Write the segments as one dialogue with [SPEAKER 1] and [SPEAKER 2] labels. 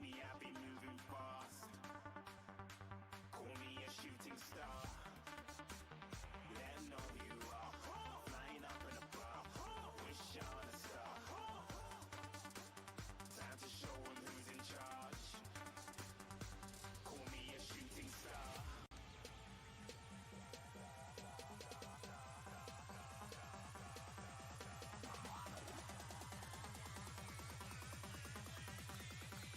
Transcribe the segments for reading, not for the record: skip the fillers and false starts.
[SPEAKER 1] me, I be moving fast. Call me a shooting star. Let 'em know who you are. Flying up in a bar. Wish on a star. Time to show 'em who's in charge. Call me a shooting star.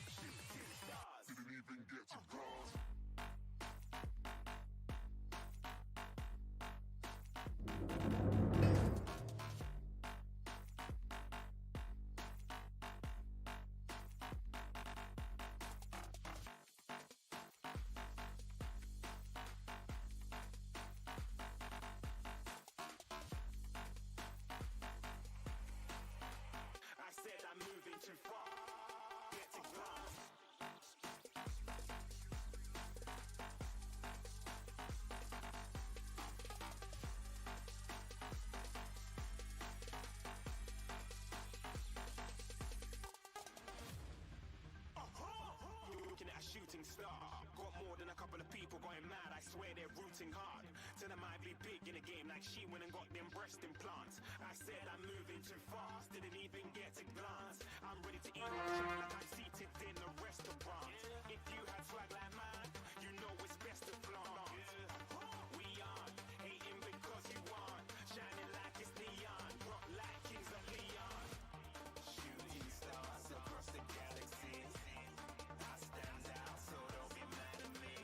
[SPEAKER 1] Shooting stars. Didn't even get to bronze. I said I'm moving too far. Get to glass. You're looking at a shooting star. Got more than a couple of people going mad. I swear they're rooting hard. Tell them I'd be big in a game like she went and got them breast implants. I said I'm moving too fast. Didn't even get to glance. I'm ready to eat on the track like I'm seated in a restaurant. If you had swag like mine, you know it's best to flaunt. We aren't hating because you aren't. Shining like it's neon. Rock like kings of Leon. Shooting stars across the galaxy. I stand out, so don't be mad at me.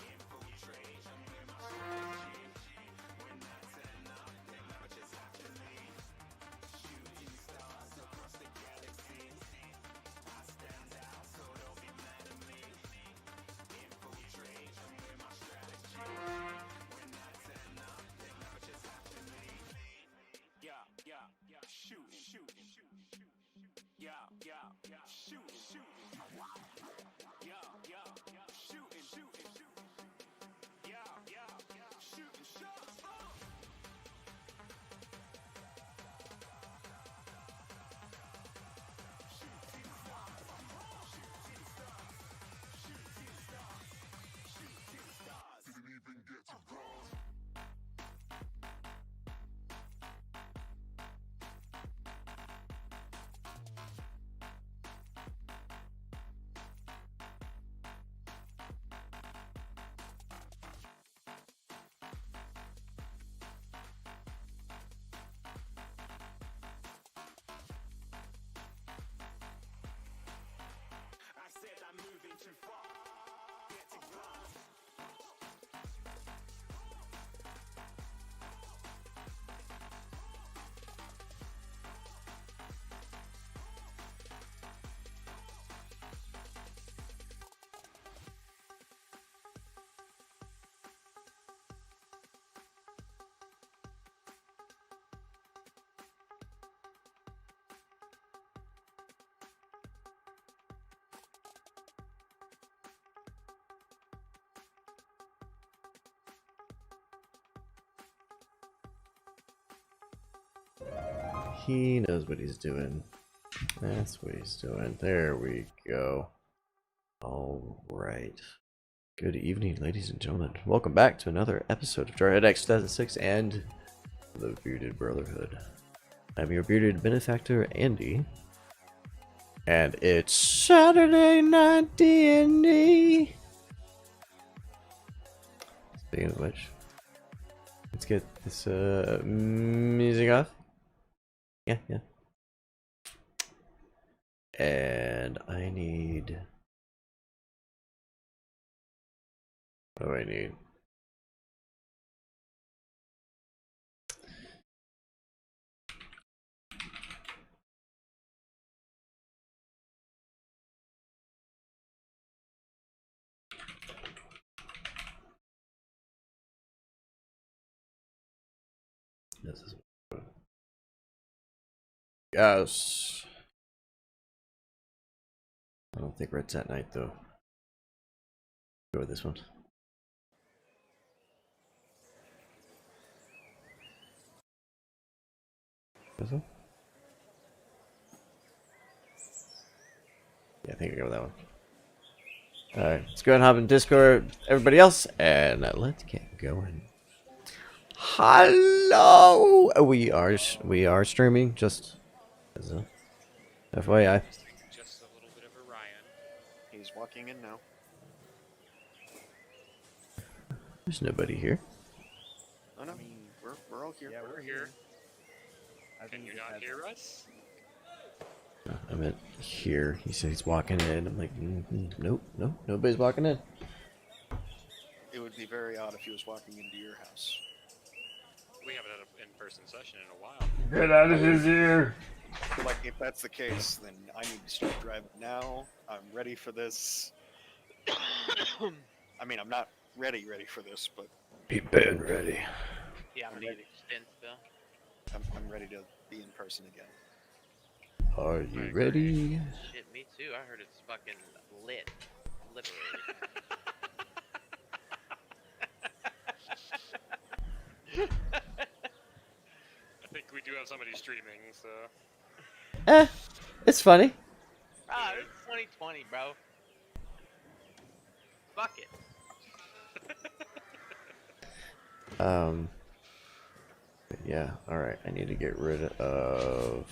[SPEAKER 1] Infiltration with my strategy. When I turn up, they never just have to leave. Shooting stars across the galaxy. I stand out, so don't be mad at me. Infiltration with my strategy. When I turn up, they never just have to leave. Yeah, shooting. Yeah, shooting. Yeah, shooting. Yeah, shooting shots. Shooting stars. Didn't even get to bronze. I said I'm moving too far. Get to glass.
[SPEAKER 2] He knows what he's doing. That's what he's doing. There we go. All right. Good evening, ladies and gentlemen. Welcome back to another episode of Jarhead X 2006 and the Bearded Brotherhood. I'm your bearded benefactor, Andy. And it's Saturday Night D&D. Speaking of which, let's get this music off. Yeah. And I need... What do I need? This is... Yes. I don't think Red's at night though. Go with this one. This one? Yeah. I think I go with that one. Alright, let's go ahead and hop in Discord, everybody else, and let's get going. Hello! We are streaming, just as a FYI.
[SPEAKER 3] Just a little bit of Orion.
[SPEAKER 4] He's walking in now.
[SPEAKER 2] There's nobody here.
[SPEAKER 4] Oh no, we're all here.
[SPEAKER 3] Yeah, we're here. Can you not hear us?
[SPEAKER 2] No, I meant here. He said he's walking in. I'm like, nope, nobody's walking in.
[SPEAKER 4] It would be very odd if he was walking into your house.
[SPEAKER 3] We haven't had an in-person session in a while.
[SPEAKER 2] Get out of his ear!
[SPEAKER 4] Like, if that's the case, then I need to start driving now. I'm ready for this. I mean, I'm not ready for this, but
[SPEAKER 2] Be bed ready.
[SPEAKER 5] Yeah, I'm gonna get extend still.
[SPEAKER 4] I'm ready to be in person again.
[SPEAKER 2] Are you ready?
[SPEAKER 5] Shit, me too. I heard it's fucking lit. Liberated.
[SPEAKER 3] I think we do have somebody streaming, so...
[SPEAKER 2] It's funny.
[SPEAKER 5] Ah, it's 2020, bro. Fuck it.
[SPEAKER 2] But yeah, alright, I need to get rid of...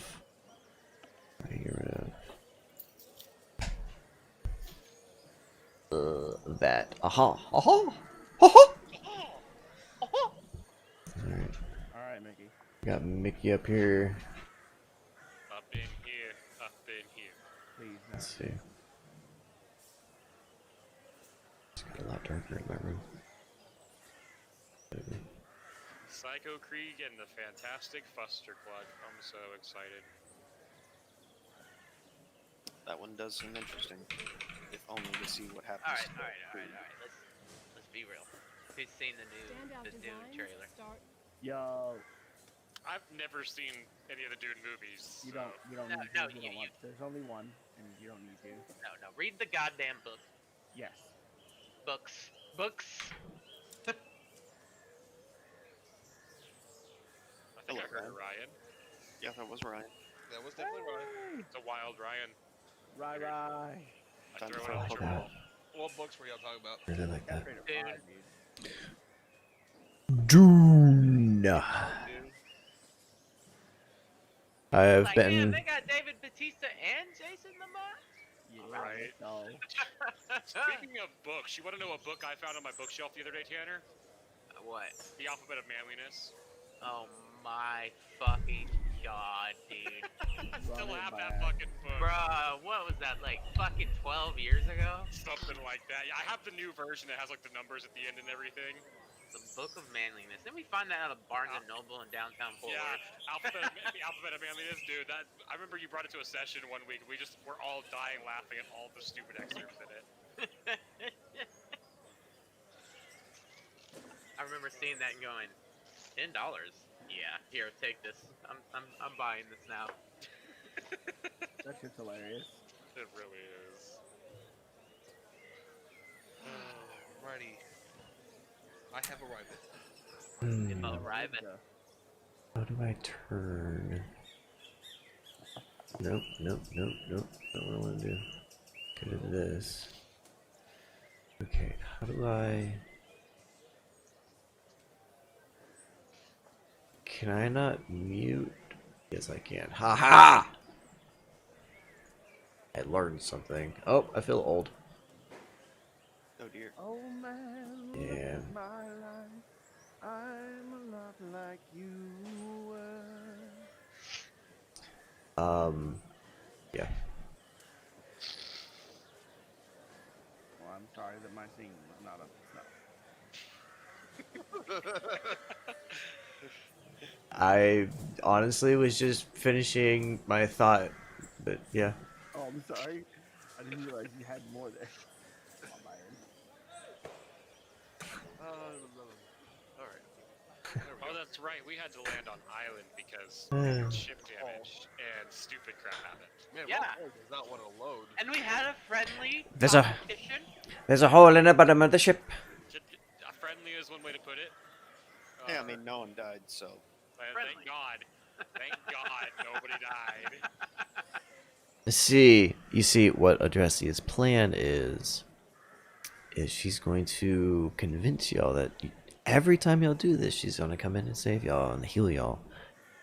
[SPEAKER 2] that. Aha! Aha! Aha! Alright,
[SPEAKER 6] Alright, Mickey.
[SPEAKER 2] got Mickey up here.
[SPEAKER 3] Up in here, up in here.
[SPEAKER 6] Please, no.
[SPEAKER 2] Let's see. It's got a lot darker in my room.
[SPEAKER 3] Psycho Krieg and the Fantastic Fuster Club. I'm so excited.
[SPEAKER 4] That one does seem interesting, if only to see what happens.
[SPEAKER 5] Alright. Let's be real. Who's seen the Dune trailer?
[SPEAKER 6] Yo,
[SPEAKER 3] I've never seen any of the Dune movies.
[SPEAKER 6] you
[SPEAKER 3] so-
[SPEAKER 6] don't
[SPEAKER 5] No,
[SPEAKER 6] need
[SPEAKER 5] no,
[SPEAKER 6] to. You don't want. There's only one, and you don't need to.
[SPEAKER 5] No, read the goddamn book.
[SPEAKER 6] Yes.
[SPEAKER 5] Books.
[SPEAKER 3] I think I
[SPEAKER 4] Hello,
[SPEAKER 3] heard Ryan.
[SPEAKER 4] Yeah, that was Ryan.
[SPEAKER 3] That was definitely Ryan. It's a wild Ryan.
[SPEAKER 6] Right.
[SPEAKER 3] I
[SPEAKER 4] Time to
[SPEAKER 3] throw
[SPEAKER 4] find
[SPEAKER 3] it out
[SPEAKER 4] out.
[SPEAKER 3] your
[SPEAKER 7] What books were y'all talking about?
[SPEAKER 2] Really like that.
[SPEAKER 6] Rated
[SPEAKER 5] Dude.
[SPEAKER 6] 5, dude.
[SPEAKER 2] Dune. I have
[SPEAKER 5] Like,
[SPEAKER 2] been.
[SPEAKER 5] damn, they got David Bautista and Jason Momoa?
[SPEAKER 6] Yeah,
[SPEAKER 3] Right.
[SPEAKER 6] So,
[SPEAKER 3] Speaking of books, you want to know a book I found on my bookshelf the other day, Tanner?
[SPEAKER 5] What?
[SPEAKER 3] The Alphabet of Manliness.
[SPEAKER 5] Oh my fucking god, dude.
[SPEAKER 3] I still
[SPEAKER 6] Run it
[SPEAKER 3] have
[SPEAKER 6] back.
[SPEAKER 3] that fucking book.
[SPEAKER 5] Bruh, what was that, like fucking 12 years ago?
[SPEAKER 3] Something like that. Yeah, I have the new version that has like the numbers at the end and everything.
[SPEAKER 5] The Book of Manliness. Didn't we find that out of Barnes & Noble in downtown Fort
[SPEAKER 3] Yeah,
[SPEAKER 5] Worth?
[SPEAKER 3] the Alphabet of Manliness, dude. That I remember you brought it to a session one week. We just were all dying laughing at all the stupid excerpts in it.
[SPEAKER 5] I remember seeing that and going, $10? Yeah, here, take this. I'm buying this now.
[SPEAKER 6] that shit's hilarious.
[SPEAKER 3] It really is.
[SPEAKER 7] Alrighty. I have arrived.
[SPEAKER 5] Arriving.
[SPEAKER 2] How do I turn? Nope. Not what I want to do. Go to this. Okay, how do I... Can I not mute? Yes, I can. Ha ha! I learned something. Oh, I feel old.
[SPEAKER 4] Oh dear.
[SPEAKER 6] Oh man,
[SPEAKER 2] Yeah.
[SPEAKER 6] look at my life. I'm a lot like you were.
[SPEAKER 2] Yeah.
[SPEAKER 6] Well, I'm sorry that my singing was not up to snuff.
[SPEAKER 2] I honestly was just finishing my thought, but yeah.
[SPEAKER 6] Oh, I'm sorry. I didn't realize you had more there. On my end.
[SPEAKER 7] Alright.
[SPEAKER 3] Oh, that's right. We had to land on island because ship damage and stupid crap happened.
[SPEAKER 7] Man,
[SPEAKER 5] Yeah.
[SPEAKER 7] my phone does not want to load.
[SPEAKER 5] And we had a friendly
[SPEAKER 2] There's a-
[SPEAKER 5] competition.
[SPEAKER 2] There's a hole in the bottom of the ship.
[SPEAKER 3] Friendly is one way to put it.
[SPEAKER 4] Yeah, I mean, no one died, so.
[SPEAKER 3] Thank God. Thank God nobody died.
[SPEAKER 2] See, you see, what Adressia's plan is she's going to convince y'all that every time y'all do this, she's going to come in and save y'all and heal y'all.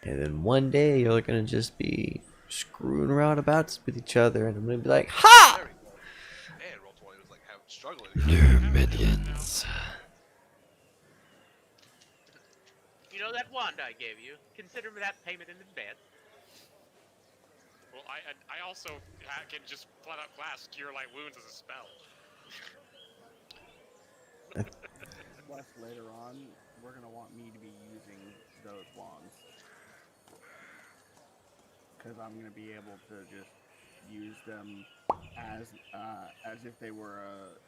[SPEAKER 2] And then one day, you're going to just be screwing around about with each other, and I'm going to be like, ha!
[SPEAKER 7] There we go. Man, roll 20 was like struggling.
[SPEAKER 2] New minions.
[SPEAKER 5] You know that wand I gave you? Consider that payment in advance.
[SPEAKER 3] Well, I also can just flat out class Cure Light Wounds as a spell.
[SPEAKER 6] Plus, later on, we're gonna want me to be using those wands. Because I'm gonna be able to just use them as if they were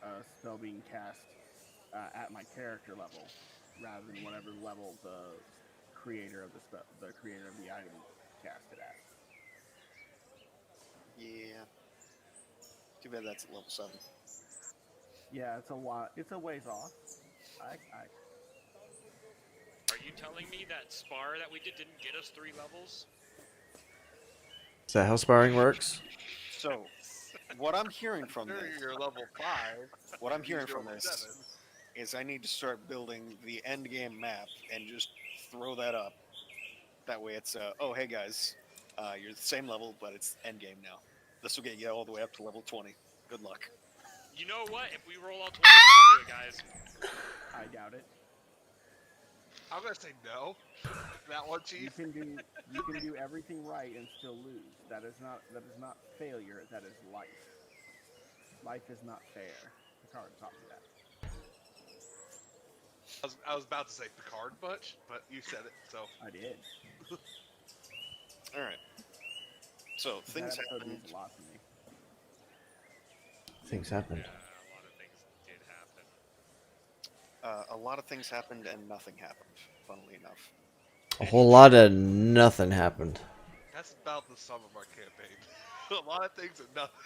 [SPEAKER 6] a spell being cast at my character level, rather than whatever level the creator of the creator of the item cast it at.
[SPEAKER 4] Yeah. Too bad that's at level 7.
[SPEAKER 6] Yeah, it's a lot. It's a ways off. I
[SPEAKER 3] Are you telling me that spar that we didn't get us 3 levels?
[SPEAKER 2] Is that how sparring works?
[SPEAKER 4] So, what I'm hearing from
[SPEAKER 7] Sure,
[SPEAKER 4] this,
[SPEAKER 7] you're level 5.
[SPEAKER 4] what I'm
[SPEAKER 7] use
[SPEAKER 4] hearing
[SPEAKER 7] your
[SPEAKER 4] from
[SPEAKER 7] level
[SPEAKER 4] this
[SPEAKER 7] 7.
[SPEAKER 4] is I need to start building the end game map and just throw that up. That way it's, oh, hey guys, you're the same level, but it's end game now. This will get you all the way up to level 20. Good luck.
[SPEAKER 3] You know what? If we roll all 20, we can do it, guys.
[SPEAKER 6] I doubt it.
[SPEAKER 7] I'm gonna say no. That one,
[SPEAKER 6] You
[SPEAKER 7] Chief.
[SPEAKER 6] can do everything right and still lose. That is not failure. That is life. Life is not fair. Picard taught me that.
[SPEAKER 7] I was about to say Picard much, but you said it, so.
[SPEAKER 6] I did.
[SPEAKER 4] All right. So things
[SPEAKER 6] that episode
[SPEAKER 4] happened.
[SPEAKER 6] means a lot to me.
[SPEAKER 2] Things happened.
[SPEAKER 3] Yeah, a lot of things did happen.
[SPEAKER 4] A lot of things happened and nothing happened. Funnily enough.
[SPEAKER 2] A whole lot of nothing happened.
[SPEAKER 7] That's about the sum of our campaign. A lot of things and nothing.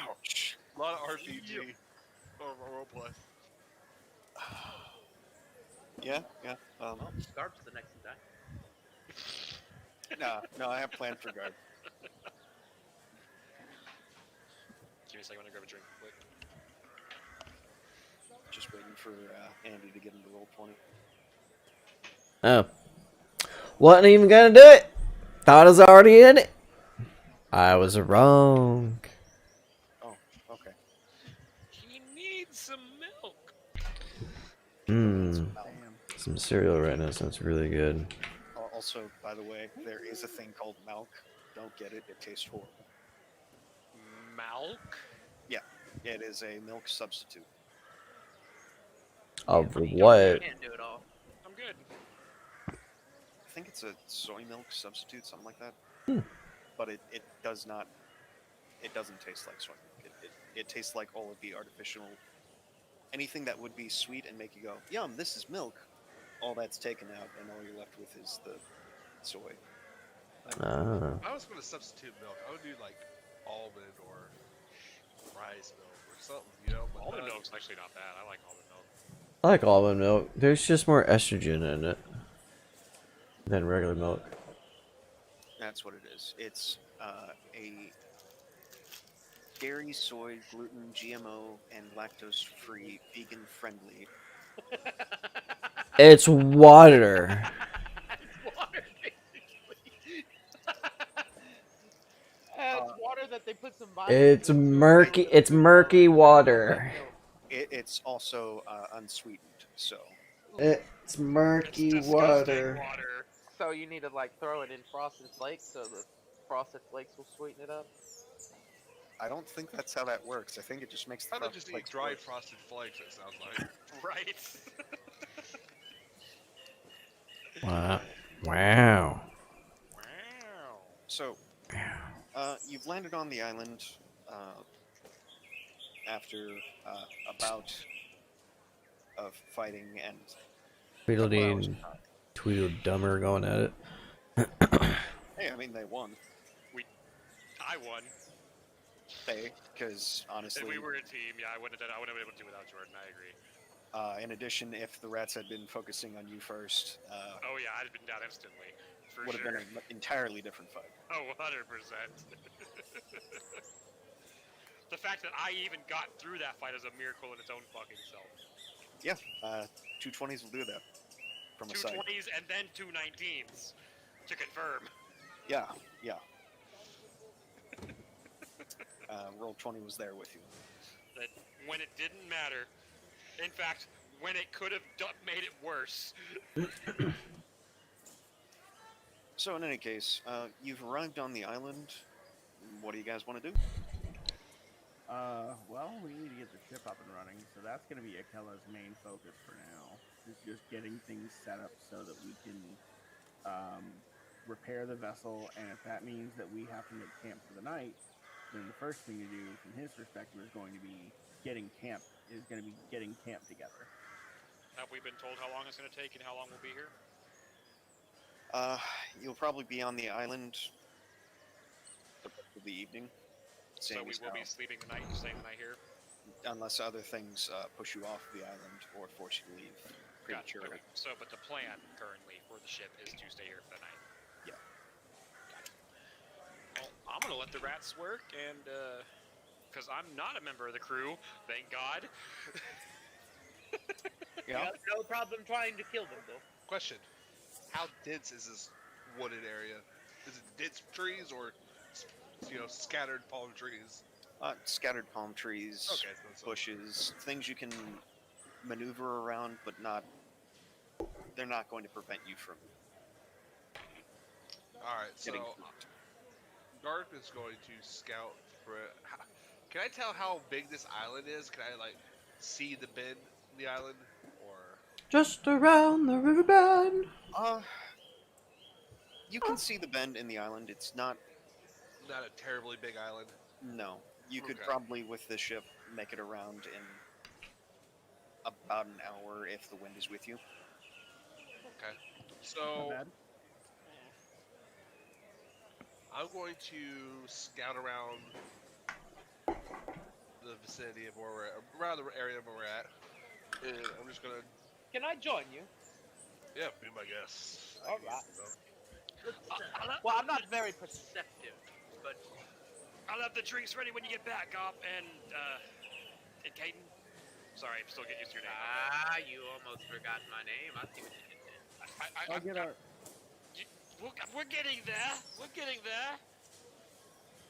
[SPEAKER 4] Ouch.
[SPEAKER 7] A lot of RPG or roleplay.
[SPEAKER 4] Yeah, yeah.
[SPEAKER 5] Well, Garp's the next to die.
[SPEAKER 4] No, I have planned for guard.
[SPEAKER 3] Give me a second, I'm gonna grab a drink quick.
[SPEAKER 4] Just waiting for Andy to get him to roll 20.
[SPEAKER 2] Oh. Wasn't even gonna do it. Thought I was already in it. I was wrong.
[SPEAKER 4] Oh, okay.
[SPEAKER 3] He needs some milk.
[SPEAKER 2] Mmm.
[SPEAKER 6] Damn.
[SPEAKER 2] Some cereal right now sounds really good.
[SPEAKER 4] Also, by the way, there is a thing called milk. Don't get it. It tastes horrible.
[SPEAKER 3] Milk?
[SPEAKER 4] Yeah, it is a milk substitute.
[SPEAKER 2] Of
[SPEAKER 5] You
[SPEAKER 2] what?
[SPEAKER 5] can't do it all.
[SPEAKER 3] I'm good.
[SPEAKER 4] I think it's a soy milk substitute, something like that.
[SPEAKER 2] Hmm.
[SPEAKER 4] But it does not. It doesn't taste like soy milk. It tastes like all of the artificial. Anything that would be sweet and make you go, yum, this is milk. All that's taken out, and all you're left with is the soy.
[SPEAKER 2] Ah.
[SPEAKER 7] I was gonna substitute milk. I would do like almond or rice milk or something, you know. But
[SPEAKER 3] Almond milk's actually not bad. I like almond milk.
[SPEAKER 2] I like almond milk. There's just more estrogen in it than regular milk.
[SPEAKER 4] That's what it is. It's a dairy, soy, gluten, GMO, and lactose-free, vegan-friendly.
[SPEAKER 2] It's water.
[SPEAKER 5] It's water, basically. It's water that they put some
[SPEAKER 2] It's murky. It's murky water.
[SPEAKER 4] It's also unsweetened, so
[SPEAKER 2] It's murky
[SPEAKER 3] It's disgusting
[SPEAKER 2] water.
[SPEAKER 3] water.
[SPEAKER 5] So you need to like throw it in Frosted Flakes so the Frosted Flakes will sweeten it up.
[SPEAKER 4] I don't think that's how that works. I think it just makes the
[SPEAKER 7] I don't just eat
[SPEAKER 4] flakes
[SPEAKER 7] dry
[SPEAKER 4] worse.
[SPEAKER 7] frosted flakes. It sounds like.
[SPEAKER 3] Right?
[SPEAKER 2] Wow. Wow.
[SPEAKER 3] Wow.
[SPEAKER 4] So, you've landed on the island after a bout of fighting and
[SPEAKER 2] Tweedledee
[SPEAKER 4] couple hours
[SPEAKER 2] and
[SPEAKER 4] of time.
[SPEAKER 2] Tweedledummer going at it.
[SPEAKER 4] Hey, I mean they won.
[SPEAKER 3] I won.
[SPEAKER 4] Because honestly,
[SPEAKER 3] If we were a team, yeah, I wouldn't have been able to do without Jordan. I agree.
[SPEAKER 4] in addition, if the rats had been focusing on you first,
[SPEAKER 3] Oh yeah, I'd have been down instantly. For
[SPEAKER 4] would have
[SPEAKER 3] sure.
[SPEAKER 4] been an entirely different fight.
[SPEAKER 3] Oh, 100%. The fact that I even got through that fight is a miracle in its own fucking self.
[SPEAKER 4] Yeah, 220s will do that from a
[SPEAKER 3] Two
[SPEAKER 4] side.
[SPEAKER 3] 20s and then two 19s to confirm.
[SPEAKER 4] Yeah, yeah. Roll 20 was there with you.
[SPEAKER 3] That when it didn't matter, in fact, when it could have made it worse.
[SPEAKER 4] So in any case, you've arrived on the island. What do you guys want to do?
[SPEAKER 6] Well, we need to get the ship up and running, so that's going to be Akella's main focus for now. Is just getting things set up so that we can repair the vessel, and if that means that we have to make camp for the night, then the first thing to do, from his perspective, is going to be getting camp together.
[SPEAKER 3] Have we been told how long it's going to take and how long we'll be here?
[SPEAKER 4] You'll probably be on the island the rest of the evening.
[SPEAKER 3] So we will be sleeping the night and staying the night here?
[SPEAKER 4] Unless other things push you off the island or force you to leave
[SPEAKER 3] Gotcha.
[SPEAKER 4] prematurely.
[SPEAKER 3] Okay. So, but the plan currently for the ship is to stay here for the night?
[SPEAKER 4] Yeah.
[SPEAKER 3] Got it. Well, I'm going to let the rats work, and, because I'm not a member of the crew, thank God.
[SPEAKER 4] Yeah.
[SPEAKER 5] No problem trying to kill them, though.
[SPEAKER 7] Question: how dense is this wooded area? Is it dense trees or, scattered palm trees?
[SPEAKER 4] Scattered palm trees,
[SPEAKER 7] Okay, so
[SPEAKER 4] bushes, things you can maneuver around, but they're not going to prevent you from
[SPEAKER 7] all right. So
[SPEAKER 4] getting through.
[SPEAKER 7] Garth is going to scout for it. Can I tell how big this island is? Can I see the bend in the island, or?
[SPEAKER 2] Just around the river bend.
[SPEAKER 4] You can see the bend in the island. It's not.
[SPEAKER 7] Not a terribly big island.
[SPEAKER 4] No, you could
[SPEAKER 7] Okay.
[SPEAKER 4] probably with the ship make it around in about an hour if the wind is with you.
[SPEAKER 7] Okay.
[SPEAKER 6] Not
[SPEAKER 7] So
[SPEAKER 6] bad.
[SPEAKER 7] I'm going to scout around the vicinity of where we're at, around the area where we're at, and I'm just gonna,
[SPEAKER 5] Can I join you?
[SPEAKER 7] yeah, be my guest.
[SPEAKER 5] All right. Well, I'm not very perceptive, but
[SPEAKER 3] I'll have the drinks ready when you get back, Gop, and Caden? Sorry, I'm still getting used to your name.
[SPEAKER 5] you almost forgot my name. I see what you did there.
[SPEAKER 6] I'll get our.
[SPEAKER 3] We're getting there. We're getting there.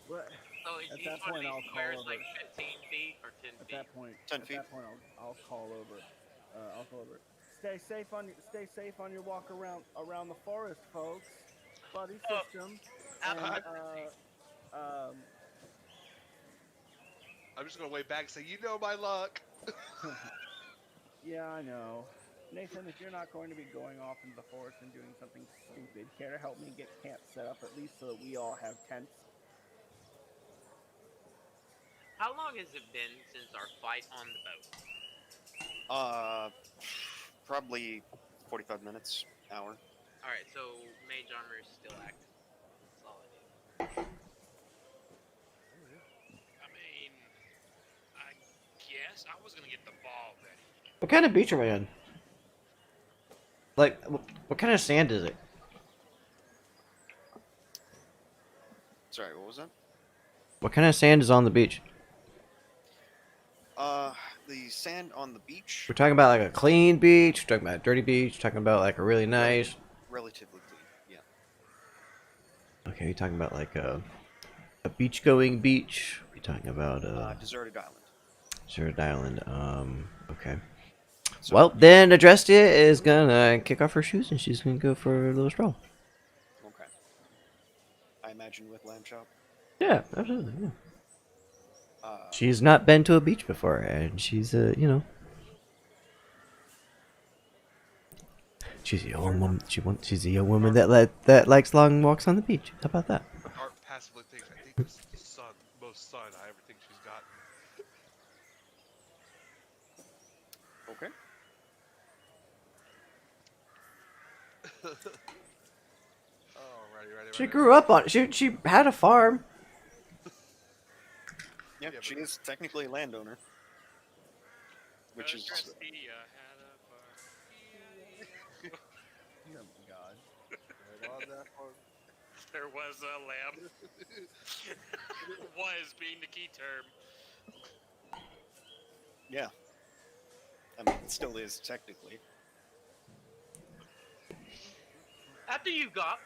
[SPEAKER 6] What?
[SPEAKER 5] So
[SPEAKER 6] At
[SPEAKER 5] each
[SPEAKER 6] that
[SPEAKER 5] one of
[SPEAKER 6] point, I'll
[SPEAKER 5] these
[SPEAKER 6] call
[SPEAKER 5] squares
[SPEAKER 6] over.
[SPEAKER 5] like 15 feet or 10
[SPEAKER 6] At
[SPEAKER 5] feet.
[SPEAKER 6] that point,
[SPEAKER 4] 10 feet.
[SPEAKER 6] I'll call over. I'll call over. Stay safe on your walk around the forest, folks. Buddy system. And,
[SPEAKER 7] I'm just gonna wave back and say, you know my luck.
[SPEAKER 6] yeah, I know. Nathan, if you're not going to be going off into the forest and doing something stupid, care to help me get camp set up at least so that we all have tents?
[SPEAKER 5] How long has it been since our fight on the boat?
[SPEAKER 4] Probably 45 minutes, hour.
[SPEAKER 5] Alright, so mage armor is still active. That's all I need.
[SPEAKER 3] I mean, I guess I was gonna get the ball ready.
[SPEAKER 2] What kind of beach are we on? Like, what kind of sand is it?
[SPEAKER 4] Sorry, what was that?
[SPEAKER 2] What kind of sand is on the beach?
[SPEAKER 4] The sand on the beach,
[SPEAKER 2] We're talking about like a clean beach. We're talking about a dirty beach. We're talking about like a really nice.
[SPEAKER 4] relatively clean. Yeah.
[SPEAKER 2] Okay, you're talking about like a beach-going beach. We're talking about
[SPEAKER 4] Deserted island.
[SPEAKER 2] deserted island. Okay.
[SPEAKER 4] So,
[SPEAKER 2] Well, then Adrestia is gonna kick off her shoes and she's gonna go for a little stroll.
[SPEAKER 4] Okay. I imagine with lamb chop.
[SPEAKER 2] Yeah, absolutely. Yeah.
[SPEAKER 4] Uh,
[SPEAKER 2] She's not been to a beach before, and she's she's a young woman. She's a young woman that likes long walks on the beach. How about that?
[SPEAKER 7] Art passively thinks, I think this is the most sun I ever think she's gotten.
[SPEAKER 4] okay.
[SPEAKER 7] Alrighty.
[SPEAKER 2] She grew up on. She had a farm.
[SPEAKER 4] Yeah,
[SPEAKER 7] Yeah,
[SPEAKER 4] she
[SPEAKER 7] but-
[SPEAKER 4] is technically a landowner. Which is.
[SPEAKER 3] had a bar.
[SPEAKER 6] Oh my god.
[SPEAKER 7] Right on. on that one.
[SPEAKER 3] There was a lamb. Was being the key term.
[SPEAKER 4] Yeah. I mean, it still is technically.
[SPEAKER 5] After you got.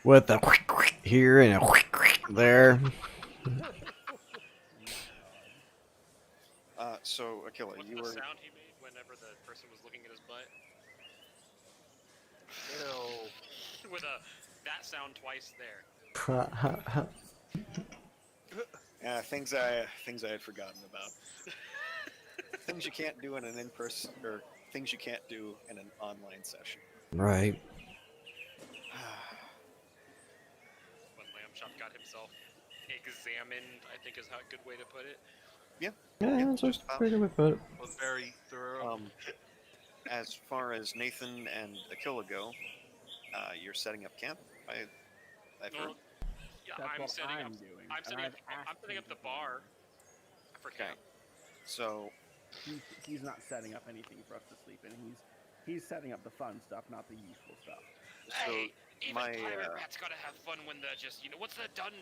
[SPEAKER 2] With a here and a there.
[SPEAKER 4] So Aquila,
[SPEAKER 3] What's
[SPEAKER 4] you
[SPEAKER 3] the
[SPEAKER 4] were
[SPEAKER 3] sound he made whenever the person was looking at his butt?
[SPEAKER 7] Ew.
[SPEAKER 3] With a that sound twice there.
[SPEAKER 4] things I had forgotten about. Things you can't do in an in-person, or things you can't do in an online session.
[SPEAKER 2] Right.
[SPEAKER 3] When Lamb Chop got himself examined, I think is a good way to put it.
[SPEAKER 4] Yeah.
[SPEAKER 2] Yeah, that's
[SPEAKER 4] just
[SPEAKER 2] a
[SPEAKER 4] about.
[SPEAKER 2] pretty good way to put it.
[SPEAKER 7] Was very thorough.
[SPEAKER 4] As far as Nathan and Aquila go, you're setting up camp. I've heard.
[SPEAKER 3] Well, yeah,
[SPEAKER 6] That's
[SPEAKER 3] I'm
[SPEAKER 6] what
[SPEAKER 3] setting
[SPEAKER 6] I'm
[SPEAKER 3] up.
[SPEAKER 6] doing.
[SPEAKER 3] I'm
[SPEAKER 6] and
[SPEAKER 3] setting up.
[SPEAKER 6] I've
[SPEAKER 3] I'm
[SPEAKER 6] asked
[SPEAKER 3] setting
[SPEAKER 6] him
[SPEAKER 3] up the
[SPEAKER 6] to join
[SPEAKER 3] bar
[SPEAKER 6] me.
[SPEAKER 3] for
[SPEAKER 4] Okay.
[SPEAKER 3] camp.
[SPEAKER 4] So
[SPEAKER 6] He's not setting up anything for us to sleep in. He's setting up the fun stuff, not the useful stuff.
[SPEAKER 3] Hey, even
[SPEAKER 4] my
[SPEAKER 3] pirate rats gotta have fun when they're just, once they're done,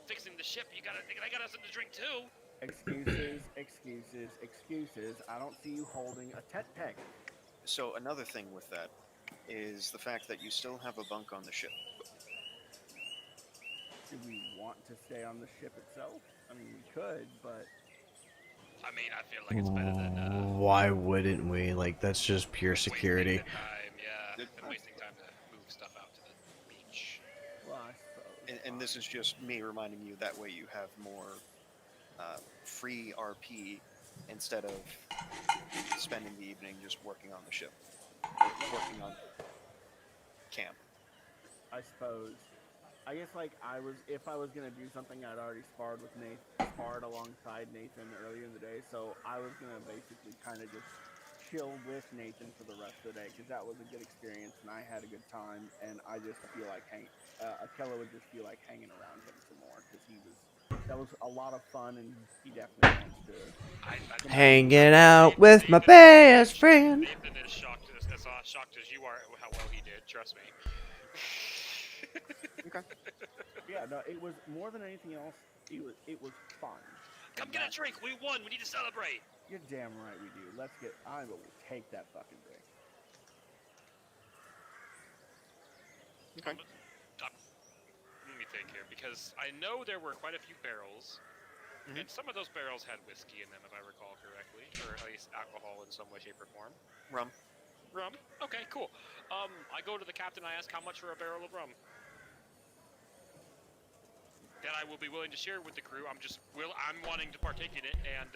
[SPEAKER 3] fixing the ship, they gotta have something to drink too.
[SPEAKER 6] Excuses, excuses, excuses. I don't see you holding a tet peg.
[SPEAKER 4] so another thing with that is the fact that you still have a bunk on the ship.
[SPEAKER 6] Do we want to stay on the ship itself? I mean, we could, but
[SPEAKER 3] I mean, I feel like it's better than
[SPEAKER 2] Why wouldn't we? Like, that's just pure security.
[SPEAKER 3] wasting the time. Yeah, than wasting time to move stuff out to the beach.
[SPEAKER 6] well, I suppose.
[SPEAKER 4] And this is just me reminding you that way you have more free RP instead of spending the evening just working on the ship, working on camp.
[SPEAKER 6] I suppose. I guess if I was gonna do something, I'd already sparred alongside Nathan earlier in the day, so I was gonna basically kind of just chill with Nathan for the rest of the day because that was a good experience and I had a good time, and I just feel like Akella would just feel like hanging around him some more because that was a lot of fun and he definitely wants to.
[SPEAKER 2] Hanging out with my best friend.
[SPEAKER 3] Nathan is shocked as you are at how well he did. Trust me.
[SPEAKER 4] Okay.
[SPEAKER 6] Yeah, no, it was more than anything else. It was fun.
[SPEAKER 3] Come get a drink. We won. We need to celebrate.
[SPEAKER 6] You're damn right we do. I will take that fucking drink.
[SPEAKER 4] Okay.
[SPEAKER 3] Let me think here, because I know there were quite a few barrels, and some of those barrels had whiskey in them, if I recall correctly, or at least alcohol in some way, shape, or form.
[SPEAKER 4] Rum.
[SPEAKER 3] Rum? Okay, cool. I go to the captain, I ask how much for a barrel of rum. That I will be willing to share with the crew. I'm wanting to partake in it, and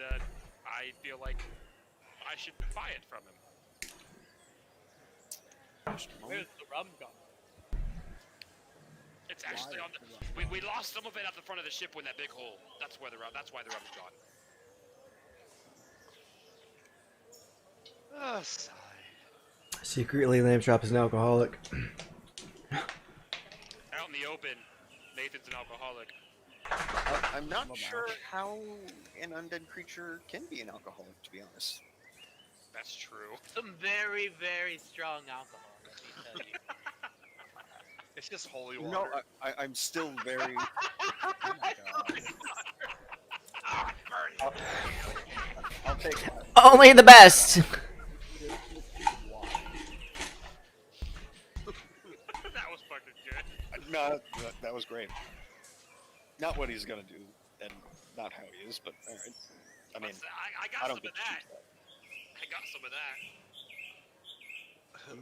[SPEAKER 3] I feel like I should buy it from him.
[SPEAKER 5] Where's the rum gone?
[SPEAKER 3] It's actually on the. We lost some of it at the front of the ship in that big hole. That's why the rum is gone.
[SPEAKER 7] Ah, sigh.
[SPEAKER 2] Secretly, Lamb Chop is an alcoholic.
[SPEAKER 3] Out in the open, Nathan's an alcoholic.
[SPEAKER 4] I'm not sure how an undead creature can be an alcoholic, to be honest.
[SPEAKER 3] That's true.
[SPEAKER 5] Some very, very strong alcohol, let me tell you.
[SPEAKER 7] It's just holy water.
[SPEAKER 4] No, I'm still very. Oh my God. I'll take that.
[SPEAKER 2] Only the best.
[SPEAKER 3] That was fucking good.
[SPEAKER 4] No, that was great. Not what he's gonna do, and not how he is, but all right. I mean,
[SPEAKER 3] I got
[SPEAKER 4] I
[SPEAKER 3] some
[SPEAKER 4] don't
[SPEAKER 3] of
[SPEAKER 4] get to
[SPEAKER 3] that.
[SPEAKER 4] choose that.
[SPEAKER 3] I got some of that.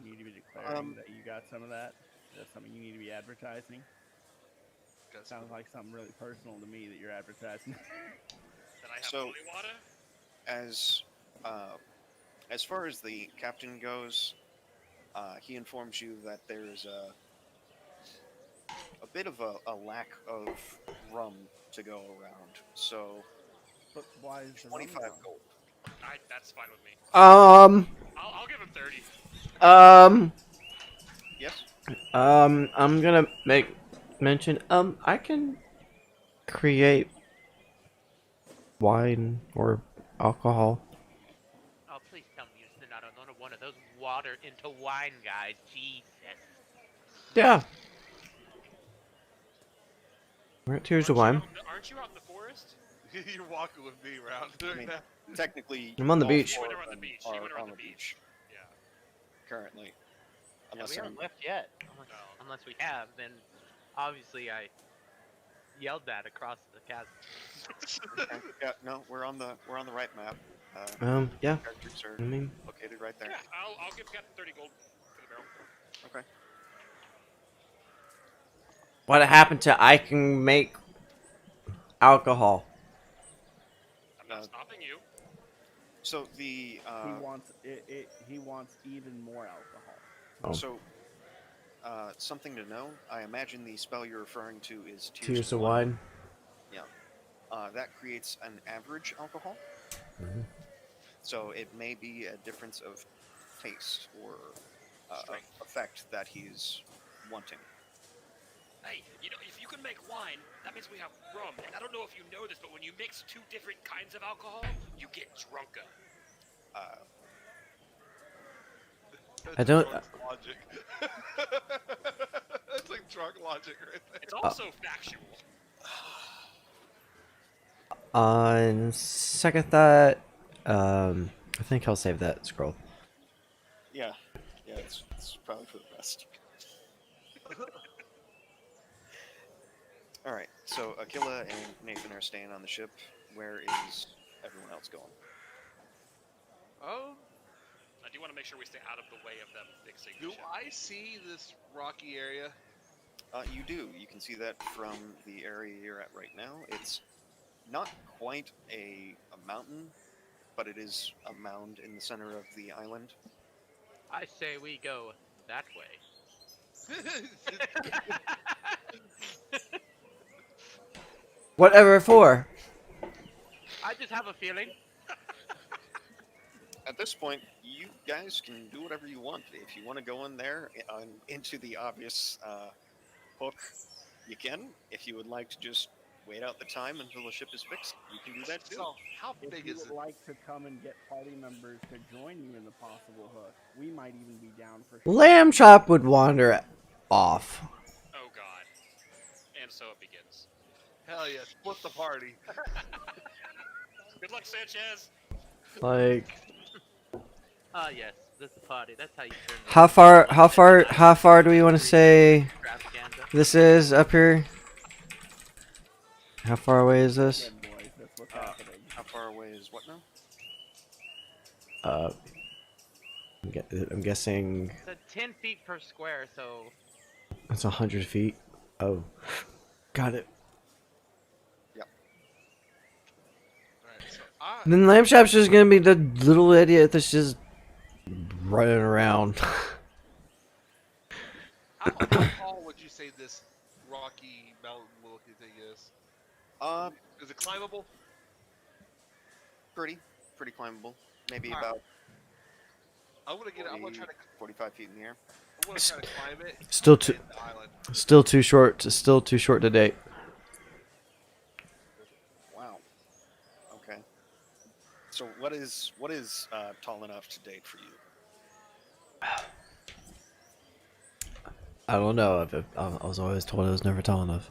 [SPEAKER 6] You need to be declaring that you got some of that. That's something you need to be advertising. Sounds like something really personal to me that you're advertising.
[SPEAKER 3] That I have
[SPEAKER 4] So-
[SPEAKER 3] holy water.
[SPEAKER 4] As far as the captain goes, he informs you that there's a bit of a lack of rum to go around. So
[SPEAKER 6] But why is the rum
[SPEAKER 4] 25
[SPEAKER 6] gone?
[SPEAKER 4] gold.
[SPEAKER 3] That's fine with me.
[SPEAKER 2] Um,
[SPEAKER 3] I'll give him 30.
[SPEAKER 4] Yes.
[SPEAKER 2] I'm gonna make mention. I can create wine or alcohol.
[SPEAKER 5] Oh, please tell me you're not another one of those water into wine guys. Jesus.
[SPEAKER 2] Yeah, Alright, here's the wine.
[SPEAKER 3] Aren't you out in the forest?
[SPEAKER 7] You're walking with me around.
[SPEAKER 4] I mean, technically,
[SPEAKER 2] I'm on the
[SPEAKER 4] all
[SPEAKER 2] beach.
[SPEAKER 4] four
[SPEAKER 3] You
[SPEAKER 4] of
[SPEAKER 3] went on the
[SPEAKER 4] them
[SPEAKER 3] beach. You
[SPEAKER 4] are
[SPEAKER 3] went
[SPEAKER 4] on
[SPEAKER 3] on
[SPEAKER 4] the
[SPEAKER 3] the
[SPEAKER 4] beach
[SPEAKER 3] Yeah.
[SPEAKER 4] currently.
[SPEAKER 5] Yeah,
[SPEAKER 4] Unless
[SPEAKER 5] we
[SPEAKER 4] I'm
[SPEAKER 5] haven't left yet. Unless we have, then obviously I yelled that across the chasm.
[SPEAKER 4] okay. Yeah, no, we're on the right map.
[SPEAKER 2] Yeah.
[SPEAKER 4] Characters are
[SPEAKER 2] I mean,
[SPEAKER 4] located right there.
[SPEAKER 3] Yeah, I'll give Captain 30 gold for the barrel.
[SPEAKER 4] Okay.
[SPEAKER 2] what happened to I can make alcohol?
[SPEAKER 3] I'm not stopping you.
[SPEAKER 4] So the
[SPEAKER 6] He wants even more alcohol.
[SPEAKER 2] Oh.
[SPEAKER 4] so something to know. I imagine the spell you're referring to is
[SPEAKER 2] Tears of wine.
[SPEAKER 4] That creates an average alcohol.
[SPEAKER 2] Mhm.
[SPEAKER 4] So it may be a difference of taste or
[SPEAKER 3] Strength.
[SPEAKER 4] effect that he's wanting.
[SPEAKER 3] Hey, you know, if you can make wine, that means we have rum. And I don't know if you know this, but when you mix two different kinds of alcohol, you get drunker.
[SPEAKER 2] I don't-
[SPEAKER 7] Drunk logic. That's like drunk logic right there.
[SPEAKER 3] It's also factual.
[SPEAKER 2] On second thought, I think I'll save that scroll.
[SPEAKER 4] Yeah, it's probably for the best. All right, so Aquila and Nathan are staying on the ship. Where is everyone else going?
[SPEAKER 3] I do want to make sure we stay out of the way of them fixing the
[SPEAKER 7] Do
[SPEAKER 3] ship.
[SPEAKER 7] I see this rocky area?
[SPEAKER 4] You do. You can see that from the area you're at right now. It's not quite a mountain, but it is a mound in the center of the island.
[SPEAKER 5] I say we go that way.
[SPEAKER 2] Whatever for?
[SPEAKER 5] I just have a feeling.
[SPEAKER 4] At this point, you guys can do whatever you want. If you want to go in there into the obvious hook, you can. If you would like to just wait out the time until the ship is fixed, you can do that too.
[SPEAKER 7] So, how
[SPEAKER 6] If
[SPEAKER 7] big
[SPEAKER 6] you
[SPEAKER 7] is
[SPEAKER 6] would
[SPEAKER 7] it?
[SPEAKER 6] like to come and get party members to join you in the possible hook, we might even be down for.
[SPEAKER 2] Lamb chop would wander off.
[SPEAKER 3] Oh god. And so it begins.
[SPEAKER 7] Hell yeah, split the party.
[SPEAKER 3] Good luck, Sanchez!
[SPEAKER 2] Like,
[SPEAKER 5] Yes, this is the party. That's how you turn.
[SPEAKER 2] how far do we want to say
[SPEAKER 5] Extravaganza.
[SPEAKER 2] this is up here? How far away is this?
[SPEAKER 6] Good boys, that's what's happening.
[SPEAKER 4] How far away is what now?
[SPEAKER 2] I'm guessing
[SPEAKER 5] So 10 feet per square, so
[SPEAKER 2] it's 100 feet. Oh, got it.
[SPEAKER 7] Alright, so
[SPEAKER 2] And then Lamb chop's just gonna be the little idiot that's just running around.
[SPEAKER 7] how tall would you say this rocky mountain-looking thing is? Is it climbable?
[SPEAKER 4] Pretty climbable. Maybe
[SPEAKER 7] Alright.
[SPEAKER 4] about
[SPEAKER 7] I'm gonna get. I'm gonna
[SPEAKER 4] 40,
[SPEAKER 7] try to.
[SPEAKER 4] 45 feet in the air.
[SPEAKER 7] I'm gonna try to climb it.
[SPEAKER 2] Still
[SPEAKER 7] and
[SPEAKER 2] too,
[SPEAKER 7] hit the island.
[SPEAKER 2] still too short. Still too short to date.
[SPEAKER 4] Wow. Okay. So what is tall enough to date for you?
[SPEAKER 2] I don't know. I was always told it was never tall enough.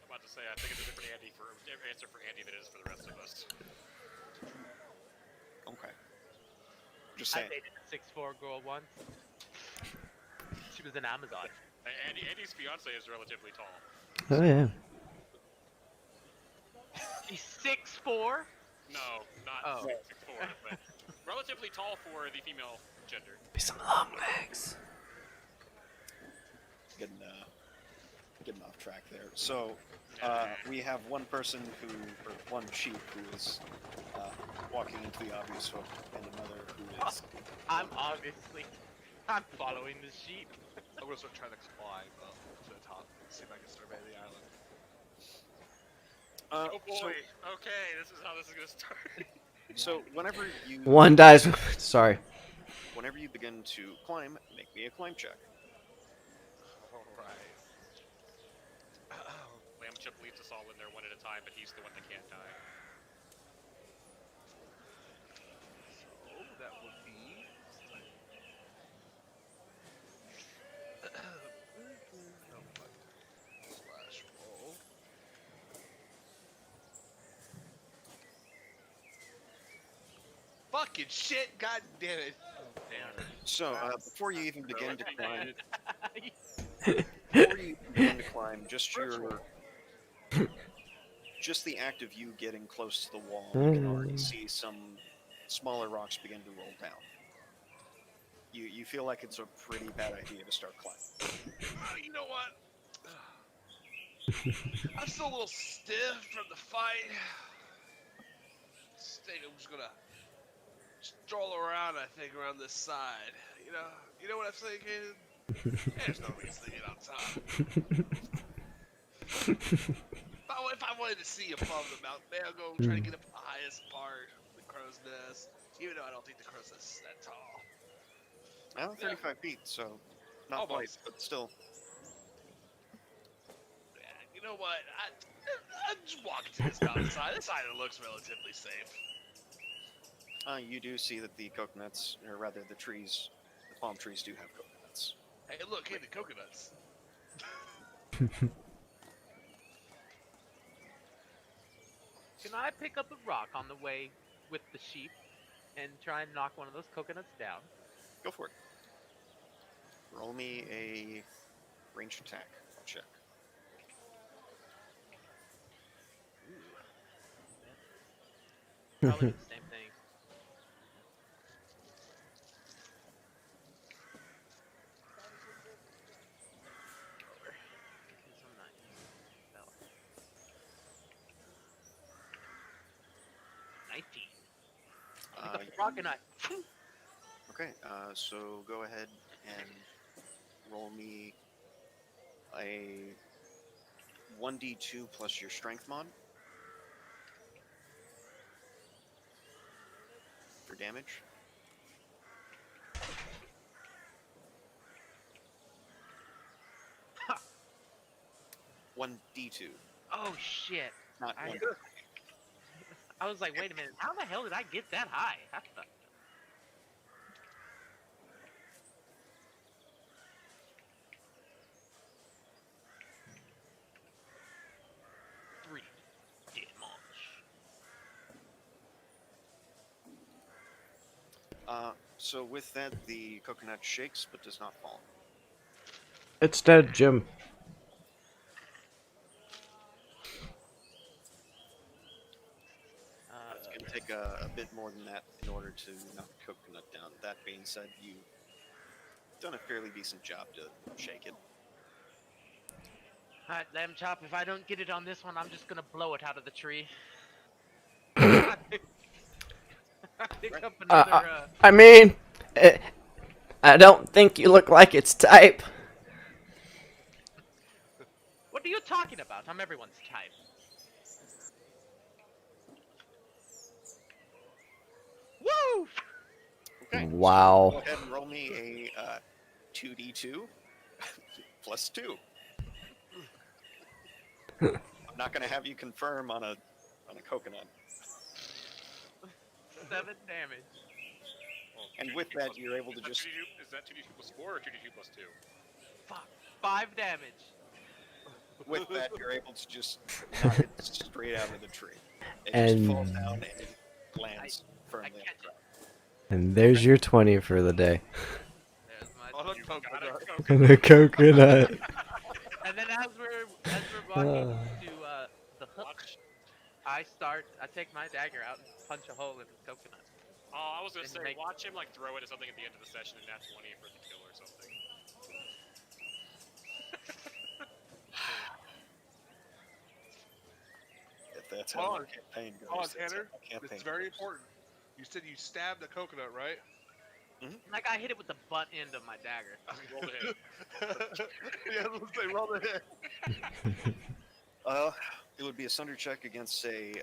[SPEAKER 3] I'm about to say, I think it's a different answer for Andy than it is for the rest of us.
[SPEAKER 4] Okay. Just
[SPEAKER 5] I
[SPEAKER 4] saying.
[SPEAKER 5] dated a 6'4" girl once. She was an Amazon.
[SPEAKER 3] Andy's fiance is relatively tall.
[SPEAKER 2] Oh yeah.
[SPEAKER 5] She's 6'4"?
[SPEAKER 3] No, not
[SPEAKER 5] Oh.
[SPEAKER 3] 6'4", but relatively tall for the female gender.
[SPEAKER 2] Be some long legs.
[SPEAKER 4] Getting off track there. So we have one person or one sheep who is walking into the obvious hook, and another who is.
[SPEAKER 5] I'm following the sheep.
[SPEAKER 7] I'm gonna start trying to climb up to the top. See if I can survey the island.
[SPEAKER 3] Oh boy. Okay, this is how this is gonna start.
[SPEAKER 4] So whenever you
[SPEAKER 2] One dies. Sorry.
[SPEAKER 4] whenever you begin to climb, make me a climb check.
[SPEAKER 7] Alright.
[SPEAKER 3] Lamb Chip leaves us all in there one at a time, but he's the one that can't die.
[SPEAKER 7] So that would be. Slash roll. fucking shit! God damn it!
[SPEAKER 5] Damn.
[SPEAKER 4] So, before you even begin to climb,
[SPEAKER 5] it.
[SPEAKER 4] before you even begin to climb, just the act of you getting close to the wall, you can already see some smaller rocks begin to roll down. You feel like it's a pretty bad idea to start climbing.
[SPEAKER 7] You know what? I'm still a little stiff from the fight. I'm just gonna stroll around. I think around this side. You know what I'm saying, Kaden? There's no reason to get on top. If I wanted to see above the mountain, maybe I'll go try to get up to the highest part of the crow's nest. Even though I don't think the crow's nest is that tall.
[SPEAKER 4] Well, 35 feet, so not quite, but still.
[SPEAKER 7] Yeah, you know what? I'm just walking to this mountain side. This side looks relatively safe.
[SPEAKER 4] You do see that the coconuts, or rather the trees, the palm trees do have coconuts.
[SPEAKER 7] Hey, look, the coconuts.
[SPEAKER 5] Can I pick up a rock on the way with the sheep and try and knock one of those coconuts down?
[SPEAKER 4] Go for it. Roll me a ranged attack check.
[SPEAKER 5] Probably the same thing. Because I'm not using spell. 19. Pick up the rock and I.
[SPEAKER 4] Okay, so go ahead and roll me a 1d2 plus your strength mod for damage.
[SPEAKER 5] Ha!
[SPEAKER 4] 1d2,
[SPEAKER 5] Oh shit!
[SPEAKER 4] not
[SPEAKER 5] I-
[SPEAKER 4] 1.
[SPEAKER 5] I was like, wait a minute, how the hell did I get that high? How the... 3 damage.
[SPEAKER 4] So with that, the coconut shakes but does not fall.
[SPEAKER 2] It's dead, Jim.
[SPEAKER 4] It's going to take a bit more than that in order to knock the coconut down. That being said, you've done a fairly decent job to shake it.
[SPEAKER 5] Alright, Lamb Chop, if I don't get it on this one, I'm just gonna blow it out of the tree. I pick up another,
[SPEAKER 2] I mean, I don't think you look like its type.
[SPEAKER 5] What are you talking about? I'm everyone's type. Woo!
[SPEAKER 4] Okay.
[SPEAKER 2] Wow.
[SPEAKER 4] So go ahead and roll me a 2d2 plus 2. I'm not going to have you confirm on a coconut.
[SPEAKER 5] 7 damage.
[SPEAKER 4] And with that, you're able to just...
[SPEAKER 3] Is that 2d2 plus 4 or 2d2 plus 2?
[SPEAKER 5] Fuck. 5 damage.
[SPEAKER 4] With that, you're able to just knock it straight out of the tree. It
[SPEAKER 2] And-
[SPEAKER 4] just falls down and it lands firmly on
[SPEAKER 5] catch
[SPEAKER 4] the ground.
[SPEAKER 2] And there's your 20 for the day.
[SPEAKER 5] There's my
[SPEAKER 7] Oh,
[SPEAKER 3] You
[SPEAKER 7] coconut.
[SPEAKER 3] got a
[SPEAKER 2] The coconut.
[SPEAKER 5] And then as we're walking to the hook, I take my dagger out and punch a hole in the coconut.
[SPEAKER 3] Oh, I was gonna
[SPEAKER 5] And
[SPEAKER 3] say,
[SPEAKER 5] make-
[SPEAKER 3] watch him like throw it at something at the end of the session, and that's 20 for the kill or something.
[SPEAKER 4] If that's
[SPEAKER 7] Hold
[SPEAKER 4] how
[SPEAKER 7] on.
[SPEAKER 4] the campaign goes.
[SPEAKER 7] Hold on,
[SPEAKER 4] that's how
[SPEAKER 7] Tanner.
[SPEAKER 4] the campaign
[SPEAKER 7] It's very
[SPEAKER 4] goes.
[SPEAKER 7] important. You said you stabbed the coconut, right?
[SPEAKER 5] Like I hit it with the butt end of my dagger.
[SPEAKER 3] Roll the hit.
[SPEAKER 7] Yeah, let's say roll the hit.
[SPEAKER 4] It would be a sunder check against a,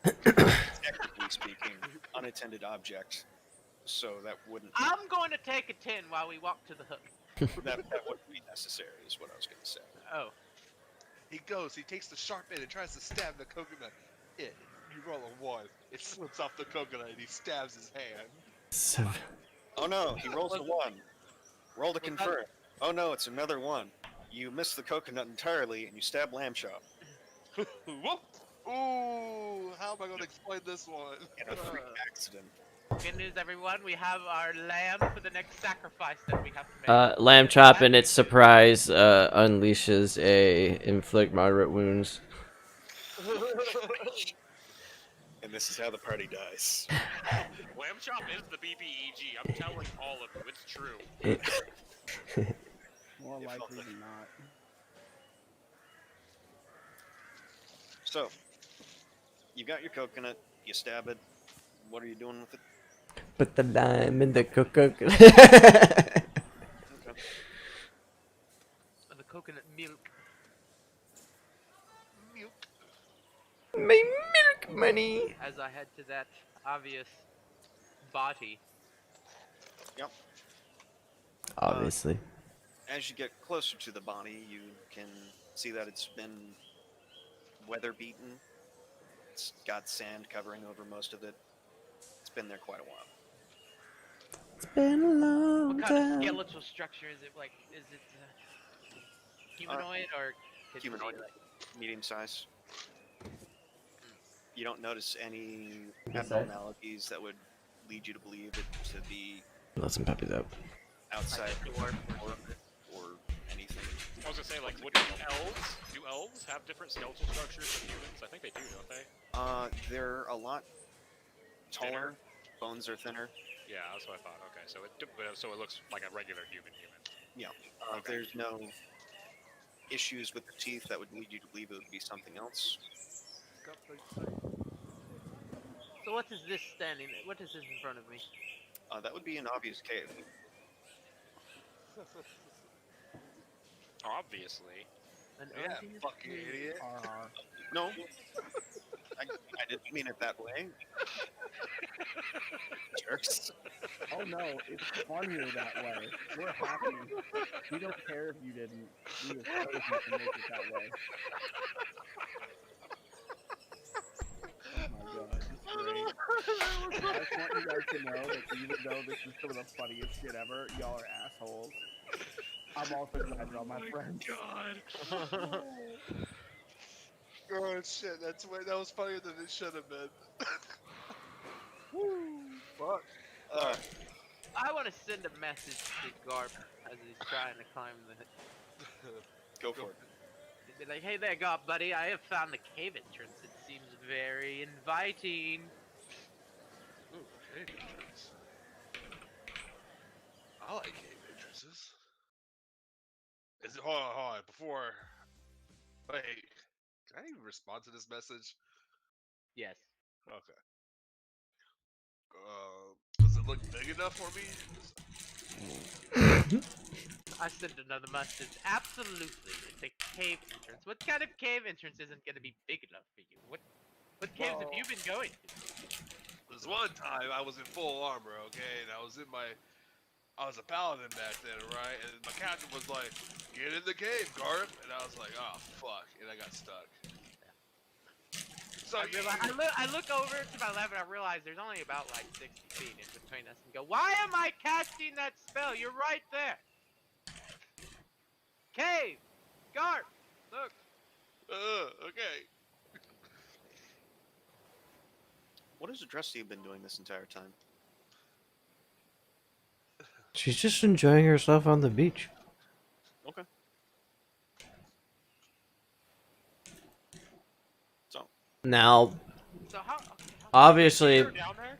[SPEAKER 4] technically speaking, unattended object. So that wouldn't
[SPEAKER 5] I'm going to take a 10 while we walk to the hook.
[SPEAKER 4] that wouldn't be necessary, is what I was going to say.
[SPEAKER 5] Oh.
[SPEAKER 7] He takes the sharp end and tries to stab the coconut. You roll a 1. It slips off the coconut and he stabs his hand.
[SPEAKER 4] Oh no, he rolls a 1. Roll to confirm. Oh no, it's another 1. You miss the coconut entirely and you stab Lamb Chop.
[SPEAKER 7] Whoop! Ooh, how am I going to explain this one?
[SPEAKER 4] In a freak accident.
[SPEAKER 5] Good news, everyone. We have our lamb for the next sacrifice that we have to make.
[SPEAKER 2] Lamb chop and its surprise unleashes a inflict moderate wounds.
[SPEAKER 4] And this is how the party dies.
[SPEAKER 3] Lamb chop is the BBEG. I'm telling all of you, it's true.
[SPEAKER 6] More
[SPEAKER 4] You
[SPEAKER 6] likely
[SPEAKER 4] felt it.
[SPEAKER 6] than not.
[SPEAKER 4] So, you got your coconut, you stab it. What are you doing with it?
[SPEAKER 2] Put the lime in the coconut.
[SPEAKER 4] Okay.
[SPEAKER 5] The coconut milk.
[SPEAKER 2] My milk money.
[SPEAKER 5] As I head to that obvious body.
[SPEAKER 4] Yep.
[SPEAKER 2] Obviously.
[SPEAKER 4] As you get closer to the body, you can see that it's been weather beaten. It's got sand covering over most of it. It's been there quite a while.
[SPEAKER 2] It's been a long
[SPEAKER 5] What kind of
[SPEAKER 2] time.
[SPEAKER 5] skeletal structure is it? Like, is it humanoid or could it be,
[SPEAKER 4] Humanoid,
[SPEAKER 5] like,
[SPEAKER 4] medium size. You don't notice any
[SPEAKER 2] What's that?
[SPEAKER 4] abnormalities that would lead you to believe it to be
[SPEAKER 2] Let some puppies up.
[SPEAKER 4] outside
[SPEAKER 5] like a dwarf or
[SPEAKER 4] or,
[SPEAKER 5] something?
[SPEAKER 4] or anything.
[SPEAKER 3] I was gonna say, like, what do elves have different skeletal structures than humans? I think they do, don't they?
[SPEAKER 4] They're a lot taller.
[SPEAKER 3] Thinner?
[SPEAKER 4] Bones are thinner.
[SPEAKER 3] Yeah, that's what I thought. Okay, so it looks like a regular human.
[SPEAKER 4] Yeah.
[SPEAKER 3] Okay.
[SPEAKER 4] There's no issues with the teeth that would lead you to believe it would be something else.
[SPEAKER 5] So what is this standing? What is this in front of me?
[SPEAKER 4] That would be an obvious cave.
[SPEAKER 3] Obviously.
[SPEAKER 5] An
[SPEAKER 7] Yeah,
[SPEAKER 5] obvious
[SPEAKER 7] fucking
[SPEAKER 5] cave.
[SPEAKER 7] idiot.
[SPEAKER 4] No, I didn't mean it that way. Jerks.
[SPEAKER 6] Oh no, it's funnier that way. We're happy. We don't care if you didn't. We just chose you to make it that way. Oh my god, it's great. I just want you guys to know that even though this is some of the funniest shit ever, y'all are assholes. I'm also glad you're all my friends.
[SPEAKER 3] God.
[SPEAKER 7] Oh shit, that was funnier than it should have been. Fuck.
[SPEAKER 5] I want to send a message to Garp as he's trying to climb the.
[SPEAKER 4] Go for it.
[SPEAKER 5] Be like, hey there, Garp, buddy. I have found the cave entrance. It seems very inviting.
[SPEAKER 7] Ooh, cave entrance. I like cave entrances. Hold on, before. Wait, can I even respond to this message?
[SPEAKER 5] Yes.
[SPEAKER 7] Okay. Does it look big enough for me?
[SPEAKER 5] I sent another message. Absolutely, it's a cave entrance. What kind of cave entrance isn't going to be big enough for you? What caves have you been going to?
[SPEAKER 7] There's one time I was in full armor, okay, and I was a paladin back then, right? And my captain was like, "Get in the cave, Garth," and I was like, "Oh fuck," and I got stuck. So
[SPEAKER 5] I look over to my left and I realize there's only about like 60 feet in between us and go, why am I casting that spell? You're right there. Cave! Garp! Look!
[SPEAKER 7] okay.
[SPEAKER 4] What has Adrusty been doing this entire time?
[SPEAKER 2] She's just enjoying herself on the beach.
[SPEAKER 4] Okay. So,
[SPEAKER 2] Now,
[SPEAKER 5] So how
[SPEAKER 2] obviously,
[SPEAKER 3] See her down there?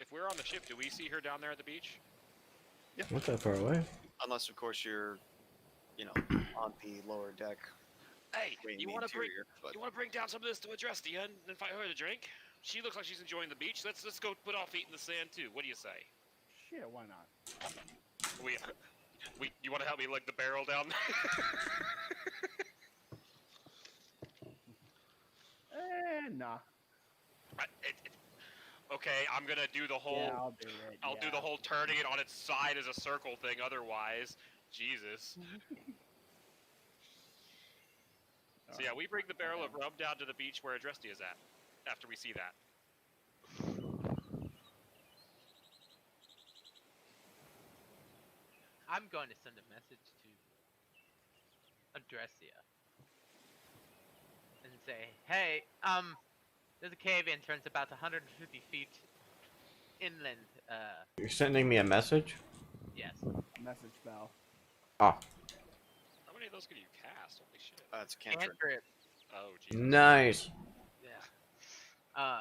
[SPEAKER 3] If we're on the ship, do we see her down there at the beach?
[SPEAKER 2] not that far away.
[SPEAKER 4] unless of course you're, on the lower deck.
[SPEAKER 3] Hey,
[SPEAKER 4] way in
[SPEAKER 3] you
[SPEAKER 4] the
[SPEAKER 3] want to bring
[SPEAKER 4] interior, but
[SPEAKER 3] bring down some of this to Adrusty and invite her to drink? She looks like she's enjoying the beach. Let's go put our feet in the sand too. What do you say?
[SPEAKER 6] Shit, why not?
[SPEAKER 3] You want to help me lug the barrel down?
[SPEAKER 6] Nah.
[SPEAKER 3] Okay, I'm gonna do the whole.
[SPEAKER 6] Yeah, I'll do it.
[SPEAKER 3] I'll do the whole turning it on its side as a circle thing. Otherwise, Jesus. So yeah, we bring the barrel of rum down to the beach where Adrusty is at. After we see that.
[SPEAKER 5] I'm going to send a message to Adressia and say, hey, There's a cave entrance about 150 feet inland.
[SPEAKER 2] You're sending me a message?
[SPEAKER 5] Yes.
[SPEAKER 6] Message bell.
[SPEAKER 2] Ah,
[SPEAKER 3] How many of those can you cast? Holy shit.
[SPEAKER 4] It's a cantrip.
[SPEAKER 5] Cantrip.
[SPEAKER 3] Oh, Jesus.
[SPEAKER 2] nice.
[SPEAKER 5] Yeah.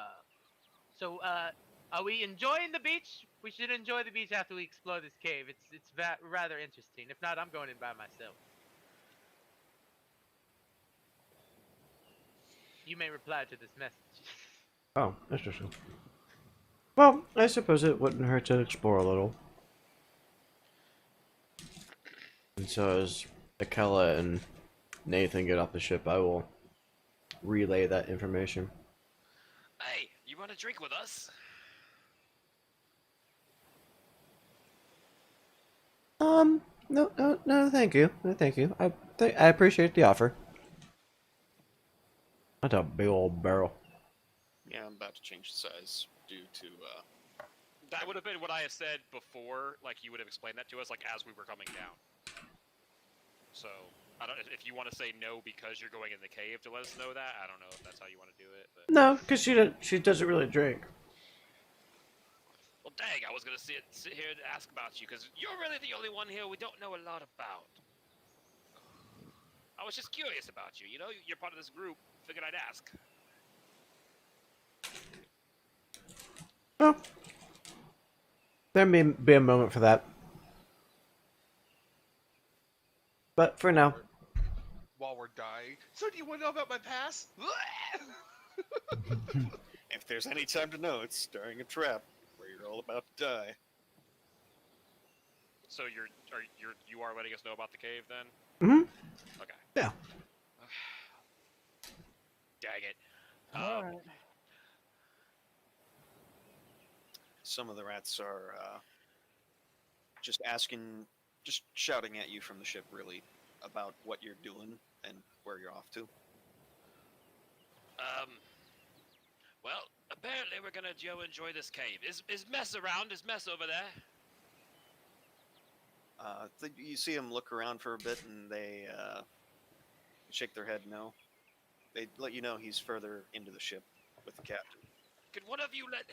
[SPEAKER 5] So, are we enjoying the beach? We should enjoy the beach after we explore this cave. It's rather interesting. If not, I'm going in by myself. You may reply to this message.
[SPEAKER 2] Oh, interesting. Well, I suppose it wouldn't hurt to explore a little. And so as Akela and Nathan get off the ship, I will relay that information.
[SPEAKER 3] Hey, you want to drink with us?
[SPEAKER 2] No, thank you. No, thank you. I appreciate the offer. That's a big old barrel.
[SPEAKER 4] Yeah, I'm about to change the size due to.
[SPEAKER 3] That would have been what I had said before, like you would have explained that to us, like as we were coming down. So, I don't if you want to say no because you're going in the cave to let us know that. I don't know if that's how you want to do it. But...
[SPEAKER 2] No, because she doesn't really drink.
[SPEAKER 3] Well, dang, I was gonna sit here and ask about you because you're really the only one here we don't know a lot about. I was just curious about you. You know, you're part of this group. Figured I'd ask.
[SPEAKER 2] Well, there may be a moment for that. But for now.
[SPEAKER 7] While we're dying. So do you want to know about my past?
[SPEAKER 4] If there's any time to know, it's during a trap where you're all about to die.
[SPEAKER 3] So you are letting us know about the cave then?
[SPEAKER 2] Mm-hmm.
[SPEAKER 3] Okay.
[SPEAKER 2] Yeah.
[SPEAKER 3] Dang it.
[SPEAKER 6] Alright.
[SPEAKER 4] Some of the rats are just shouting at you from the ship, really, about what you're doing and where you're off to.
[SPEAKER 3] Well, apparently we're gonna go enjoy this cave. Is Mess around? Is Mess over there?
[SPEAKER 4] You see them look around for a bit, and they shake their head no. They let you know he's further into the ship with the captain.
[SPEAKER 3] Could one of you let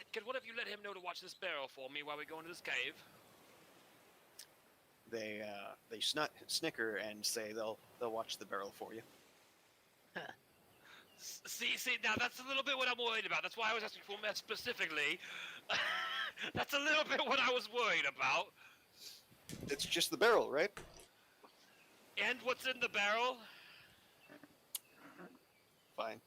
[SPEAKER 3] him know to watch this barrel for me while we go into this cave?
[SPEAKER 4] They snicker and say they'll watch the barrel for you.
[SPEAKER 3] See, now that's a little bit what I'm worried about. That's why I was asking for Mess specifically. That's a little bit what I was worried about.
[SPEAKER 4] It's just the barrel, right?
[SPEAKER 3] And what's in the barrel?
[SPEAKER 4] Fine.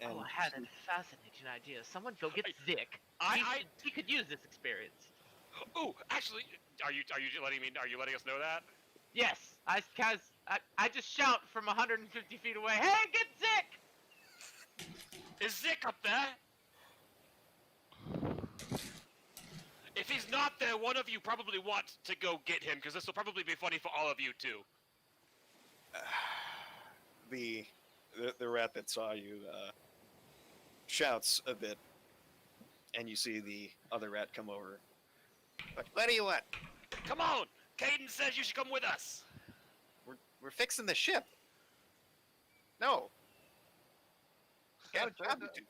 [SPEAKER 4] And
[SPEAKER 5] Oh, I had a fascinating idea. Someone go get Zick. He could use this experience.
[SPEAKER 3] Oh, actually, are you letting us know that?
[SPEAKER 5] Yes, I just shout from 150 feet away. Hey, get Zick!
[SPEAKER 3] Is Zick up there? If he's not there, one of you probably wants to go get him, because this will probably be funny for all of you too.
[SPEAKER 4] the rat that saw you shouts a bit, and you see the other rat come over. What do you want?
[SPEAKER 3] Come on! Caden says you should come with us!
[SPEAKER 4] We're fixing the ship. No. Got a job to do.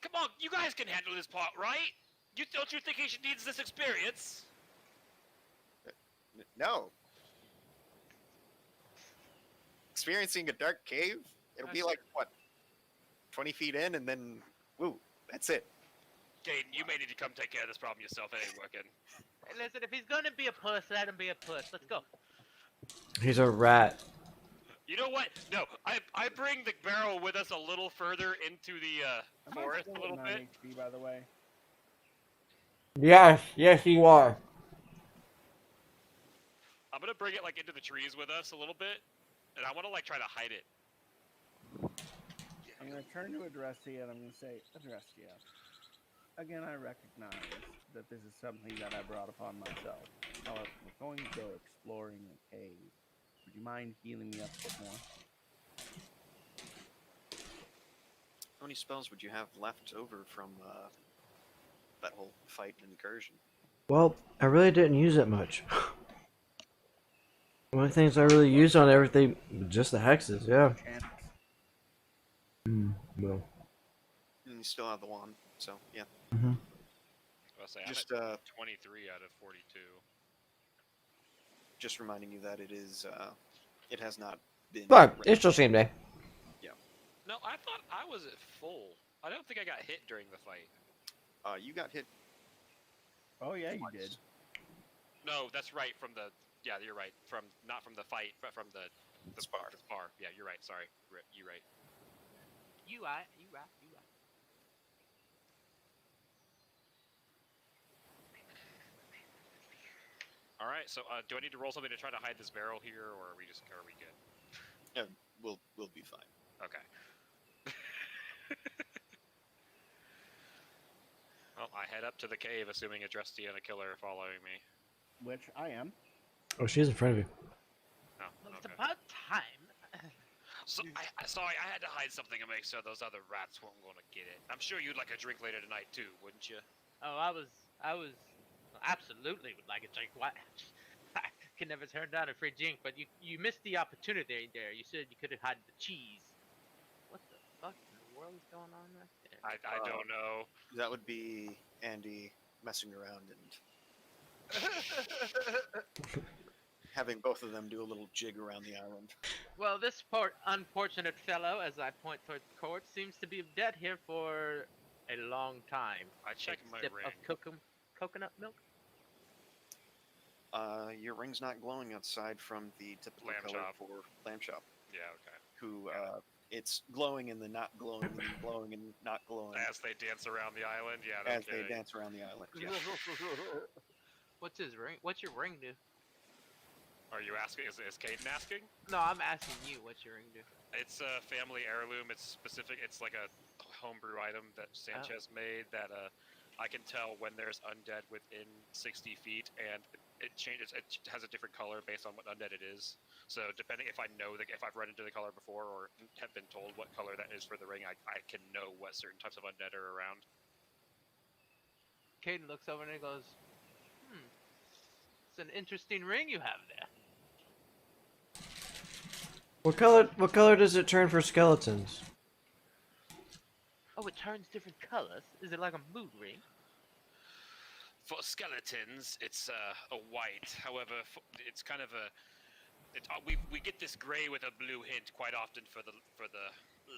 [SPEAKER 3] Come on, you guys can handle this part, right? Don't you think he needs this experience?
[SPEAKER 4] No. Experiencing a dark cave? It'll be like, what, 20 feet in, and then, woo, that's it.
[SPEAKER 3] Caden, you may need to come take care of this problem yourself. It ain't working.
[SPEAKER 5] Hey, listen, if he's gonna be a puss, let him be a puss. Let's go.
[SPEAKER 2] He's a rat.
[SPEAKER 3] You know what? No, I bring the barrel with us a little further into the forest a little bit.
[SPEAKER 6] HP, by the way.
[SPEAKER 2] Yes, you are.
[SPEAKER 3] I'm gonna bring it like into the trees with us a little bit, and I want to like try to hide it.
[SPEAKER 6] I'm gonna turn to Adrestia and I'm gonna say, Adrestia, again I recognize that this is something that I brought upon myself. However, we're going to go exploring a cave. Would you mind healing me up a bit more?
[SPEAKER 4] How many spells would you have left over from that whole fight and incursion?
[SPEAKER 2] Well, I really didn't use it much. One of the things I really use on everything, just the hexes, yeah. Well.
[SPEAKER 4] And you still have the wand, so yeah.
[SPEAKER 3] I'll say
[SPEAKER 4] Just
[SPEAKER 3] I'm at 23 out of 42.
[SPEAKER 4] just reminding you that it is it has not been.
[SPEAKER 2] But it's still same day.
[SPEAKER 3] No, I thought I was at full. I don't think I got hit during the fight.
[SPEAKER 4] You got hit.
[SPEAKER 6] Oh yeah, you did.
[SPEAKER 3] No, that's right. From the you're right. From not from the fight, but from the
[SPEAKER 4] spar.
[SPEAKER 3] The spar. Yeah, you're right. Sorry, you're right.
[SPEAKER 5] You right.
[SPEAKER 3] All right. So, do I need to roll something to try to hide this barrel here, or are we good?
[SPEAKER 4] Yeah, we'll be fine.
[SPEAKER 3] Okay. Well, I head up to the cave, assuming a Drusty and a killer are following me.
[SPEAKER 6] Which I am.
[SPEAKER 2] Oh, she's in front of you.
[SPEAKER 3] Oh,
[SPEAKER 5] Well, it's
[SPEAKER 3] okay.
[SPEAKER 5] about time.
[SPEAKER 3] So, sorry, I had to hide something to make sure those other rats weren't going to get it. I'm sure you'd like a drink later tonight too, wouldn't you?
[SPEAKER 5] Oh, I was absolutely would like a drink. What? I can never turn down a free drink, but you missed the opportunity there. You said you could have had the cheese. What the fuck in the world is going on right there?
[SPEAKER 3] I don't know.
[SPEAKER 4] That would be Andy messing around and having both of them do a little jig around the island.
[SPEAKER 5] Well, this poor unfortunate fellow, as I point toward the court, seems to be dead here for a long time.
[SPEAKER 3] I checked my
[SPEAKER 5] Sip
[SPEAKER 3] ring.
[SPEAKER 5] of coconut milk.
[SPEAKER 4] Your ring's not glowing outside from the typical
[SPEAKER 3] Lamb
[SPEAKER 4] color
[SPEAKER 3] chop.
[SPEAKER 4] for lamb chop.
[SPEAKER 3] Yeah, okay.
[SPEAKER 4] Who it's glowing and then not glowing and glowing and not glowing
[SPEAKER 3] As they dance around the island, yeah, no
[SPEAKER 4] as
[SPEAKER 3] kidding.
[SPEAKER 4] they dance around the island. Yeah.
[SPEAKER 5] What's his ring? What's your ring do?
[SPEAKER 3] Are you asking? Is Caden asking?
[SPEAKER 5] No, I'm asking you. What's your ring do?
[SPEAKER 3] It's a family heirloom. It's specific. It's like a homebrew item that Sanchez made that I can tell when there's undead within 60 feet, and it changes. It has a different color based on what undead it is. So depending if I know if I've run into the color before or have been told what color that is for the ring, I can know what certain types of undead are around.
[SPEAKER 5] Caden looks over and he goes, it's an interesting ring you have there.
[SPEAKER 2] What color does it turn for skeletons?
[SPEAKER 5] Oh, it turns different colors? Is it like a mood ring?
[SPEAKER 3] For skeletons, it's a white. However, it's kind of a. We get this gray with a blue hint quite often for the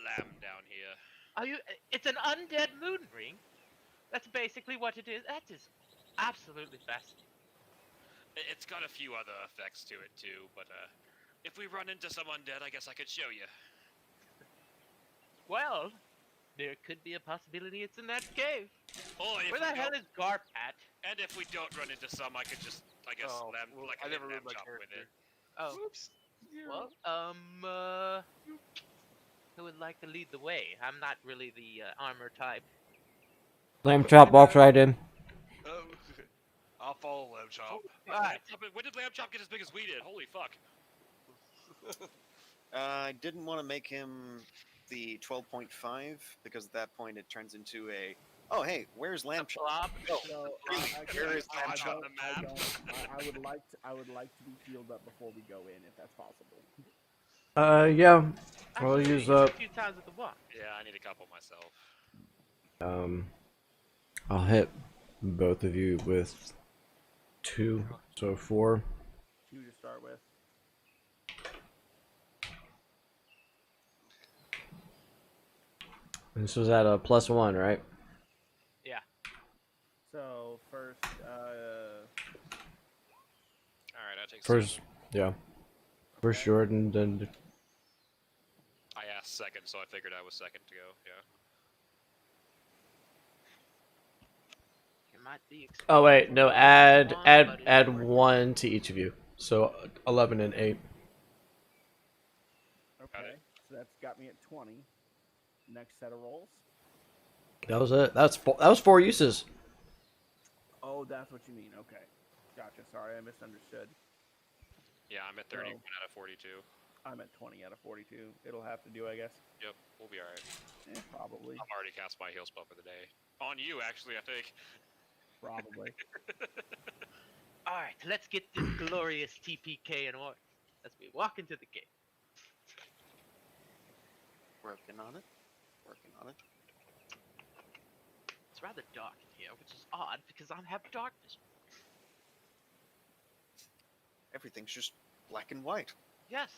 [SPEAKER 3] lamb down here.
[SPEAKER 5] Are you? It's an undead moon ring. That's basically what it is. That is absolutely fascinating.
[SPEAKER 3] It's got a few other effects to it too, but if we run into some undead, I guess I could show you.
[SPEAKER 5] Well, there could be a possibility it's in that cave.
[SPEAKER 3] Oh,
[SPEAKER 5] Where the hell is Garp at?
[SPEAKER 3] And if we don't run into some, I could just, I guess, lamb
[SPEAKER 7] I never
[SPEAKER 3] lamb
[SPEAKER 7] read my
[SPEAKER 3] chop with
[SPEAKER 7] character.
[SPEAKER 3] it.
[SPEAKER 5] Oh,
[SPEAKER 7] Oops.
[SPEAKER 5] well, who would like to lead the way? I'm not really the armor type.
[SPEAKER 2] Lamb chop walks right in.
[SPEAKER 7] I'll follow Lamb Chop.
[SPEAKER 5] Alright.
[SPEAKER 3] When did lamb chop get as big as we did? Holy fuck!
[SPEAKER 4] I didn't want to make him the 12.5 because at that point it turns into a. Oh hey, where's lamb chop?
[SPEAKER 5] Blob.
[SPEAKER 4] Oh,
[SPEAKER 6] So,
[SPEAKER 4] Where is
[SPEAKER 3] Lamb
[SPEAKER 4] lamb
[SPEAKER 3] Chop
[SPEAKER 4] chop?
[SPEAKER 3] on the map?
[SPEAKER 6] I would like to be healed up before we go in, if that's possible.
[SPEAKER 2] Yeah. I'll
[SPEAKER 5] Actually,
[SPEAKER 2] use
[SPEAKER 5] a
[SPEAKER 2] up.
[SPEAKER 5] few times with the walk.
[SPEAKER 3] Yeah, I need a couple myself.
[SPEAKER 2] I'll hit both of you with 2, so 4.
[SPEAKER 6] 2 to start with.
[SPEAKER 2] This was at a +1, right?
[SPEAKER 5] Yeah.
[SPEAKER 6] So first,
[SPEAKER 3] Alright, I take
[SPEAKER 2] First, yeah. First Jordan, then
[SPEAKER 3] I asked second, so I figured I was second to go. Yeah.
[SPEAKER 5] It might be.
[SPEAKER 2] oh wait, no, add
[SPEAKER 5] One, but it's
[SPEAKER 2] add
[SPEAKER 5] worth it.
[SPEAKER 2] 1 to each of you. So 11 and 8.
[SPEAKER 6] okay, so that's got me at 20. Next set of rolls.
[SPEAKER 2] That was it. That was 4 uses.
[SPEAKER 6] Oh, that's what you mean. Okay, gotcha. Sorry, I misunderstood.
[SPEAKER 3] Yeah, I'm at 31 out of 42.
[SPEAKER 6] I'm at 20 out of 42. It'll have to do, I guess.
[SPEAKER 3] Yep, we'll be alright.
[SPEAKER 6] Probably.
[SPEAKER 3] I've already cast my heal spell for the day. On you, actually, I think.
[SPEAKER 6] Probably.
[SPEAKER 5] Alright, let's get this glorious TPK in order. as we walk into the cave.
[SPEAKER 4] Working on it. Working on it.
[SPEAKER 5] It's rather dark in here, which is odd because I have dark vision.
[SPEAKER 4] Everything's just black and white.
[SPEAKER 5] Yes.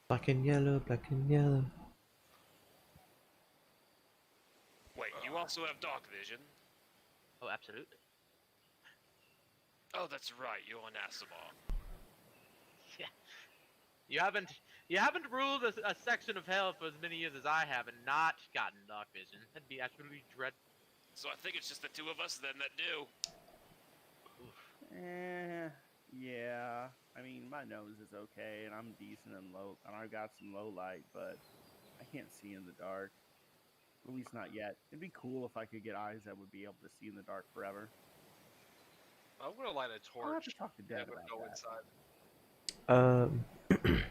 [SPEAKER 2] Black and yellow, black and yellow.
[SPEAKER 3] Wait, you also have dark vision?
[SPEAKER 5] Oh, absolutely.
[SPEAKER 3] Oh, that's right. You're an Asimov.
[SPEAKER 5] Yeah. You haven't ruled a section of hell for as many years as I have and not gotten dark vision. That'd be absolutely dreadful.
[SPEAKER 3] So I think it's just the two of us then that do.
[SPEAKER 6] Yeah. I mean, my nose is okay, and I'm decent and low, and I've got some low light, but I can't see in the dark. At least not yet. It'd be cool if I could get eyes that would be able to see in the dark forever.
[SPEAKER 7] I'm gonna light a
[SPEAKER 6] I'll have
[SPEAKER 7] torch
[SPEAKER 6] to talk to
[SPEAKER 7] and
[SPEAKER 6] Dad
[SPEAKER 7] have him
[SPEAKER 6] about
[SPEAKER 7] go
[SPEAKER 6] that.
[SPEAKER 7] inside.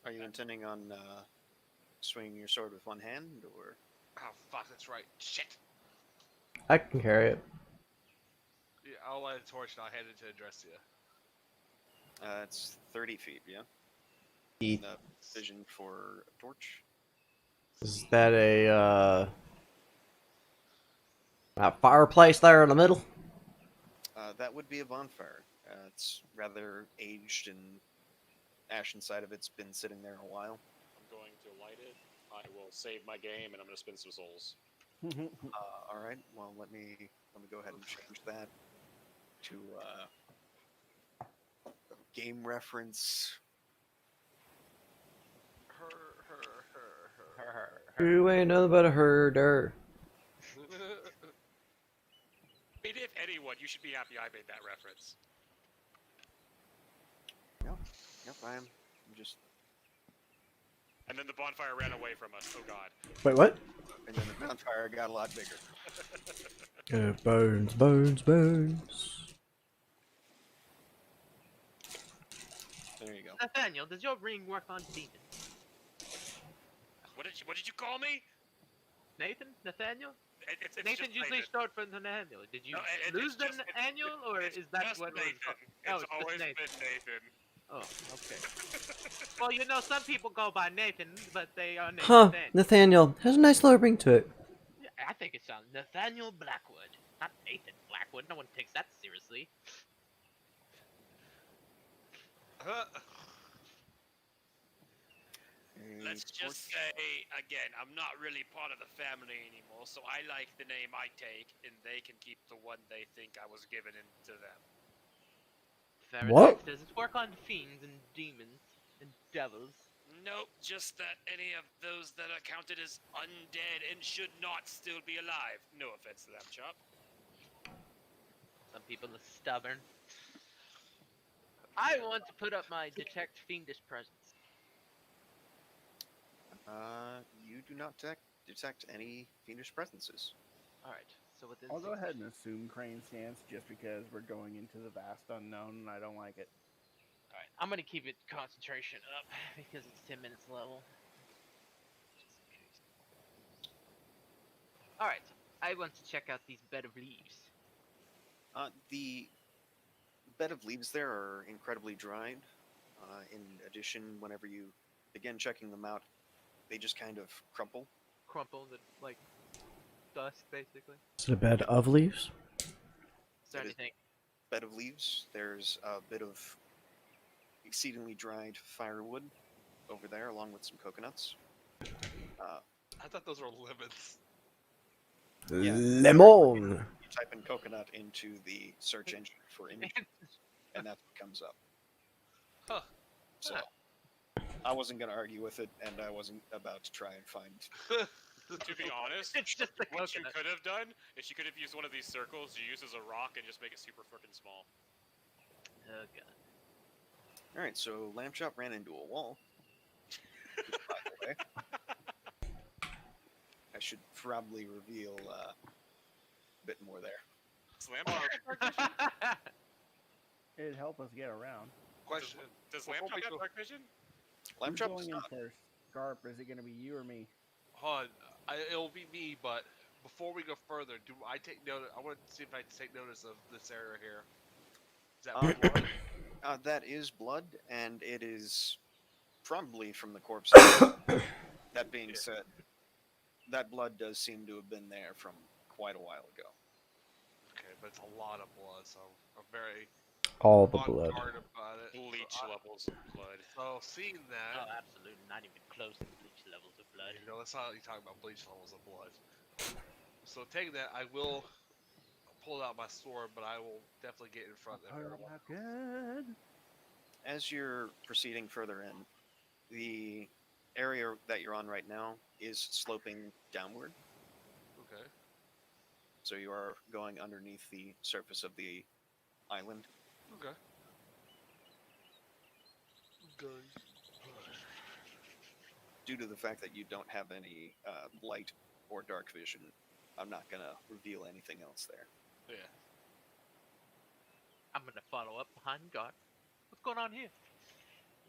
[SPEAKER 4] Are you intending on swinging your sword with one hand, or?
[SPEAKER 7] Oh fuck, that's right. Shit.
[SPEAKER 2] I can carry it.
[SPEAKER 7] Yeah, I'll light a torch and I'll hand it to Adressia.
[SPEAKER 4] It's 30 feet, yeah? Vision for a torch?
[SPEAKER 2] Is that a fireplace there in the middle?
[SPEAKER 4] That would be a bonfire. It's rather aged and ash inside of it's been sitting there a while.
[SPEAKER 3] I'm going to light it. I will save my game, and I'm going to spend some souls.
[SPEAKER 4] All right. Well, let me go ahead and change that to game reference.
[SPEAKER 2] You ain't nothing but a herder.
[SPEAKER 3] I mean, if anyone, you should be happy I made that reference.
[SPEAKER 4] Yep, I am. I'm just.
[SPEAKER 3] And then the bonfire ran away from us. Oh god.
[SPEAKER 2] Wait, what?
[SPEAKER 4] And then the bonfire got a lot bigger.
[SPEAKER 2] Bones, bones, bones.
[SPEAKER 4] There you go.
[SPEAKER 5] Nathaniel, does your ring work on demons?
[SPEAKER 3] What did you call me?
[SPEAKER 5] Nathan? Nathaniel?
[SPEAKER 3] It's
[SPEAKER 5] Nathan's
[SPEAKER 3] just
[SPEAKER 5] usually
[SPEAKER 3] Nathan.
[SPEAKER 5] short for Nathaniel. Did you
[SPEAKER 3] No,
[SPEAKER 5] lose the
[SPEAKER 3] it's just-
[SPEAKER 5] annual, or
[SPEAKER 3] it's
[SPEAKER 5] is that
[SPEAKER 3] just
[SPEAKER 5] what
[SPEAKER 3] Nathan.
[SPEAKER 5] was?
[SPEAKER 3] It's
[SPEAKER 5] just
[SPEAKER 3] always
[SPEAKER 5] Nathan.
[SPEAKER 3] been Nathan.
[SPEAKER 5] Oh, okay. Well, you know, some people go by Nathan, but they are named
[SPEAKER 2] Huh,
[SPEAKER 5] Nathaniel.
[SPEAKER 2] Nathaniel. Has a nice little ring to it.
[SPEAKER 5] Yeah, I think it sounds Nathaniel Blackwood, not Nathan Blackwood. No one takes that seriously.
[SPEAKER 3] Let's just say, again, I'm not really part of the family anymore, so I like the name I take, and they can keep the one they think I was given to them.
[SPEAKER 5] Fair
[SPEAKER 2] What?
[SPEAKER 5] enough. Does it work on fiends and demons and devils?
[SPEAKER 3] Nope, just that any of those that are counted as undead and should not still be alive. No offense to them, Chop.
[SPEAKER 5] Some people are stubborn. I want to put up my detect fiendish presence.
[SPEAKER 4] You do not detect any fiendish presences.
[SPEAKER 5] Alright, so within
[SPEAKER 6] I'll go
[SPEAKER 5] 6
[SPEAKER 6] ahead and assume crane stance just because we're going into the vast unknown and I don't like it.
[SPEAKER 5] Alright, I'm gonna keep it concentration up because it's 10 minutes level. Alright, I want to check out these bed of leaves.
[SPEAKER 4] The bed of leaves there are incredibly dried. In addition, whenever you begin checking them out, they just kind of crumple.
[SPEAKER 5] Crumpled and like dust basically.
[SPEAKER 2] Is it a bed of leaves?
[SPEAKER 5] Is there
[SPEAKER 4] It is-
[SPEAKER 5] anything?
[SPEAKER 4] Bed of leaves. There's a bit of exceedingly dried firewood over there, along with some coconuts.
[SPEAKER 7] I thought those were lemons.
[SPEAKER 4] Yeah.
[SPEAKER 2] Lemon.
[SPEAKER 4] You type in coconut into the search engine for images, and that's what comes up.
[SPEAKER 7] Huh.
[SPEAKER 4] So, I wasn't going to argue with it, and I wasn't about to try and find.
[SPEAKER 3] To be honest,
[SPEAKER 5] It's just the
[SPEAKER 3] what you
[SPEAKER 5] coconut.
[SPEAKER 3] could have done is you could have used one of these circles you use as a rock and just make it super freaking small.
[SPEAKER 5] Oh god.
[SPEAKER 4] All right, so Lamb Chop ran into a wall. Which, by the way, I should probably reveal a bit more there.
[SPEAKER 3] Slam Chop.
[SPEAKER 6] It'd help us get around.
[SPEAKER 7] Question.
[SPEAKER 3] Does
[SPEAKER 7] Before
[SPEAKER 3] Lamb Chop
[SPEAKER 7] we
[SPEAKER 3] have
[SPEAKER 7] go-
[SPEAKER 3] dark vision?
[SPEAKER 4] Lamb
[SPEAKER 6] Who's
[SPEAKER 4] Chop
[SPEAKER 6] going
[SPEAKER 4] does
[SPEAKER 6] in
[SPEAKER 4] not.
[SPEAKER 6] first? Garp, is it going to be you or me?
[SPEAKER 7] Hold on. It'll be me, but before we go further, do I take notice? I want to see if I take notice of this area here. Is that
[SPEAKER 4] Um,
[SPEAKER 7] one?
[SPEAKER 4] That is blood, and it is probably from the corpse. That being said, that blood does seem to have been there from quite a while ago.
[SPEAKER 7] Okay, but it's a lot of blood, so I'm very
[SPEAKER 2] All the
[SPEAKER 7] on
[SPEAKER 2] blood.
[SPEAKER 7] guard about it.
[SPEAKER 3] Bleach levels of blood.
[SPEAKER 7] So seeing that,
[SPEAKER 5] Oh, absolutely, not even close to bleach levels of blood.
[SPEAKER 7] you know, let's not talk about bleach levels of blood. So taking that, I will pull out my sword, but I will definitely get in front of
[SPEAKER 6] Oh,
[SPEAKER 7] everyone.
[SPEAKER 6] not good.
[SPEAKER 4] As you're proceeding further in, the area that you're on right now is sloping downward,
[SPEAKER 7] Okay.
[SPEAKER 4] so you are going underneath the surface of the island.
[SPEAKER 7] Okay. Good.
[SPEAKER 4] Due to the fact that you don't have any light or dark vision, I'm not gonna reveal anything else there.
[SPEAKER 7] Yeah.
[SPEAKER 5] I'm gonna follow up behind guard. What's going on here?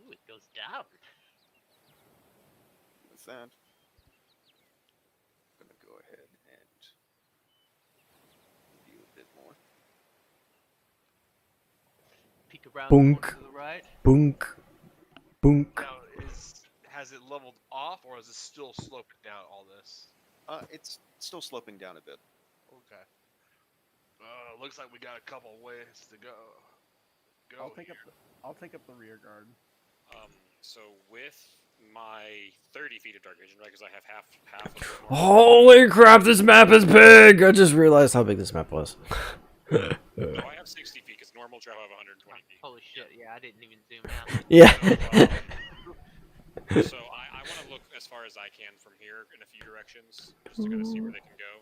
[SPEAKER 5] Ooh, it goes down.
[SPEAKER 4] With that, I'm gonna go ahead and review a bit more.
[SPEAKER 5] Peek around
[SPEAKER 2] Boonk.
[SPEAKER 5] corner to the right.
[SPEAKER 2] Boonk. Boonk.
[SPEAKER 7] Now, has it leveled off, or is it still sloping down all this?
[SPEAKER 4] It's still sloping down a bit.
[SPEAKER 7] Okay. Looks like we got a couple ways to go.
[SPEAKER 6] I'll take up the rear guard.
[SPEAKER 3] So with my 30 feet of dark vision, right? Because I have half of the
[SPEAKER 2] Holy crap, this map is big! I just realized how big this map was.
[SPEAKER 3] No, I have 60 feet because normal travel I have 120 feet.
[SPEAKER 5] Holy shit! Yeah, I didn't even zoom out.
[SPEAKER 2] Yeah.
[SPEAKER 3] So I want to look as far as I can from here in a few directions, just to kind of see where they can go.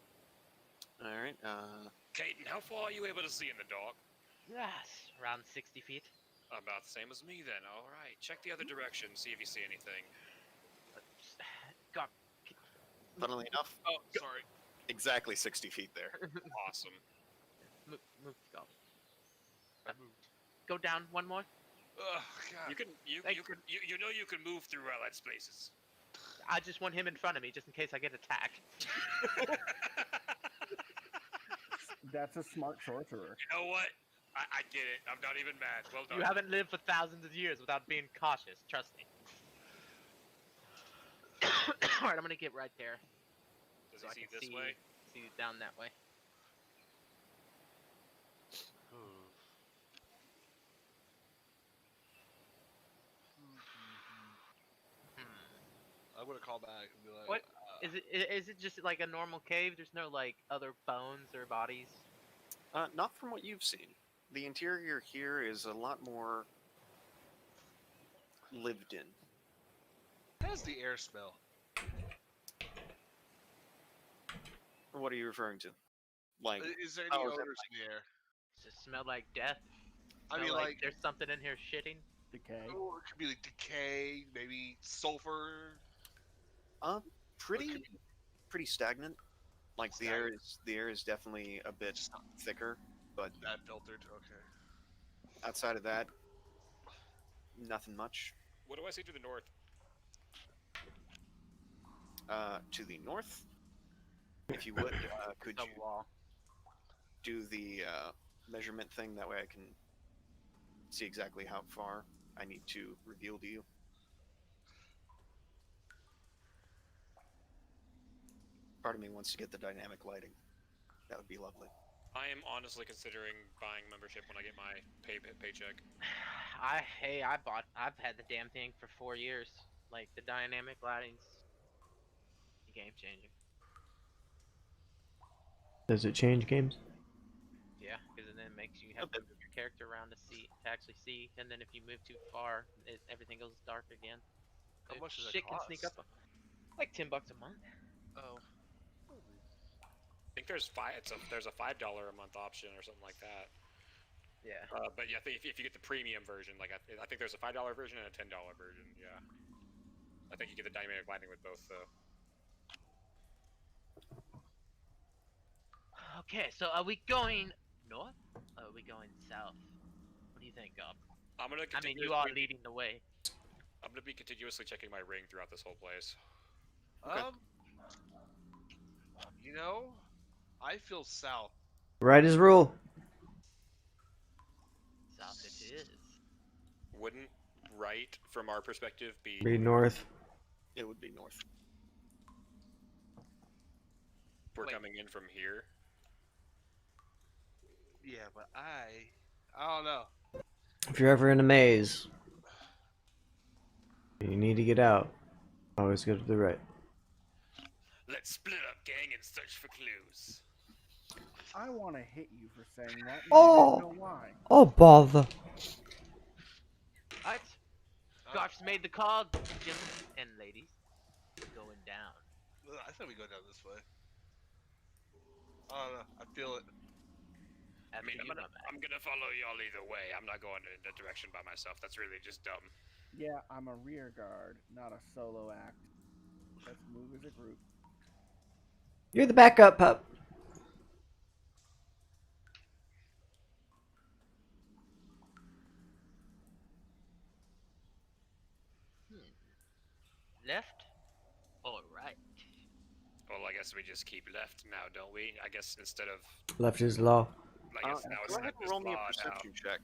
[SPEAKER 4] All right.
[SPEAKER 3] Caden, how far are you able to see in the dark?
[SPEAKER 5] Yes, around 60 feet.
[SPEAKER 3] About the same as me then. All right. Check the other direction, see if you see anything.
[SPEAKER 5] God,
[SPEAKER 4] Funnily enough,
[SPEAKER 3] Oh, sorry.
[SPEAKER 4] exactly 60 feet there.
[SPEAKER 3] Awesome.
[SPEAKER 5] move, go. I moved. Go down one more.
[SPEAKER 7] Ugh, God.
[SPEAKER 3] You can you can move through allied spaces.
[SPEAKER 5] I just want him in front of me, just in case I get attacked.
[SPEAKER 6] That's a smart sorcerer.
[SPEAKER 3] You know what? I get it. I'm not even mad. Well done.
[SPEAKER 5] You haven't lived for thousands of years without being cautious. Trust me. All right, I'm gonna get right there.
[SPEAKER 3] Does
[SPEAKER 5] so I
[SPEAKER 3] he see
[SPEAKER 5] can
[SPEAKER 3] this way?
[SPEAKER 5] See down that way.
[SPEAKER 7] I'm gonna call back and be like,
[SPEAKER 5] What? Is it just like a normal cave? There's no like other bones or bodies?
[SPEAKER 4] Not from what you've seen. The interior here is a lot more lived in.
[SPEAKER 7] how's the air smell?
[SPEAKER 4] What are you referring to? Like,
[SPEAKER 7] Is there any
[SPEAKER 4] how is
[SPEAKER 7] odors
[SPEAKER 4] that
[SPEAKER 7] in the air?
[SPEAKER 5] Does it smell like death?
[SPEAKER 7] I
[SPEAKER 5] Smell
[SPEAKER 7] mean, like,
[SPEAKER 5] there's something in here shitting.
[SPEAKER 6] Decay.
[SPEAKER 7] oh, it could be like decay, maybe sulfur.
[SPEAKER 4] pretty
[SPEAKER 7] could
[SPEAKER 4] pretty stagnant. Like the air is definitely a bit
[SPEAKER 7] Just not
[SPEAKER 4] thicker, but
[SPEAKER 7] that filtered. Okay.
[SPEAKER 4] outside of that, nothing much.
[SPEAKER 3] What do I see to the north?
[SPEAKER 4] To the north, if you would, could
[SPEAKER 5] The
[SPEAKER 4] you
[SPEAKER 5] wall.
[SPEAKER 4] do the measurement thing? That way I can see exactly how far I need to reveal to you. Part of me wants to get the dynamic lighting. That would be lovely.
[SPEAKER 3] I am honestly considering buying membership when I get my paycheck.
[SPEAKER 5] I've had the damn thing for 4 years. Like the dynamic lighting's a game changer.
[SPEAKER 2] Does it change games?
[SPEAKER 5] Yeah, because then it makes you have to move your character around to actually see, and then if you move too far, everything goes dark again.
[SPEAKER 7] How much does it
[SPEAKER 5] Shit can sneak up
[SPEAKER 7] cost?
[SPEAKER 5] like $10 a month.
[SPEAKER 7] Oh.
[SPEAKER 3] I think there's there's a $5 a month option or something like that.
[SPEAKER 5] Yeah.
[SPEAKER 3] But yeah, if you get the premium version, like I think there's a $5 version and a $10 version. Yeah. I think you get the dynamic lighting with both though.
[SPEAKER 5] Okay, so are we going north? Or are we going south? What do you think, Gob?
[SPEAKER 3] I'm gonna.
[SPEAKER 5] I mean, you are leading the way.
[SPEAKER 3] I'm gonna be continuously checking my ring throughout this whole place.
[SPEAKER 7] You know, I feel south.
[SPEAKER 2] Right as rule.
[SPEAKER 5] South it is.
[SPEAKER 3] wouldn't right from our perspective be?
[SPEAKER 2] Be north.
[SPEAKER 4] It would be north.
[SPEAKER 3] We're
[SPEAKER 5] Wait.
[SPEAKER 3] coming in from here.
[SPEAKER 7] Yeah, but I don't know.
[SPEAKER 2] If you're ever in a maze, you need to get out. Always go to the right.
[SPEAKER 3] Let's split up, gang, and search for clues.
[SPEAKER 6] I want to hit you for saying that. And
[SPEAKER 2] Oh.
[SPEAKER 6] I don't know why.
[SPEAKER 2] Oh, bother.
[SPEAKER 5] What? Garf's made the call, gentlemen and ladies. Going down.
[SPEAKER 7] I think we go down this way. I don't know. I feel it.
[SPEAKER 5] After you, my man.
[SPEAKER 3] I'm gonna follow y'all either way. I'm not going in that direction by myself. That's really just dumb.
[SPEAKER 6] Yeah, I'm a rear guard, not a solo act. Let's move as a group.
[SPEAKER 2] You're the backup, pup.
[SPEAKER 5] Left or right?
[SPEAKER 3] Well, I guess we just keep left now, don't we? I guess instead of,
[SPEAKER 2] Left is law.
[SPEAKER 3] I guess now it's
[SPEAKER 4] Go ahead
[SPEAKER 3] not
[SPEAKER 4] and roll
[SPEAKER 3] just
[SPEAKER 4] me a
[SPEAKER 3] law now.
[SPEAKER 4] perception check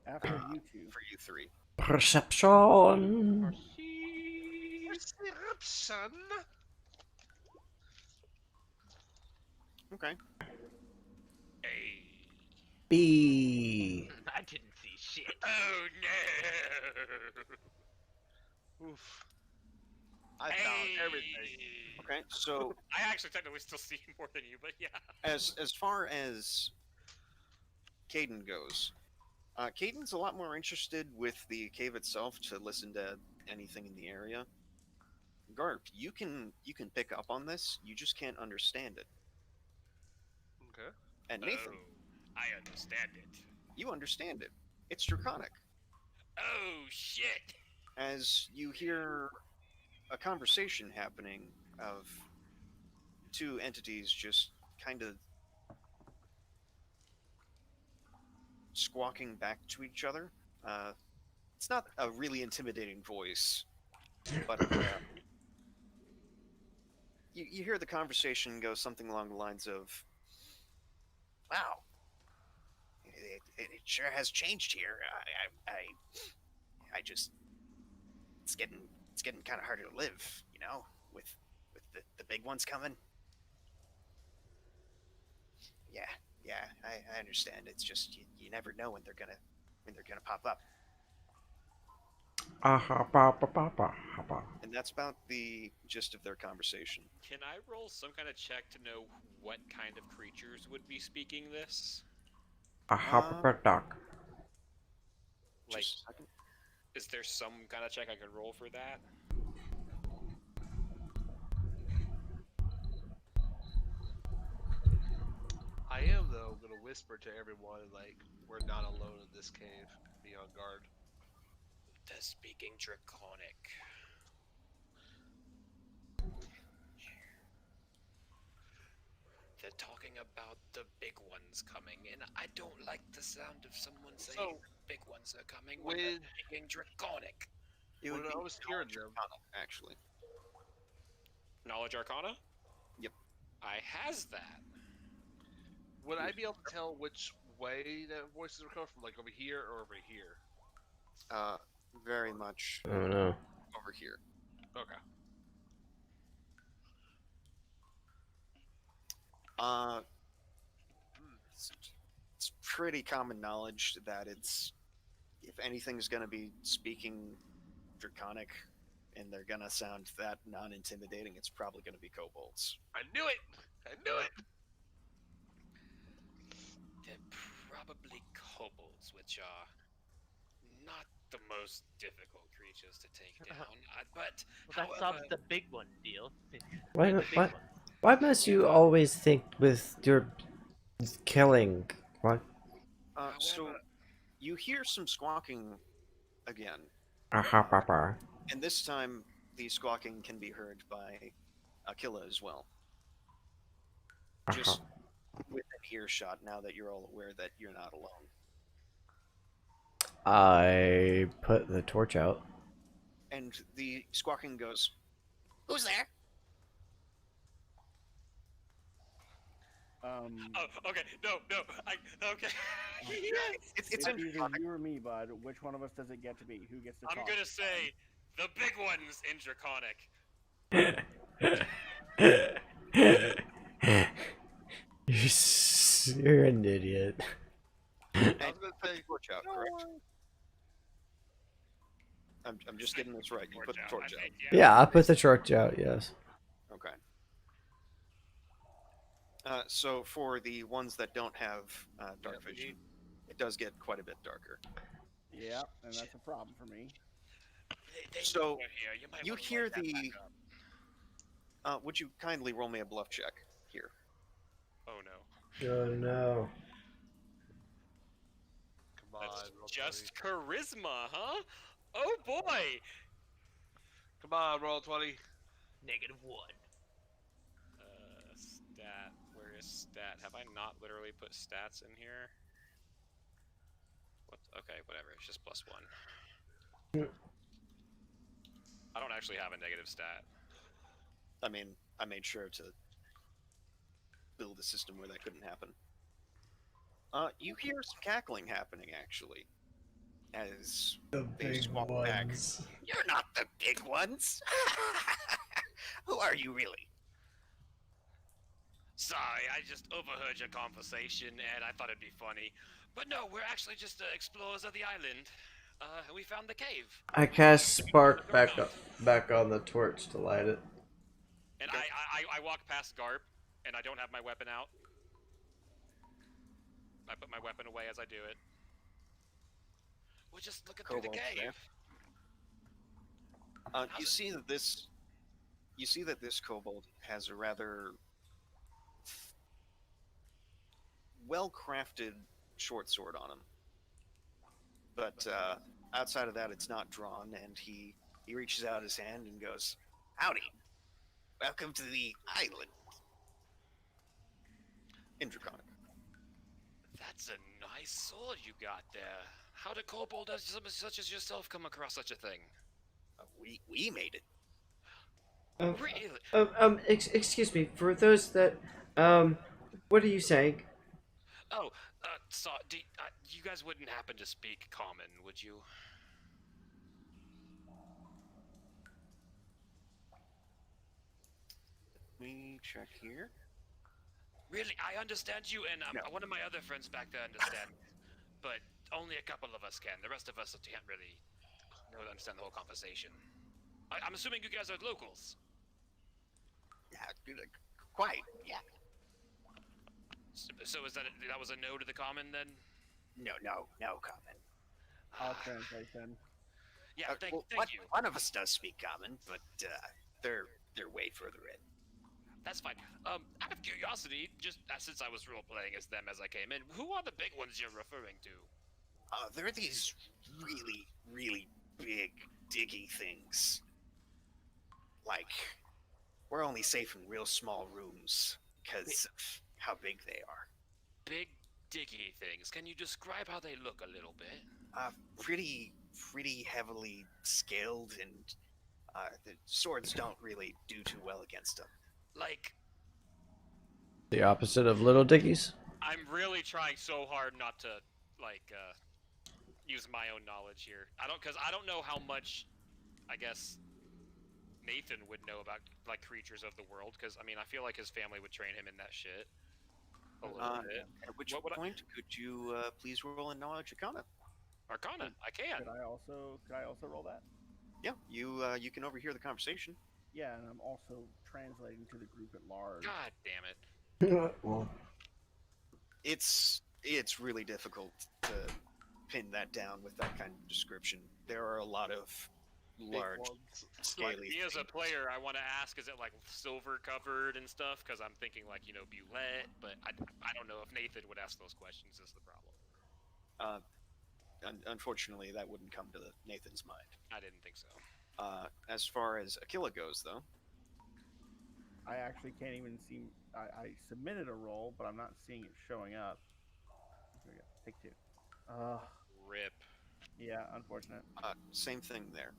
[SPEAKER 6] After you two.
[SPEAKER 4] for you three.
[SPEAKER 2] Perception.
[SPEAKER 7] Son.
[SPEAKER 4] Okay.
[SPEAKER 3] Hey.
[SPEAKER 2] B.
[SPEAKER 5] I didn't see shit.
[SPEAKER 3] Oh no!
[SPEAKER 7] Oof. I found everything.
[SPEAKER 4] Okay. So
[SPEAKER 3] I actually technically still see more than you, but yeah.
[SPEAKER 4] as far as Caden goes, Caden's a lot more interested with the cave itself to listen to anything in the area. Garp, you can pick up on this. You just can't understand it.
[SPEAKER 7] Okay.
[SPEAKER 4] And Nathan,
[SPEAKER 3] Oh, I understand it.
[SPEAKER 4] you understand it. It's Draconic.
[SPEAKER 3] Oh shit!
[SPEAKER 4] As you hear a conversation happening of two entities just kind of squawking back to each other. It's not a really intimidating voice, but you hear the conversation go something along the lines of, "Wow, it sure has changed here. I just it's getting kind of harder to live, you know, with the big ones coming." Yeah, I understand. It's just you never know when they're gonna pop up. And that's about the gist of their conversation.
[SPEAKER 3] Can I roll some kind of check to know what kind of creatures would be speaking this? Like,
[SPEAKER 4] Just a second.
[SPEAKER 3] is there some kind of check I could roll for that?
[SPEAKER 7] I am though gonna whisper to everyone like we're not alone in this cave. Be on guard.
[SPEAKER 3] The speaking draconic. They're talking about the big ones coming, and I don't like the sound of someone saying
[SPEAKER 7] So,
[SPEAKER 3] big ones are coming when they're speaking draconic.
[SPEAKER 4] It would
[SPEAKER 7] when
[SPEAKER 4] be
[SPEAKER 7] I was hearing them,
[SPEAKER 4] Arcana, actually.
[SPEAKER 3] Knowledge Arcana?
[SPEAKER 4] Yep.
[SPEAKER 3] I has that.
[SPEAKER 7] would I be able to tell which way that voices were coming from, like over here or over here?
[SPEAKER 4] Very much
[SPEAKER 2] I don't know.
[SPEAKER 4] over here.
[SPEAKER 7] Okay.
[SPEAKER 4] It's pretty common knowledge that it's, if anything's gonna be speaking Draconic and they're gonna sound that non-intimidating, it's probably gonna be kobolds.
[SPEAKER 7] I knew it. I knew it.
[SPEAKER 3] They're probably kobolds, which are not the most difficult creatures to take down. But
[SPEAKER 5] Well, that solves the big one deal.
[SPEAKER 2] Why,
[SPEAKER 5] The big
[SPEAKER 2] why,
[SPEAKER 5] ones.
[SPEAKER 2] why must you always think with your killing? What?
[SPEAKER 4] So you hear some squawking again, and this time the squawking can be heard by Aquila as well. Just within earshot, now that you're all aware that you're not alone.
[SPEAKER 2] I put the torch out.
[SPEAKER 4] And the squawking goes, "Who's there?"
[SPEAKER 3] Oh, okay. No. Okay.
[SPEAKER 4] It's
[SPEAKER 6] It's either
[SPEAKER 4] Indraconic.
[SPEAKER 6] you or me, bud. Which one of us does it get to be? Who gets to
[SPEAKER 3] I'm
[SPEAKER 6] talk?
[SPEAKER 3] gonna say the big one's in Draconic.
[SPEAKER 2] You're an idiot.
[SPEAKER 7] I was gonna say,
[SPEAKER 4] Torch out, correct? I'm just getting this right. You put the torch out.
[SPEAKER 2] Yeah, I put the torch out, yes.
[SPEAKER 4] Okay. So for the ones that don't have dark vision, it does get quite a bit darker.
[SPEAKER 6] Yeah, and that's a problem for me.
[SPEAKER 4] So
[SPEAKER 3] might
[SPEAKER 4] you
[SPEAKER 3] wanna
[SPEAKER 4] hear
[SPEAKER 3] light that
[SPEAKER 4] the.
[SPEAKER 3] back up.
[SPEAKER 4] Would you kindly roll me a bluff check here?
[SPEAKER 3] Oh no.
[SPEAKER 2] Oh no.
[SPEAKER 7] come on,
[SPEAKER 3] That's
[SPEAKER 7] roll
[SPEAKER 3] just
[SPEAKER 7] 20.
[SPEAKER 3] charisma, huh? Oh boy.
[SPEAKER 7] Come on, roll 20.
[SPEAKER 5] -1.
[SPEAKER 3] Stat. Where is stat? Have I not literally put stats in here? What? Okay, whatever. It's just +1. I don't actually have a negative stat.
[SPEAKER 4] I mean, I made sure to build a system where that couldn't happen. You hear some cackling happening actually, as
[SPEAKER 2] The
[SPEAKER 4] they swap back. You're not the big ones. Who are you really?
[SPEAKER 3] Sorry, I just overheard your conversation and I thought it'd be funny. But no, we're actually just explorers of the island. We found the cave.
[SPEAKER 2] I cast spark back on the torch to light it.
[SPEAKER 3] And I walk past Garp, and I don't have my weapon out. I put my weapon away as I do it. We're just looking through the
[SPEAKER 4] Kobold's
[SPEAKER 3] cave.
[SPEAKER 4] there. You see that this kobold has a rather well-crafted short sword on him, but outside of that, it's not drawn. And he reaches out his hand and goes, "Howdy, welcome to the island." In Draconic.
[SPEAKER 3] That's a nice sword you got there. How did kobold such as yourself come across such a thing?
[SPEAKER 4] We made it.
[SPEAKER 3] Really?
[SPEAKER 2] Excuse me, for those that, what are you saying?
[SPEAKER 3] Oh, so you guys wouldn't happen to speak common, would you?
[SPEAKER 4] Let me check here.
[SPEAKER 3] Really, I understand you, and
[SPEAKER 4] No.
[SPEAKER 3] one of my other friends back there understand, but only a couple of us can. The rest of us can't really understand the whole conversation. I'm assuming you guys are locals.
[SPEAKER 4] Yeah, quite. Yeah.
[SPEAKER 3] So is that was a no to the common then?
[SPEAKER 4] No comment.
[SPEAKER 6] I'll translate then.
[SPEAKER 3] Yeah, thank you.
[SPEAKER 4] One of us does speak common, but they're way further in.
[SPEAKER 3] That's fine. Out of curiosity, just since I was role playing as them as I came in, who are the big ones you're referring to?
[SPEAKER 4] They're these really big, diggy things. Like, we're only safe in real small rooms because of how big they are.
[SPEAKER 3] Big diggy things. Can you describe how they look a little bit?
[SPEAKER 4] Pretty heavily scaled, and the swords don't really do too well against them.
[SPEAKER 3] Like,
[SPEAKER 2] The opposite of little dickies?
[SPEAKER 3] I'm really trying so hard not to, use my own knowledge here. Because I don't know how much, I guess, Nathan would know about, creatures of the world. Because, I feel like his family would train him in that shit. A little bit.
[SPEAKER 4] At which
[SPEAKER 3] What would
[SPEAKER 4] point could you please roll a knowledge arcana?
[SPEAKER 3] Arcana, I can.
[SPEAKER 6] Could I also roll that?
[SPEAKER 4] Yeah, you can overhear the conversation.
[SPEAKER 6] Yeah, and I'm also translating to the group at large.
[SPEAKER 3] God damn it.
[SPEAKER 2] Well,
[SPEAKER 4] It's really difficult to pin that down with that kind of description. There are a lot of large, scaly.
[SPEAKER 3] Me as a player, I want to ask, is it silver covered and stuff? Because I'm thinking Bulette, but I don't know if Nathan would ask those questions. Is the problem?
[SPEAKER 4] Unfortunately, that wouldn't come to Nathan's mind.
[SPEAKER 3] I didn't think so.
[SPEAKER 4] As far as Aquila goes, though,
[SPEAKER 6] I actually can't even see. I submitted a roll, but I'm not seeing it showing up. Here we go. Take 2.
[SPEAKER 3] Rip.
[SPEAKER 6] Yeah, unfortunate.
[SPEAKER 4] same thing there.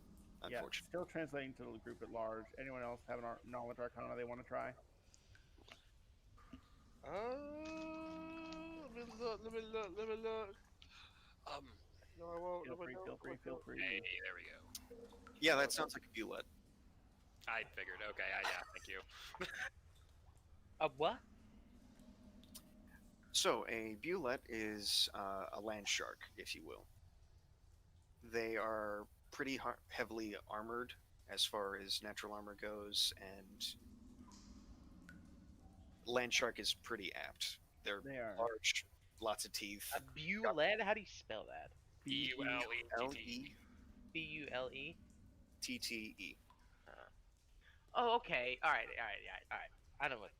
[SPEAKER 6] Yeah,
[SPEAKER 4] Unfortunately,
[SPEAKER 6] still translating to the group at large. Anyone else have a knowledge arcana they want to try?
[SPEAKER 7] Let me look. Let me look. Let me look. No, I won't.
[SPEAKER 6] Feel
[SPEAKER 7] No, I
[SPEAKER 6] free,
[SPEAKER 7] don't.
[SPEAKER 6] feel free, feel free.
[SPEAKER 3] Hey, there we go.
[SPEAKER 4] Yeah, that sounds like a Bulette.
[SPEAKER 3] I figured. Okay, yeah, thank you.
[SPEAKER 5] What?
[SPEAKER 4] So a Bulette is a land shark, if you will. They are pretty heavily armored as far as natural armor goes, and land shark is pretty apt. They're
[SPEAKER 6] They are.
[SPEAKER 4] large, lots of teeth.
[SPEAKER 5] A Bulette? How do you spell that?
[SPEAKER 3] Bulette.
[SPEAKER 5] Bule?
[SPEAKER 4] TTE.
[SPEAKER 5] Oh, okay. All right, all right, all right, all right. I know what.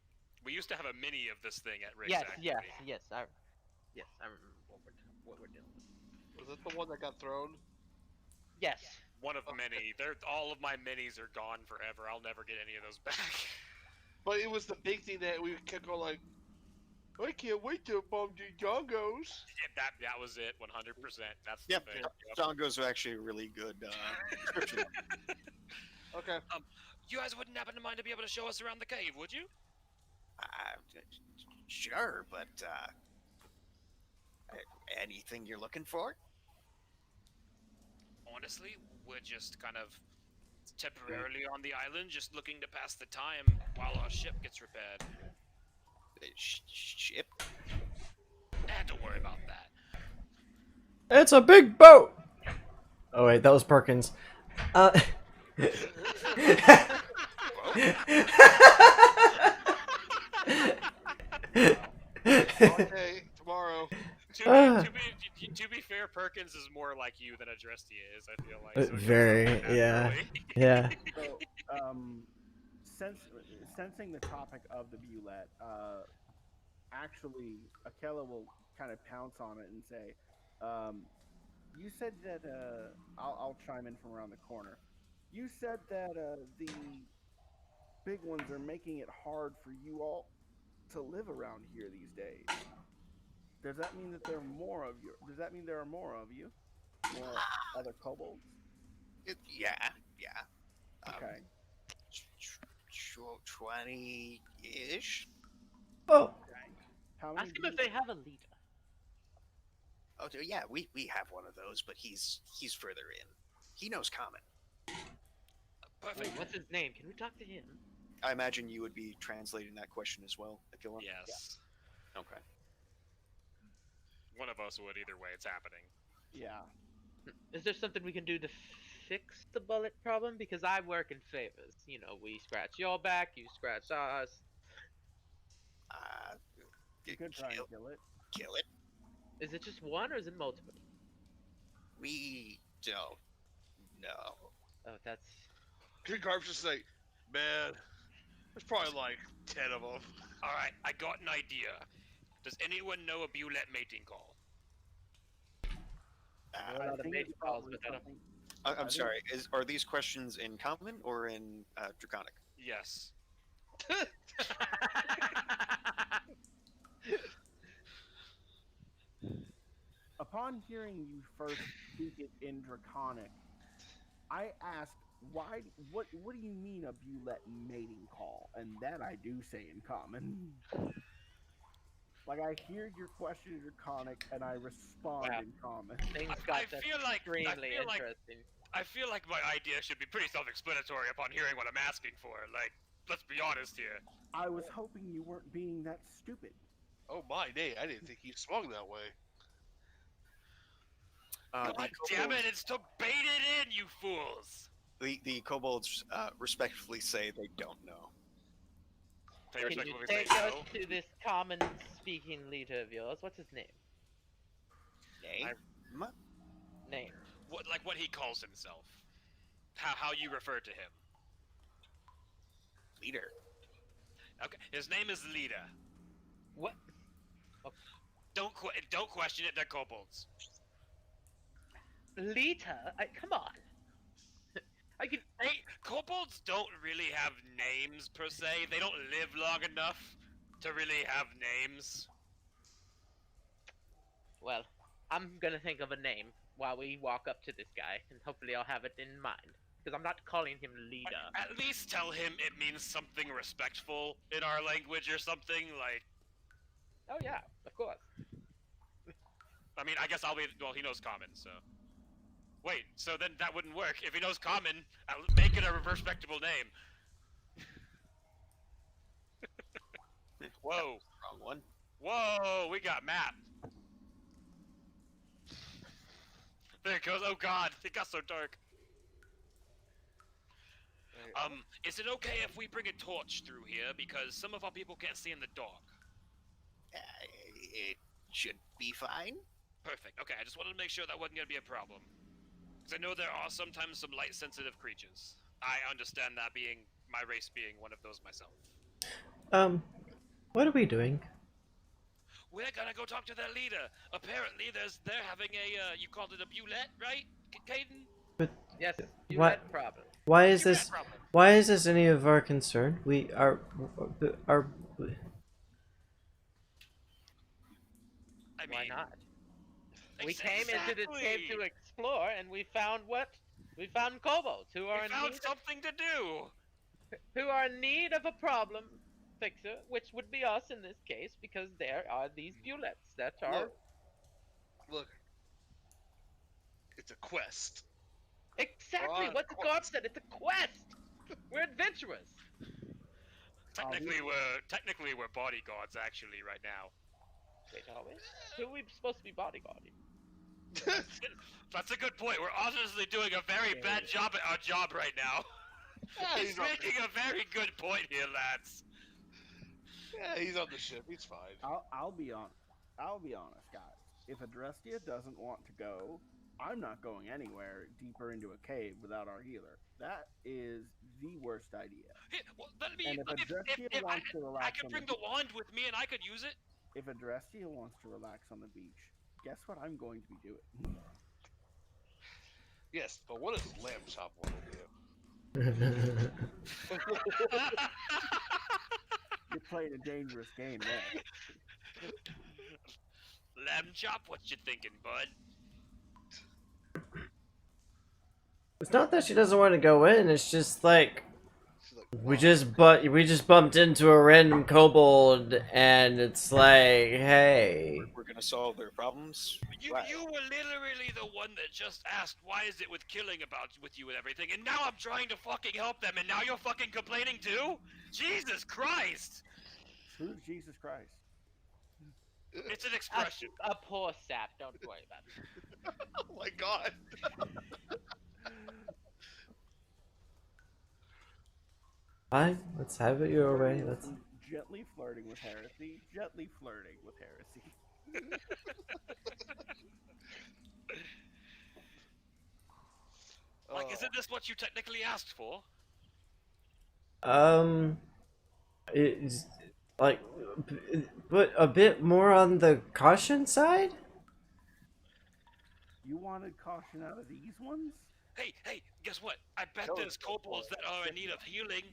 [SPEAKER 3] We used to have a mini of this thing at Rick's.
[SPEAKER 5] Yes,
[SPEAKER 3] actually.
[SPEAKER 5] yes. I remember what we're dealing with.
[SPEAKER 7] Was that the one that got thrown?
[SPEAKER 5] Yes.
[SPEAKER 3] One of many. All of my minis are gone forever. I'll never get any of those back.
[SPEAKER 7] But it was the big thing that we kept going like, I can't wait to bomb the Jongos.
[SPEAKER 3] Yeah, that was it. 100%. That's the
[SPEAKER 4] Yep,
[SPEAKER 3] thing.
[SPEAKER 4] Dongos are actually a really good description.
[SPEAKER 7] Okay.
[SPEAKER 3] You guys wouldn't happen to mind to be able to show us around the cave, would you?
[SPEAKER 4] Sure, but anything you're looking for?
[SPEAKER 3] Honestly, we're just kind of temporarily on the island, just looking to pass the time while our ship gets repaired.
[SPEAKER 4] Ship?
[SPEAKER 3] Don't worry about that.
[SPEAKER 2] It's a big boat! Oh wait, that was Perkins.
[SPEAKER 7] Okay, tomorrow.
[SPEAKER 3] To be fair, Perkins is more like you than Adresty is, I feel like. So it goes
[SPEAKER 2] Very,
[SPEAKER 3] like that,
[SPEAKER 2] yeah.
[SPEAKER 3] really.
[SPEAKER 2] Yeah.
[SPEAKER 6] So, sensing the topic of the Bulette, actually, Akela will kind of pounce on it and say, you said that, I'll chime in from around the corner. You said that the big ones are making it hard for you all to live around here these days. Does that mean that there are more of you? Does that mean there are more of you? More other kobolds?
[SPEAKER 4] Yeah.
[SPEAKER 6] Okay.
[SPEAKER 4] 20-ish?
[SPEAKER 2] Oh,
[SPEAKER 6] How many?
[SPEAKER 5] Ask him if they have a leader.
[SPEAKER 4] Oh, yeah, we have one of those, but he's further in. He knows common.
[SPEAKER 3] Perfect.
[SPEAKER 5] Wait, what's his name? Can we talk to him?
[SPEAKER 4] I imagine you would be translating that question as well, Akila?
[SPEAKER 3] Yes.
[SPEAKER 4] Yeah. Okay.
[SPEAKER 3] One of us would, either way, it's happening.
[SPEAKER 6] Yeah.
[SPEAKER 5] Is there something we can do to fix the bullet problem? Because I work in favors. You know, we scratch your back, you scratch ours.
[SPEAKER 6] You could try and kill it.
[SPEAKER 4] Kill it?
[SPEAKER 5] Is it just one or is it multiple?
[SPEAKER 4] We don't know.
[SPEAKER 5] Oh, that's...
[SPEAKER 7] Good Garb's just like, man, there's probably like 10 of them.
[SPEAKER 3] Alright, I got an idea. Does anyone know a Bulette mating call?
[SPEAKER 5] a lot of
[SPEAKER 6] think
[SPEAKER 5] mating
[SPEAKER 6] it's
[SPEAKER 5] calls,
[SPEAKER 6] probably
[SPEAKER 5] but I don't...
[SPEAKER 6] something-
[SPEAKER 4] I'm
[SPEAKER 6] think-
[SPEAKER 4] sorry. Are these questions in common or in Draconic?
[SPEAKER 3] Yes.
[SPEAKER 6] Upon hearing you first speak it in Draconic, I asked, why? What do you mean a Bulette mating call? And that I do say in common. Like, I hear your question in Draconic, and I respond
[SPEAKER 5] Wow.
[SPEAKER 6] in common.
[SPEAKER 5] Things
[SPEAKER 3] I
[SPEAKER 5] got
[SPEAKER 3] feel like-
[SPEAKER 5] extremely interesting.
[SPEAKER 3] I feel like my idea should be pretty self-explanatory upon hearing what I'm asking for. Like, let's be honest here.
[SPEAKER 6] I was hoping you weren't being that stupid.
[SPEAKER 7] Oh my day, I didn't think he swung that way.
[SPEAKER 3] God damn it, it's to bait it in, you fools!
[SPEAKER 4] The kobolds respectfully say they don't know.
[SPEAKER 3] They
[SPEAKER 5] Can you
[SPEAKER 3] respectfully say
[SPEAKER 5] take us
[SPEAKER 3] no.
[SPEAKER 5] to this common speaking leader of yours? What's his name? Name.
[SPEAKER 3] What he calls himself. How you refer to him.
[SPEAKER 4] Leader.
[SPEAKER 3] Okay, his name is Lita.
[SPEAKER 5] What?
[SPEAKER 3] Don't question it, they're kobolds.
[SPEAKER 5] Lita? Come on. I could.
[SPEAKER 3] Hey, kobolds don't really have names per se. They don't live long enough to really have names.
[SPEAKER 5] Well, I'm gonna think of a name while we walk up to this guy, and hopefully I'll have it in mind. Because I'm not calling him Lita.
[SPEAKER 3] At least tell him it means something respectful in our language or something, like...
[SPEAKER 5] Oh yeah, of course.
[SPEAKER 3] I mean, I guess I'll be. Well, he knows common, so. Wait, so then that wouldn't work. If he knows common, I'll make it a respectable name. Whoa.
[SPEAKER 4] Wrong one.
[SPEAKER 3] Whoa, we got Matt. There it goes. Oh god, it got so dark. Is it okay if we bring a torch through here? Because some of our people can't see in the dark.
[SPEAKER 4] It should be fine.
[SPEAKER 3] Perfect. Okay, I just wanted to make sure that wasn't going to be a problem. Because I know there are sometimes some light-sensitive creatures. I understand that being my race being one of those myself.
[SPEAKER 2] What are we doing?
[SPEAKER 3] We're gonna go talk to their leader. Apparently, they're having a you called it a bulette, right, Caden?
[SPEAKER 2] But
[SPEAKER 5] Yes, you
[SPEAKER 2] What?
[SPEAKER 5] had problem.
[SPEAKER 2] why is
[SPEAKER 3] You had
[SPEAKER 2] this?
[SPEAKER 3] problem.
[SPEAKER 2] Why is this any of our concern? We are.
[SPEAKER 3] I mean,
[SPEAKER 5] Why not? We came into this cave to explore, and we found what? We found kobolds who are
[SPEAKER 3] We
[SPEAKER 5] in
[SPEAKER 3] found
[SPEAKER 5] need,
[SPEAKER 3] something to do.
[SPEAKER 5] who are in need of a problem fixer, which would be us in this case, because there are these bullets that are
[SPEAKER 7] Look. It's a quest.
[SPEAKER 5] exactly
[SPEAKER 7] on
[SPEAKER 5] what the
[SPEAKER 7] quest.
[SPEAKER 5] corpse said. It's a quest. We're adventurous.
[SPEAKER 3] Technically, we're bodyguards actually right now.
[SPEAKER 5] Wait, are we? Who are we supposed to be bodyguarding?
[SPEAKER 3] That's a good point. We're obviously doing a very bad job at our job right now.
[SPEAKER 7] Yeah,
[SPEAKER 3] He's making a very good point here, lads.
[SPEAKER 7] Yeah, he's on the ship. He's fine.
[SPEAKER 6] I'll be honest, guys. If Adrestia doesn't want to go, I'm not going anywhere deeper into a cave without our healer. That is the worst idea.
[SPEAKER 3] Hey, well, let me.
[SPEAKER 6] And if
[SPEAKER 3] Let me
[SPEAKER 6] Adrestia
[SPEAKER 3] if
[SPEAKER 6] wants to
[SPEAKER 3] I
[SPEAKER 6] relax
[SPEAKER 3] could
[SPEAKER 6] on
[SPEAKER 3] bring
[SPEAKER 6] the
[SPEAKER 3] the wand with me and I could use it.
[SPEAKER 6] if Adrestia wants to relax on the beach, guess what I'm going to be doing?
[SPEAKER 7] Yes, but what does Lamb Chop want to do?
[SPEAKER 6] You're playing a dangerous game there.
[SPEAKER 3] Lamb chop, what you thinking, bud?
[SPEAKER 2] It's not that she doesn't want to go in. It's just like
[SPEAKER 7] She's like,
[SPEAKER 2] we just bumped into a random kobold, and it's like, hey.
[SPEAKER 4] We're gonna solve their problems.
[SPEAKER 3] You
[SPEAKER 4] Right.
[SPEAKER 3] you were literally the one that just asked why is it with killing about with you and everything, and now I'm trying to fucking help them, and now you're fucking complaining too? Jesus Christ!
[SPEAKER 6] Who's Jesus Christ?
[SPEAKER 3] It's an expression.
[SPEAKER 5] A poor sap. Don't worry about it.
[SPEAKER 7] oh my god.
[SPEAKER 2] Fine, let's have it your way. Let's.
[SPEAKER 6] Gently flirting with heresy. Gently flirting with heresy.
[SPEAKER 3] Like, isn't this what you technically asked for?
[SPEAKER 2] It's like, but a bit more on the caution side.
[SPEAKER 6] You wanted caution out of these ones?
[SPEAKER 3] Hey, guess what? I bet
[SPEAKER 4] Tell
[SPEAKER 3] there's
[SPEAKER 4] us,
[SPEAKER 3] kobolds that are in need of healing.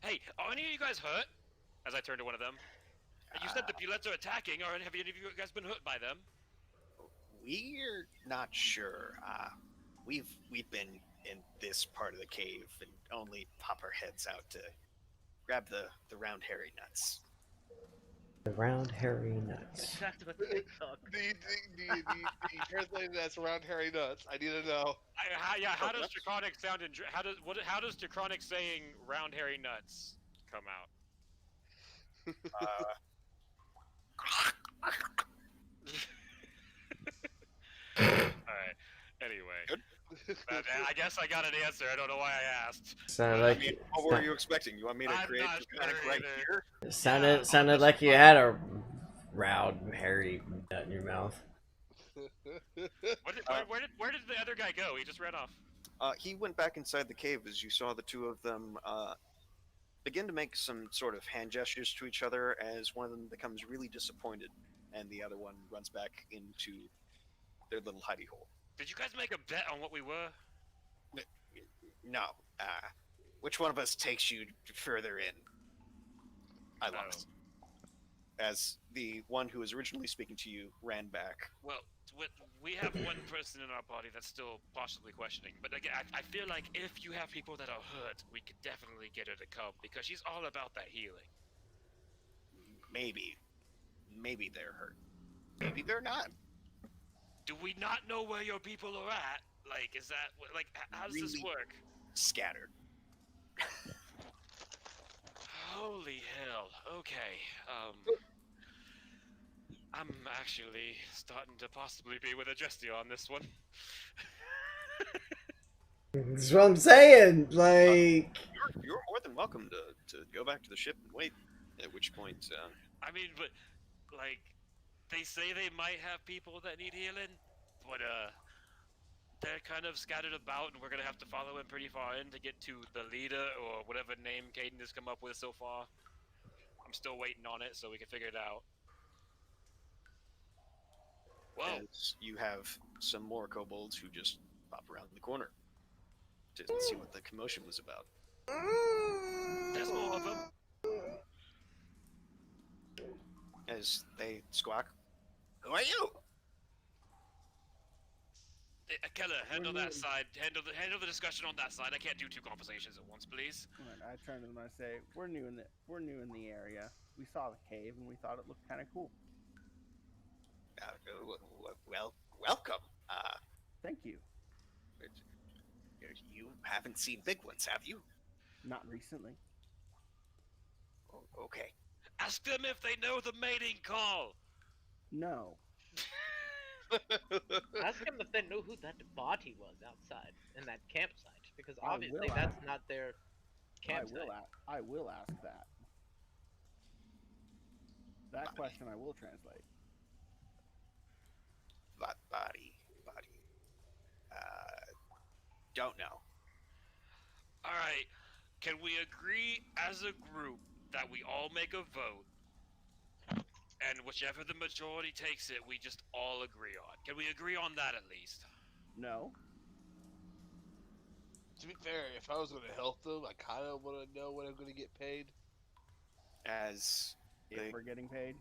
[SPEAKER 3] Hey, are any of you guys hurt? As I turn to one of them. You said the bullets are attacking, or have any of you guys been hurt by them?
[SPEAKER 4] We're not sure. We've been in this part of the cave and only pop our heads out to grab the round hairy nuts.
[SPEAKER 2] The round hairy nuts.
[SPEAKER 5] That's what they talk.
[SPEAKER 7] The translating that's around hairy nuts. I need to know.
[SPEAKER 3] How does Draconic sound in how does Draconic saying round hairy nuts come out? Alright. Anyway.
[SPEAKER 4] Good.
[SPEAKER 3] I guess I got an answer. I don't know why I asked.
[SPEAKER 2] Sounded
[SPEAKER 4] I
[SPEAKER 2] like
[SPEAKER 4] mean, what were you expecting? You want me to
[SPEAKER 3] I'm
[SPEAKER 4] create
[SPEAKER 3] not
[SPEAKER 4] dramatic
[SPEAKER 3] sure
[SPEAKER 4] right
[SPEAKER 3] either.
[SPEAKER 4] here?
[SPEAKER 2] sounded like you had a round hairy nut in your mouth.
[SPEAKER 3] Where did the other guy go? He just ran off.
[SPEAKER 4] He went back inside the cave as you saw the two of them begin to make some sort of hand gestures to each other as one of them becomes really disappointed and the other one runs back into their little hidey hole.
[SPEAKER 3] Did you guys make a bet on what we were?
[SPEAKER 4] No. Which one of us takes you further in? I
[SPEAKER 3] No.
[SPEAKER 4] lost. As the one who was originally speaking to you ran back.
[SPEAKER 3] Well, we have one person in our body that's still possibly questioning. But again, I feel like if you have people that are hurt, we could definitely get her to come because she's all about that healing.
[SPEAKER 4] maybe they're hurt. Maybe they're not.
[SPEAKER 3] Do we not know where your people are at? Like, is that like how does this
[SPEAKER 4] Really?
[SPEAKER 3] work?
[SPEAKER 4] Scattered.
[SPEAKER 3] Holy hell. Okay. I'm actually starting to possibly be with Adrestia on this one.
[SPEAKER 2] That's what I'm saying. Like,
[SPEAKER 4] You're more than welcome to go back to the ship and wait. At which point,
[SPEAKER 3] I mean, but like, they say they might have people that need healing, but they're kind of scattered about, and we're gonna have to follow him pretty far in to get to the leader or whatever name Caden has come up with so far. I'm still waiting on it, so we can figure it out. Whoa!
[SPEAKER 4] as you have some more kobolds who just pop around the corner to see what the commotion was about.
[SPEAKER 3] There's more of them.
[SPEAKER 4] As they squawk, "Who are you?"
[SPEAKER 3] Keller, handle
[SPEAKER 6] We're
[SPEAKER 3] that
[SPEAKER 6] new.
[SPEAKER 3] side. Handle the discussion on that side. I can't do two conversations at once, please.
[SPEAKER 6] And I turn to them and I say, we're new in the area. We saw the cave and we thought it looked kind of cool.
[SPEAKER 4] Well, welcome.
[SPEAKER 6] Thank you.
[SPEAKER 4] You haven't seen big ones, have you?
[SPEAKER 6] Not recently.
[SPEAKER 4] Okay.
[SPEAKER 3] Ask them if they know the mating call.
[SPEAKER 6] No.
[SPEAKER 5] Ask them if they know who that body was outside in that campsite, because
[SPEAKER 6] I
[SPEAKER 5] obviously
[SPEAKER 6] will
[SPEAKER 5] that's
[SPEAKER 6] ask.
[SPEAKER 5] not their campsite.
[SPEAKER 6] I will ask that. That question I will translate.
[SPEAKER 4] Body. Don't know.
[SPEAKER 3] All right. Can we agree as a group that we all make a vote, and whichever the majority takes it, we just all agree on? Can we agree on that at least?
[SPEAKER 6] No.
[SPEAKER 7] To be fair, if I was going to help them, I kind of want to know when I'm going to get paid.
[SPEAKER 4] As
[SPEAKER 6] If we're getting paid.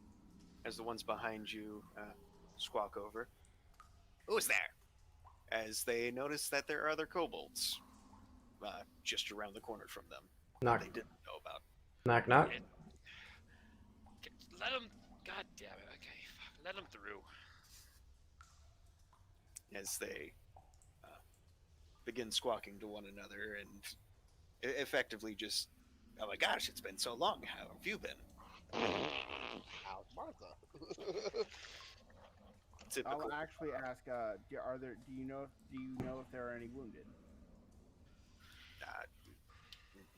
[SPEAKER 4] as the ones behind you squawk over, "Who's there?" As they notice that there are other kobolds just around the corner from them.
[SPEAKER 2] knock,
[SPEAKER 4] They didn't know about.
[SPEAKER 2] knock, knock.
[SPEAKER 3] Let them. God damn it. Okay. Let them through.
[SPEAKER 4] As they begin squawking to one another and effectively just, "Oh my gosh, it's been so long. How have you been?"
[SPEAKER 7] How's Martha?
[SPEAKER 4] Typical.
[SPEAKER 6] I'll actually ask. Do you know if there are any wounded?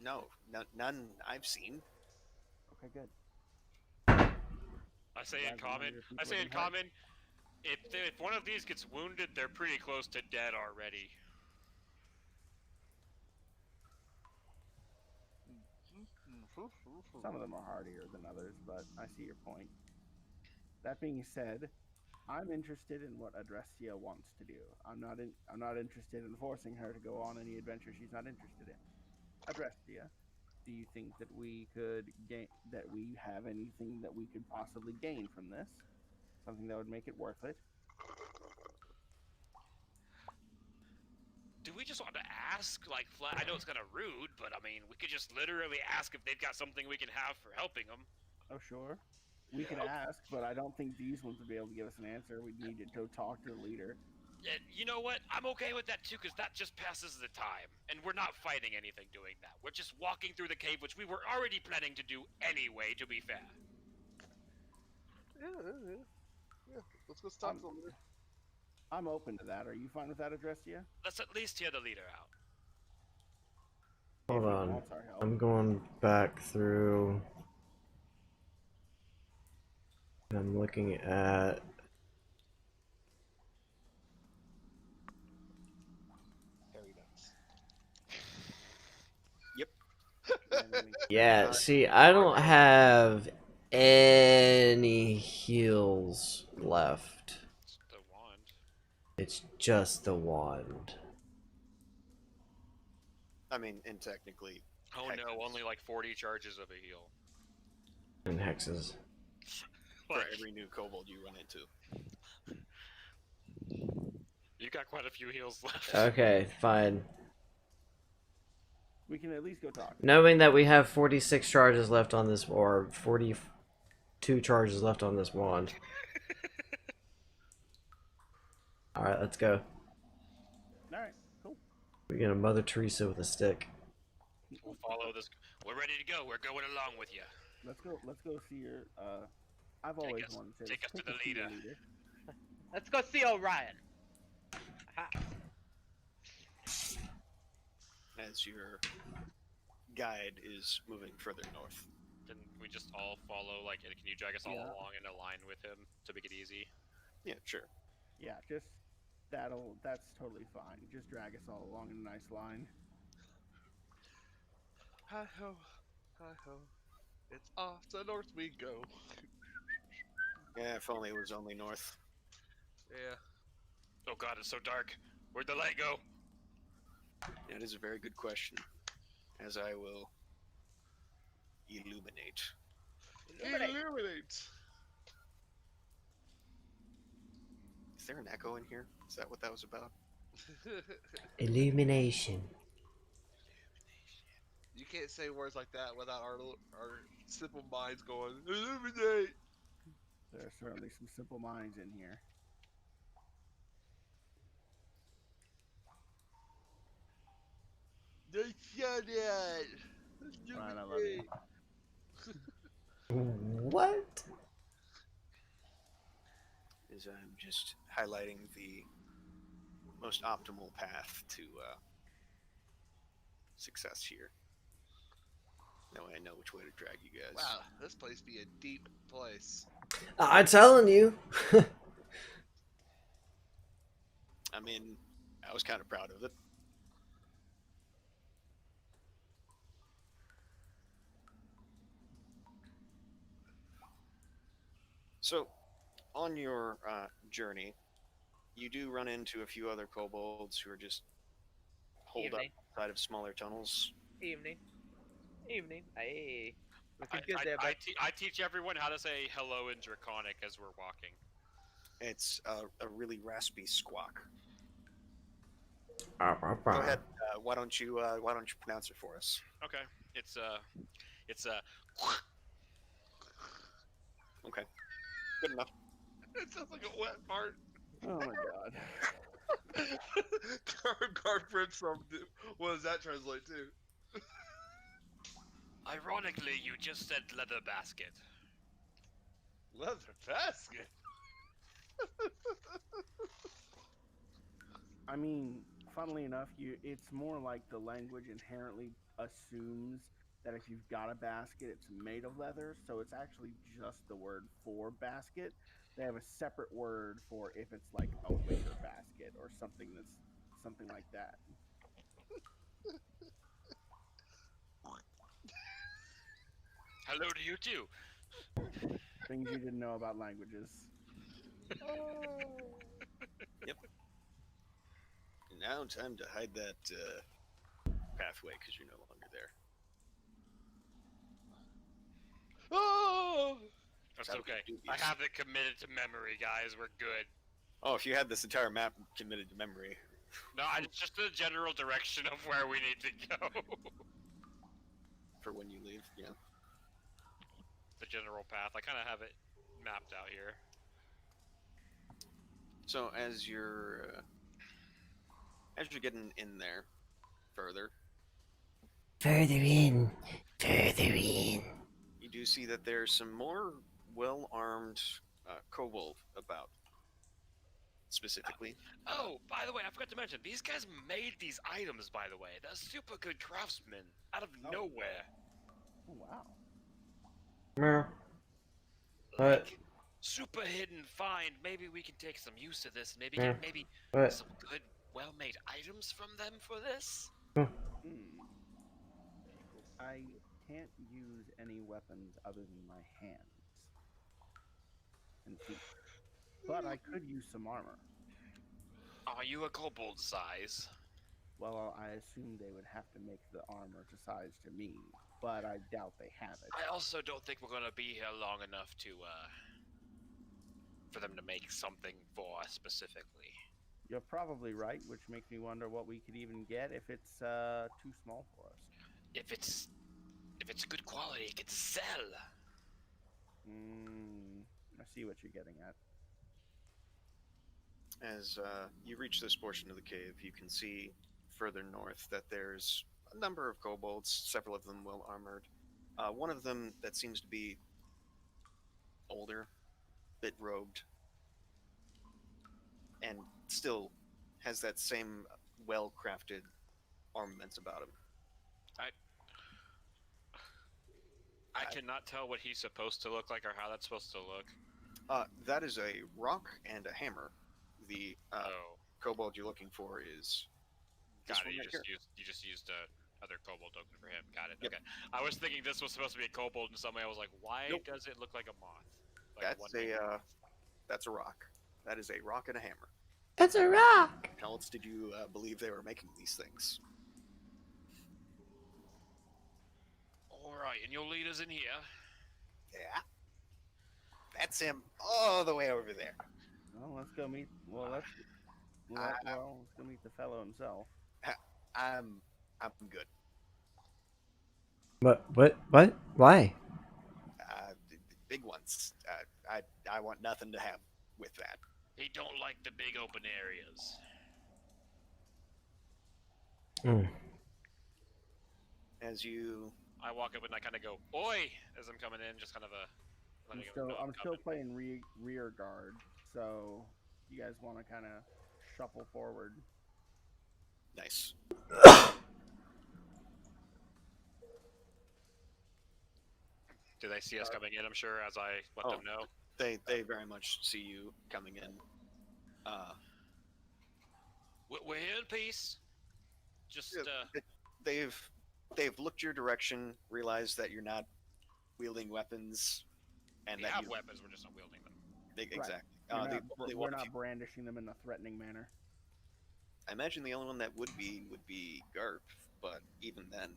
[SPEAKER 4] No, none I've seen.
[SPEAKER 6] Okay, good.
[SPEAKER 3] I say in
[SPEAKER 6] Glad one of
[SPEAKER 3] common.
[SPEAKER 6] your people
[SPEAKER 3] I say in
[SPEAKER 6] didn't hurt.
[SPEAKER 3] common. If one of these gets wounded, they're pretty close to dead already.
[SPEAKER 6] Some of them are hardier than others, but I see your point. That being said, I'm interested in what Adrestia wants to do. I'm not interested in forcing her to go on any adventure she's not interested in. Adrestia, do you think that we have anything that we could possibly gain from this? Something that would make it worth it?
[SPEAKER 3] Do we just want to ask, like, flat? I know it's kind of rude, but I mean, we could just literally ask if they've got something we can have for helping them.
[SPEAKER 6] Oh, sure. We could ask, but I don't think these ones would be able to give us an answer. We'd need to go talk to the leader.
[SPEAKER 3] You know what? I'm okay with that too, because that just passes the time, and we're not fighting anything doing that. We're just walking through the cave, which we were already planning to do anyway. To be fair.
[SPEAKER 7] Yeah. Let's go talk to the leader.
[SPEAKER 6] I'm open to that. Are you fine with that, Adrestia?
[SPEAKER 3] Let's at least hear the leader out.
[SPEAKER 2] Hold
[SPEAKER 6] If he
[SPEAKER 2] on.
[SPEAKER 6] wants our help.
[SPEAKER 2] I'm going back through. I'm looking at.
[SPEAKER 7] Harry nuts.
[SPEAKER 2] Yeah, see, I don't have any heals left.
[SPEAKER 3] It's the wand.
[SPEAKER 2] It's just the wand.
[SPEAKER 4] I mean, and technically,
[SPEAKER 3] Oh
[SPEAKER 4] Heck,
[SPEAKER 3] no,
[SPEAKER 4] it's-
[SPEAKER 3] only like 40 charges of a heal.
[SPEAKER 2] And hexes.
[SPEAKER 4] for
[SPEAKER 3] Like,
[SPEAKER 4] every new kobold you run into.
[SPEAKER 3] you got quite a few heals left.
[SPEAKER 2] Okay, fine.
[SPEAKER 6] We can at least go talk.
[SPEAKER 2] Knowing that we have 46 charges left on this, or 40. 2 charges left on this wand. Alright, let's go.
[SPEAKER 6] All right, cool.
[SPEAKER 2] We get a Mother Teresa with a stick.
[SPEAKER 3] We'll follow this. We're ready to go. We're going along with you.
[SPEAKER 6] Let's go see your. I've always
[SPEAKER 3] us-
[SPEAKER 6] wanted to
[SPEAKER 3] take us to the
[SPEAKER 6] see your
[SPEAKER 3] leader.
[SPEAKER 5] Let's go see Orion. Aha.
[SPEAKER 4] As your guide is moving further north.
[SPEAKER 3] Can we just all follow? Like, can you drag us all
[SPEAKER 6] Yeah.
[SPEAKER 3] along in a line with him to make it easy?
[SPEAKER 4] Yeah, sure.
[SPEAKER 6] Yeah, just that's totally fine. Just drag us all along in a nice line.
[SPEAKER 7] Hi ho, hi ho. It's off to north we go.
[SPEAKER 4] Yeah, if only it was only north.
[SPEAKER 7] Yeah.
[SPEAKER 3] Oh God, it's so dark. Where'd the light go?
[SPEAKER 4] That is a very good question. As I will illuminate.
[SPEAKER 7] Illuminate.
[SPEAKER 4] Is there an echo in here? Is that what that was about?
[SPEAKER 2] Illumination.
[SPEAKER 7] You can't say words like that without our simple minds going illuminate.
[SPEAKER 6] There are certainly some simple minds in here.
[SPEAKER 7] The sun.
[SPEAKER 6] Ryan, I love you.
[SPEAKER 2] What?
[SPEAKER 4] Is I'm just highlighting the most optimal path to success here. That way I know which way to drag you guys.
[SPEAKER 7] Wow, this place be a deep place.
[SPEAKER 2] I'm telling you.
[SPEAKER 4] I mean, I was kind of proud of it. So, on your journey, you do run into a few other kobolds who are just holed up
[SPEAKER 5] Evening.
[SPEAKER 4] outside of smaller tunnels.
[SPEAKER 5] Evening. Hey. Looking
[SPEAKER 3] I,
[SPEAKER 5] good
[SPEAKER 3] I,
[SPEAKER 5] there,
[SPEAKER 3] I,
[SPEAKER 5] bud.
[SPEAKER 3] te- I teach everyone how to say hello in Draconic as we're walking.
[SPEAKER 4] It's a really raspy squawk.
[SPEAKER 2] Go
[SPEAKER 4] Go ahead. Why don't you pronounce it for us?
[SPEAKER 3] Okay, it's
[SPEAKER 4] Okay. Good enough.
[SPEAKER 7] It sounds like a wet fart.
[SPEAKER 6] Oh my god.
[SPEAKER 7] Guard Prince from. What does that translate to?
[SPEAKER 3] Ironically, you just said leather basket.
[SPEAKER 7] Leather basket.
[SPEAKER 6] I mean, funnily enough, it's more like the language inherently assumes that if you've got a basket, it's made of leather, so it's actually just the word for basket. They have a separate word for if it's like a wicker basket or something like that.
[SPEAKER 3] Hello to you too.
[SPEAKER 6] Things you didn't know about languages.
[SPEAKER 4] Now time to hide that pathway because you're no longer there.
[SPEAKER 7] Oh!
[SPEAKER 3] That's
[SPEAKER 4] That'll
[SPEAKER 3] okay.
[SPEAKER 4] be
[SPEAKER 3] I
[SPEAKER 4] dubious.
[SPEAKER 3] have it committed to memory, guys. We're good.
[SPEAKER 4] Oh, if you had this entire map committed to memory.
[SPEAKER 3] No, it's just the general direction of where we need to go.
[SPEAKER 4] For when you leave, yeah.
[SPEAKER 3] The general path. I kind of have it mapped out here.
[SPEAKER 4] So as you're getting in there further,
[SPEAKER 2] Further in.
[SPEAKER 4] you do see that there's some more well-armed kobold about. Specifically,
[SPEAKER 3] Oh, by the way, I forgot to mention, these guys made these items, by the way. They're super good craftsmen, out of nowhere.
[SPEAKER 6] Oh wow.
[SPEAKER 2] Meow. What?
[SPEAKER 3] Like, super hidden find. Maybe we can take some use of this. Maybe
[SPEAKER 2] Yeah.
[SPEAKER 3] get
[SPEAKER 2] What?
[SPEAKER 3] some good, well-made items from them for this.
[SPEAKER 6] I can't use any weapons other than my hands and feet, but I could use some armor.
[SPEAKER 3] Are you a kobold size?
[SPEAKER 6] Well, I assume they would have to make the armor to size to me, but I doubt they have it.
[SPEAKER 3] I also don't think we're gonna be here long enough to, for them to make something for us specifically.
[SPEAKER 6] You're probably right, which makes me wonder what we could even get if it's too small for us.
[SPEAKER 3] If it's good quality, it can sell.
[SPEAKER 6] I see what you're getting at.
[SPEAKER 4] As you reach this portion of the cave, you can see further north that there's a number of kobolds, several of them well armored. One of them that seems to be older, bit robed, and still has that same well crafted armaments about him.
[SPEAKER 3] I cannot tell what he's supposed to look like or how that's supposed to look.
[SPEAKER 4] That is a rock and a hammer. The
[SPEAKER 3] Oh,
[SPEAKER 4] kobold you're looking for is this
[SPEAKER 3] got it.
[SPEAKER 4] one right here.
[SPEAKER 3] You just used other kobold token for him. Got it.
[SPEAKER 4] Yep.
[SPEAKER 3] Okay. I was thinking this was supposed to be a kobold in some way. I was like, why
[SPEAKER 4] Nope.
[SPEAKER 3] does it look like a moth? Like
[SPEAKER 4] That's
[SPEAKER 3] one-winged
[SPEAKER 4] a
[SPEAKER 3] moth.
[SPEAKER 4] that's a rock. That is a rock and a hammer.
[SPEAKER 2] It's a rock.
[SPEAKER 4] How else did you believe they were making these things?
[SPEAKER 3] All right, and your leader's in here.
[SPEAKER 4] Yeah, that's him all the way over there.
[SPEAKER 6] Well, let's go meet. Let's go meet the fellow himself.
[SPEAKER 4] I'm good.
[SPEAKER 2] What? Why?
[SPEAKER 4] The big ones. I want nothing to have with that.
[SPEAKER 3] He don't like the big open areas.
[SPEAKER 2] Mm.
[SPEAKER 4] As you
[SPEAKER 3] I walk up and I kind of go, "Oi!" as I'm coming in, just kind of a.
[SPEAKER 6] I'm still playing rear guard, so you guys want to kind of shuffle forward.
[SPEAKER 4] nice.
[SPEAKER 3] Do they see us coming in? I'm sure as I let them know.
[SPEAKER 4] They very much see you coming in.
[SPEAKER 3] We're here in peace. Just
[SPEAKER 4] They've looked your direction, realized that you're not wielding weapons, and
[SPEAKER 3] we
[SPEAKER 4] that
[SPEAKER 3] have
[SPEAKER 4] you
[SPEAKER 3] weapons. We're just not wielding them.
[SPEAKER 4] exactly.
[SPEAKER 6] We're
[SPEAKER 4] want
[SPEAKER 6] not
[SPEAKER 4] you-
[SPEAKER 6] brandishing them in a threatening manner.
[SPEAKER 4] I imagine the only one that would be Garp, but even then,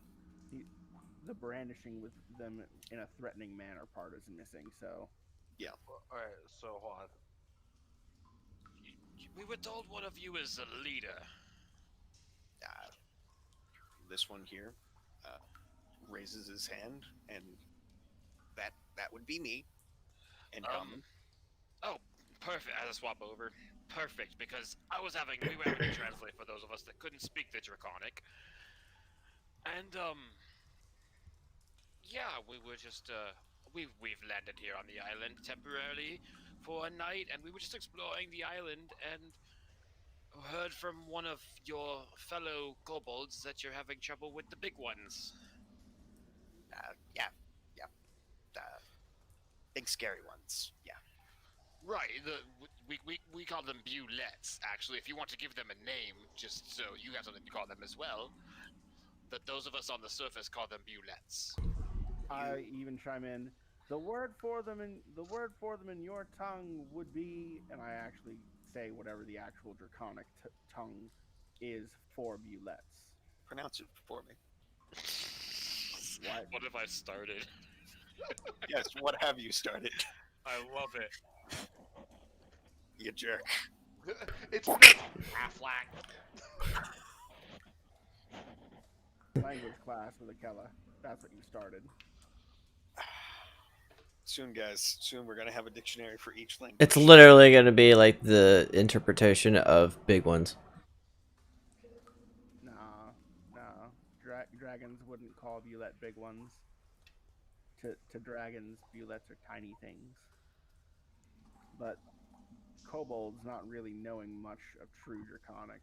[SPEAKER 6] The brandishing with them in a threatening manner part is missing. So
[SPEAKER 7] All right, so hold on.
[SPEAKER 3] We were told one of you is a leader.
[SPEAKER 4] this one here raises his hand, and that would be me. And
[SPEAKER 3] Oh, perfect. I just swap over. Perfect, because we were having to translate for those of us that couldn't speak the Draconic. And, yeah, we were just, we've landed here on the island temporarily for a night, and we were just exploring the island, and heard from one of your fellow kobolds that you're having trouble with the big ones.
[SPEAKER 4] yeah, big scary ones. Yeah.
[SPEAKER 3] Right, we call them bulettes, actually. If you want to give them a name, just so you have something to call them as well, that those of us on the surface call them bulettes.
[SPEAKER 6] I even chime in. The word for them in your tongue would be, and I actually say whatever the actual draconic tongue is for bulettes.
[SPEAKER 4] Pronounce it for me.
[SPEAKER 6] What?
[SPEAKER 3] What have I started?
[SPEAKER 4] Yes. What have you started?
[SPEAKER 3] I love it.
[SPEAKER 4] You jerk.
[SPEAKER 7] It's not
[SPEAKER 3] Affleck.
[SPEAKER 6] Language class with Akella. That's what you started.
[SPEAKER 4] Soon, guys. Soon we're gonna have a dictionary for each language.
[SPEAKER 2] It's literally going to be like the interpretation of big ones.
[SPEAKER 6] Nah. Dragons wouldn't call bulette big ones. To dragons, bulettes are tiny things. But kobolds not really knowing much of true draconic.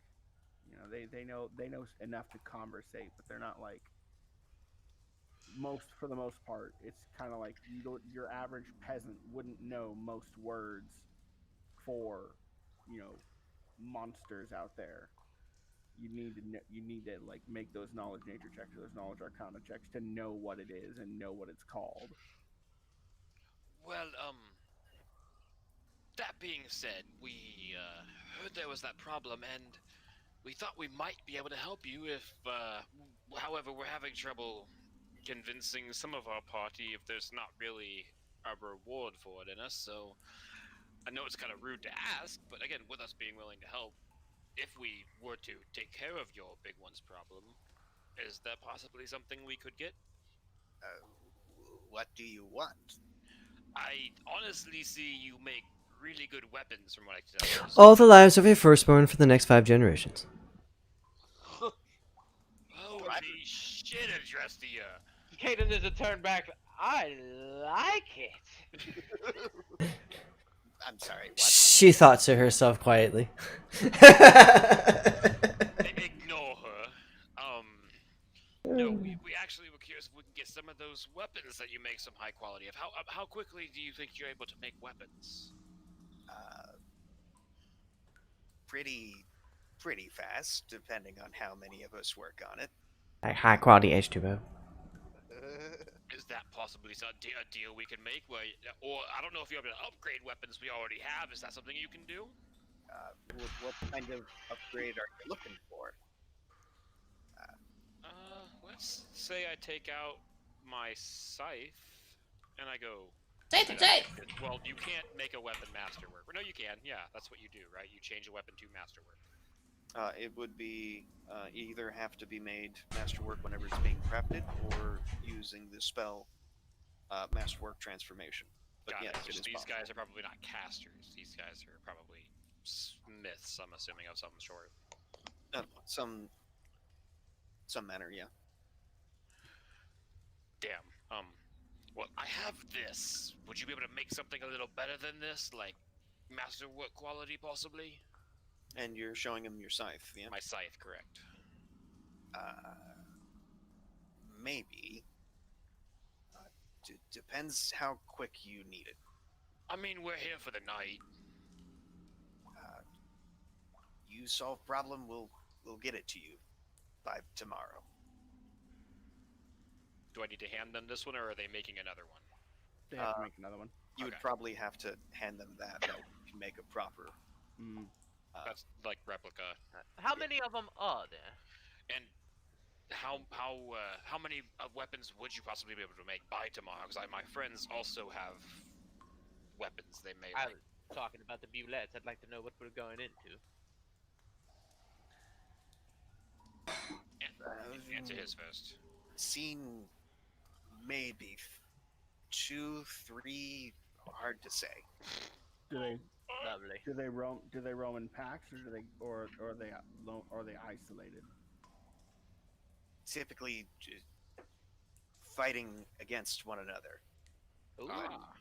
[SPEAKER 6] You know, they know enough to conversate, but they're not like for the most part. It's kind of like your average peasant wouldn't know most words for, monsters out there. You need to like make those knowledge nature checks or those knowledge arcana checks to know what it is and know what it's called.
[SPEAKER 3] Well, that being said, we heard there was that problem, and we thought we might be able to help you if, however, we're having trouble convincing some of our party if there's not really a reward for it in us, so I know it's kind of rude to ask, but again, with us being willing to help, if we were to take care of your big one's problem, is that possibly something we could get?
[SPEAKER 4] What do you want?
[SPEAKER 3] I honestly see you make really good weapons from what I can tell.
[SPEAKER 2] All the lives of a firstborn for the next 5 generations.
[SPEAKER 3] Holy shit, Adrestia!
[SPEAKER 5] Kaden doesn't turn back. I like it.
[SPEAKER 4] I'm sorry. What?
[SPEAKER 2] She thought to herself quietly.
[SPEAKER 3] Ignore her. No, we actually were curious if we can get some of those weapons that you make some high quality of. How quickly do you think you're able to make weapons?
[SPEAKER 4] Pretty fast, depending on how many of us work on it.
[SPEAKER 2] Like high quality H2O.
[SPEAKER 3] Is that possibly a deal we can make? Where, or I don't know if you're able to upgrade weapons we already have. Is that something you can do?
[SPEAKER 4] What kind of upgrade are you looking for?
[SPEAKER 3] Let's say I take out my scythe and I go.
[SPEAKER 8] Scythe.
[SPEAKER 3] Well, you can't make a weapon masterwork. Or no, you can. Yeah, that's what you do, right? You change a weapon to masterwork.
[SPEAKER 4] It would be either have to be made masterwork whenever it's being crafted, or using the spell masterwork transformation. But
[SPEAKER 3] Got
[SPEAKER 4] yes,
[SPEAKER 3] it.
[SPEAKER 4] it is
[SPEAKER 3] These
[SPEAKER 4] possible.
[SPEAKER 3] guys are probably not casters. These guys are probably smiths. I'm assuming of some sort.
[SPEAKER 4] Some manner, yeah.
[SPEAKER 3] Damn. Well, I have this. Would you be able to make something a little better than this, like masterwork quality, possibly?
[SPEAKER 4] And you're showing him your scythe, yeah?
[SPEAKER 3] My scythe, correct.
[SPEAKER 4] Maybe. Depends how quick you need it.
[SPEAKER 3] I mean, we're here for the night.
[SPEAKER 4] You solve problem, we'll get it to you by tomorrow.
[SPEAKER 3] Do I need to hand them this one, or are they making another one?
[SPEAKER 6] They have to make another one.
[SPEAKER 4] You would
[SPEAKER 3] Okay.
[SPEAKER 4] probably have to hand them that to make a proper.
[SPEAKER 6] Mm.
[SPEAKER 3] That's like replica.
[SPEAKER 5] How many of them are there?
[SPEAKER 3] And how many weapons would you possibly be able to make by tomorrow? Because my friends also have weapons they may
[SPEAKER 5] I
[SPEAKER 3] like.
[SPEAKER 5] was talking about the bullets. I'd like to know what we're going into.
[SPEAKER 3] Answer his first.
[SPEAKER 4] Seen maybe 2, 3. Hard to say.
[SPEAKER 6] Do they
[SPEAKER 5] Lovely.
[SPEAKER 6] do they roam in packs, or are they isolated?
[SPEAKER 4] Typically, fighting against one another.
[SPEAKER 5] Ooh.
[SPEAKER 3] Ah.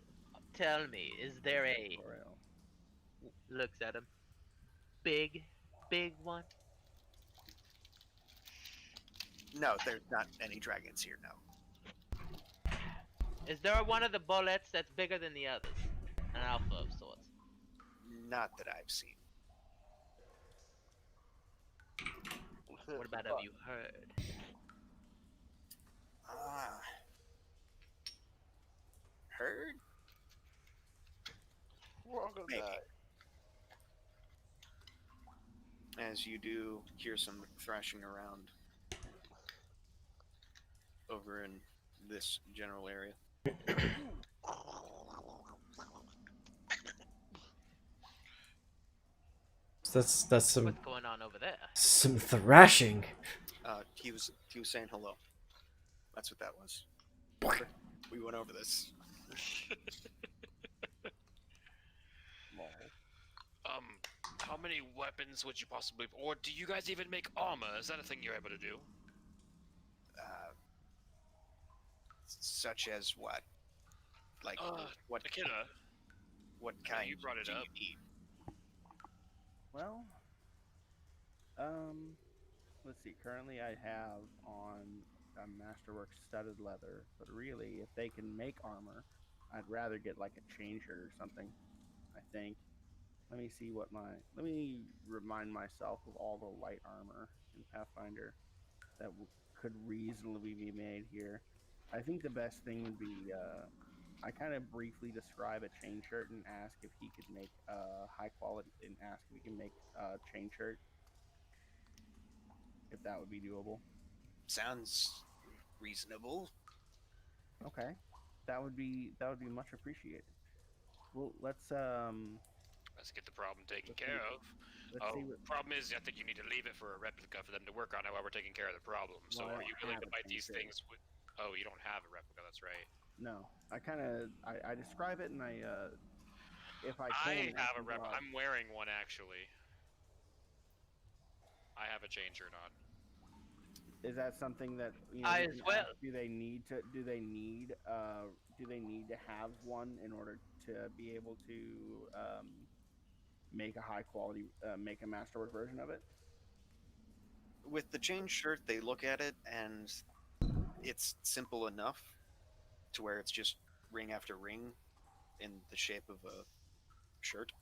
[SPEAKER 5] Tell me, is there a
[SPEAKER 6] Tutorial.
[SPEAKER 5] looks at him big one?
[SPEAKER 4] No, there's not any dragons here. No.
[SPEAKER 5] Is there one of the bullets that's bigger than the others? An alpha of sorts.
[SPEAKER 4] Not that I've seen.
[SPEAKER 5] What about have you heard?
[SPEAKER 4] Heard?
[SPEAKER 7] Welcome
[SPEAKER 4] Maybe.
[SPEAKER 7] back.
[SPEAKER 4] As you do hear some thrashing around over in this general area.
[SPEAKER 2] So that's some
[SPEAKER 5] What's going on over there?
[SPEAKER 2] thrashing.
[SPEAKER 4] He was saying hello. That's what that was. We went over this.
[SPEAKER 3] How many weapons would you possibly, or do you guys even make armor? Is that a thing you're able to do?
[SPEAKER 4] Such as what? Like what?
[SPEAKER 3] Akira,
[SPEAKER 4] What kind?
[SPEAKER 3] you brought it
[SPEAKER 4] do
[SPEAKER 3] up.
[SPEAKER 4] you need?
[SPEAKER 6] Well, let's see. Currently, I have on a Masterwork studded leather, but really, if they can make armor, I'd rather get like a chain shirt or something. I think. Let me see what Let me remind myself of all the light armor in Pathfinder that could reasonably be made here. I think the best thing would be. I kind of briefly describe a chain shirt and ask if he could make high quality, and ask if he can make a chain shirt. If that would be doable.
[SPEAKER 4] Sounds reasonable.
[SPEAKER 6] Okay, that would be much appreciated. Well, let's
[SPEAKER 3] get the problem taken
[SPEAKER 6] Let's see
[SPEAKER 3] care
[SPEAKER 6] what-
[SPEAKER 3] of.
[SPEAKER 6] let's see what.
[SPEAKER 3] Problem is, I think you need to leave it for a replica for them to work on it while we're taking care of the problem. So,
[SPEAKER 6] Well, I
[SPEAKER 3] are you
[SPEAKER 6] don't
[SPEAKER 3] willing
[SPEAKER 6] have
[SPEAKER 3] to
[SPEAKER 6] a
[SPEAKER 3] fight these
[SPEAKER 6] chain shirt.
[SPEAKER 3] things with? Oh, you don't have a replica. That's right.
[SPEAKER 6] No, I describe it, and if I can,
[SPEAKER 3] I have a
[SPEAKER 6] can
[SPEAKER 3] rep.
[SPEAKER 6] draw.
[SPEAKER 3] I'm wearing one actually. I have a chain shirt on.
[SPEAKER 6] Is that something that
[SPEAKER 5] I
[SPEAKER 6] we
[SPEAKER 5] as
[SPEAKER 6] can
[SPEAKER 5] well.
[SPEAKER 6] ask? Do they need to? Do they need to have one in order to be able to make a high quality, make a masterwork version of it?
[SPEAKER 4] With the chain shirt, they look at it and it's simple enough to where it's just ring after ring in the shape of a shirt.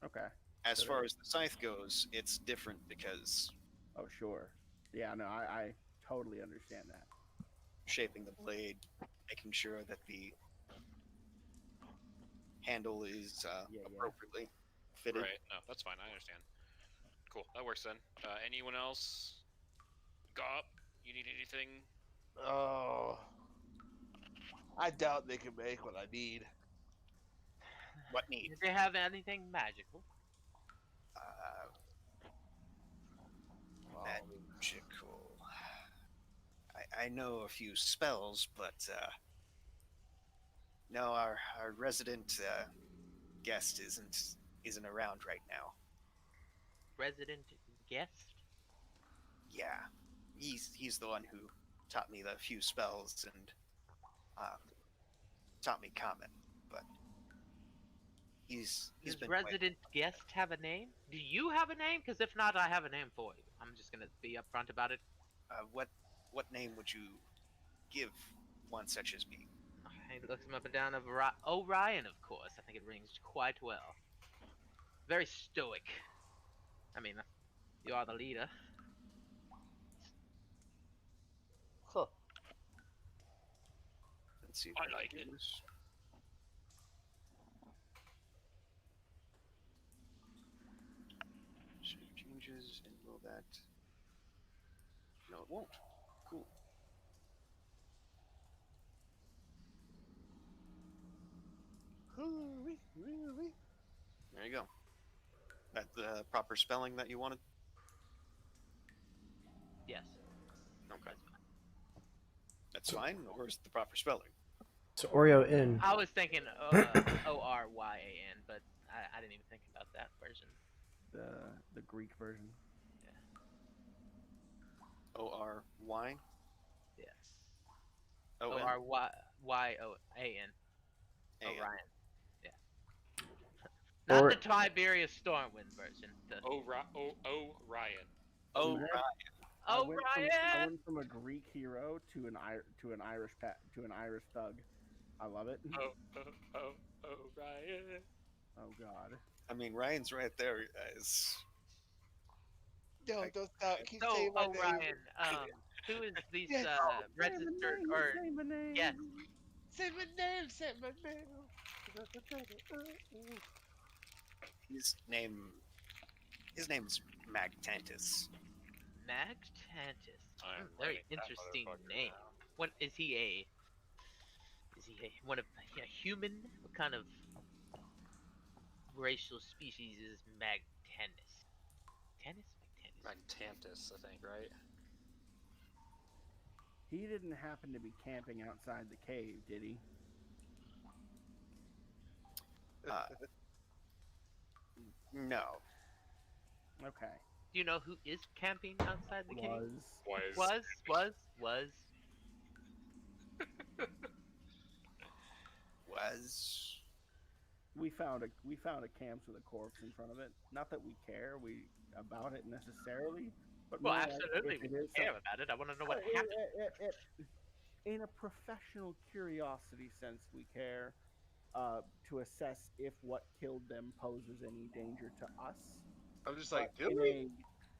[SPEAKER 6] Okay.
[SPEAKER 4] As
[SPEAKER 6] So
[SPEAKER 4] far as the scythe goes, it's different because
[SPEAKER 6] oh, sure. Yeah, no, I totally understand that.
[SPEAKER 4] shaping the blade, making sure that the handle is
[SPEAKER 6] Yeah, yeah.
[SPEAKER 4] appropriately fitted.
[SPEAKER 3] Right. No, that's fine. I understand. Cool. That works then. Anyone else? Gop, you need anything?
[SPEAKER 7] Oh, I doubt they can make what I need.
[SPEAKER 4] What need?
[SPEAKER 5] Do they have anything magical?
[SPEAKER 4] Uh,
[SPEAKER 7] Well,
[SPEAKER 4] magical. I know a few spells, but no, our resident guest isn't around right now.
[SPEAKER 5] Resident guest?
[SPEAKER 4] Yeah, he's the one who taught me the few spells and uh, taught me common, but he's
[SPEAKER 5] Does
[SPEAKER 4] been quite.
[SPEAKER 5] resident guest have a name? Do you have a name? Because if not, I have a name for you. I'm just gonna be upfront about it.
[SPEAKER 4] What name would you give one such as me?
[SPEAKER 5] He looks him up and down. Orion, of course. I think it rings quite well. Very stoic. I mean, you are the leader.
[SPEAKER 7] huh.
[SPEAKER 4] Let's see. If
[SPEAKER 3] I
[SPEAKER 4] can
[SPEAKER 3] like
[SPEAKER 4] do
[SPEAKER 3] it.
[SPEAKER 4] this. Save changes and will that? No, it won't. Cool. There you go. That the proper spelling that you wanted.
[SPEAKER 5] Yes.
[SPEAKER 4] Okay, that's fine. Or is it the proper spelling?
[SPEAKER 2] So Oreo in.
[SPEAKER 5] I was thinking Oryan, but I didn't even think about that version.
[SPEAKER 6] The Greek version.
[SPEAKER 4] ORY.
[SPEAKER 5] Yeah.
[SPEAKER 4] O N
[SPEAKER 5] Oryan.
[SPEAKER 4] A N.
[SPEAKER 5] Orion. Yeah. Not
[SPEAKER 2] Or-
[SPEAKER 5] the Tiberius Stormwind version. The
[SPEAKER 3] Ryan.
[SPEAKER 4] Oh,
[SPEAKER 6] Yeah.
[SPEAKER 4] right.
[SPEAKER 6] I went from a Greek hero to an Irish thug. I love it.
[SPEAKER 3] Ryan.
[SPEAKER 6] Oh God.
[SPEAKER 4] I mean, Ryan's right there, guys.
[SPEAKER 7] No, don't stop. Keep
[SPEAKER 5] So
[SPEAKER 7] saying my name.
[SPEAKER 5] Orion, who is these
[SPEAKER 7] Yes.
[SPEAKER 5] registered or yes?
[SPEAKER 7] Say my name. Say my name.
[SPEAKER 4] His name's Magtantis.
[SPEAKER 5] Magtantis.
[SPEAKER 3] I'm
[SPEAKER 5] Very
[SPEAKER 3] writing that
[SPEAKER 5] interesting
[SPEAKER 3] motherfucker
[SPEAKER 5] name.
[SPEAKER 3] down.
[SPEAKER 5] What is he a? Is he one of a human? What kind of racial species is Magtantis? Magtantis.
[SPEAKER 3] Magtantis, I think, right?
[SPEAKER 6] He didn't happen to be camping outside the cave, did he?
[SPEAKER 4] No.
[SPEAKER 6] Okay.
[SPEAKER 5] Do you know who is camping outside the cave?
[SPEAKER 6] Was.
[SPEAKER 5] Was.
[SPEAKER 4] Was.
[SPEAKER 6] We found a camp with a corpse in front of it. Not that we care about it necessarily, but
[SPEAKER 5] Well,
[SPEAKER 6] more like
[SPEAKER 5] absolutely,
[SPEAKER 6] if
[SPEAKER 5] we
[SPEAKER 6] it is
[SPEAKER 5] care about it. I want to know what
[SPEAKER 6] it-
[SPEAKER 5] happened.
[SPEAKER 6] in a professional curiosity sense, we care to assess if what killed them poses any danger to us.
[SPEAKER 7] I'm just like,
[SPEAKER 6] But
[SPEAKER 7] do we?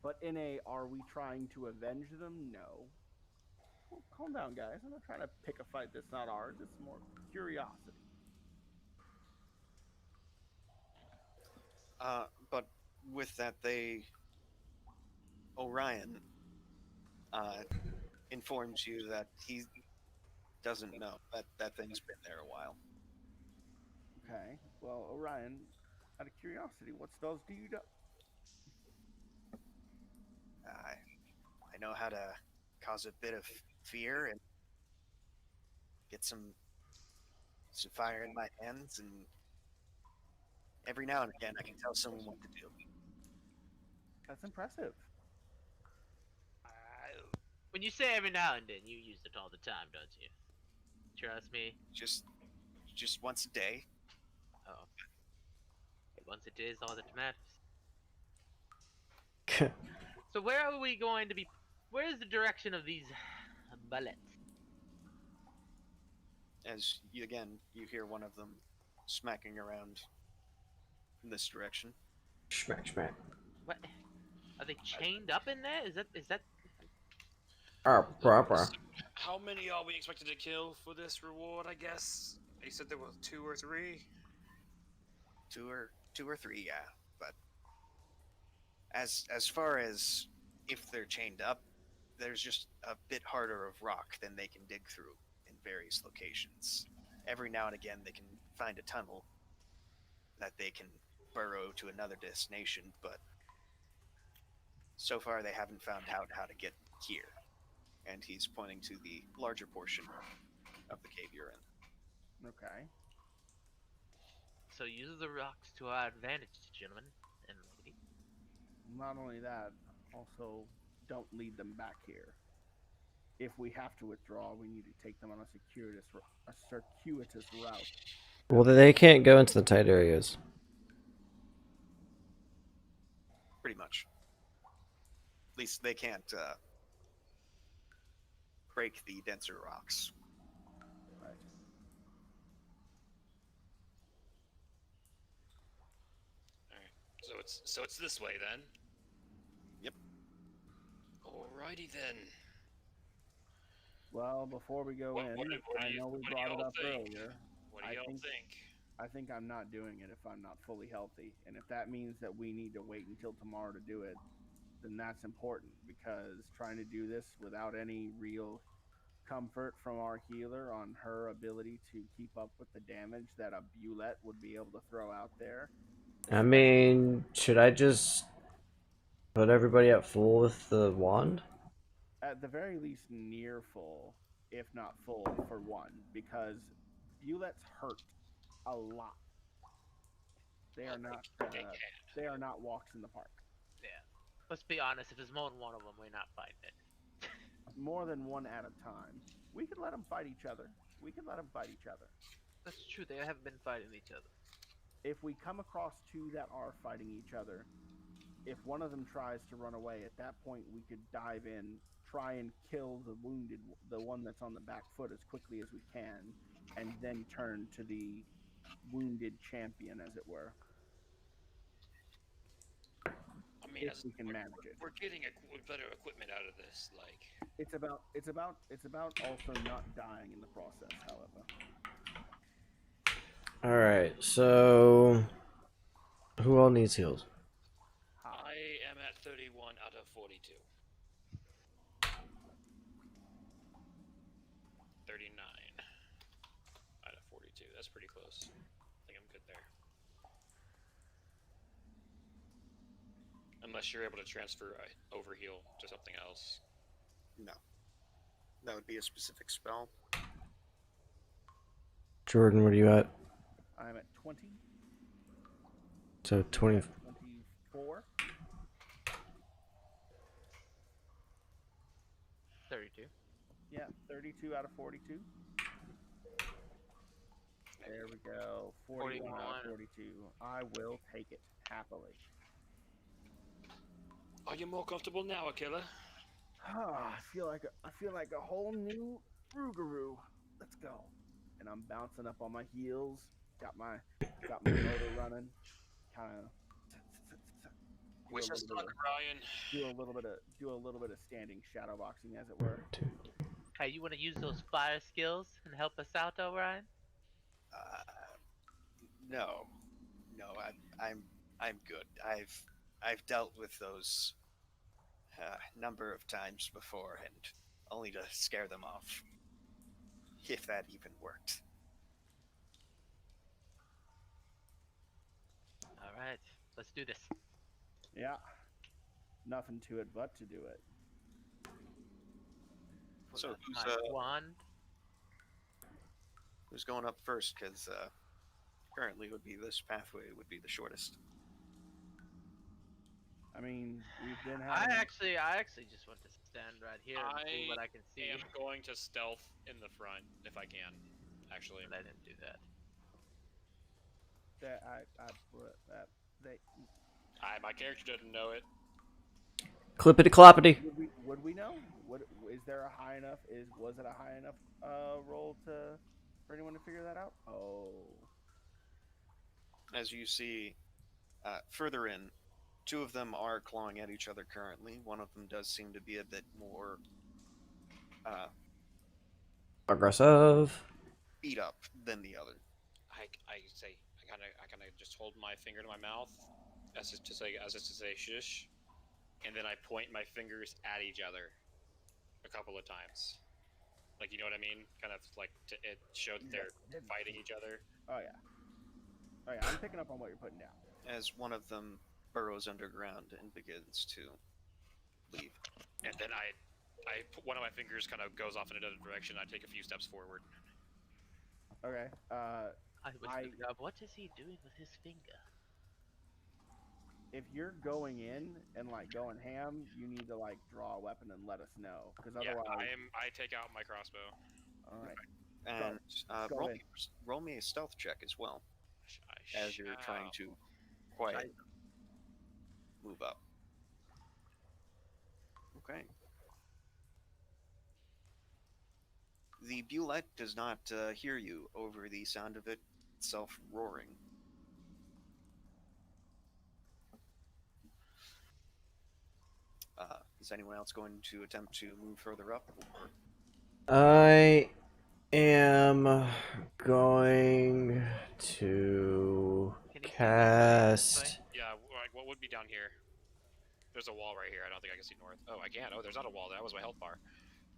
[SPEAKER 6] but in a, are we trying to avenge them? No. Well, calm down, guys. I'm not trying to pick a fight that's not ours. It's more curiosity.
[SPEAKER 4] But with that, Orion informs you that he doesn't know that thing's been there a while.
[SPEAKER 6] Okay. Well, Orion, out of curiosity, what spells do you do?
[SPEAKER 4] I know how to cause a bit of fear and get some some fire in my hands, and every now and again I can tell someone what to do.
[SPEAKER 6] That's impressive.
[SPEAKER 5] When you say every now and then, you use it all the time, don't you? Trust me.
[SPEAKER 4] Just once a day.
[SPEAKER 5] Oh. Once it is, all that matters. So where are we going to be? Where is the direction of these bullets?
[SPEAKER 4] As you hear one of them smacking around in this direction.
[SPEAKER 2] Smack, smack.
[SPEAKER 5] What? Are they chained up in there? Is that?
[SPEAKER 2] Proper.
[SPEAKER 3] How many are we expected to kill for this reward? I guess he said there were 2 or 3.
[SPEAKER 4] Two or three, yeah. But as far as if they're chained up, there's just a bit harder of rock than they can dig through in various locations. Every now and again, they can find a tunnel that they can burrow to another destination, but so far they haven't found out how to get here. And he's pointing to the larger portion of the cave you're in.
[SPEAKER 6] Okay.
[SPEAKER 5] So use the rocks to our advantage, gentlemen and lady.
[SPEAKER 6] Not only that, also don't lead them back here. If we have to withdraw, we need to take them on a circuitous route.
[SPEAKER 2] Well, they can't go into the tight areas.
[SPEAKER 4] Pretty much. At least they can't break the denser rocks.
[SPEAKER 6] Right.
[SPEAKER 3] Alright. So it's this way then?
[SPEAKER 4] Yep.
[SPEAKER 3] Alrighty then.
[SPEAKER 6] Well, before we go in, I know we brought it up earlier.
[SPEAKER 3] What do y'all think?
[SPEAKER 6] I think I'm not doing it if I'm not fully healthy. And if that means that we need to wait until tomorrow to do it, then that's important, because trying to do this without any real comfort from our healer on her ability to keep up with the damage that a Bulette would be able to throw out there.
[SPEAKER 2] I mean, should I just put everybody at full with the wand?
[SPEAKER 6] At the very least, near full, if not full, for one, because Bulettes hurt a lot. They are not. They are not walks in the park.
[SPEAKER 5] Yeah. Let's be honest. If there's more than one of them, we're not fighting it.
[SPEAKER 6] More than one at a time. We could let them fight each other.
[SPEAKER 5] That's true. They haven't been fighting each other.
[SPEAKER 6] If we come across two that are fighting each other, if one of them tries to run away, at that point we could dive in, try and kill the one that's on the back foot as quickly as we can, and then turn to the wounded champion, as it were.
[SPEAKER 3] I mean,
[SPEAKER 6] if we can manage it.
[SPEAKER 3] We're getting better equipment out of this, like.
[SPEAKER 6] It's about also not dying in the process, however.
[SPEAKER 2] Alright, so who all needs heals?
[SPEAKER 3] I am at 31 out of 42. 39 out of 42. That's pretty close. I think I'm good there. Unless you're able to transfer overheal to something else.
[SPEAKER 4] No. That would be a specific spell.
[SPEAKER 2] Jordan, what are you at?
[SPEAKER 6] I'm at 20.
[SPEAKER 2] So 20.
[SPEAKER 6] 24.
[SPEAKER 5] 32.
[SPEAKER 6] Yeah, 32 out of 42. There we go. 41 out of 42. I will take it happily.
[SPEAKER 3] Are you more comfortable now, Akila?
[SPEAKER 6] I feel like a whole new Rougarou. Let's go. And I'm bouncing up on my heels. Got my motor running. Kind of.
[SPEAKER 3] Wish us luck, Ryan.
[SPEAKER 6] Do a little bit of standing shadow boxing, as it were.
[SPEAKER 5] Hey, you want to use those fire skills and help us out, Orion?
[SPEAKER 4] No, I'm good. I've dealt with those number of times before, and only to scare them off, if that even worked.
[SPEAKER 5] All right, let's do this.
[SPEAKER 6] Yeah, nothing to it but to do it.
[SPEAKER 4] So
[SPEAKER 5] My
[SPEAKER 4] who's
[SPEAKER 5] wand.
[SPEAKER 4] Who's going up first? Because currently would be this pathway would be the shortest.
[SPEAKER 6] I mean, we've been
[SPEAKER 5] I
[SPEAKER 6] having.
[SPEAKER 5] actually just want to stand right here and see what I can see.
[SPEAKER 3] am going to stealth in the front if I can. Actually,
[SPEAKER 5] But I didn't do that.
[SPEAKER 6] That they
[SPEAKER 3] my character didn't know it.
[SPEAKER 2] Clippity cloppity.
[SPEAKER 6] would we know? Is there a high enough? Was it a high enough roll for anyone to figure that out? Oh,
[SPEAKER 4] As you see further in, two of them are clawing at each other currently. One of them does seem to be a bit more
[SPEAKER 2] Aggressive.
[SPEAKER 4] beat up than the other.
[SPEAKER 3] I kind of just hold my finger to my mouth as if to say shush, and then I point my fingers at each other a couple of times. Like, you know what I mean? Kind of like to it show that they're fighting each other.
[SPEAKER 6] oh yeah. I'm picking up on what you're putting down.
[SPEAKER 4] As one of them burrows underground and begins to leave.
[SPEAKER 3] And then one of my fingers kind of goes off in another direction. I take a few steps forward.
[SPEAKER 6] Okay.
[SPEAKER 5] I whisper to Gob, what is he doing with his finger?
[SPEAKER 6] If you're going in and like going ham, you need to like draw a weapon and let us know, because
[SPEAKER 3] Yeah,
[SPEAKER 6] otherwise.
[SPEAKER 3] I take out my crossbow.
[SPEAKER 6] All right.
[SPEAKER 4] And
[SPEAKER 6] Go ahead.
[SPEAKER 4] roll me a stealth check as well, as you're trying to quiet move up. Okay. The Bulette does not hear you over the sound of it itself roaring. Is anyone else going to attempt to move further up? Or...
[SPEAKER 2] I am going to
[SPEAKER 5] Can you see me
[SPEAKER 2] cast.
[SPEAKER 3] Yeah, like what would be down here? There's a wall right here. I don't think I can see north. Oh, I can. Oh, there's not a wall. That was my health bar.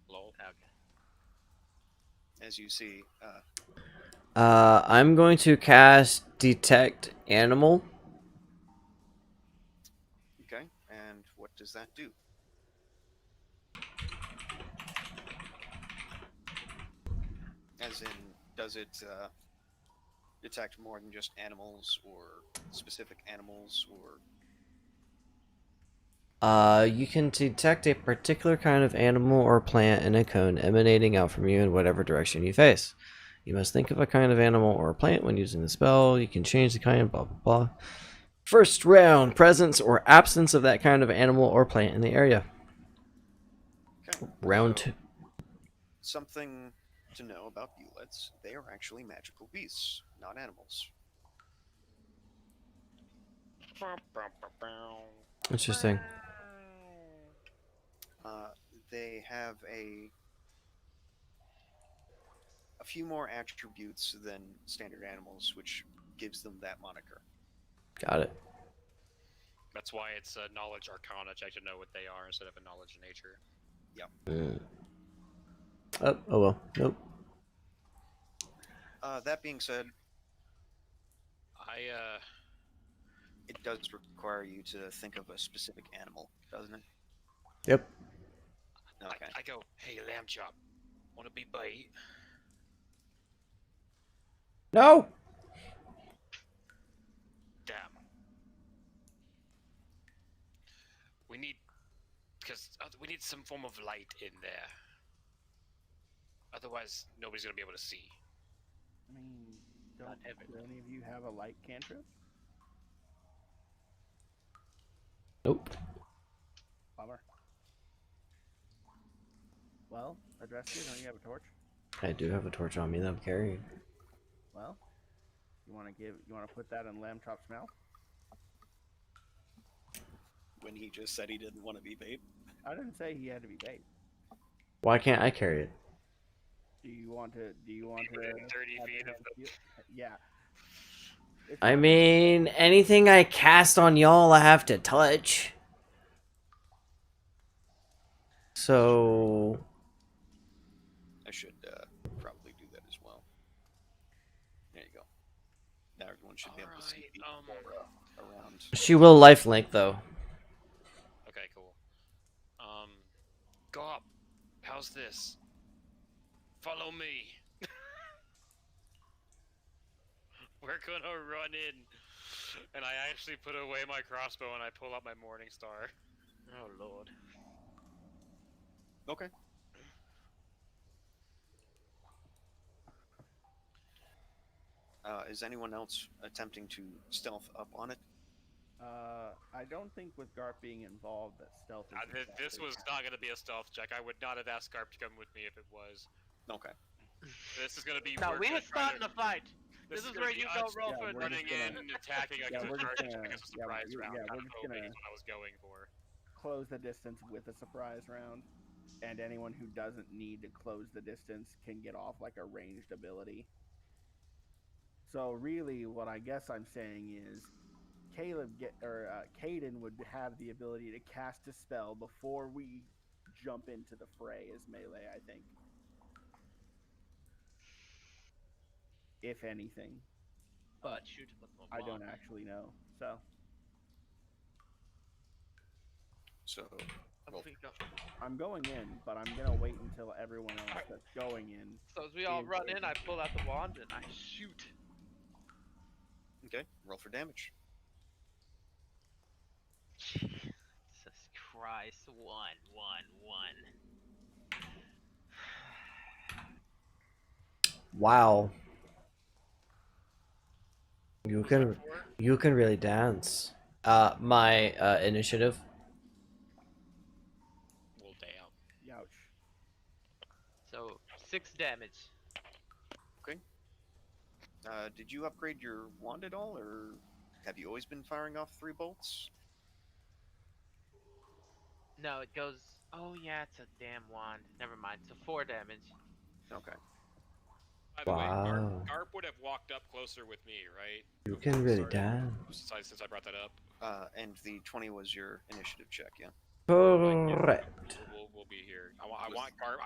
[SPEAKER 3] Lol.
[SPEAKER 5] Okay.
[SPEAKER 4] As you see,
[SPEAKER 2] I'm going to cast Detect Animal.
[SPEAKER 4] okay, and what does that do? As in, does it detect more than just animals, or specific animals, or...
[SPEAKER 2] You can detect a particular kind of animal or plant in a cone emanating out from you in whatever direction you face. You must think of a kind of animal or plant when using the spell. You can change the kind, blah, blah, blah. First round, presence or absence of that kind of animal or plant in the area.
[SPEAKER 4] Okay.
[SPEAKER 2] Round
[SPEAKER 4] So,
[SPEAKER 2] 2.
[SPEAKER 4] Something to know about bullets: they are actually magical beasts, not animals.
[SPEAKER 2] Interesting.
[SPEAKER 4] They have a few more attributes than standard animals, which gives them that moniker.
[SPEAKER 2] Got it.
[SPEAKER 3] That's why it's a knowledge arcana check to know what they are instead of a knowledge nature.
[SPEAKER 2] Oh well. Nope.
[SPEAKER 4] That being said,
[SPEAKER 3] I
[SPEAKER 4] it does require you to think of a specific animal, doesn't it?
[SPEAKER 2] Yep.
[SPEAKER 4] Okay.
[SPEAKER 3] I go, hey, lamb chop, wanna be bait?
[SPEAKER 2] No.
[SPEAKER 3] Damn. We need some form of light in there. Otherwise, nobody's gonna be able to see.
[SPEAKER 6] I mean, do
[SPEAKER 5] Not everything.
[SPEAKER 6] any of you have a light cantrip?
[SPEAKER 2] Nope.
[SPEAKER 6] Bummer. Well, Adrestia, don't you have a torch?
[SPEAKER 2] I do have a torch on me that I'm carrying.
[SPEAKER 6] Well, you want to put that in Lamb Chop's mouth?
[SPEAKER 4] When he just said he didn't want to be bait.
[SPEAKER 6] I didn't say he had to be bait.
[SPEAKER 2] Why can't I carry it?
[SPEAKER 6] Do you want to?
[SPEAKER 3] Within 30
[SPEAKER 6] have
[SPEAKER 3] feet
[SPEAKER 6] the
[SPEAKER 3] of
[SPEAKER 6] hand- Yeah. It's
[SPEAKER 2] I
[SPEAKER 6] not-
[SPEAKER 2] mean, anything I cast on y'all, I have to touch. So
[SPEAKER 4] I should probably do that as well. There you go. Now everyone should be able to see the around.
[SPEAKER 2] she will lifelink though.
[SPEAKER 3] Okay, cool. Go up. How's this? Follow me. We're gonna run in. And I actually put away my crossbow and I pull out my Morning Star.
[SPEAKER 5] Oh lord.
[SPEAKER 4] Okay. Is anyone else attempting to stealth up on it?
[SPEAKER 6] I don't think with Garp being involved that stealth is
[SPEAKER 3] This
[SPEAKER 6] necessary.
[SPEAKER 3] was not gonna be a stealth check. I would not have asked Garp to come with me if it was.
[SPEAKER 4] Okay.
[SPEAKER 3] This is gonna be.
[SPEAKER 5] No,
[SPEAKER 3] we're
[SPEAKER 5] we
[SPEAKER 3] gonna
[SPEAKER 5] ain't
[SPEAKER 3] try
[SPEAKER 5] starting
[SPEAKER 3] to-
[SPEAKER 5] a fight. This is
[SPEAKER 3] gonna
[SPEAKER 5] where
[SPEAKER 3] be
[SPEAKER 5] you go
[SPEAKER 3] us
[SPEAKER 5] roll
[SPEAKER 6] Yeah,
[SPEAKER 5] for
[SPEAKER 6] we're
[SPEAKER 3] running
[SPEAKER 6] just
[SPEAKER 3] in,
[SPEAKER 6] gonna-
[SPEAKER 3] attacking
[SPEAKER 6] yeah,
[SPEAKER 3] against
[SPEAKER 6] we're
[SPEAKER 3] a
[SPEAKER 6] just
[SPEAKER 3] charge,
[SPEAKER 6] gonna-
[SPEAKER 3] against a
[SPEAKER 6] yeah,
[SPEAKER 3] surprise
[SPEAKER 6] we're-
[SPEAKER 3] round.
[SPEAKER 6] yeah,
[SPEAKER 3] Kind
[SPEAKER 6] we're
[SPEAKER 3] of
[SPEAKER 6] just
[SPEAKER 3] hoping
[SPEAKER 6] gonna-
[SPEAKER 3] is what I was going for.
[SPEAKER 6] Close the distance with a surprise round, and anyone who doesn't need to close the distance can get off like a ranged ability. So really, what I guess I'm saying is, Caden would have the ability to cast a spell before we jump into the fray as melee. I think, if anything, but
[SPEAKER 5] Shoot with my
[SPEAKER 6] I don't
[SPEAKER 5] wand.
[SPEAKER 6] actually know. So
[SPEAKER 4] So,
[SPEAKER 5] I'm
[SPEAKER 4] roll.
[SPEAKER 5] freaked out.
[SPEAKER 6] I'm going in, but I'm gonna wait until everyone else that's going in.
[SPEAKER 5] So as we all
[SPEAKER 6] is
[SPEAKER 5] run in,
[SPEAKER 6] able
[SPEAKER 5] I
[SPEAKER 6] to-
[SPEAKER 5] pull out the wand and I shoot.
[SPEAKER 4] Okay, roll for damage.
[SPEAKER 5] Jesus Christ! 1, 1, 1.
[SPEAKER 2] Wow. You
[SPEAKER 3] What was that
[SPEAKER 2] can
[SPEAKER 3] for?
[SPEAKER 2] you can really dance. My initiative.
[SPEAKER 3] Well, damn.
[SPEAKER 6] Ouch.
[SPEAKER 5] So 6 damage.
[SPEAKER 4] Did you upgrade your wand at all, or have you always been firing off 3 bolts?
[SPEAKER 5] No, it goes. Oh yeah, it's a damn wand. Never mind. So 4 damage.
[SPEAKER 4] Okay.
[SPEAKER 3] By the way,
[SPEAKER 2] Wow.
[SPEAKER 3] Garp would have walked up closer with me, right?
[SPEAKER 2] You
[SPEAKER 3] Before
[SPEAKER 2] can
[SPEAKER 3] we
[SPEAKER 2] really
[SPEAKER 3] started,
[SPEAKER 2] dance.
[SPEAKER 3] since I brought that up.
[SPEAKER 4] And the 20 was your initiative check, yeah?
[SPEAKER 2] Correct.
[SPEAKER 3] We'll be here. I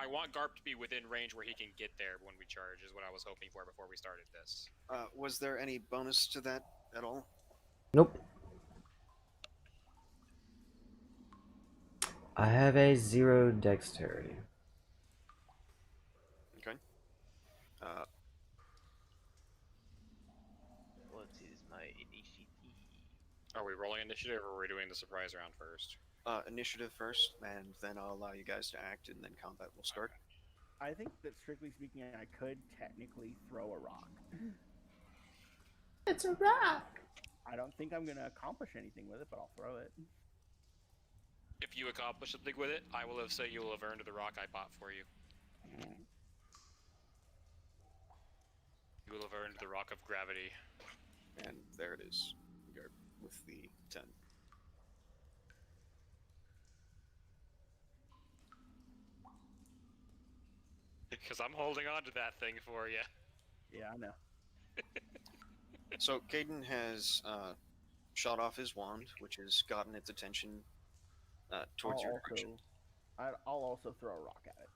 [SPEAKER 3] want Garp to be within range where he can get there when we charge. Is what I was hoping for before we started this.
[SPEAKER 4] Was there any bonus to that at all?
[SPEAKER 2] Nope. I have a 0 dexterity.
[SPEAKER 4] Okay.
[SPEAKER 5] What is my initiative?
[SPEAKER 3] Are we rolling initiative or are we doing the surprise round first?
[SPEAKER 4] Initiative first, and then I'll allow you guys to act, and then combat will start.
[SPEAKER 6] I think that strictly speaking, I could technically throw a rock.
[SPEAKER 8] It's a rock.
[SPEAKER 6] I don't think I'm gonna accomplish anything with it, but I'll throw it.
[SPEAKER 3] If you accomplish something with it, I will have said you will have earned the rock I bought for you. You will have earned the rock of gravity.
[SPEAKER 4] And there it is, Garp, with the 10.
[SPEAKER 3] Because I'm holding on to that thing for you.
[SPEAKER 6] Yeah, I know.
[SPEAKER 4] So, Caden has shot off his wand, which has gotten its attention towards your direction.
[SPEAKER 6] I'll also throw a rock at it.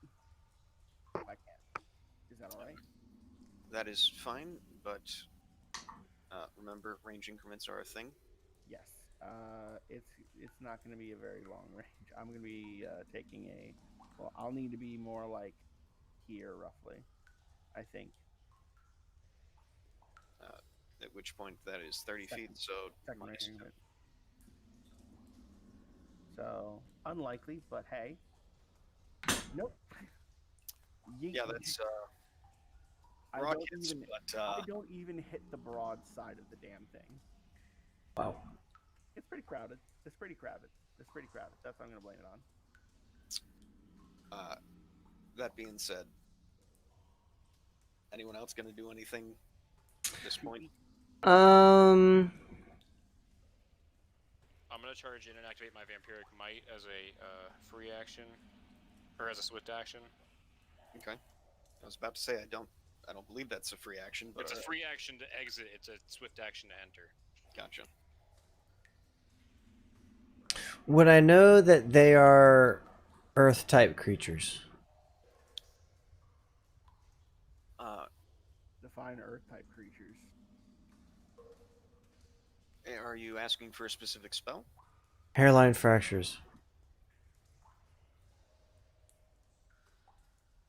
[SPEAKER 6] If I can. Is that alright?
[SPEAKER 4] That is fine, but remember, range increments are a thing.
[SPEAKER 6] Yes. It's not going to be a very long range. I'm going to be taking a. Well, I'll need to be more like here, roughly. I think.
[SPEAKER 4] At which point that is 30 feet, so
[SPEAKER 6] Second
[SPEAKER 4] minus
[SPEAKER 6] range increment. So unlikely, but hey. Nope.
[SPEAKER 4] yeah, that's
[SPEAKER 6] I
[SPEAKER 4] rockets,
[SPEAKER 6] don't even.
[SPEAKER 4] but
[SPEAKER 6] I don't even hit the broad side of the damn thing.
[SPEAKER 2] Wow.
[SPEAKER 6] It's pretty crowded. It's pretty crowded. It's pretty crowded. That's what I'm gonna blame it on.
[SPEAKER 4] that being said, anyone else going to do anything at this point?
[SPEAKER 2] Um.
[SPEAKER 3] I'm going to charge in and activate my Vampiric Might as a free action. Or as a swift action.
[SPEAKER 4] Okay. I was about to say I don't believe that's a free action, but
[SPEAKER 3] It's a free action to exit, it's a swift action to enter.
[SPEAKER 4] Gotcha.
[SPEAKER 2] Would I know that they are Earth type creatures?
[SPEAKER 6] Define Earth type creatures.
[SPEAKER 4] Are you asking for a specific spell?
[SPEAKER 2] Hairline fractures.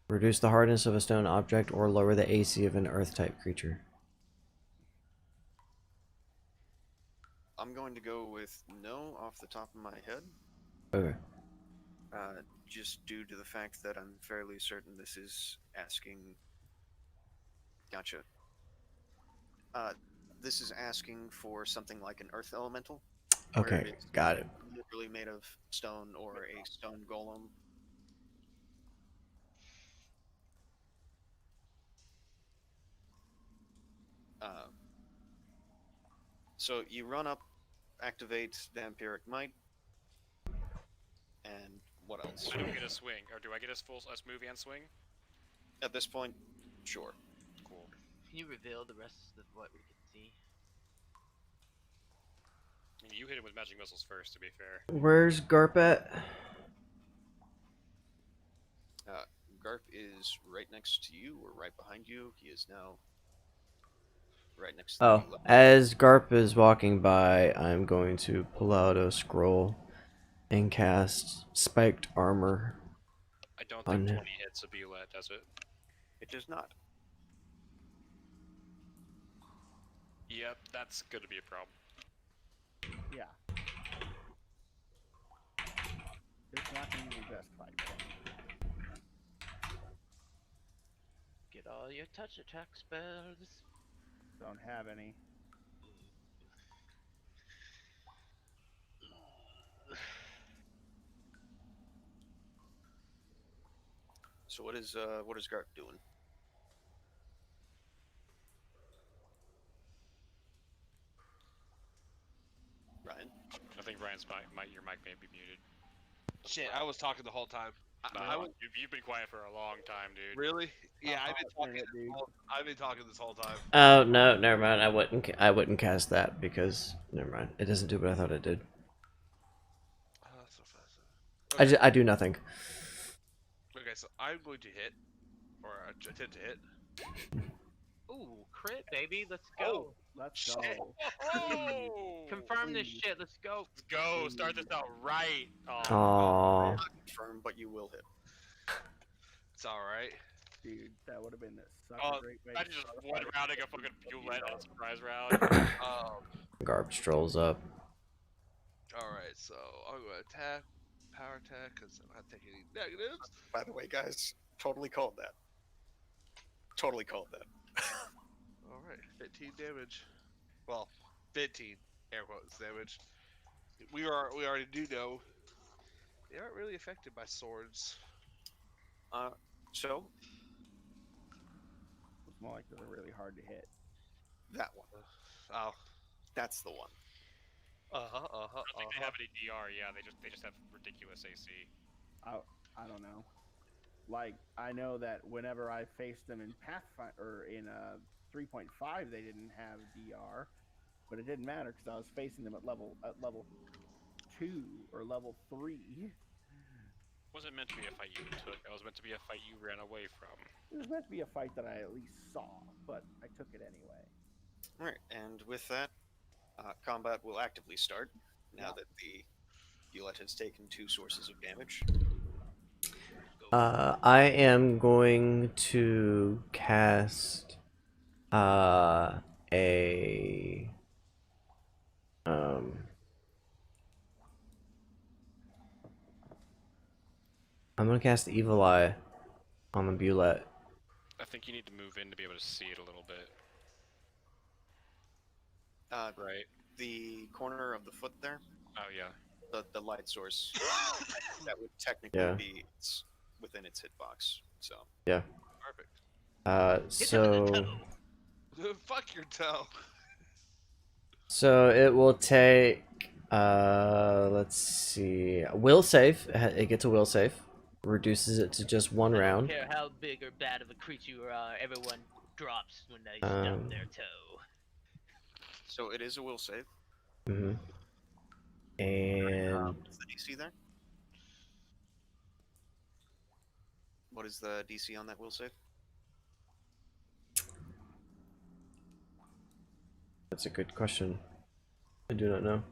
[SPEAKER 2] Reduce the hardness of a stone object or lower the AC of an Earth type creature.
[SPEAKER 4] I'm going to go with no off the top of my head,
[SPEAKER 2] Okay.
[SPEAKER 4] just due to the fact that I'm fairly certain this is asking. Gotcha. Uh, this is asking for something like an earth elemental, where
[SPEAKER 2] Okay,
[SPEAKER 4] it's
[SPEAKER 2] got it.
[SPEAKER 4] literally made of stone or a stone golem. Uh, so you run up, activate Vampiric Might, and what else?
[SPEAKER 3] I don't get a swing, or do I get a full move and swing?
[SPEAKER 4] At this point, sure.
[SPEAKER 3] Cool.
[SPEAKER 5] Can you reveal the rest of what we can see?
[SPEAKER 3] I mean, you hit him with magic missiles first, to be fair.
[SPEAKER 2] Where's Garp at?
[SPEAKER 4] Garp is right next to you, or right behind you. He is now right next to
[SPEAKER 2] Oh,
[SPEAKER 4] you.
[SPEAKER 2] as Garp is walking by, I'm going to pull out a scroll and cast Spiked Armor.
[SPEAKER 3] I don't think
[SPEAKER 2] On
[SPEAKER 3] 20 hits a Bulette, does it?
[SPEAKER 4] It does not.
[SPEAKER 3] Yep, that's going to be a problem.
[SPEAKER 6] Yeah. It's not going to be the best fight.
[SPEAKER 5] Get all your touch attack spells.
[SPEAKER 6] Don't have any.
[SPEAKER 4] So what is Garp doing? Ryan?
[SPEAKER 3] I think Ryan's your mic may be muted.
[SPEAKER 7] Shit, I was talking the whole time. I was
[SPEAKER 3] You've been quiet for a long time, dude.
[SPEAKER 7] really. Yeah, I've been talking.
[SPEAKER 6] Internet, dude.
[SPEAKER 7] I've been talking this whole time.
[SPEAKER 2] Oh no, never mind. I wouldn't cast that because never mind. It doesn't do what I thought it did.
[SPEAKER 7] Oh, that's so fast.
[SPEAKER 2] I do nothing.
[SPEAKER 7] Okay, so I'm going to hit, or attempt to hit.
[SPEAKER 5] Ooh, crit, baby. Let's go.
[SPEAKER 6] Let's
[SPEAKER 7] Shit.
[SPEAKER 6] go.
[SPEAKER 3] Oh!
[SPEAKER 5] Confirm this
[SPEAKER 6] please.
[SPEAKER 5] shit. Let's go.
[SPEAKER 3] Let's go. Start this out right.
[SPEAKER 2] Aww.
[SPEAKER 4] Not confirmed, but you will hit.
[SPEAKER 7] It's all right.
[SPEAKER 6] Dude, that would have been such
[SPEAKER 3] Oh,
[SPEAKER 6] a great way
[SPEAKER 3] Imagine
[SPEAKER 6] to
[SPEAKER 3] just
[SPEAKER 6] start a
[SPEAKER 3] one
[SPEAKER 6] fight.
[SPEAKER 3] rounding a fucking Bulette on a surprise round.
[SPEAKER 2] Garp strolls up.
[SPEAKER 7] All right, so I'm going to attack, power attack, because I'm not taking any negatives.
[SPEAKER 4] By the way, guys, totally called that. Totally called that.
[SPEAKER 7] All right, 15 damage. Well, 15 air quotes damage. We already do know they aren't really affected by swords.
[SPEAKER 4] So
[SPEAKER 6] It's more like they're really hard to hit.
[SPEAKER 4] that one.
[SPEAKER 7] Oh.
[SPEAKER 4] That's the one.
[SPEAKER 3] I don't think they have any DR. Yeah, they just have ridiculous AC.
[SPEAKER 6] I don't know. Like, I know that whenever I faced them in Pathfinder or in 3.5, they didn't have DR, but it didn't matter because I was facing them at level 2 or level 3.
[SPEAKER 3] Wasn't meant to be a fight you took. It was meant to be a fight you ran away from.
[SPEAKER 6] It was meant to be a fight that I at least saw, but I took it anyway.
[SPEAKER 4] All right, and with that, combat will actively start now that the Bulette has taken 2 sources of damage.
[SPEAKER 2] I am going to cast a I'm gonna cast Evil Eye on the Bulette.
[SPEAKER 3] I think you need to move in to be able to see it a little bit.
[SPEAKER 4] Right. The corner of the foot there,
[SPEAKER 3] Oh yeah.
[SPEAKER 4] the light source, that would technically
[SPEAKER 2] Yeah.
[SPEAKER 4] be within its hitbox. So
[SPEAKER 2] Yeah.
[SPEAKER 7] Perfect.
[SPEAKER 5] Hit them in the
[SPEAKER 2] So
[SPEAKER 5] toe.
[SPEAKER 7] Fuck your toe.
[SPEAKER 2] so it will take let's see. Will save. It gets a will save. Reduces it to just 1
[SPEAKER 5] I don't
[SPEAKER 2] round.
[SPEAKER 5] care how big or bad of a creature you are, everyone drops when they stub their toe.
[SPEAKER 4] So it is a will save.
[SPEAKER 2] Mm-hmm. And
[SPEAKER 4] What's the DC there? What is the DC on that will save?
[SPEAKER 2] that's a good question. I do not know.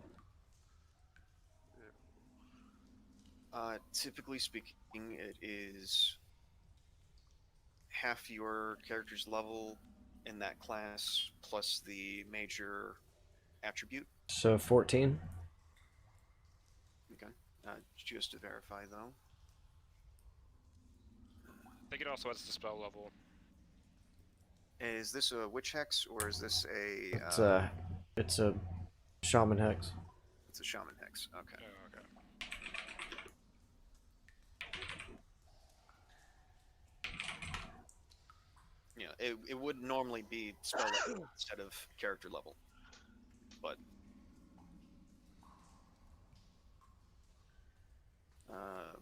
[SPEAKER 4] Typically speaking, it is half your character's level in that class plus the major attribute.
[SPEAKER 2] So 14.
[SPEAKER 4] Okay. Just to verify though.
[SPEAKER 3] I think it also has the spell level.
[SPEAKER 4] Is this a witch hex or is this a?
[SPEAKER 2] It's a shaman hex.
[SPEAKER 4] It's a shaman hex. Okay.
[SPEAKER 3] Oh, okay.
[SPEAKER 4] Yeah, it would normally be spell level instead of character level, but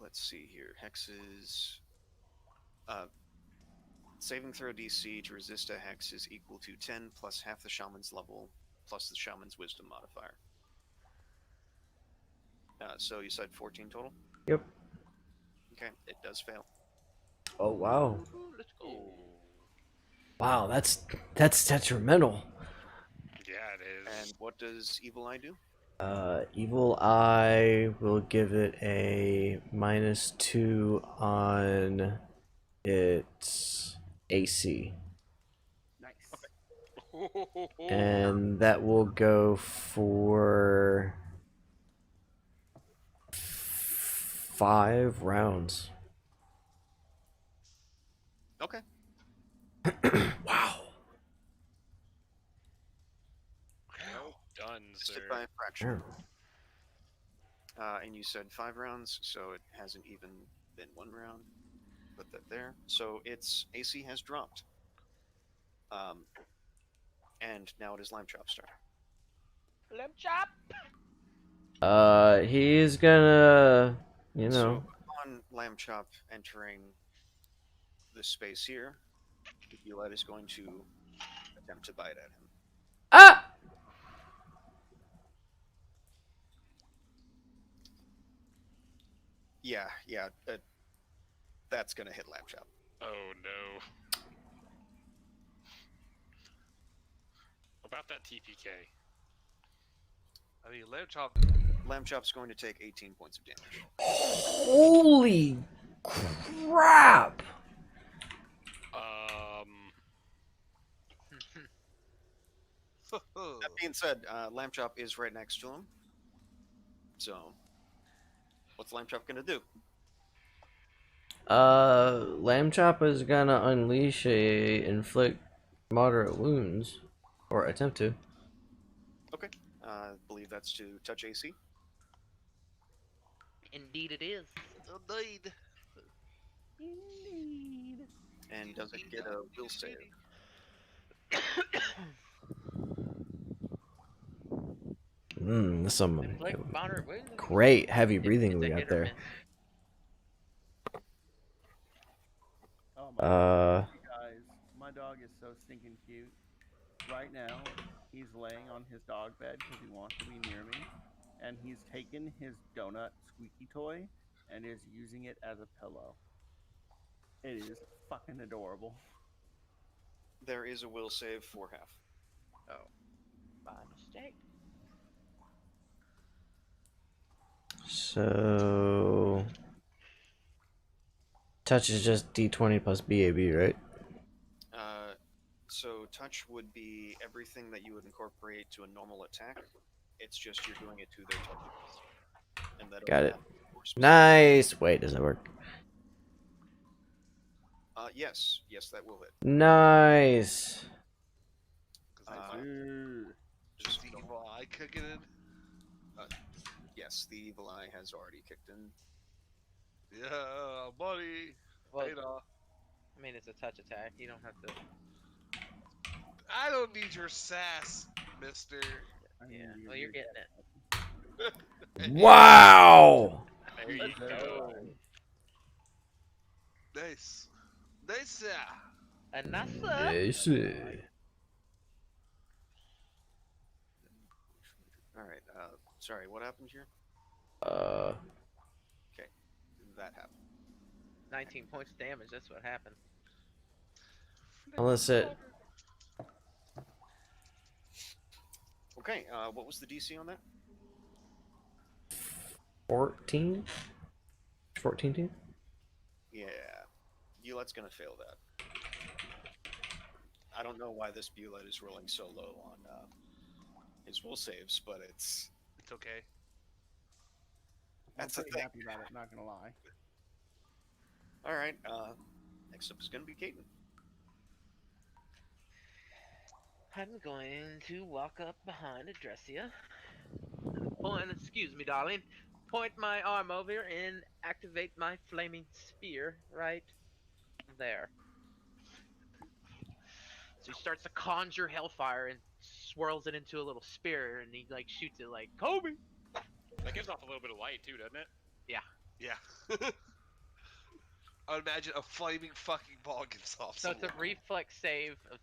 [SPEAKER 4] let's see here. Hexes. Saving throw DC to resist a hex is equal to 10 plus half the shaman's level plus the shaman's wisdom modifier. So you said 14 total?
[SPEAKER 2] Yep.
[SPEAKER 4] Okay, it does fail.
[SPEAKER 2] Oh wow.
[SPEAKER 5] Ooh, let's go.
[SPEAKER 2] Wow, that's detrimental.
[SPEAKER 3] Yeah, it is.
[SPEAKER 4] And what does Evil Eye do?
[SPEAKER 2] Evil Eye will give it a -2 on its AC.
[SPEAKER 6] Nice.
[SPEAKER 2] And that will go for 5 rounds.
[SPEAKER 4] Okay.
[SPEAKER 2] Wow.
[SPEAKER 3] Well done,
[SPEAKER 4] Missed
[SPEAKER 3] sir.
[SPEAKER 4] it by a fraction.
[SPEAKER 2] Sure.
[SPEAKER 4] And you said 5 rounds, so it hasn't even been 1 round. Put that there. So its AC has dropped. And now it is Lamb Chop's turn.
[SPEAKER 5] Lamb chop.
[SPEAKER 2] He's gonna, you
[SPEAKER 4] So
[SPEAKER 2] know.
[SPEAKER 4] upon Lamb Chop entering this space here, Gillette is going to attempt to bite at him.
[SPEAKER 2] Ah!
[SPEAKER 4] Yeah, that's gonna hit Lamb Chop.
[SPEAKER 3] Oh no. About that TPK.
[SPEAKER 7] I mean, Lamb Chop.
[SPEAKER 4] Lamb Chop's going to take 18 points of damage.
[SPEAKER 2] Holy crap!
[SPEAKER 4] That being said, Lamb Chop is right next to him. So, what's Lamb Chop gonna do?
[SPEAKER 2] Lamb Chop is gonna unleash a inflict moderate wounds, or attempt to.
[SPEAKER 4] Okay, I believe that's to touch AC.
[SPEAKER 5] Indeed, it is.
[SPEAKER 7] Indeed.
[SPEAKER 5] Indeed.
[SPEAKER 4] And does it get a will save?
[SPEAKER 2] This is some
[SPEAKER 5] Like moderate wounds.
[SPEAKER 2] great heavy
[SPEAKER 5] It's
[SPEAKER 2] breathing
[SPEAKER 5] a
[SPEAKER 2] we got
[SPEAKER 5] hit or
[SPEAKER 2] there.
[SPEAKER 5] miss.
[SPEAKER 6] Oh my
[SPEAKER 2] Uh,
[SPEAKER 6] you guys, my dog is so stinking cute. Right now, he's laying on his dog bed because he wants to be near me, and he's taken his donut squeaky toy and is using it as a pillow. It is fucking adorable.
[SPEAKER 4] There is a will save for half.
[SPEAKER 5] Oh, by mistake.
[SPEAKER 2] so touch is just D20 plus BAB, right?
[SPEAKER 4] So touch would be everything that you would incorporate to a normal attack. It's just you're doing it to their touch. And that
[SPEAKER 2] Got it. Nice. Wait, does that work?
[SPEAKER 4] Yes, that will hit.
[SPEAKER 2] Nice.
[SPEAKER 7] Just the evil eye kicking in.
[SPEAKER 4] Yes, the evil eye has already kicked in.
[SPEAKER 7] Yeah, buddy.
[SPEAKER 5] Well,
[SPEAKER 7] Hey, nah.
[SPEAKER 5] I mean, it's a touch attack. You don't have to.
[SPEAKER 7] I don't need your sass, mister.
[SPEAKER 5] Yeah. Well, you're getting it.
[SPEAKER 2] Wow.
[SPEAKER 3] There you go.
[SPEAKER 7] Nice. Nice, yeah.
[SPEAKER 5] And that's
[SPEAKER 2] Yes.
[SPEAKER 4] Alright, sorry, what happened here? Okay, that happened.
[SPEAKER 5] 19 points of damage. That's what happened.
[SPEAKER 2] Unless it.
[SPEAKER 4] Okay, what was the DC on that?
[SPEAKER 2] 14? 14 team?
[SPEAKER 4] Yeah, Bulet's gonna fail that. I don't know why this Bulet is rolling so low His full saves, but it's
[SPEAKER 7] It's okay.
[SPEAKER 6] I'm
[SPEAKER 4] that's the
[SPEAKER 6] pretty
[SPEAKER 4] thing.
[SPEAKER 6] happy about it. Not gonna lie.
[SPEAKER 4] All right. Next up is gonna be Caden.
[SPEAKER 5] I'm going to walk up behind Adressia. Point, excuse me, darling. Point my arm over and activate my flaming spear right there. So he starts to conjure hellfire and swirls it into a little spear, and he like shoots it like Kobe.
[SPEAKER 3] That gives off a little bit of light too, doesn't it?
[SPEAKER 5] Yeah.
[SPEAKER 7] Yeah. I would imagine a flaming fucking ball gives off
[SPEAKER 5] So
[SPEAKER 7] some
[SPEAKER 5] it's a
[SPEAKER 7] light.
[SPEAKER 5] reflex save of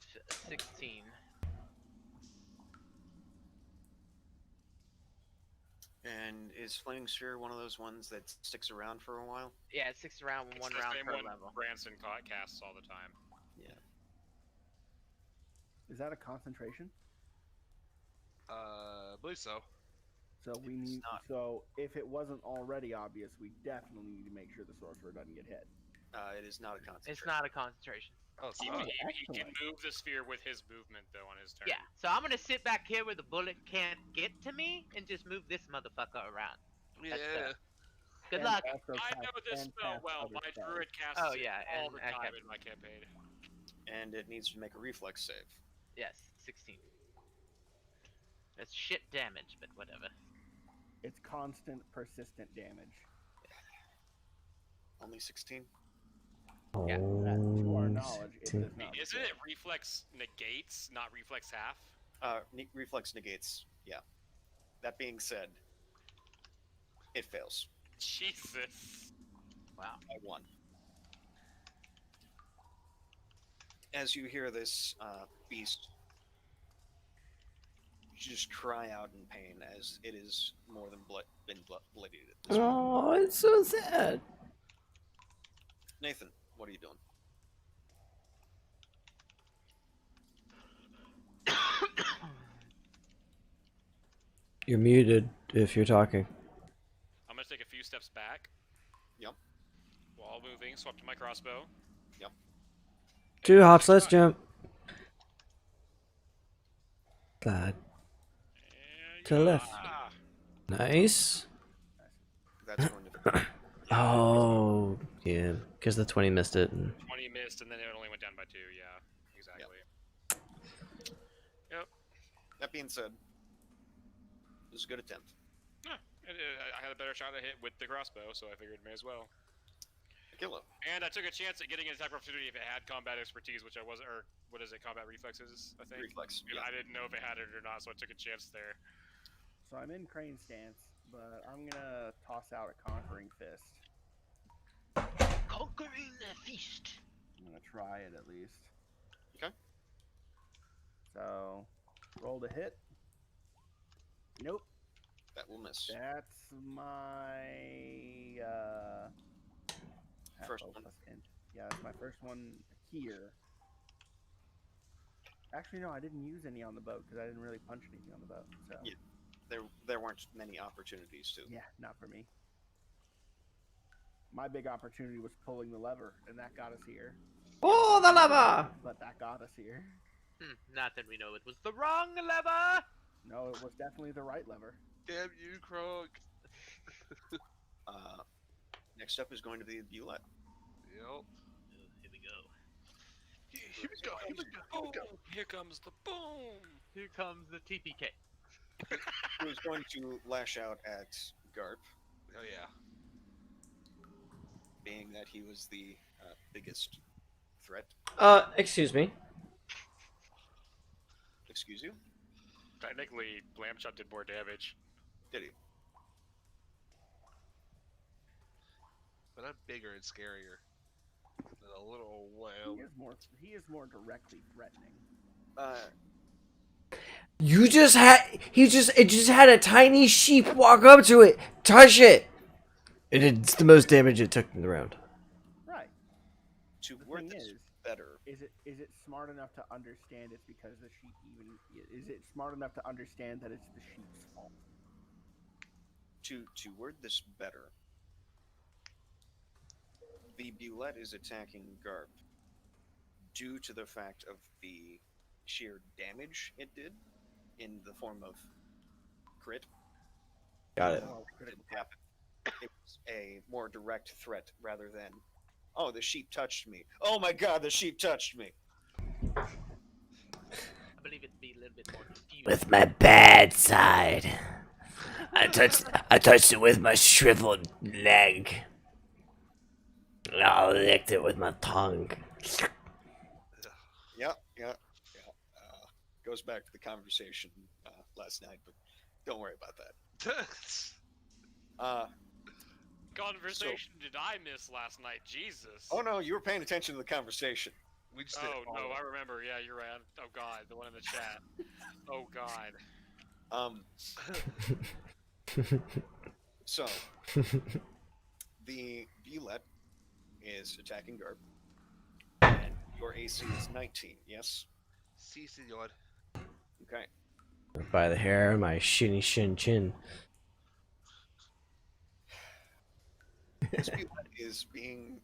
[SPEAKER 5] 16.
[SPEAKER 4] And is Flaming Sphere one of those ones that sticks around for a while?
[SPEAKER 5] Yeah, it sticks around
[SPEAKER 3] It's
[SPEAKER 5] one
[SPEAKER 3] the
[SPEAKER 5] round
[SPEAKER 3] same
[SPEAKER 5] per
[SPEAKER 3] one
[SPEAKER 5] level.
[SPEAKER 3] Branson casts all the time.
[SPEAKER 4] Yeah.
[SPEAKER 6] Is that a concentration?
[SPEAKER 7] I believe so.
[SPEAKER 6] So we need.
[SPEAKER 4] not.
[SPEAKER 6] So if it wasn't already obvious, we definitely need to make sure the sorcerer doesn't get hit.
[SPEAKER 4] It is not a concentration.
[SPEAKER 5] It's not a concentration.
[SPEAKER 7] Oh, it's
[SPEAKER 3] He,
[SPEAKER 7] not.
[SPEAKER 3] he can
[SPEAKER 6] excellent.
[SPEAKER 3] move the sphere with his movement though on his turn.
[SPEAKER 5] Yeah, so I'm gonna sit back here where the bullet can't get to me and just move this motherfucker around.
[SPEAKER 7] Yeah.
[SPEAKER 5] Good
[SPEAKER 6] And
[SPEAKER 5] luck.
[SPEAKER 6] also
[SPEAKER 3] I
[SPEAKER 6] cast-
[SPEAKER 3] know this
[SPEAKER 6] and
[SPEAKER 3] spell
[SPEAKER 6] cast
[SPEAKER 3] well.
[SPEAKER 6] other
[SPEAKER 3] My
[SPEAKER 6] spells.
[SPEAKER 3] druid casts
[SPEAKER 5] Oh,
[SPEAKER 3] it
[SPEAKER 5] yeah,
[SPEAKER 3] all
[SPEAKER 5] and
[SPEAKER 3] the
[SPEAKER 5] I
[SPEAKER 3] time
[SPEAKER 5] kept-
[SPEAKER 3] in my campaign.
[SPEAKER 4] And it needs to make a reflex save.
[SPEAKER 5] Yes, 16. That's shit damage, but whatever.
[SPEAKER 6] It's constant, persistent damage.
[SPEAKER 4] Only 16.
[SPEAKER 5] Yeah,
[SPEAKER 6] That, to our
[SPEAKER 2] Oh,
[SPEAKER 6] knowledge, it does not.
[SPEAKER 3] Isn't it reflex negates, not reflex half?
[SPEAKER 4] Reflex negates. Yeah. That being said, it fails
[SPEAKER 3] Jesus.
[SPEAKER 5] Wow.
[SPEAKER 4] by 1. As you hear this beast just cry out in pain, as it is more than bloodied at this point.
[SPEAKER 2] Oh, it's so sad.
[SPEAKER 4] Nathan, what are you doing?
[SPEAKER 2] You're muted if you're talking.
[SPEAKER 3] I'm gonna take a few steps back.
[SPEAKER 4] Yep.
[SPEAKER 3] While moving, swap to my crossbow.
[SPEAKER 2] 2 hops, let's jump. Glide.
[SPEAKER 3] And
[SPEAKER 2] To the left.
[SPEAKER 3] ah,
[SPEAKER 2] Nice.
[SPEAKER 4] That's going to.
[SPEAKER 2] Oh, yeah. Because the 20 missed it. And
[SPEAKER 3] 20 missed, and then it only went down by 2. Yeah, exactly. Yep.
[SPEAKER 4] That being said, this is a good attempt.
[SPEAKER 3] Yeah, I had a better shot at hit with the crossbow, so I figured may as well.
[SPEAKER 4] Killa.
[SPEAKER 3] And I took a chance at getting an attack opportunity if it had combat expertise, which I wasn't, or what is it, combat reflexes, I think?
[SPEAKER 4] Reflex.
[SPEAKER 3] Yeah,
[SPEAKER 4] Yeah.
[SPEAKER 3] I didn't know if it had it or not, so I took a chance there.
[SPEAKER 6] So I'm in crane stance, but I'm gonna toss out a conquering fist.
[SPEAKER 5] Conquering the feast.
[SPEAKER 6] I'm gonna try it at least.
[SPEAKER 4] Okay.
[SPEAKER 6] So, roll to hit. Nope.
[SPEAKER 4] That will miss.
[SPEAKER 6] That's my
[SPEAKER 4] First
[SPEAKER 6] half
[SPEAKER 4] one.
[SPEAKER 6] plus int. Yeah, that's my first one here. Actually, no, I didn't use any on the boat because I didn't really punch anything on the boat. So
[SPEAKER 4] Yeah. There weren't many opportunities to.
[SPEAKER 6] yeah, not for me. My big opportunity was pulling the lever, and that got us here.
[SPEAKER 2] oh, the lava!
[SPEAKER 6] But that got us here.
[SPEAKER 5] Not that we know it was the wrong lever.
[SPEAKER 6] No, it was definitely the right lever.
[SPEAKER 7] Damn you, Krog.
[SPEAKER 4] Next up is going to be Bulette.
[SPEAKER 7] Yep.
[SPEAKER 5] Oh, here we go.
[SPEAKER 7] Here we go. Here we go. Here we go.
[SPEAKER 3] Oh, here comes the boom!
[SPEAKER 5] Here comes the TPK.
[SPEAKER 4] Who is going to lash out at Garp,
[SPEAKER 7] Oh yeah.
[SPEAKER 4] being that he was the biggest threat.
[SPEAKER 2] Excuse me.
[SPEAKER 4] Excuse you?
[SPEAKER 3] Technically, Blamshot did more damage.
[SPEAKER 4] Did he?
[SPEAKER 7] But I'm bigger and scarier than a little
[SPEAKER 6] He
[SPEAKER 7] whale.
[SPEAKER 6] is more directly threatening.
[SPEAKER 2] You just had it just had a tiny sheep walk up to it, touch it, and it's the most damage it took in the round.
[SPEAKER 6] Right.
[SPEAKER 4] To
[SPEAKER 6] The
[SPEAKER 4] word
[SPEAKER 6] thing
[SPEAKER 4] this
[SPEAKER 6] is-
[SPEAKER 4] better,
[SPEAKER 6] Is it smart enough to understand it's because the sheep even? Is it smart enough to understand that it's the sheep's fault?
[SPEAKER 4] to word this better, the Bulette is attacking Garp due to the fact of the sheer damage it did, in the form of crit.
[SPEAKER 2] Got it.
[SPEAKER 6] Well,
[SPEAKER 4] It didn't happen. It was a more direct threat rather than, oh, the sheep touched me. Oh my god, the sheep touched me.
[SPEAKER 5] I believe it to be a little bit more confusing.
[SPEAKER 2] With my bad side. I touched it with my shriveled leg. I licked it with my tongue.
[SPEAKER 4] Yeah. Goes back to the conversation last night, but don't worry about that.
[SPEAKER 3] Conversation did I miss last night? Jesus.
[SPEAKER 4] Oh no, you were paying attention to the conversation.
[SPEAKER 7] We just didn't
[SPEAKER 3] Oh no,
[SPEAKER 7] follow.
[SPEAKER 3] I remember. Yeah, you're right. Oh god, the one in the chat. Oh god.
[SPEAKER 4] So the Violet is attacking Garb, and your AC is 19. Yes.
[SPEAKER 7] Si, senor.
[SPEAKER 4] Okay.
[SPEAKER 2] By the hair of my shinny shin chin.
[SPEAKER 4] This Violet is being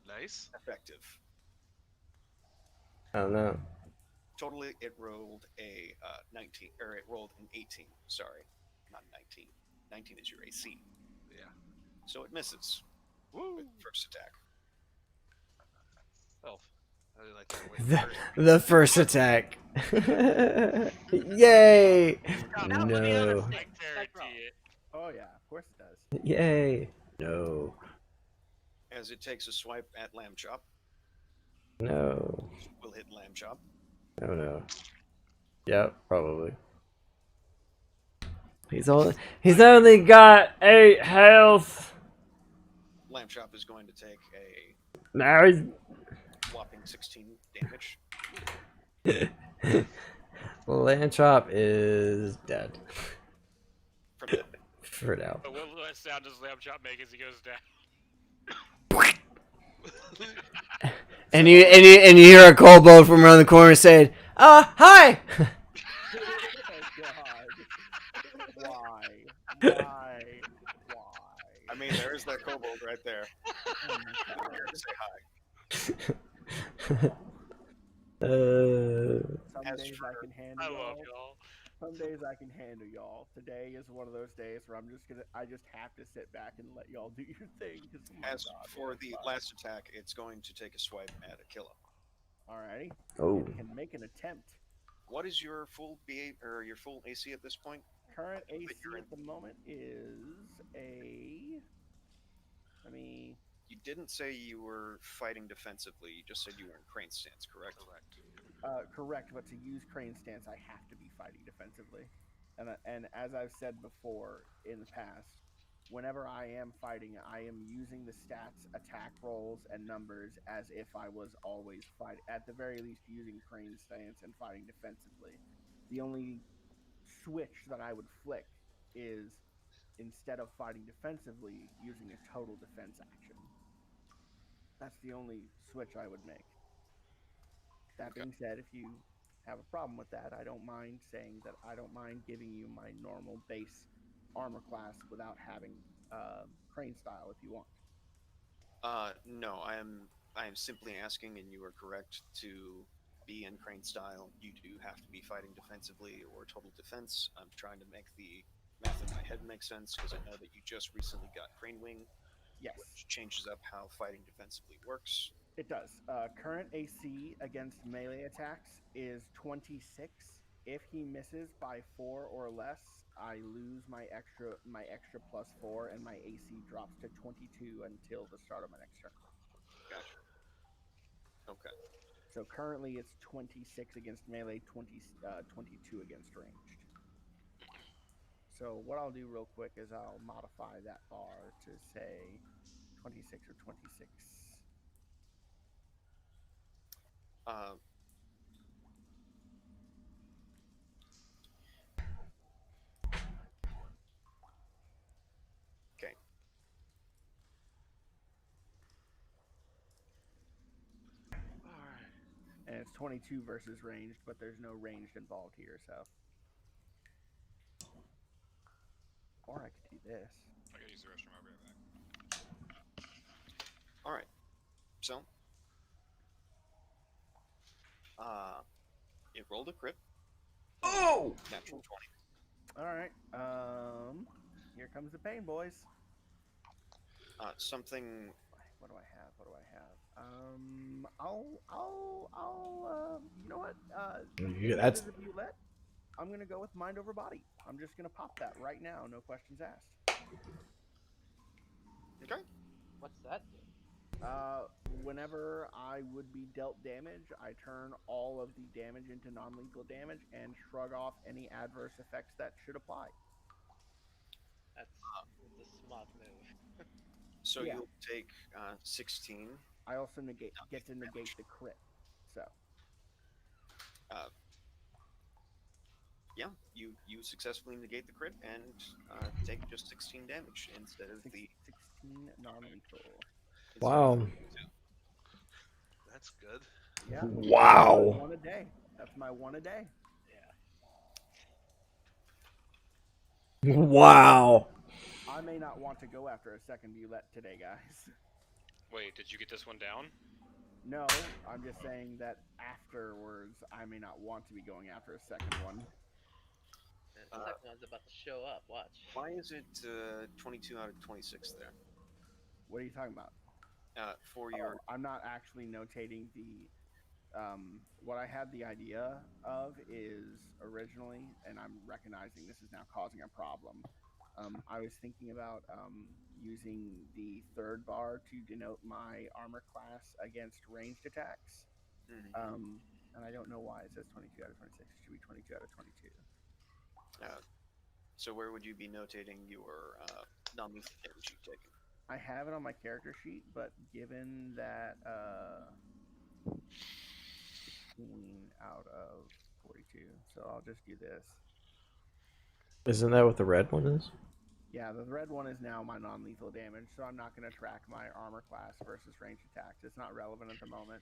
[SPEAKER 7] Nice.
[SPEAKER 4] effective.
[SPEAKER 2] I don't know.
[SPEAKER 4] Totally, it rolled a 19, or it rolled an 18. Sorry, not 19. 19 is your AC,
[SPEAKER 7] Yeah.
[SPEAKER 4] so it misses
[SPEAKER 7] Woo.
[SPEAKER 4] with first attack.
[SPEAKER 7] Oh, I didn't like that.
[SPEAKER 2] The first attack. Yay!
[SPEAKER 3] God,
[SPEAKER 2] No.
[SPEAKER 3] I guarantee it.
[SPEAKER 6] Oh yeah, of course it does.
[SPEAKER 2] Yay! No.
[SPEAKER 4] As it takes a swipe at Lamb Chop,
[SPEAKER 2] No.
[SPEAKER 4] will hit Lamb Chop.
[SPEAKER 2] Oh no. Yep, probably. He's only got 8 health.
[SPEAKER 4] Lamb Chop is going to take a
[SPEAKER 2] Now he's
[SPEAKER 4] whopping 16 damage.
[SPEAKER 2] Lantrop is dead.
[SPEAKER 4] From the,
[SPEAKER 2] For now.
[SPEAKER 3] But what sound does Lamb Chop make as he goes down?
[SPEAKER 2] And you hear a kobold from around the corner saying, hi!
[SPEAKER 6] Oh god. Why?
[SPEAKER 4] I mean, there is that kobold right there.
[SPEAKER 6] Oh my god.
[SPEAKER 4] Say hi.
[SPEAKER 6] Some
[SPEAKER 4] As
[SPEAKER 6] days
[SPEAKER 4] for-
[SPEAKER 6] I can handle
[SPEAKER 3] I love
[SPEAKER 6] y'all.
[SPEAKER 3] y'all.
[SPEAKER 6] Some days I can handle y'all. Today is one of those days where I just have to sit back and let y'all do your thing. 'Cause, oh my
[SPEAKER 4] As
[SPEAKER 6] god,
[SPEAKER 4] for
[SPEAKER 6] it's
[SPEAKER 4] the
[SPEAKER 6] fun.
[SPEAKER 4] last attack, it's going to take a swipe at Aquila.
[SPEAKER 6] Alrighty.
[SPEAKER 2] Oh.
[SPEAKER 6] It can make an attempt.
[SPEAKER 4] What is your full BA or your full AC at this point?
[SPEAKER 6] Current
[SPEAKER 4] But
[SPEAKER 6] AC
[SPEAKER 4] you're in-
[SPEAKER 6] at the moment is a. Let me.
[SPEAKER 4] You didn't say you were fighting defensively. You just said you were in crane stance, correct?
[SPEAKER 6] Correct, but to use crane stance, I have to be fighting defensively. And as I've said before in the past, whenever I am fighting, I am using the stats, attack rolls, and numbers as if I was always fighting. At the very least, using crane stance and fighting defensively. The only switch that I would flick is instead of fighting defensively, using a total defense action. That's the only switch I would make. That
[SPEAKER 4] Okay.
[SPEAKER 6] being said, if you have a problem with that, I don't mind saying that I don't mind giving you my normal base armor class without having crane style if you want.
[SPEAKER 4] No, I am simply asking, and you are correct to be in crane style. You do have to be fighting defensively or total defense. I'm trying to make the math in my head make sense because I know that you just recently got crane wing,
[SPEAKER 6] Yes,
[SPEAKER 4] which changes up how fighting defensively works.
[SPEAKER 6] it does. Current AC against melee attacks is 26. If he misses by 4 or less, I lose my extra +4, and my AC drops to 22 until the start of my next turn.
[SPEAKER 4] Gotcha. Okay.
[SPEAKER 6] So currently it's 26 against melee, 22 against ranged. So what I'll do real quick is I'll modify that bar to say 26 or 26.
[SPEAKER 4] Uh, okay.
[SPEAKER 6] And it's 22 versus ranged, but there's no ranged involved here, so. Or I could do this.
[SPEAKER 3] I gotta use the restroom. I'll be right back.
[SPEAKER 4] All right. So, it rolled a crit.
[SPEAKER 2] Oh!
[SPEAKER 4] Natural 20.
[SPEAKER 6] All right. Here comes the pain, boys.
[SPEAKER 4] Something.
[SPEAKER 6] What do I have? What do I have? You know what?
[SPEAKER 2] Yeah,
[SPEAKER 6] Being
[SPEAKER 2] that's
[SPEAKER 6] the Bulette, I'm gonna go with mind over body. I'm just gonna pop that right now, no questions asked.
[SPEAKER 4] Okay.
[SPEAKER 5] What's that do?
[SPEAKER 6] Whenever I would be dealt damage, I turn all of the damage into non-lethal damage and shrug off any adverse effects that should apply.
[SPEAKER 5] That's a smart move.
[SPEAKER 4] So
[SPEAKER 6] Yeah.
[SPEAKER 4] you'll take 16.
[SPEAKER 6] I also get to negate the crit. So
[SPEAKER 4] Uh, yeah, you successfully negate the crit and take just 16 damage instead of the.
[SPEAKER 6] 16 non-lethal.
[SPEAKER 4] instead of
[SPEAKER 2] wow.
[SPEAKER 4] 32.
[SPEAKER 7] That's good.
[SPEAKER 6] Yeah.
[SPEAKER 2] Wow.
[SPEAKER 6] One a day. That's my one a day.
[SPEAKER 5] Yeah.
[SPEAKER 2] Wow.
[SPEAKER 6] I may not want to go after a second Bulette today, guys.
[SPEAKER 3] Wait, did you get this one down?
[SPEAKER 6] No, I'm just saying that afterwards, I may not want to be going after a second one.
[SPEAKER 5] The second one's about to show up. Watch.
[SPEAKER 4] Why is it 22 out of 26 there?
[SPEAKER 6] What are you talking about?
[SPEAKER 4] For your.
[SPEAKER 6] I'm not actually notating the. What I had the idea of is originally, and I'm recognizing this is now causing a problem. I was thinking about using the third bar to denote my armor class against ranged attacks.
[SPEAKER 4] Mhm.
[SPEAKER 6] And I don't know why it says 22 out of 26. It should be 22 out of 22.
[SPEAKER 4] So where would you be notating your non-lethal damage you've taken?
[SPEAKER 6] I have it on my character sheet, but given that 16 out of 42, so I'll just do this.
[SPEAKER 2] Isn't that what the red one is?
[SPEAKER 6] Yeah, the red one is now my non-lethal damage, so I'm not going to track my armor class versus ranged attacks. It's not relevant at the moment.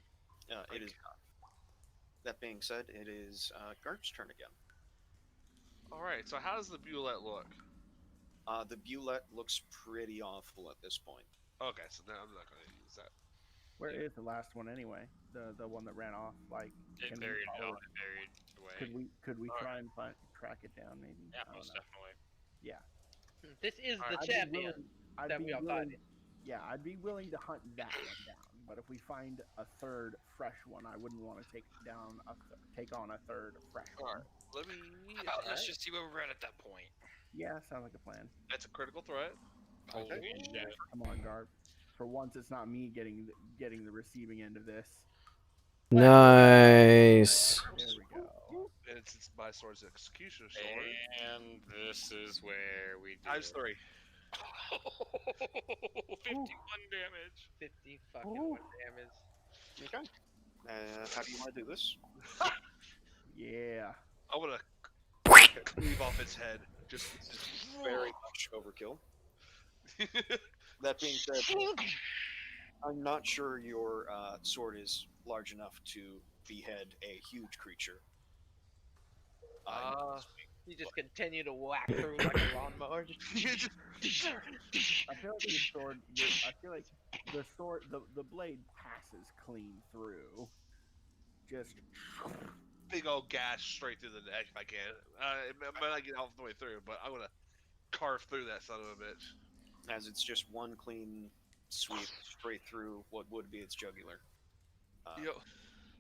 [SPEAKER 4] It is not. That being said, it is Garp's turn again.
[SPEAKER 7] All right. So how does the Bulette look?
[SPEAKER 4] The Bulette looks pretty awful at this point.
[SPEAKER 7] Okay, so now I'm not going to use that.
[SPEAKER 6] Where is the last one anyway? The one that ran off. Like,
[SPEAKER 3] It
[SPEAKER 6] can
[SPEAKER 3] buried,
[SPEAKER 6] we follow
[SPEAKER 3] it buried away.
[SPEAKER 6] Could we
[SPEAKER 7] Alright.
[SPEAKER 6] try and track it down? Maybe.
[SPEAKER 3] Yeah,
[SPEAKER 6] I don't
[SPEAKER 3] most
[SPEAKER 6] know.
[SPEAKER 3] definitely.
[SPEAKER 6] Yeah.
[SPEAKER 5] This is the
[SPEAKER 6] I'd be
[SPEAKER 5] champion
[SPEAKER 6] I'd
[SPEAKER 5] that
[SPEAKER 6] be
[SPEAKER 5] we are
[SPEAKER 6] willing.
[SPEAKER 5] fighting.
[SPEAKER 6] Yeah, I'd be willing to hunt that one down. But if we find a third fresh one, I wouldn't want to take on a third fresh one.
[SPEAKER 7] Alright. Let me.
[SPEAKER 3] Let's just see where we're at that point.
[SPEAKER 6] Yeah, sounds like a plan.
[SPEAKER 7] That's a critical threat.
[SPEAKER 3] Holy shit.
[SPEAKER 6] Come on, Garb. For once, it's not me getting the receiving end of this.
[SPEAKER 2] Nice.
[SPEAKER 6] There we go.
[SPEAKER 7] And it's my sword's executioner sword.
[SPEAKER 3] And this is where we do
[SPEAKER 7] Times 3.
[SPEAKER 3] 51 damage.
[SPEAKER 5] 50 fucking
[SPEAKER 6] Ooh.
[SPEAKER 5] damage.
[SPEAKER 4] Okay. How do you want to do this?
[SPEAKER 6] Yeah.
[SPEAKER 7] I'm gonna cleave off its head. Just
[SPEAKER 4] Very much overkill. That being said, I'm not sure your sword is large enough to behead a huge creature.
[SPEAKER 5] You just continue to whack through like a lawnmower.
[SPEAKER 6] I feel like the sword. I feel like the sword. The blade passes clean through. Just.
[SPEAKER 7] big old gash straight through the neck if I can. It might not get all the way through, but I'm gonna carve through that son of a bitch.
[SPEAKER 4] As it's just one clean sweep straight through what would be its jugular.
[SPEAKER 7] Yo.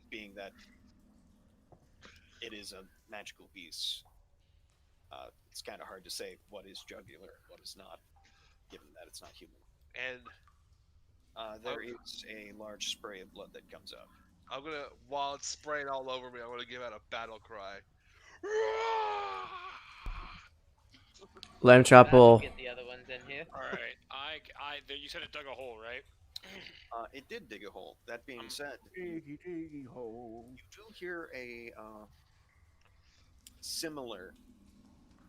[SPEAKER 4] Being that it is a magical beast, it's kind of hard to say what is jugular and what is not, given that it's not human.
[SPEAKER 7] And
[SPEAKER 4] there is a large spray of blood that comes out.
[SPEAKER 7] I'm gonna, while it's spraying all over me, I'm gonna give out a battle cry.
[SPEAKER 2] Lamb chop will.
[SPEAKER 5] Get the other ones in here.
[SPEAKER 3] All right, you said it dug a hole, right?
[SPEAKER 4] It did dig a hole. That being said,
[SPEAKER 6] Diggy hole.
[SPEAKER 4] you do hear a similar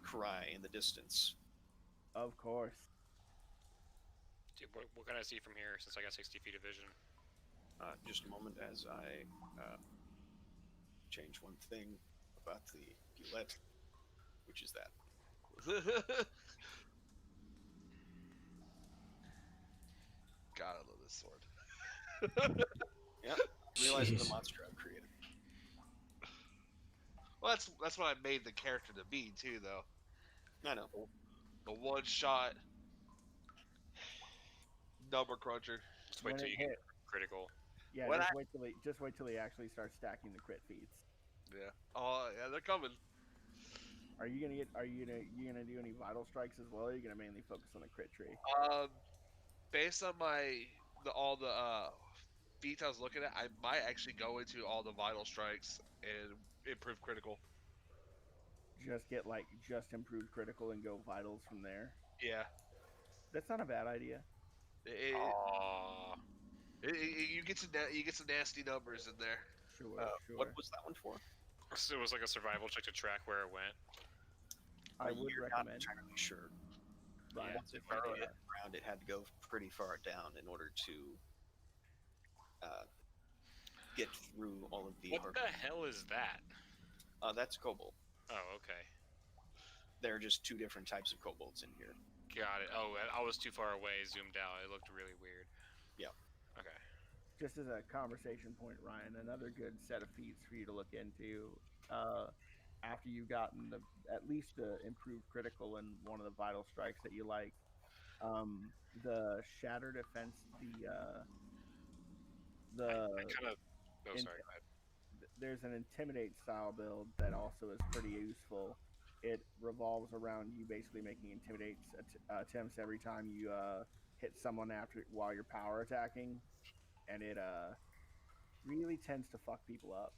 [SPEAKER 4] cry in the distance.
[SPEAKER 6] Of course.
[SPEAKER 3] Dude, what can I see from here since I got 60 feet of vision?
[SPEAKER 4] Just a moment as I change one thing about the Bulette, which is that.
[SPEAKER 7] God, I love this sword.
[SPEAKER 4] Yeah, realizing the monster I've created.
[SPEAKER 7] Well, that's what I made the character to be too, though.
[SPEAKER 4] I know.
[SPEAKER 7] The one shot number cruncher.
[SPEAKER 3] Just wait
[SPEAKER 6] When
[SPEAKER 3] till
[SPEAKER 6] it
[SPEAKER 3] you
[SPEAKER 6] hit,
[SPEAKER 3] get critical.
[SPEAKER 6] yeah,
[SPEAKER 7] When
[SPEAKER 6] just wait till he actually starts stacking the crit feats.
[SPEAKER 7] Yeah. Oh, yeah, they're coming.
[SPEAKER 6] Are you gonna do any vital strikes as well? Or are you gonna mainly focus on the crit tree?
[SPEAKER 7] Based on all the feats I was looking at, I might actually go into all the vital strikes and improve critical.
[SPEAKER 6] Just get like just improved critical and go vitals from there.
[SPEAKER 7] Yeah.
[SPEAKER 6] That's not a bad idea.
[SPEAKER 7] It,
[SPEAKER 3] Aw.
[SPEAKER 7] you get some nasty numbers in there.
[SPEAKER 6] Sure,
[SPEAKER 4] What
[SPEAKER 6] sure.
[SPEAKER 4] was that one for?
[SPEAKER 3] So it was like a survival check to track where it went.
[SPEAKER 6] I would
[SPEAKER 4] You're not
[SPEAKER 6] recommend.
[SPEAKER 4] entirely sure.
[SPEAKER 6] Ryan,
[SPEAKER 4] Once it
[SPEAKER 6] if you
[SPEAKER 4] hit
[SPEAKER 6] did
[SPEAKER 4] the ground, it had to go pretty far down in order to get through all of the.
[SPEAKER 3] What the hell is that?
[SPEAKER 4] That's cobalt.
[SPEAKER 3] Oh, okay.
[SPEAKER 4] There are just two different types of kobolds in here.
[SPEAKER 3] Got it. Oh, I was too far away, zoomed out. It looked really weird.
[SPEAKER 4] Yeah.
[SPEAKER 3] Okay.
[SPEAKER 6] just as a conversation point, Ryan, another good set of feats for you to look into after you've gotten at least the improved critical and one of the vital strikes that you like. The Shattered Defense,
[SPEAKER 3] I kind of. Oh,
[SPEAKER 6] in-
[SPEAKER 3] sorry. Go ahead.
[SPEAKER 6] there's an Intimidate style build that also is pretty useful. It revolves around you basically making intimidate attempts every time you hit someone while you're power attacking, and it really tends to fuck people up.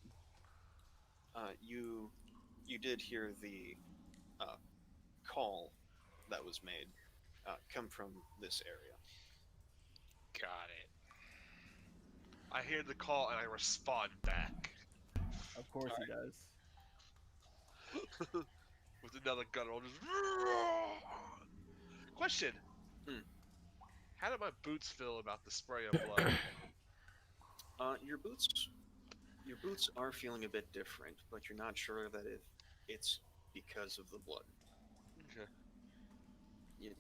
[SPEAKER 4] You did hear the call that was made come from this area.
[SPEAKER 3] Got it.
[SPEAKER 7] I hear the call and I respond back
[SPEAKER 6] Of course he does.
[SPEAKER 7] with another gun. I'll just. Question. How did my boots feel about the spray of blood?
[SPEAKER 4] Your boots are feeling a bit different, but you're not sure that it's because of the blood.
[SPEAKER 7] Okay.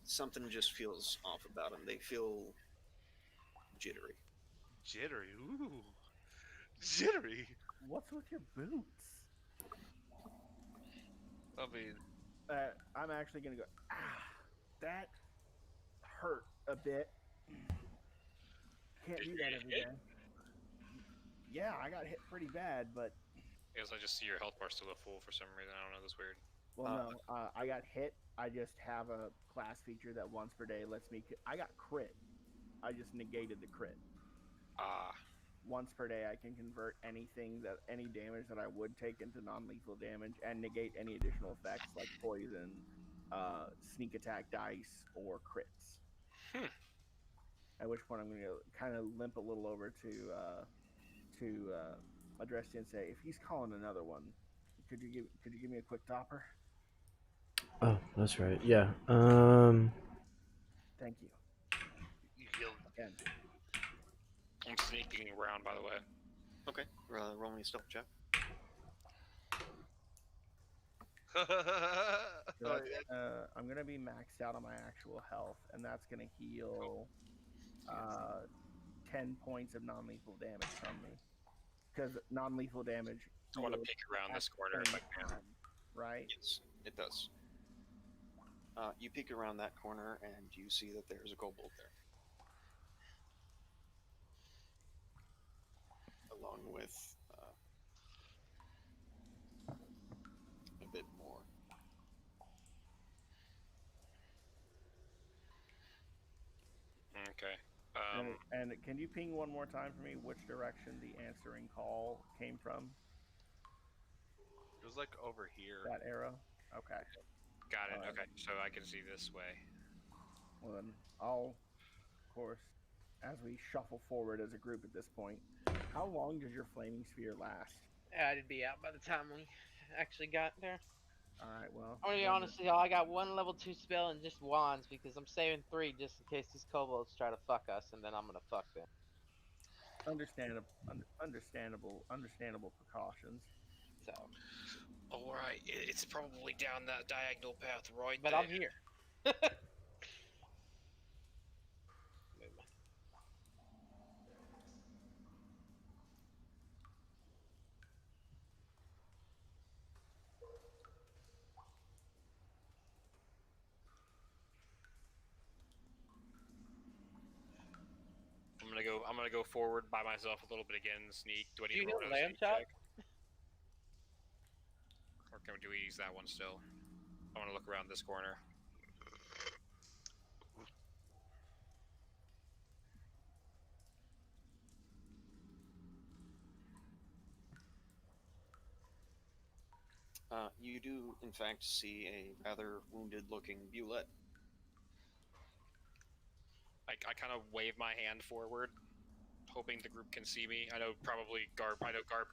[SPEAKER 4] Something just feels off about them. They feel jittery.
[SPEAKER 7] Jittery. Ooh. Jittery.
[SPEAKER 6] What's with your boots?
[SPEAKER 7] I mean,
[SPEAKER 6] I'm actually gonna go. That hurt a bit. Can't
[SPEAKER 3] Did
[SPEAKER 6] do
[SPEAKER 3] you
[SPEAKER 6] that
[SPEAKER 3] get
[SPEAKER 6] every
[SPEAKER 3] hit?
[SPEAKER 6] day. Yeah, I got hit pretty bad, but
[SPEAKER 3] Because I just see your health bar still a full for some reason. I don't know. That's weird.
[SPEAKER 6] well, no, I got hit. I just have a class feature that once per day lets me. I got crit. I just negated the crit.
[SPEAKER 3] Ah.
[SPEAKER 6] Once per day, I can convert any damage that I would take into non-lethal damage and negate any additional effects like poison, sneak attack dice, or crits. At which point I'm going to kind of limp a little over to address you and say, if he's calling another one, could you give me a quick topper?
[SPEAKER 2] Oh, that's right. Yeah.
[SPEAKER 6] Thank you.
[SPEAKER 7] you killed.
[SPEAKER 6] Again.
[SPEAKER 3] I'm sneaking around, by the way.
[SPEAKER 4] Okay, roll me a stealth check.
[SPEAKER 6] So I'm gonna be maxed out on my actual health, and that's gonna heal 10 points of non-lethal damage from me. Because non-lethal damage.
[SPEAKER 3] I want to
[SPEAKER 6] heals
[SPEAKER 3] peek around
[SPEAKER 6] at
[SPEAKER 3] this corner
[SPEAKER 6] the
[SPEAKER 3] if I
[SPEAKER 6] same
[SPEAKER 3] can.
[SPEAKER 6] time, right?
[SPEAKER 4] Yes, it does. You peek around that corner and you see that there's a kobold there. Along with a bit more.
[SPEAKER 3] Okay.
[SPEAKER 6] And can you ping one more time for me which direction the answering call came from?
[SPEAKER 7] It was like over here.
[SPEAKER 6] That arrow? Okay.
[SPEAKER 3] Got it. Okay, so I can see this way.
[SPEAKER 6] Well, then I'll, of course, as we shuffle forward as a group at this point, how long does your flaming sphere last?
[SPEAKER 5] I'd be out by the time we actually got there.
[SPEAKER 6] All right, well.
[SPEAKER 5] I mean, honestly, I got one level 2 spell and just wands because I'm saving 3 just in case these kobolds try to fuck us, and then I'm gonna fuck them.
[SPEAKER 6] Understandable precautions.
[SPEAKER 5] So,
[SPEAKER 3] Alright, it's probably down that diagonal path right
[SPEAKER 5] but
[SPEAKER 3] there.
[SPEAKER 5] I'm here.
[SPEAKER 3] I'm gonna go forward by myself a little bit again. Sneak. Do I
[SPEAKER 5] Do
[SPEAKER 3] need
[SPEAKER 5] you
[SPEAKER 3] to roll
[SPEAKER 5] hear
[SPEAKER 3] another
[SPEAKER 5] lamb
[SPEAKER 3] sneak
[SPEAKER 5] chop?
[SPEAKER 3] check? Or do we use that one still? I want to look around this corner.
[SPEAKER 4] You do, in fact, see a rather wounded-looking Bulette.
[SPEAKER 3] I kind of wave my hand forward, hoping the group can see me. I know Garb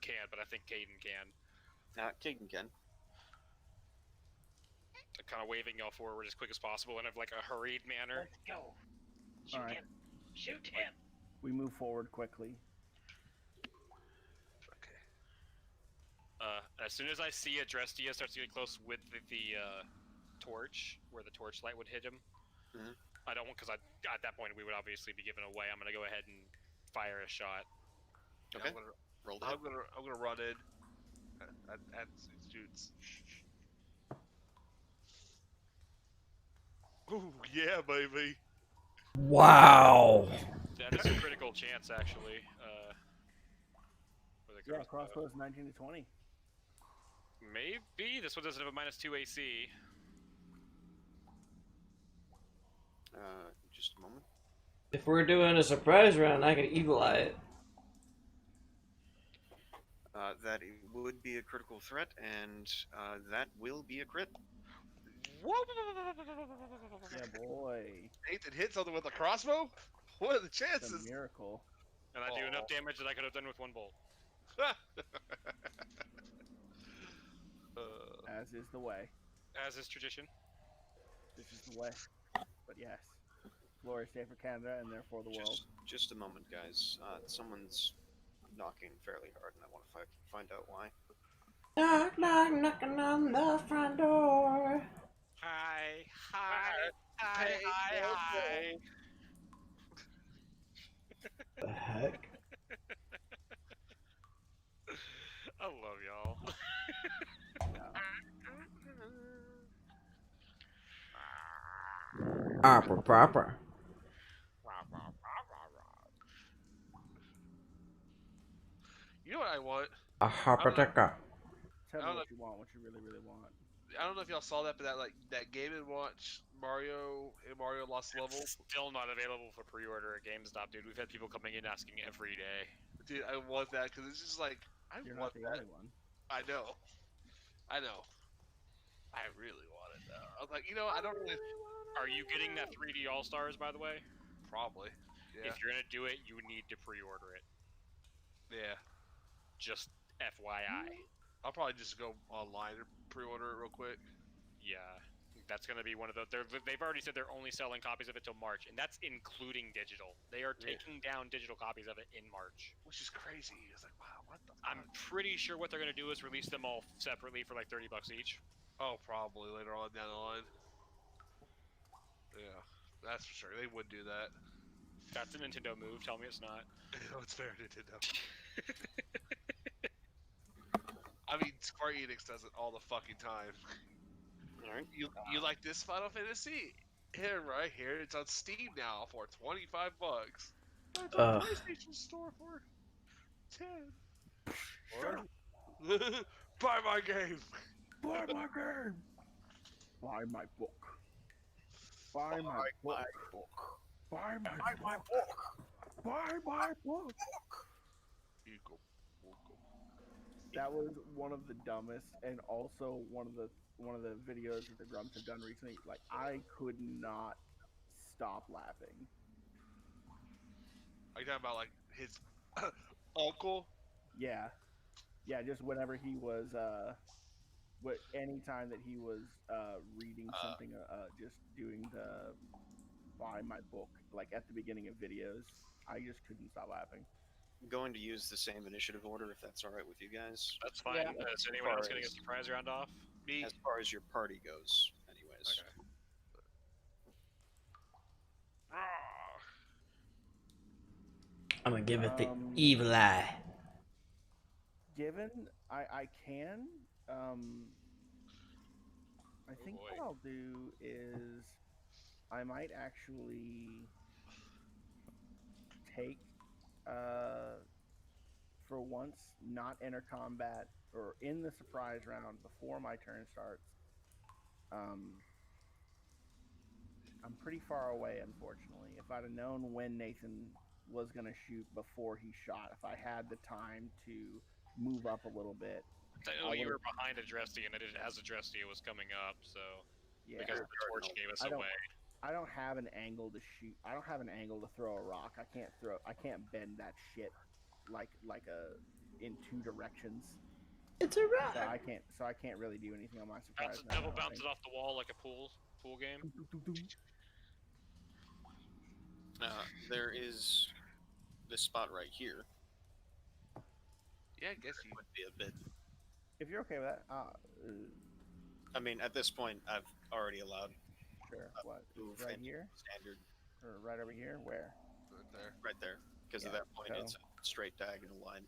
[SPEAKER 3] can, but I think Caden can.
[SPEAKER 4] Caden can.
[SPEAKER 3] I'm kind of waving y'all forward as quick as possible in like a hurried manner.
[SPEAKER 5] Let's go. Shoot
[SPEAKER 6] All right.
[SPEAKER 5] him. Shoot him.
[SPEAKER 6] We move forward quickly.
[SPEAKER 3] As soon as I see Adrestia starts to get close with the torch, where the torchlight would hit him,
[SPEAKER 4] Mhm.
[SPEAKER 3] I don't want, because at that point we would obviously be given away. I'm gonna go ahead and fire a shot.
[SPEAKER 4] Okay.
[SPEAKER 7] I'm gonna,
[SPEAKER 4] Roll the hit.
[SPEAKER 7] I'm gonna run in. And shoots. Ooh, yeah, baby.
[SPEAKER 2] Wow.
[SPEAKER 3] That is a critical chance, actually.
[SPEAKER 6] Yeah, crossbows 19 to 20.
[SPEAKER 3] Maybe this one doesn't have a -2 AC.
[SPEAKER 4] Just a moment.
[SPEAKER 2] If we're doing a surprise round, I can evil eye it.
[SPEAKER 4] That would be a critical threat, and that will be a crit.
[SPEAKER 6] Yeah, boy.
[SPEAKER 7] Nathan hit something with a crossbow? What are the
[SPEAKER 6] It's a
[SPEAKER 7] chances?
[SPEAKER 6] miracle.
[SPEAKER 3] And I do enough damage that I could have done with one bolt.
[SPEAKER 6] As is the way.
[SPEAKER 3] As is tradition.
[SPEAKER 6] This is the way. But yes. Glory stay for Canada and therefore the world.
[SPEAKER 4] Just a moment, guys. Someone's knocking fairly hard, and I want to find out why.
[SPEAKER 2] Knock, knock, knocking on the front door.
[SPEAKER 3] Hi.
[SPEAKER 2] The heck?
[SPEAKER 3] I love y'all.
[SPEAKER 2] Proper.
[SPEAKER 7] You know what I want?
[SPEAKER 2] A harpateka.
[SPEAKER 6] Tell
[SPEAKER 7] I
[SPEAKER 6] me
[SPEAKER 7] don't
[SPEAKER 6] what you want, what you really, really want.
[SPEAKER 7] I don't know if y'all saw that, but that Game & Watch Mario and Mario Lost Level.
[SPEAKER 3] It's still not available for pre-order at GameStop, dude. We've had people coming in asking every day.
[SPEAKER 7] Dude, I want that because it's just like
[SPEAKER 6] You're
[SPEAKER 7] want
[SPEAKER 6] not the
[SPEAKER 7] that.
[SPEAKER 6] only one.
[SPEAKER 7] I know. I really want it though. I was like, you know, I don't really.
[SPEAKER 3] Are you getting that 3D All-Stars, by the way?
[SPEAKER 7] Probably. Yeah.
[SPEAKER 3] If you're gonna do it, you need to pre-order it.
[SPEAKER 7] Yeah.
[SPEAKER 3] Just FYI.
[SPEAKER 7] I'll probably just go online and pre-order it real quick.
[SPEAKER 3] Yeah, that's gonna be one of the. They've already said they're only selling copies of it till March, and that's including digital. They are taking down digital copies of it in March.
[SPEAKER 7] Which is crazy. It's like, wow, what the fuck?
[SPEAKER 3] I'm pretty sure what they're gonna do is release them all separately for like $30 each.
[SPEAKER 7] Oh, probably later on down the line. Yeah, that's for sure. They would do that.
[SPEAKER 3] That's a Nintendo move. Tell me it's not.
[SPEAKER 7] No, it's fair, Nintendo. I mean, Square Enix does it all the fucking time.
[SPEAKER 4] All right.
[SPEAKER 7] You like this Final Fantasy? Here, right here. It's on Steam now for $25. It's on PlayStation Store for 10. What? Buy my game.
[SPEAKER 6] Buy my game! Buy my book. Buy my book. Buy my book. Buy my book. That was one of the dumbest, and also one of the videos that the Grumps have done recently. Like, I could not stop laughing.
[SPEAKER 7] Are you talking about like his uncle?
[SPEAKER 6] Yeah, just whenever he was, any time that he was reading something, just doing the buy my book, like at the beginning of videos, I just couldn't stop laughing.
[SPEAKER 4] I'm going to use the same initiative order if that's all right with you guys.
[SPEAKER 3] That's fine.
[SPEAKER 5] Yeah.
[SPEAKER 3] Is anyone else getting a surprise round off?
[SPEAKER 7] Me.
[SPEAKER 4] As far as your party goes, anyways.
[SPEAKER 3] Okay.
[SPEAKER 2] I'm gonna give it the evil eye.
[SPEAKER 6] Given I can, I think
[SPEAKER 3] boy.
[SPEAKER 6] what I'll do is I might actually take for once, not enter combat or in the surprise round before my turn starts. I'm pretty far away, unfortunately. If I'd have known when Nathan was going to shoot before he shot, if I had the time to move up a little bit,
[SPEAKER 3] Technically, you were behind Adrestia, and as Adrestia was coming up, so
[SPEAKER 6] yeah,
[SPEAKER 3] because the torch gave us away.
[SPEAKER 6] I don't have an angle to shoot. I don't have an angle to throw a rock. I can't bend that shit like in two directions.
[SPEAKER 2] It's a rock.
[SPEAKER 6] So I can't really do anything on my surprise.
[SPEAKER 3] Devil bounces off the wall like a pool game.
[SPEAKER 4] There is this spot right here.
[SPEAKER 7] Yeah, I guess you
[SPEAKER 4] Would be a bit.
[SPEAKER 6] If you're okay with that,
[SPEAKER 4] I mean, at this point, I've already allowed
[SPEAKER 6] sure. What?
[SPEAKER 4] move
[SPEAKER 6] Right
[SPEAKER 4] and
[SPEAKER 6] here?
[SPEAKER 4] standard
[SPEAKER 6] Or right over here? Where?
[SPEAKER 7] right there.
[SPEAKER 4] right there, because at
[SPEAKER 6] Yeah,
[SPEAKER 4] that point it's a straight diagonal line.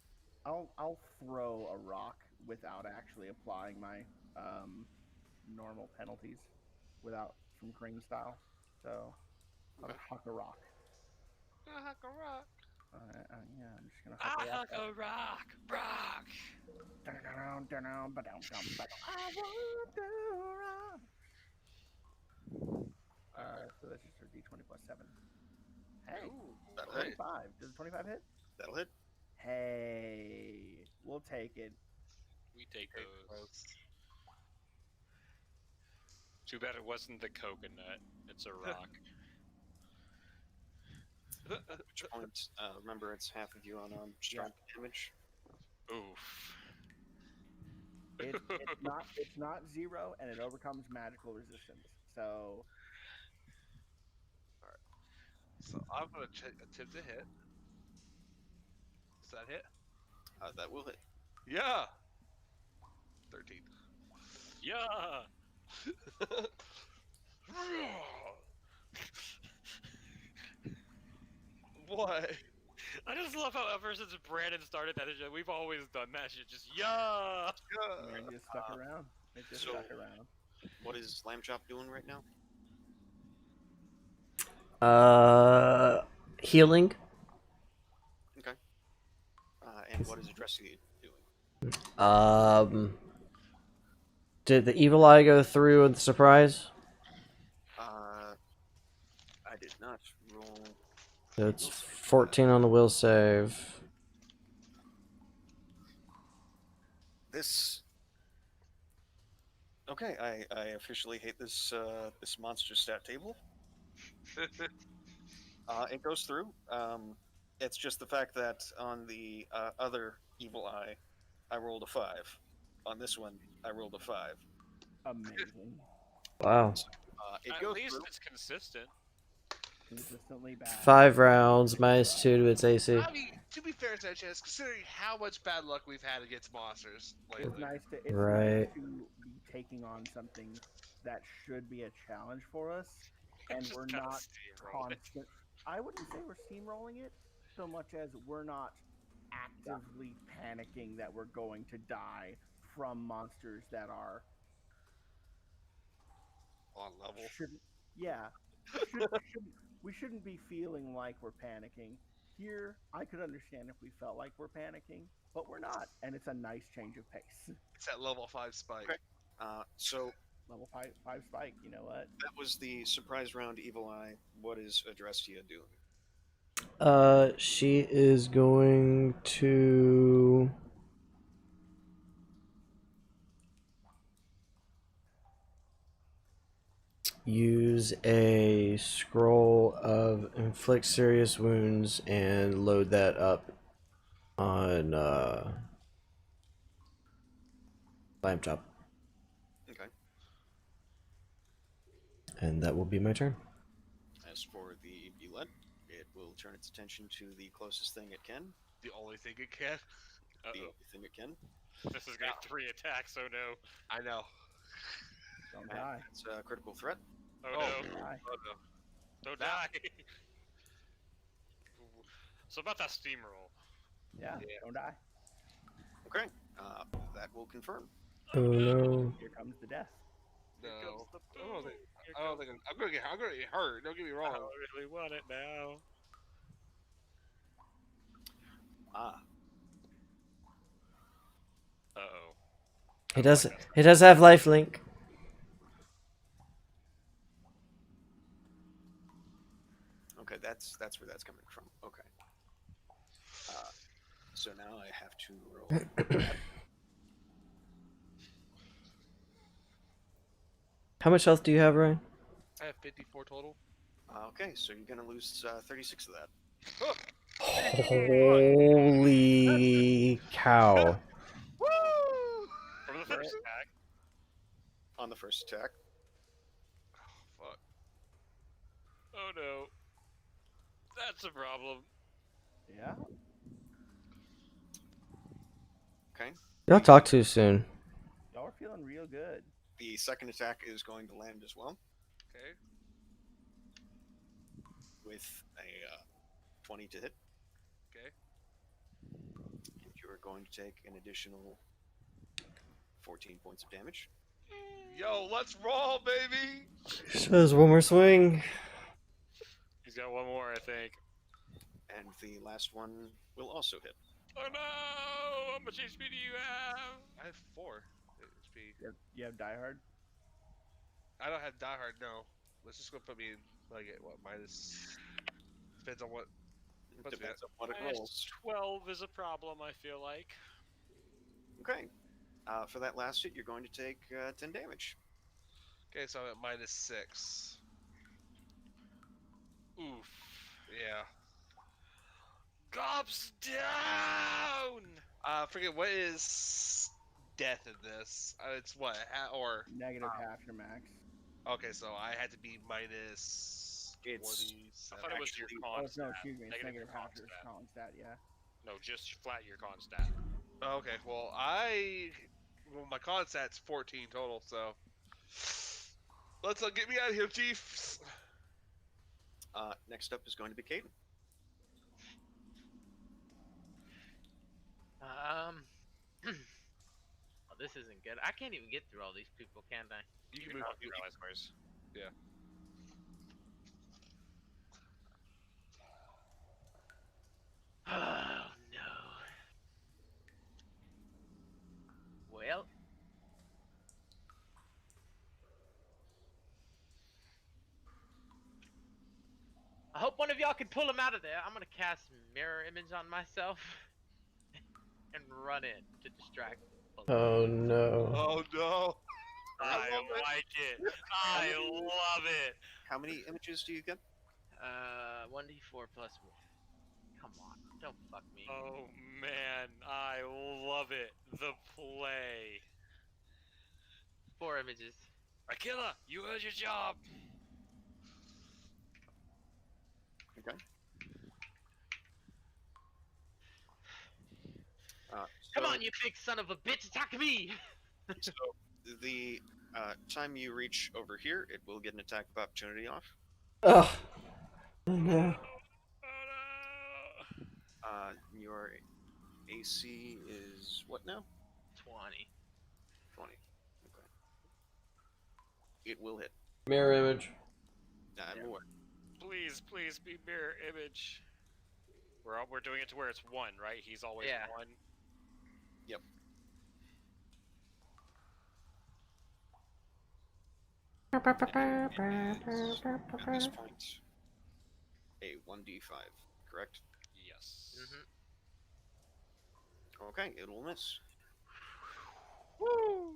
[SPEAKER 6] I'll throw a rock without actually applying my normal penalties without from Cream style. So I'll
[SPEAKER 4] Okay.
[SPEAKER 6] huck a rock.
[SPEAKER 7] Huck a rock.
[SPEAKER 6] Yeah, I'm just gonna huck a rock.
[SPEAKER 3] A rock, rock.
[SPEAKER 6] I want to rock. So that's just a D20 plus 7. Hey,
[SPEAKER 7] Ooh,
[SPEAKER 4] That'll hit.
[SPEAKER 6] 25. Does a 25 hit?
[SPEAKER 4] That'll hit.
[SPEAKER 6] Hey, we'll take it.
[SPEAKER 3] We take those. Too bad it wasn't the coconut. It's a rock.
[SPEAKER 4] At which point, remember it's half of you on strength damage.
[SPEAKER 3] Oof.
[SPEAKER 6] It's not 0, and it overcomes magical resistance. So
[SPEAKER 7] So I'm gonna attempt to hit. Does that hit?
[SPEAKER 4] That will hit.
[SPEAKER 7] Yeah. 13.
[SPEAKER 3] Yeah.
[SPEAKER 7] What?
[SPEAKER 3] I just love how ever since Brandon started that shit, we've always done that shit. Just yeah.
[SPEAKER 6] it just stuck around. It just
[SPEAKER 4] so-
[SPEAKER 6] stuck around.
[SPEAKER 4] What is Lamb Chop doing right now?
[SPEAKER 2] Healing.
[SPEAKER 4] Okay. And what is Adressia doing?
[SPEAKER 2] Did the evil eye go through with the surprise?
[SPEAKER 4] I did not roll.
[SPEAKER 2] So it's 14 on the will save.
[SPEAKER 4] This. Okay, I officially hate this this monster stat table. It goes through. It's just the fact that on the other evil eye, I rolled a 5. On this one, I rolled a 5.
[SPEAKER 6] Amazing.
[SPEAKER 2] Wow.
[SPEAKER 4] It
[SPEAKER 3] At
[SPEAKER 4] goes
[SPEAKER 3] least
[SPEAKER 4] through.
[SPEAKER 3] it's consistent.
[SPEAKER 6] Consistently bad.
[SPEAKER 2] 5 rounds, minus 2 to its AC.
[SPEAKER 7] I mean, to be fair, Sanchez, considering how much bad luck we've had against monsters lately.
[SPEAKER 6] It's nice to
[SPEAKER 2] Right.
[SPEAKER 6] be taking on something that should be a challenge for us, and
[SPEAKER 3] Just
[SPEAKER 6] we're
[SPEAKER 3] kinda
[SPEAKER 6] not
[SPEAKER 3] steamroll it.
[SPEAKER 6] constant. I wouldn't say we're steamrolling it so much as we're not actively panicking that we're going to die from monsters that are
[SPEAKER 7] On level.
[SPEAKER 6] we shouldn't be feeling like we're panicking. Here, I could understand if we felt like we're panicking, but we're not, and it's a nice change of pace.
[SPEAKER 7] It's at level 5 spike.
[SPEAKER 4] Okay. So
[SPEAKER 6] Level 5 spike, you know what?
[SPEAKER 4] that was the surprise round evil eye. What is Adrestia doing?
[SPEAKER 2] She is going to use a scroll of inflict serious wounds and load that up on Lamb Chop.
[SPEAKER 4] Okay.
[SPEAKER 2] And that will be my turn.
[SPEAKER 4] As for the Bulette, it will turn its attention to the closest thing it can.
[SPEAKER 7] The only thing it can.
[SPEAKER 4] The
[SPEAKER 3] Uh-oh.
[SPEAKER 4] only thing it can.
[SPEAKER 3] This is gonna be 3 attacks. Oh no.
[SPEAKER 7] I know.
[SPEAKER 6] Don't
[SPEAKER 4] And
[SPEAKER 6] die.
[SPEAKER 4] it's a critical threat.
[SPEAKER 3] Oh,
[SPEAKER 7] Oh.
[SPEAKER 3] no.
[SPEAKER 6] Die.
[SPEAKER 7] Oh no.
[SPEAKER 3] Don't die. So about that steamroll.
[SPEAKER 6] Yeah,
[SPEAKER 7] Yeah.
[SPEAKER 6] don't die.
[SPEAKER 4] Okay. That will confirm.
[SPEAKER 2] Oh no.
[SPEAKER 6] Here comes the death.
[SPEAKER 7] No.
[SPEAKER 3] comes the
[SPEAKER 7] I don't
[SPEAKER 3] boom.
[SPEAKER 7] think. I'm gonna get hurt. Don't get me
[SPEAKER 3] I
[SPEAKER 7] wrong.
[SPEAKER 3] don't really want it now.
[SPEAKER 4] Ah,
[SPEAKER 3] Uh-oh.
[SPEAKER 2] He does have lifelink.
[SPEAKER 4] okay, that's where that's coming from. Okay. So now I have to roll.
[SPEAKER 2] How much health do you have, Ryan?
[SPEAKER 7] I have 54 total.
[SPEAKER 4] Okay, so you're gonna lose 36 of that
[SPEAKER 2] Holy cow.
[SPEAKER 7] Woo!
[SPEAKER 3] From the first attack.
[SPEAKER 4] on the first attack.
[SPEAKER 7] Fuck.
[SPEAKER 3] Oh no. That's a problem.
[SPEAKER 6] Yeah.
[SPEAKER 4] Okay.
[SPEAKER 2] Y'all talk too soon.
[SPEAKER 6] Y'all are feeling real good.
[SPEAKER 4] The second attack is going to land as well
[SPEAKER 7] Okay.
[SPEAKER 4] with a 20 to hit.
[SPEAKER 7] Okay.
[SPEAKER 4] And you are going to take an additional 14 points of damage.
[SPEAKER 7] Yo, let's roll, baby.
[SPEAKER 2] Just has one more swing.
[SPEAKER 3] He's got one more, I think.
[SPEAKER 4] And the last one will also hit.
[SPEAKER 3] Oh no! How much HP do you have?
[SPEAKER 7] I have 4 HP.
[SPEAKER 6] You have Die Hard?
[SPEAKER 7] I don't have Die Hard. No. Let's just go put me in like what minus. Depends on what. Puts me at.
[SPEAKER 4] Depends on what it
[SPEAKER 3] Minus
[SPEAKER 4] rolls.
[SPEAKER 3] 12 is a problem, I feel like.
[SPEAKER 4] Okay. For that last hit, you're going to take 10 damage.
[SPEAKER 7] Okay, so I'm at minus 6.
[SPEAKER 3] Oof.
[SPEAKER 7] Yeah.
[SPEAKER 3] Gobs down!
[SPEAKER 7] Forget what is death in this. It's what or
[SPEAKER 6] Negative half your max.
[SPEAKER 7] okay, so I had to be minus
[SPEAKER 4] It's-
[SPEAKER 7] 27.
[SPEAKER 3] I thought it was your
[SPEAKER 4] Actually-
[SPEAKER 3] con
[SPEAKER 6] Oh, no,
[SPEAKER 3] stat.
[SPEAKER 6] excuse me. It's
[SPEAKER 3] Negative
[SPEAKER 6] negative
[SPEAKER 3] con
[SPEAKER 6] half your
[SPEAKER 3] stat.
[SPEAKER 6] con stat, yeah.
[SPEAKER 3] No, just flat your con stat.
[SPEAKER 7] Okay, well my con stat's 14 total, so let's get me out of here, Chiefs.
[SPEAKER 4] Next up is going to be Caden.
[SPEAKER 5] Oh, this isn't good. I can't even get through all these people, can I?
[SPEAKER 7] You
[SPEAKER 3] You
[SPEAKER 7] can
[SPEAKER 3] can
[SPEAKER 7] move.
[SPEAKER 3] talk to your ally squares.
[SPEAKER 5] Oh no. Well. I hope one of y'all can pull him out of there. I'm gonna cast mirror image on myself and run in to distract him.
[SPEAKER 2] Oh no.
[SPEAKER 7] Oh no.
[SPEAKER 3] I
[SPEAKER 7] love it.
[SPEAKER 3] like it. I love it.
[SPEAKER 4] How many images do you get?
[SPEAKER 5] 1d4 plus 1. Come on, don't fuck me.
[SPEAKER 3] Oh man, I love it. The play.
[SPEAKER 5] 4 images.
[SPEAKER 3] Akila, you heard your job.
[SPEAKER 4] Okay.
[SPEAKER 5] Come on, you big son of a bitch, attack me!
[SPEAKER 4] So the time you reach over here, it will get an attack of opportunity off.
[SPEAKER 2] Ugh. Oh no.
[SPEAKER 3] Oh
[SPEAKER 4] Your AC is what now?
[SPEAKER 5] 20.
[SPEAKER 4] 20. Okay. It will hit.
[SPEAKER 2] Mirror image.
[SPEAKER 4] I'm aware.
[SPEAKER 3] no. Please, please be mirror image. We're doing it to where it's 1, right? He's always
[SPEAKER 5] Yeah.
[SPEAKER 3] 1.
[SPEAKER 4] Yep. At this point, a 1d5, correct?
[SPEAKER 3] Yes.
[SPEAKER 4] Okay, it will miss.
[SPEAKER 3] Woo!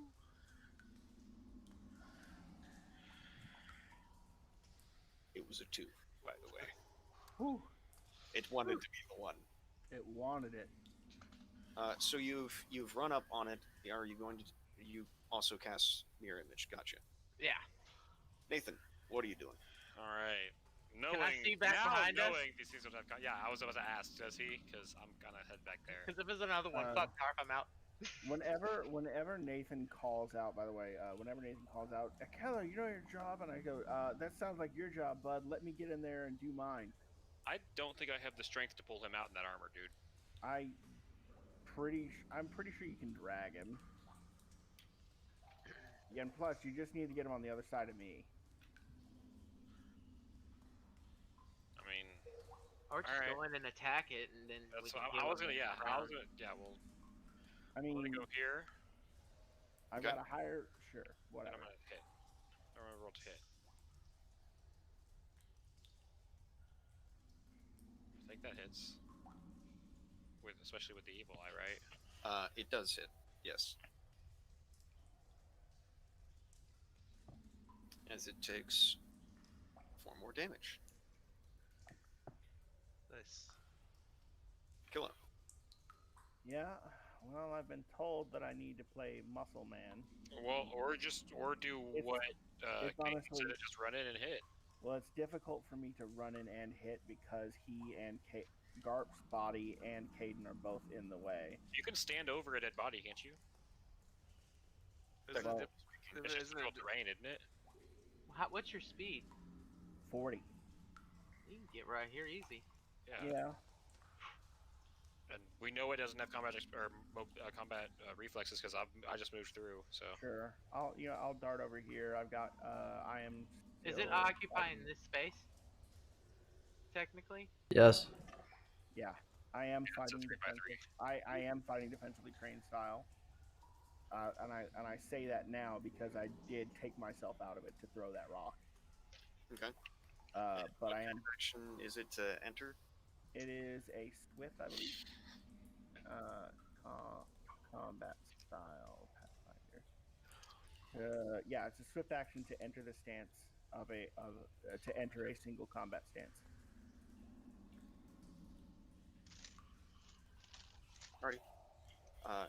[SPEAKER 4] It was a 2, by the way.
[SPEAKER 6] Whew.
[SPEAKER 4] It wanted to be the 1.
[SPEAKER 6] It wanted it.
[SPEAKER 4] So you've run up on it. Are you going to? You also cast mirror image. Gotcha.
[SPEAKER 5] Yeah.
[SPEAKER 4] Nathan, what are you doing?
[SPEAKER 3] All right. Knowing,
[SPEAKER 5] I see back
[SPEAKER 3] now
[SPEAKER 5] behind us?
[SPEAKER 3] knowing these things would have yeah, I was about to ask, does he? Because I'm gonna head back there.
[SPEAKER 5] Because if there's another one,
[SPEAKER 6] Uh,
[SPEAKER 5] fuck Tarp, I'm out.
[SPEAKER 6] Whenever Nathan calls out, by the way, whenever Nathan calls out, Keller, you know your job, and I go, that sounds like your job, bud. Let me get in there and do mine.
[SPEAKER 3] I don't think I have the strength to pull him out in that armor, dude.
[SPEAKER 6] I'm pretty sure you can drag him. Yeah, and plus, you just need to get him on the other side of me.
[SPEAKER 3] I mean,
[SPEAKER 5] Or just
[SPEAKER 3] Alright.
[SPEAKER 5] go in and attack it, and then we
[SPEAKER 3] That's
[SPEAKER 5] can
[SPEAKER 3] what
[SPEAKER 5] heal
[SPEAKER 3] I was
[SPEAKER 5] him
[SPEAKER 3] gonna.
[SPEAKER 5] in
[SPEAKER 3] Yeah,
[SPEAKER 5] one
[SPEAKER 3] I was
[SPEAKER 5] round.
[SPEAKER 3] gonna. Yeah, well,
[SPEAKER 6] I
[SPEAKER 3] I'm
[SPEAKER 6] mean,
[SPEAKER 3] gonna go here.
[SPEAKER 6] I've
[SPEAKER 3] Good.
[SPEAKER 6] got a higher. Sure,
[SPEAKER 3] And
[SPEAKER 6] whatever.
[SPEAKER 3] I'm gonna hit. I'm gonna roll to hit. I think that hits. Especially with the evil eye, right?
[SPEAKER 4] It does hit. Yes. As it takes 4 more damage.
[SPEAKER 7] Nice.
[SPEAKER 4] Kill him.
[SPEAKER 6] Yeah. Well, I've been told that I need to play Muscle Man.
[SPEAKER 3] Well, or do
[SPEAKER 6] It's-
[SPEAKER 3] what
[SPEAKER 6] it's
[SPEAKER 3] Kate
[SPEAKER 6] honestly-
[SPEAKER 3] said, just run in and hit.
[SPEAKER 6] Well, it's difficult for me to run in and hit because he and Garp's body and Caden are both in the way.
[SPEAKER 3] You can stand over a dead body, can't you?
[SPEAKER 7] Isn't
[SPEAKER 6] Well,
[SPEAKER 7] it,
[SPEAKER 3] It's just
[SPEAKER 7] isn't
[SPEAKER 3] difficult
[SPEAKER 7] it,
[SPEAKER 3] terrain, isn't it?
[SPEAKER 5] What's your speed?
[SPEAKER 6] 40.
[SPEAKER 5] You can get right here easy.
[SPEAKER 6] Yeah.
[SPEAKER 3] And we know it doesn't have combat reflexes because I just moved through. So
[SPEAKER 6] Sure. I'll dart over here. I've got I am.
[SPEAKER 5] Is it
[SPEAKER 6] still
[SPEAKER 5] occupying
[SPEAKER 6] fighting-
[SPEAKER 5] this space? Technically?
[SPEAKER 2] Yes.
[SPEAKER 6] Yeah, I am
[SPEAKER 3] it's a
[SPEAKER 6] fighting
[SPEAKER 3] 3x3.
[SPEAKER 6] I am fighting defensively trained style. And I say that now because I did take myself out of it to throw that rock.
[SPEAKER 4] Okay.
[SPEAKER 6] But I am.
[SPEAKER 4] Action is it to enter?
[SPEAKER 6] It is a swift, I believe. Combat style Pathfinder. Yeah, it's a swift action to enter the stance to enter a single combat stance.
[SPEAKER 4] Alrighty.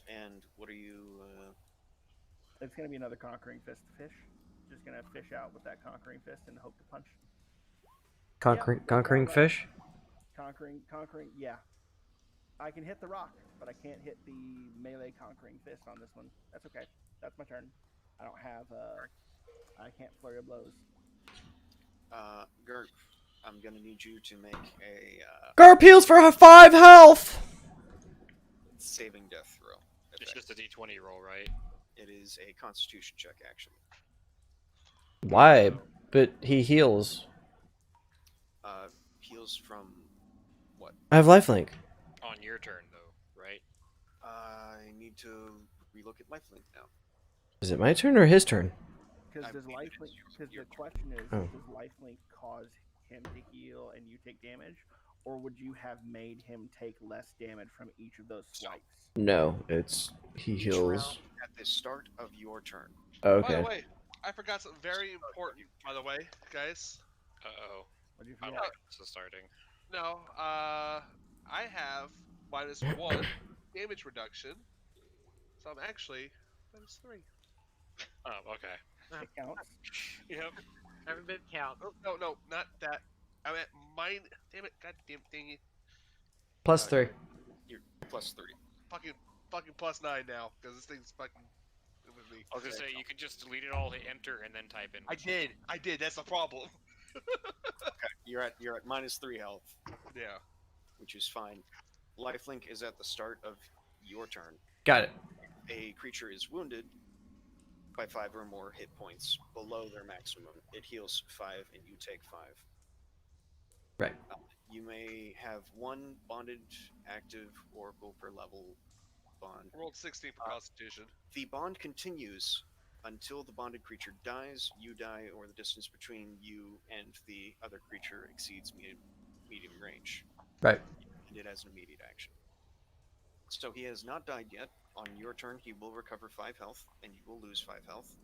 [SPEAKER 4] And what are you?
[SPEAKER 6] It's gonna be another conquering fist fish. Just gonna fish out with that conquering fist and hope to punch.
[SPEAKER 2] Conquering
[SPEAKER 6] right.
[SPEAKER 2] fish.
[SPEAKER 6] Conquering. Yeah. I can hit the rock, but I can't hit the melee conquering fist on this one. That's okay. That's my turn. I don't have. I can't flurry of blows.
[SPEAKER 4] Gerp, I'm gonna need you to make a
[SPEAKER 2] Garp heals for 5 health.
[SPEAKER 4] saving death throw.
[SPEAKER 3] It's just a D20 roll, right?
[SPEAKER 4] It is a Constitution check, actually.
[SPEAKER 2] Why? But he heals.
[SPEAKER 4] Heals from what?
[SPEAKER 2] I have lifelink.
[SPEAKER 3] On your turn, though, right?
[SPEAKER 4] I need to relook at lifelink now.
[SPEAKER 2] Is it my turn or his turn?
[SPEAKER 6] Because
[SPEAKER 4] I
[SPEAKER 6] does
[SPEAKER 4] believe it is
[SPEAKER 6] lifelink? Because
[SPEAKER 4] your
[SPEAKER 6] the question is,
[SPEAKER 2] Oh.
[SPEAKER 6] does lifelink cause him to heal and you take damage, or would you have made him take less damage from each of those swipes?
[SPEAKER 2] No, it's he
[SPEAKER 4] Each
[SPEAKER 2] heals.
[SPEAKER 4] round at the start of your turn.
[SPEAKER 7] By
[SPEAKER 2] Okay.
[SPEAKER 7] the way, I forgot something very important. By the way, guys.
[SPEAKER 3] Uh-oh.
[SPEAKER 6] What did you
[SPEAKER 3] I
[SPEAKER 6] forget?
[SPEAKER 3] like this is starting.
[SPEAKER 7] No, I have -1 damage reduction, so I'm actually -3.
[SPEAKER 3] Oh, okay.
[SPEAKER 6] It counts.
[SPEAKER 3] Yep.
[SPEAKER 5] Every bit counts.
[SPEAKER 7] Oh, no, not that. I'm at mine. Damn it, goddamn thingy.
[SPEAKER 2] +3.
[SPEAKER 4] You're +3.
[SPEAKER 7] Fucking +9 now, because this thing's fucking with me.
[SPEAKER 3] I was gonna say you could just delete it all, hit enter, and then type in.
[SPEAKER 7] I did. That's the problem.
[SPEAKER 4] Okay, you're at -3 health,
[SPEAKER 7] Yeah.
[SPEAKER 4] which is fine. Lifelink is at the start of your turn.
[SPEAKER 2] Got it.
[SPEAKER 4] A creature is wounded by 5 or more hit points below their maximum. It heals 5, and you take 5.
[SPEAKER 2] Right.
[SPEAKER 4] You may have 1 bonded active oracle per level bond.
[SPEAKER 7] Rolled 16 for Constitution.
[SPEAKER 4] The bond continues until the bonded creature dies, you die, or the distance between you and the other creature exceeds medium range.
[SPEAKER 2] Right.
[SPEAKER 4] And it has an immediate action. So he has not died yet. On your turn, he will recover 5 health, and you will lose 5 health.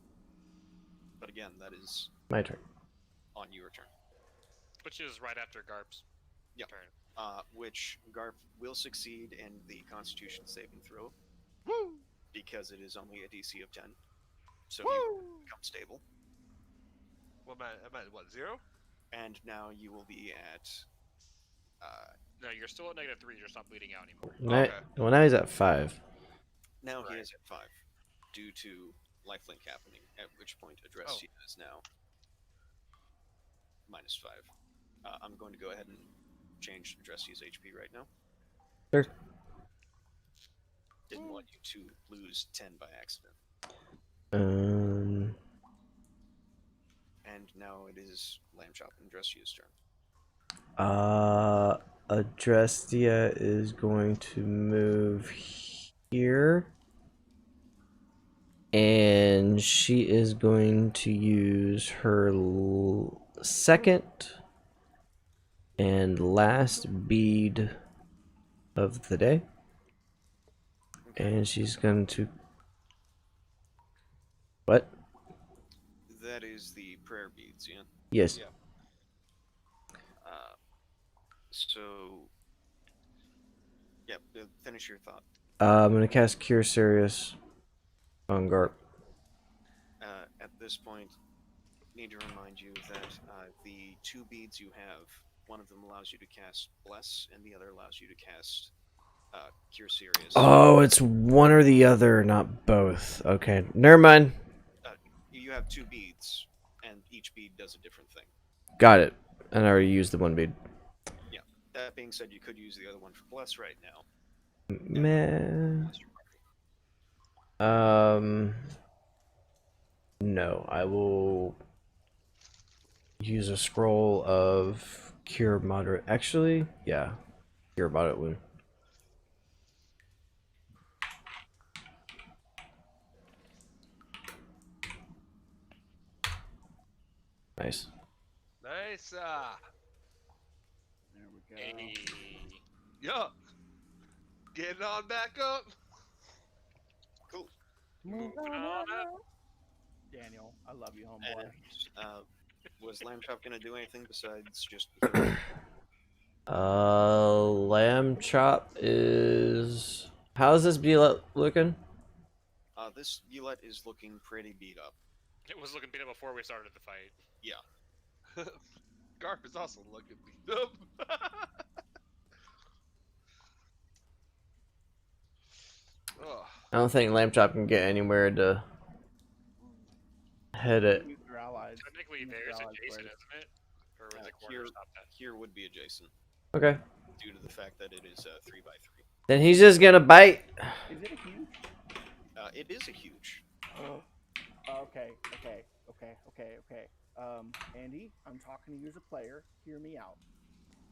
[SPEAKER 4] But again, that is
[SPEAKER 2] My turn.
[SPEAKER 4] on your turn.
[SPEAKER 3] Which is right after Garp's
[SPEAKER 4] Yep.
[SPEAKER 3] turn.
[SPEAKER 4] Which Garp will succeed in the Constitution saving throw.
[SPEAKER 7] Woo!
[SPEAKER 4] Because it is only a DC of 10. So
[SPEAKER 7] Woo!
[SPEAKER 4] you become stable.
[SPEAKER 7] What am I at what, 0?
[SPEAKER 4] And now you will be at...
[SPEAKER 3] No, you're still at -3. You're just not bleeding out anymore.
[SPEAKER 2] Well, now he's at 5.
[SPEAKER 4] now he
[SPEAKER 3] Right.
[SPEAKER 4] is at 5. Due to lifelink happening, at which point address
[SPEAKER 7] Oh.
[SPEAKER 4] is now -5. I'm going to go ahead and change Addressee's HP right now.
[SPEAKER 2] Sure.
[SPEAKER 4] Didn't want you to lose 10 by accident.
[SPEAKER 2] Um.
[SPEAKER 4] And now it is Lamb Chop and Addressee's turn.
[SPEAKER 2] Adrestia is going to move here. And she is going to use her second and last bead of the day. And she's going to... What?
[SPEAKER 4] That is the prayer beads, yeah?
[SPEAKER 2] Yes.
[SPEAKER 4] Yeah. So... Yep, finish your thought.
[SPEAKER 2] I'm going to cast Cure Serious on Garp.
[SPEAKER 4] At this point, need to remind you that the 2 beads you have, one of them allows you to cast Bless, and the other allows you to cast Cure Serious.
[SPEAKER 2] Oh, it's one or the other, not both. Okay, never mind.
[SPEAKER 4] You have 2 beads, and each bead does a different thing.
[SPEAKER 2] Got it. And I already used the one bead.
[SPEAKER 4] Yeah. That being said, you could use the other one for Bless right now.
[SPEAKER 2] Man. No, I will use a scroll of Cure Moderate. Actually, yeah. Cure Moderate wound. Nice.
[SPEAKER 7] Nice.
[SPEAKER 6] There we go.
[SPEAKER 3] Hey.
[SPEAKER 7] Yeah. Getting on back up.
[SPEAKER 4] Cool.
[SPEAKER 3] Moving on up.
[SPEAKER 6] Daniel, I love you, homeboy.
[SPEAKER 4] And, was Lamb Chop gonna do anything besides just...
[SPEAKER 2] Lamb Chop is... How's this Bullet looking?
[SPEAKER 4] This Bullet is looking pretty beat up.
[SPEAKER 3] It was looking beat up before we started the fight.
[SPEAKER 4] Yeah.
[SPEAKER 7] Garp is also looking beat up. Ugh.
[SPEAKER 2] I don't think Lamb Chop can get anywhere to head it.
[SPEAKER 6] Use your allies.
[SPEAKER 3] Technically,
[SPEAKER 6] Use
[SPEAKER 3] there's
[SPEAKER 6] your allies
[SPEAKER 3] adjacent,
[SPEAKER 6] first.
[SPEAKER 3] isn't it? Or was the
[SPEAKER 4] Here,
[SPEAKER 3] corner stop that?
[SPEAKER 4] here would be adjacent,
[SPEAKER 2] Okay.
[SPEAKER 4] due to the fact that it is 3x3.
[SPEAKER 2] Then he's just gonna bite.
[SPEAKER 6] Is it a huge?
[SPEAKER 4] It is a huge.
[SPEAKER 6] Okay. Andy, I'm talking to you as a player. Hear me out.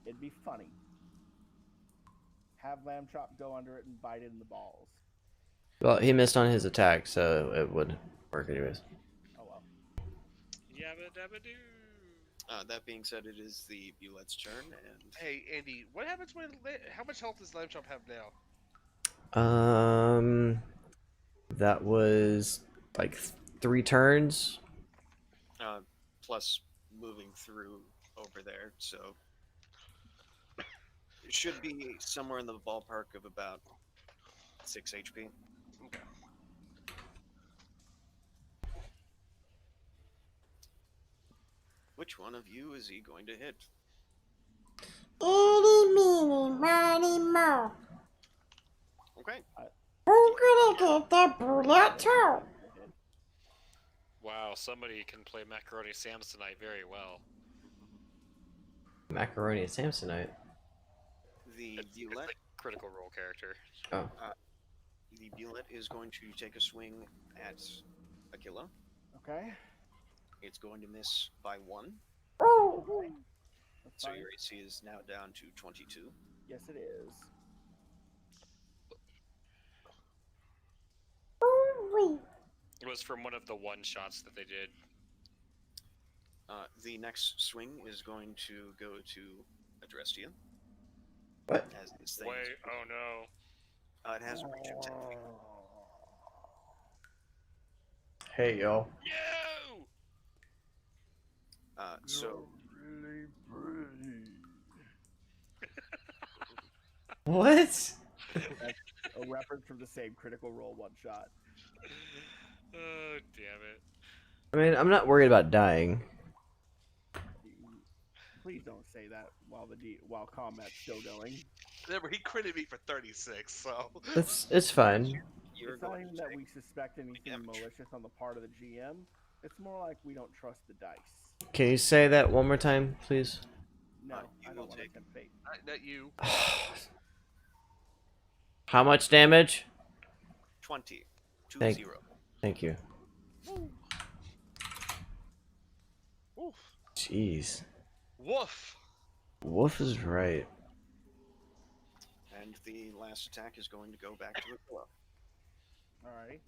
[SPEAKER 6] It'd be funny. Have Lamb Chop go under it and bite it in the balls.
[SPEAKER 2] Well, he missed on his attack, so it would work anyways.
[SPEAKER 6] Oh well.
[SPEAKER 3] Yabba dabba doo.
[SPEAKER 4] That being said, it is the Bulet's turn, and
[SPEAKER 7] Hey, Andy, what happens when... How much health does Lamb Chop have now?
[SPEAKER 2] That was like 3 turns.
[SPEAKER 4] plus moving through over there, so it should be somewhere in the ballpark of about 6 HP.
[SPEAKER 7] Okay.
[SPEAKER 4] Which one of you is he going to hit?
[SPEAKER 8] Eeny, meeny, miny, mo.
[SPEAKER 4] Okay.
[SPEAKER 8] Who's gonna get the bullet too?
[SPEAKER 3] Wow, somebody can play Macaroni Samsonite very well.
[SPEAKER 2] Macaroni and Samsonite.
[SPEAKER 4] The
[SPEAKER 3] It's
[SPEAKER 4] Bulet,
[SPEAKER 3] like critical role character.
[SPEAKER 2] Oh.
[SPEAKER 4] the Bulet is going to take a swing at Aquila.
[SPEAKER 6] Okay.
[SPEAKER 4] It's going to miss by 1,
[SPEAKER 8] Ooh,
[SPEAKER 6] That's
[SPEAKER 4] so
[SPEAKER 6] fine.
[SPEAKER 4] your AC is now down to 22.
[SPEAKER 6] Yes, it is.
[SPEAKER 8] ooh,
[SPEAKER 3] It was from one of the one shots that they did.
[SPEAKER 4] The next swing is going to go to Adrestia.
[SPEAKER 2] What?
[SPEAKER 4] As this thing
[SPEAKER 3] Wait, oh no.
[SPEAKER 4] it has a reach of 10 feet.
[SPEAKER 2] Hey, y'all.
[SPEAKER 3] Yo!
[SPEAKER 4] So
[SPEAKER 6] Really pretty.
[SPEAKER 2] What?
[SPEAKER 6] That's a reference from the same Critical Role one shot.
[SPEAKER 3] Oh, damn it.
[SPEAKER 2] I mean, I'm not worried about dying.
[SPEAKER 6] Please don't say that while combat's still going.
[SPEAKER 7] Remember, he critted me for 36, so...
[SPEAKER 2] It's fine.
[SPEAKER 4] you're
[SPEAKER 6] It's not
[SPEAKER 4] going
[SPEAKER 6] even
[SPEAKER 4] to
[SPEAKER 6] that
[SPEAKER 4] take
[SPEAKER 6] we suspect anything
[SPEAKER 4] damage.
[SPEAKER 6] malicious on the part of the GM. It's more like we don't trust the dice.
[SPEAKER 2] Can you say that one more time, please?
[SPEAKER 6] No,
[SPEAKER 4] you
[SPEAKER 6] I
[SPEAKER 4] will
[SPEAKER 6] don't want to
[SPEAKER 4] take-
[SPEAKER 6] tempt fate.
[SPEAKER 7] Not you.
[SPEAKER 2] How much damage?
[SPEAKER 4] 20. 2
[SPEAKER 2] Thank-
[SPEAKER 4] 0.
[SPEAKER 2] Thank you.
[SPEAKER 7] Oof.
[SPEAKER 2] Jeez.
[SPEAKER 7] Woof.
[SPEAKER 2] Wolf is right.
[SPEAKER 4] And the last attack is going to go back to Aquila.
[SPEAKER 6] Alrighty.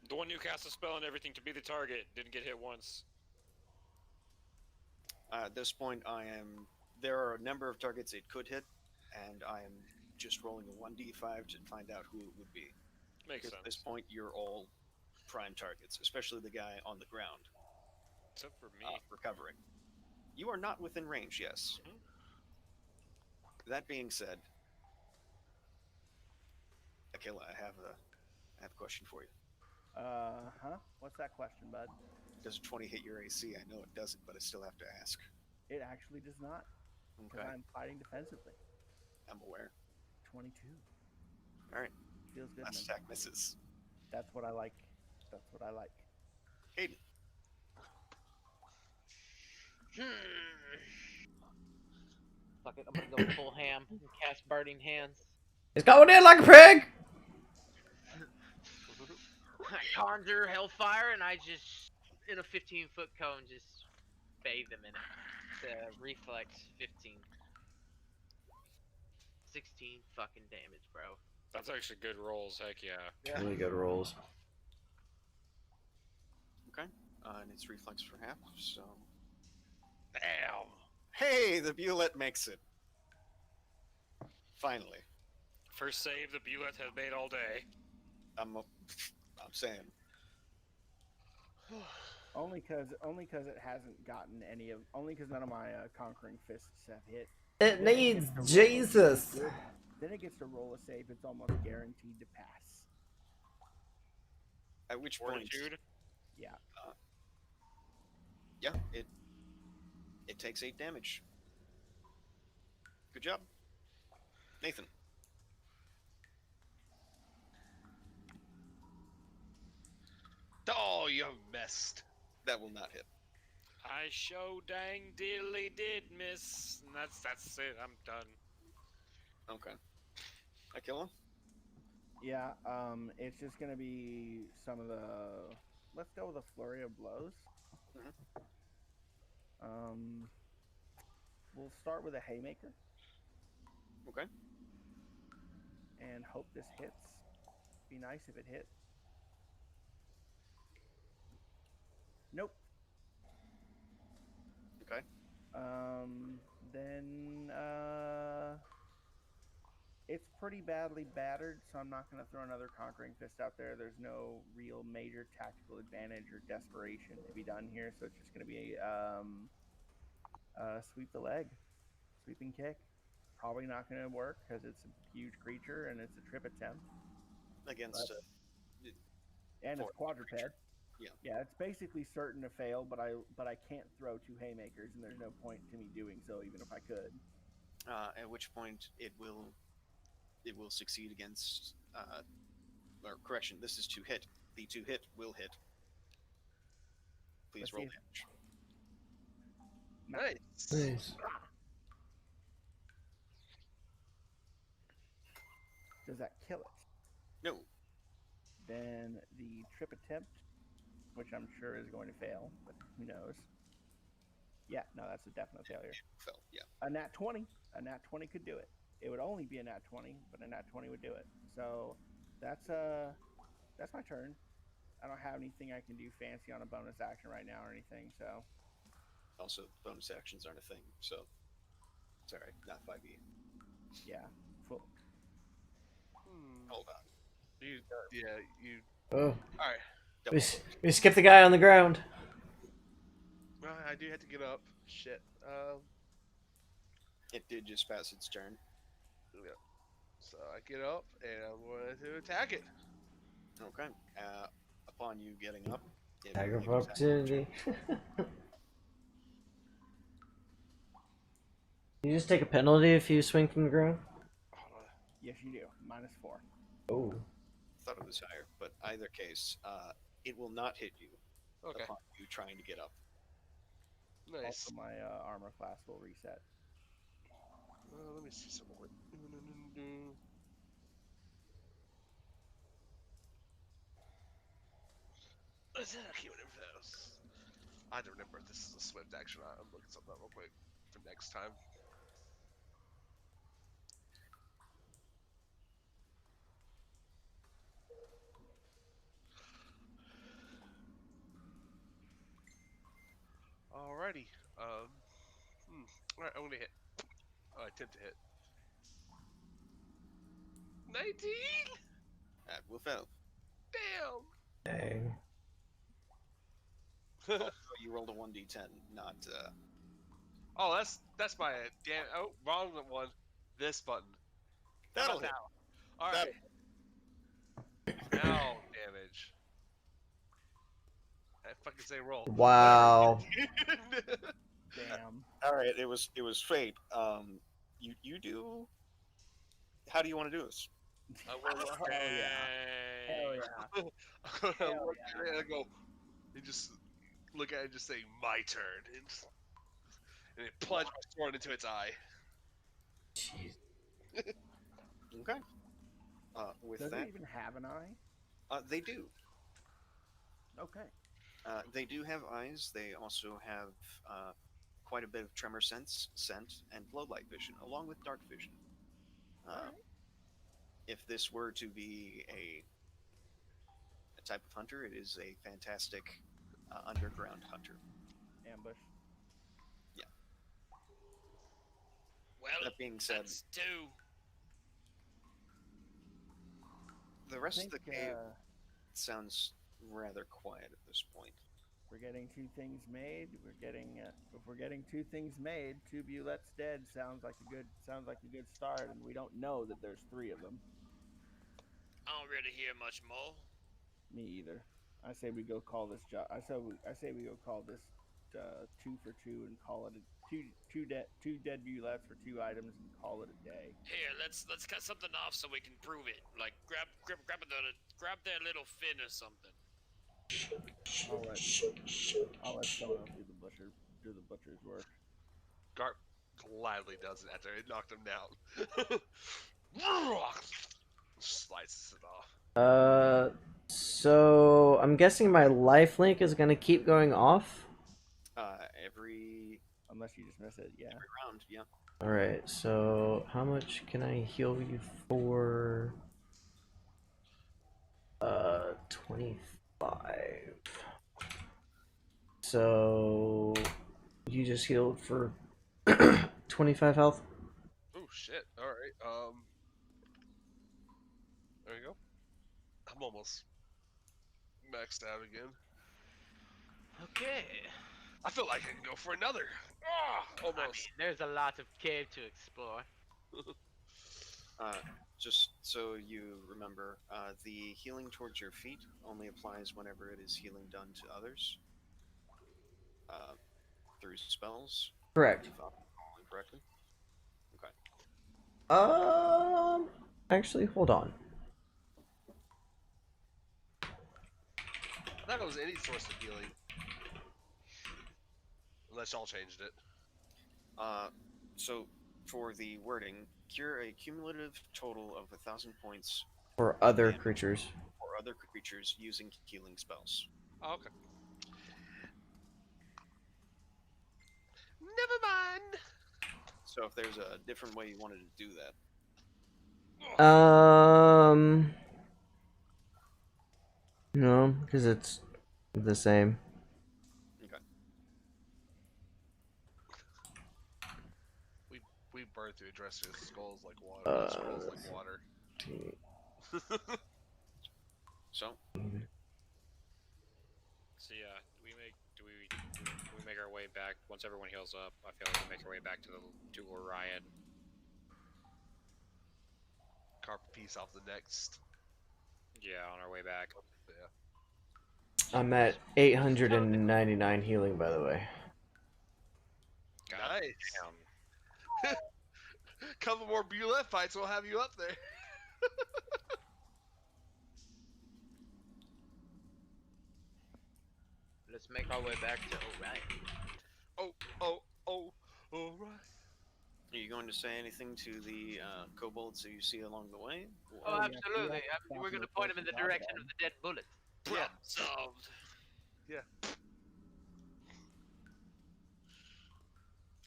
[SPEAKER 3] The one who cast a spell and everything to be the target didn't get hit once.
[SPEAKER 4] At this point, there are a number of targets it could hit, and I am just rolling a 1d5 to find out who it would be.
[SPEAKER 3] Makes
[SPEAKER 4] Because
[SPEAKER 3] sense.
[SPEAKER 4] at this point, you're all prime targets, especially the guy on the ground,
[SPEAKER 3] Except for me.
[SPEAKER 4] recovering. You are not within range, yes.
[SPEAKER 3] Mhm.
[SPEAKER 4] That being said, Aquila, I have a question for you.
[SPEAKER 6] Huh? What's that question, bud?
[SPEAKER 4] Does a 20 hit your AC? I know it doesn't, but I still have to ask.
[SPEAKER 6] It actually does not, because
[SPEAKER 4] Okay,
[SPEAKER 6] I'm fighting defensively.
[SPEAKER 4] I'm aware.
[SPEAKER 6] 22.
[SPEAKER 4] All right,
[SPEAKER 6] Feels good,
[SPEAKER 4] last
[SPEAKER 6] man.
[SPEAKER 4] attack misses.
[SPEAKER 6] That's what I like. That's what I like.
[SPEAKER 4] Hayden,
[SPEAKER 5] Fuck it, I'm gonna go full ham and cast Burning Hands.
[SPEAKER 2] He's going in like a pig!
[SPEAKER 5] I conjure Hellfire and I just, in a 15-foot cone, just bathe them in it. Reflex 15. 16 fucking damage, bro.
[SPEAKER 3] That's actually good rolls, heck yeah.
[SPEAKER 2] Really good rolls.
[SPEAKER 4] okay? And it's reflex for half, so...
[SPEAKER 3] Damn.
[SPEAKER 4] Hey, the Bullet makes it. Finally.
[SPEAKER 3] First save the Bullet has made all day.
[SPEAKER 4] I'm saying.
[SPEAKER 6] Only because it hasn't gotten any of. Only because none of my conquering fists have hit.
[SPEAKER 2] It needs Jesus!
[SPEAKER 6] Then it gets to roll a save. It's almost guaranteed to pass.
[SPEAKER 4] At which point...
[SPEAKER 3] Fortitude.
[SPEAKER 6] Yeah.
[SPEAKER 4] Yeah, it takes 8 damage. Good job. Nathan.
[SPEAKER 7] Oh, you missed.
[SPEAKER 4] That will not hit.
[SPEAKER 3] I show dang dearly did miss. And that's it. I'm done.
[SPEAKER 4] Okay. I kill him?
[SPEAKER 6] Yeah. It's just gonna be some of the. Let's go with a flurry of blows. We'll start with a haymaker
[SPEAKER 4] Okay.
[SPEAKER 6] and hope this hits. Be nice if it hit. Nope.
[SPEAKER 4] Okay.
[SPEAKER 6] Then it's pretty badly battered, so I'm not going to throw another Conquering Fist out there. There's no real major tactical advantage or desperation to be done here, so it's just going to be sweep the leg, sweeping kick. Probably not going to work because it's a huge creature and it's a trip attempt.
[SPEAKER 4] Against...
[SPEAKER 6] and it's quadruped.
[SPEAKER 4] Creature. Yeah.
[SPEAKER 6] Yeah, it's basically certain to fail, but I can't throw 2 haymakers, and there's no point to me doing so, even if I could.
[SPEAKER 4] At which point it will succeed against... or correction, this is to hit. The to hit will hit. Please
[SPEAKER 6] Let's
[SPEAKER 4] roll
[SPEAKER 6] see.
[SPEAKER 4] damage.
[SPEAKER 7] Nice.
[SPEAKER 2] Nice.
[SPEAKER 6] Does that kill it?
[SPEAKER 4] No.
[SPEAKER 6] Then the trip attempt, which I'm sure is going to fail, but who knows? Yeah, no, that's a definite failure.
[SPEAKER 4] Fell, yeah.
[SPEAKER 6] A nat 20. A nat 20 could do it. It would only be a nat 20, but a nat 20 would do it. So that's my turn. I don't have anything I can do fancy on a bonus action right now or anything, so.
[SPEAKER 4] Also, bonus actions aren't a thing, so... Sorry, not 5e.
[SPEAKER 6] Yeah. Full.
[SPEAKER 4] Hold on.
[SPEAKER 7] You
[SPEAKER 2] Oh,
[SPEAKER 7] all right.
[SPEAKER 4] Double.
[SPEAKER 2] we skipped the guy on the ground.
[SPEAKER 7] Well, I do have to get up. Shit.
[SPEAKER 4] It did just pass its turn.
[SPEAKER 7] Yeah. So I get up and I'm going to attack it.
[SPEAKER 4] Okay. Upon you getting up... it
[SPEAKER 2] Tag
[SPEAKER 4] will
[SPEAKER 2] of
[SPEAKER 4] make its attack.
[SPEAKER 2] opportunity. You just take a penalty if you swing from the ground?
[SPEAKER 7] Hold on.
[SPEAKER 6] Yes, you do. -4.
[SPEAKER 2] Oh.
[SPEAKER 4] Thought it was higher, but either case, it will not hit you
[SPEAKER 7] Okay.
[SPEAKER 4] upon you trying to get up.
[SPEAKER 7] Nice.
[SPEAKER 6] Also, my armor class will reset.
[SPEAKER 7] Let me see some more. I can't remember those. I had to remember if this is a swift action. I'm looking something up real quick for next time. Alrighty. Alright, I'm gonna hit. Attempt to hit. 19?
[SPEAKER 4] That will fail.
[SPEAKER 7] Damn!
[SPEAKER 2] Dang.
[SPEAKER 4] Oh, you rolled a 1d10, not.
[SPEAKER 7] Oh, that's my damn. Oh, wrong one. This button. How
[SPEAKER 4] That'll
[SPEAKER 7] about
[SPEAKER 4] hit.
[SPEAKER 7] now? All right. Now damage. I fucking say roll.
[SPEAKER 2] Wow.
[SPEAKER 6] Damn.
[SPEAKER 4] All right, it was fate. You do. How do you want to do this?
[SPEAKER 6] Hell yeah. Hell yeah.
[SPEAKER 7] I'm gonna
[SPEAKER 6] Hell
[SPEAKER 7] look
[SPEAKER 6] yeah.
[SPEAKER 7] at it and go, and just look at it and just say, my turn. And it plunge my sword into its eye.
[SPEAKER 2] Jeez.
[SPEAKER 4] Okay. With
[SPEAKER 6] Does
[SPEAKER 4] that,
[SPEAKER 6] it even have an eye?
[SPEAKER 4] they do.
[SPEAKER 6] Okay.
[SPEAKER 4] They do have eyes. They also have quite a bit of tremor sense, scent, and low light vision, along with dark vision.
[SPEAKER 6] Alright.
[SPEAKER 4] If this were to be a type of hunter, it is a fantastic underground hunter.
[SPEAKER 6] Ambush.
[SPEAKER 3] Well,
[SPEAKER 4] That being said,
[SPEAKER 3] that's two.
[SPEAKER 4] the
[SPEAKER 6] I
[SPEAKER 4] rest of
[SPEAKER 6] think
[SPEAKER 4] the cave sounds rather quiet at this point.
[SPEAKER 6] we're getting two things made. We're getting if we're getting two things made, two Bulettes dead sounds like a good start, and we don't know that there's three of them.
[SPEAKER 3] I don't really hear much more.
[SPEAKER 6] Me either. I say we go call this job. I say we go call this 2 for 2 and call it a two dead Bulettes for 2 items and call it a day.
[SPEAKER 3] Here, let's cut something off so we can prove it. Like grab their little fin or something.
[SPEAKER 6] I'll let someone else do the butcher's work.
[SPEAKER 7] Garp gladly does it after it knocked him down. Slices it off.
[SPEAKER 2] So I'm guessing my life link is gonna keep going off.
[SPEAKER 4] Every
[SPEAKER 6] Unless you just miss it, yeah.
[SPEAKER 4] round, yeah.
[SPEAKER 2] All right. So how much can I heal you for? 25. So you just healed for 25 health.
[SPEAKER 7] Oh shit! All right. There you go. I'm almost maxed out again.
[SPEAKER 5] Okay.
[SPEAKER 7] I feel like I can go for another.
[SPEAKER 5] I mean,
[SPEAKER 7] Almost.
[SPEAKER 5] there's a lot of cave to explore.
[SPEAKER 4] Just so you remember, the healing towards your feet only applies whenever it is healing done to others. Through spells.
[SPEAKER 2] Correct.
[SPEAKER 4] If I'm recalling correctly. Okay.
[SPEAKER 2] Actually, hold on.
[SPEAKER 7] I thought it was any source of healing. Unless y'all changed it.
[SPEAKER 4] So for the wording, cure a cumulative total of 1,000 points
[SPEAKER 2] For other creatures.
[SPEAKER 4] for other creatures using healing spells.
[SPEAKER 7] Oh, okay. Never mind.
[SPEAKER 4] So if there's a different way you wanted to do that,
[SPEAKER 2] No, because it's the same.
[SPEAKER 4] okay.
[SPEAKER 7] We burned through Dresser's skulls like water. Scrolls like water.
[SPEAKER 4] So
[SPEAKER 3] So yeah, do we make our way back once everyone heals up? I feel like we make our way back to Orion.
[SPEAKER 7] Carp a piece off the next.
[SPEAKER 3] Yeah, on our way back.
[SPEAKER 7] Yeah.
[SPEAKER 2] I'm at 899 healing, by the way.
[SPEAKER 3] God
[SPEAKER 7] Nice.
[SPEAKER 3] damn.
[SPEAKER 7] Couple more Bulette fights, we'll have you up there.
[SPEAKER 5] Let's make our way back to Orion.
[SPEAKER 7] All right.
[SPEAKER 4] are you going to say anything to the kobolds that you see along the way?
[SPEAKER 5] Oh,
[SPEAKER 6] yeah,
[SPEAKER 5] absolutely.
[SPEAKER 6] yeah,
[SPEAKER 5] I mean, we're going to point him in the direction of the dead bullet.
[SPEAKER 3] Problem solved.
[SPEAKER 7] Yeah.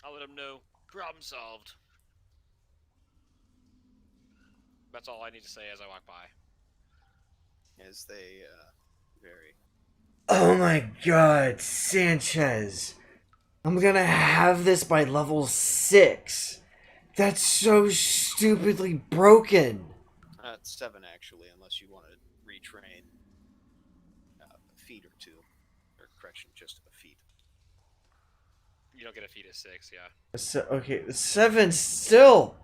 [SPEAKER 3] I'll let him know. Problem solved. That's all I need to say as I walk by.
[SPEAKER 4] As they very
[SPEAKER 2] Oh my god, Sanchez! I'm gonna have this by level 6. That's so stupidly broken.
[SPEAKER 4] 7 actually, unless you want to retrain a feat or two, or correction, just a feat.
[SPEAKER 3] You don't get a feat of 6, yeah.
[SPEAKER 2] So, okay, 7 still.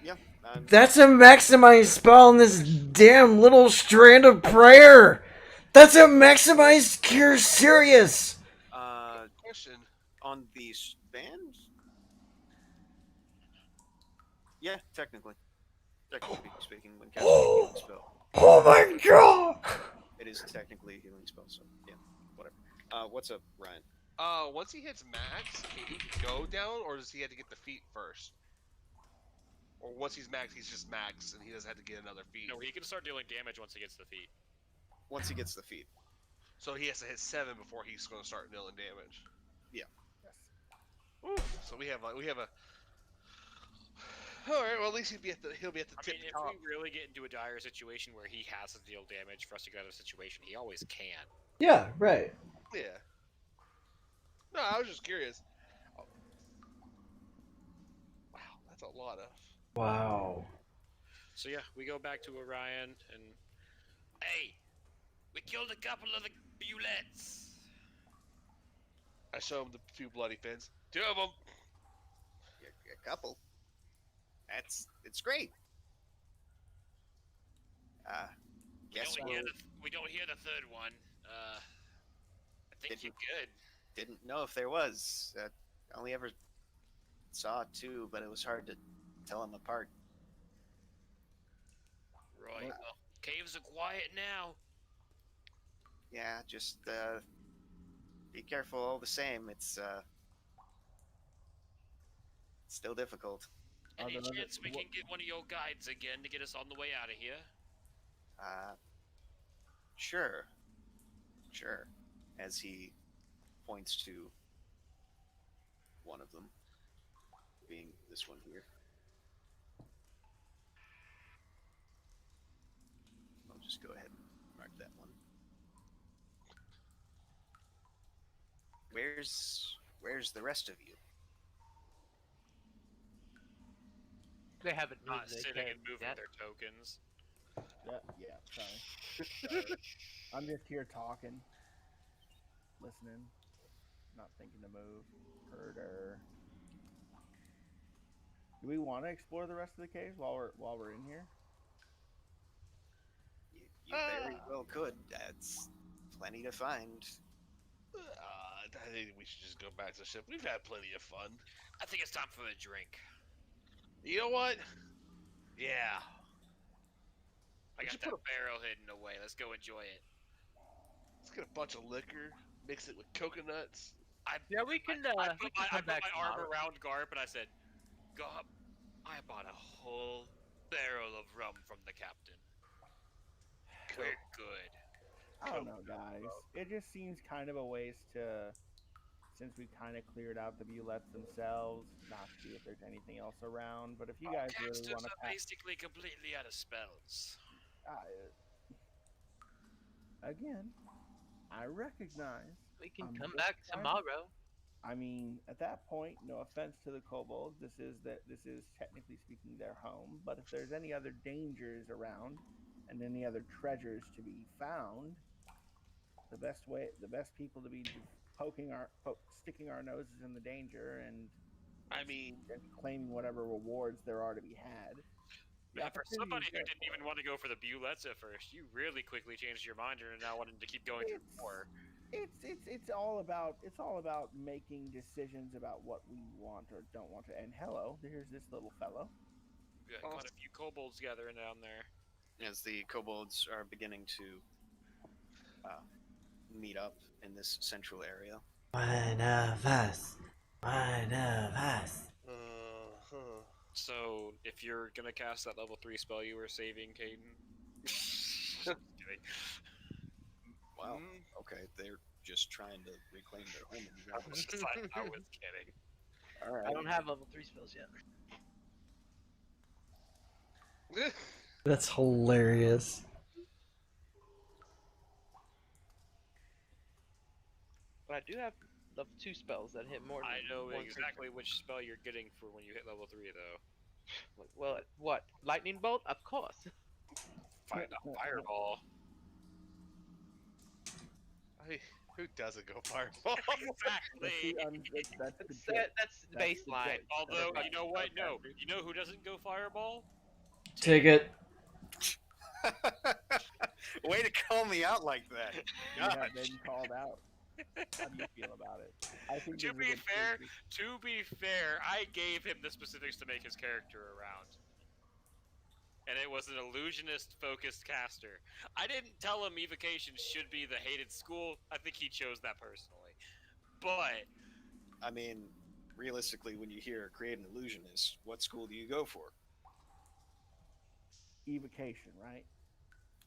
[SPEAKER 4] Yeah,
[SPEAKER 2] That's a maximized spell on this damn little strand of prayer. That's a maximized cure serious.
[SPEAKER 7] Question.
[SPEAKER 4] On the band. Yeah, technically speaking, when casting a healing spell,
[SPEAKER 2] Oh my god.
[SPEAKER 4] it is technically a healing spell. So yeah, whatever. What's up, Ryan?
[SPEAKER 7] Once he hits max, can he go down, or does he have to get the feat first? Or once he's max, he's just max, and he doesn't have to get another feat.
[SPEAKER 3] No, he can start dealing damage once he gets the feat.
[SPEAKER 4] Once he gets the feat.
[SPEAKER 7] So he has to hit 7 before he's going to start dealing damage.
[SPEAKER 4] Yeah.
[SPEAKER 7] Oof. So we have a. All right. Well, at least he'll be at the tip
[SPEAKER 3] If
[SPEAKER 7] top.
[SPEAKER 3] we really get into a dire situation where he has to deal damage for us to get out of a situation, he always can.
[SPEAKER 2] Yeah, right.
[SPEAKER 7] Yeah. No, I was just curious. Oh. Wow, that's a lot of.
[SPEAKER 2] Wow.
[SPEAKER 3] So yeah, we go back to Orion and hey, we killed a couple of the bullets.
[SPEAKER 7] I show him the 2 bloody fins. 2 of them.
[SPEAKER 4] A couple. It's great. Guess
[SPEAKER 3] We don't hear the third one. I think you're good.
[SPEAKER 4] Didn't know if there was. I only ever saw 2, but it was hard to tell them apart.
[SPEAKER 3] Right. Well, caves are quiet now.
[SPEAKER 4] Yeah, just be careful all the same. It's still difficult.
[SPEAKER 3] Any chance we can get one of your guides again to get us on the way out of here?
[SPEAKER 4] Sure. As he points to one of them, being this one here. I'll just go ahead and mark that one. Where's the rest of you?
[SPEAKER 5] They haven't moved
[SPEAKER 3] Not
[SPEAKER 5] their
[SPEAKER 3] sitting and
[SPEAKER 5] characters
[SPEAKER 3] moving
[SPEAKER 5] yet.
[SPEAKER 3] their tokens.
[SPEAKER 6] Yeah, sorry. I'm just here talking, listening, not thinking to move. Herder. Do we want to explore the rest of the caves while we're in here?
[SPEAKER 4] You very well could. That's plenty to find.
[SPEAKER 7] I think we should just go back to the ship. We've had plenty of fun.
[SPEAKER 3] I think it's time for a drink.
[SPEAKER 7] You know what? Yeah.
[SPEAKER 3] I got that barrel hidden away. Let's go enjoy it.
[SPEAKER 7] Let's get a bunch of liquor, mix it with coconuts.
[SPEAKER 5] Yeah, we can.
[SPEAKER 3] I
[SPEAKER 5] We
[SPEAKER 3] put
[SPEAKER 5] can come
[SPEAKER 3] my
[SPEAKER 5] back
[SPEAKER 3] arm
[SPEAKER 5] tomorrow.
[SPEAKER 3] around Garp and I said, Garp, I bought a whole barrel of rum from the captain. We're good.
[SPEAKER 6] I don't know, guys. It just seems kind of a waste to, since we kind of cleared out the bullets themselves, not see if there's anything else around. But if you guys really
[SPEAKER 3] Casters
[SPEAKER 6] want to
[SPEAKER 3] are basically completely out of spells.
[SPEAKER 6] again, I recognize.
[SPEAKER 5] We can
[SPEAKER 6] I'm
[SPEAKER 5] come
[SPEAKER 6] just
[SPEAKER 5] back
[SPEAKER 6] trying-
[SPEAKER 5] tomorrow.
[SPEAKER 6] I mean, at that point, no offense to the kobolds, this is technically speaking their home. But if there's any other dangers around, and any other treasures to be found, the best people to be sticking our noses in the danger and claiming whatever rewards there are to be had.
[SPEAKER 3] Man, for somebody who didn't even want to go for the bullets at first, you really quickly changed your mind and are now wanting to keep going through more.
[SPEAKER 6] It's all about making decisions about what we want or don't want to. And hello, here's this little fellow.
[SPEAKER 3] We got quite a few kobolds gathering down there.
[SPEAKER 4] As the kobolds are beginning to meet up in this central area.
[SPEAKER 2] One of us. One of us.
[SPEAKER 3] So, if you're gonna cast that level 3 spell you were saving, Caden. Just kidding.
[SPEAKER 4] Wow. Okay, they're just trying to reclaim their home.
[SPEAKER 3] I was kidding.
[SPEAKER 4] All right.
[SPEAKER 5] I don't have level 3 spells yet.
[SPEAKER 2] That's hilarious.
[SPEAKER 5] But I do have of 2 spells that hit more than
[SPEAKER 3] I know
[SPEAKER 5] one
[SPEAKER 3] exactly which spell you're getting for when you hit level 3, though.
[SPEAKER 5] creature. Well, what? Lightning bolt? Of course.
[SPEAKER 3] Fireball.
[SPEAKER 9] I mean, who doesn't go fireball?
[SPEAKER 3] Exactly.
[SPEAKER 6] That's the
[SPEAKER 5] That's,
[SPEAKER 6] joke.
[SPEAKER 5] that's
[SPEAKER 6] That's the
[SPEAKER 5] baseline.
[SPEAKER 6] joke.
[SPEAKER 3] Although,
[SPEAKER 5] That's
[SPEAKER 3] you know what? No.
[SPEAKER 5] spellcaster.
[SPEAKER 3] You know who doesn't go fireball?
[SPEAKER 2] Ticket.
[SPEAKER 4] Way to call me out like that.
[SPEAKER 6] You have been called out. How do you feel about it? I think
[SPEAKER 3] To
[SPEAKER 6] this is a
[SPEAKER 3] be
[SPEAKER 6] good
[SPEAKER 3] fair,
[SPEAKER 6] safety.
[SPEAKER 3] I gave him the specifics to make his character around. And it was an illusionist-focused caster. I didn't tell him evocation should be the hated school. I think he chose that personally. But
[SPEAKER 4] I mean, realistically, when you hear create an illusionist, what school do you go for?
[SPEAKER 6] Evocation, right?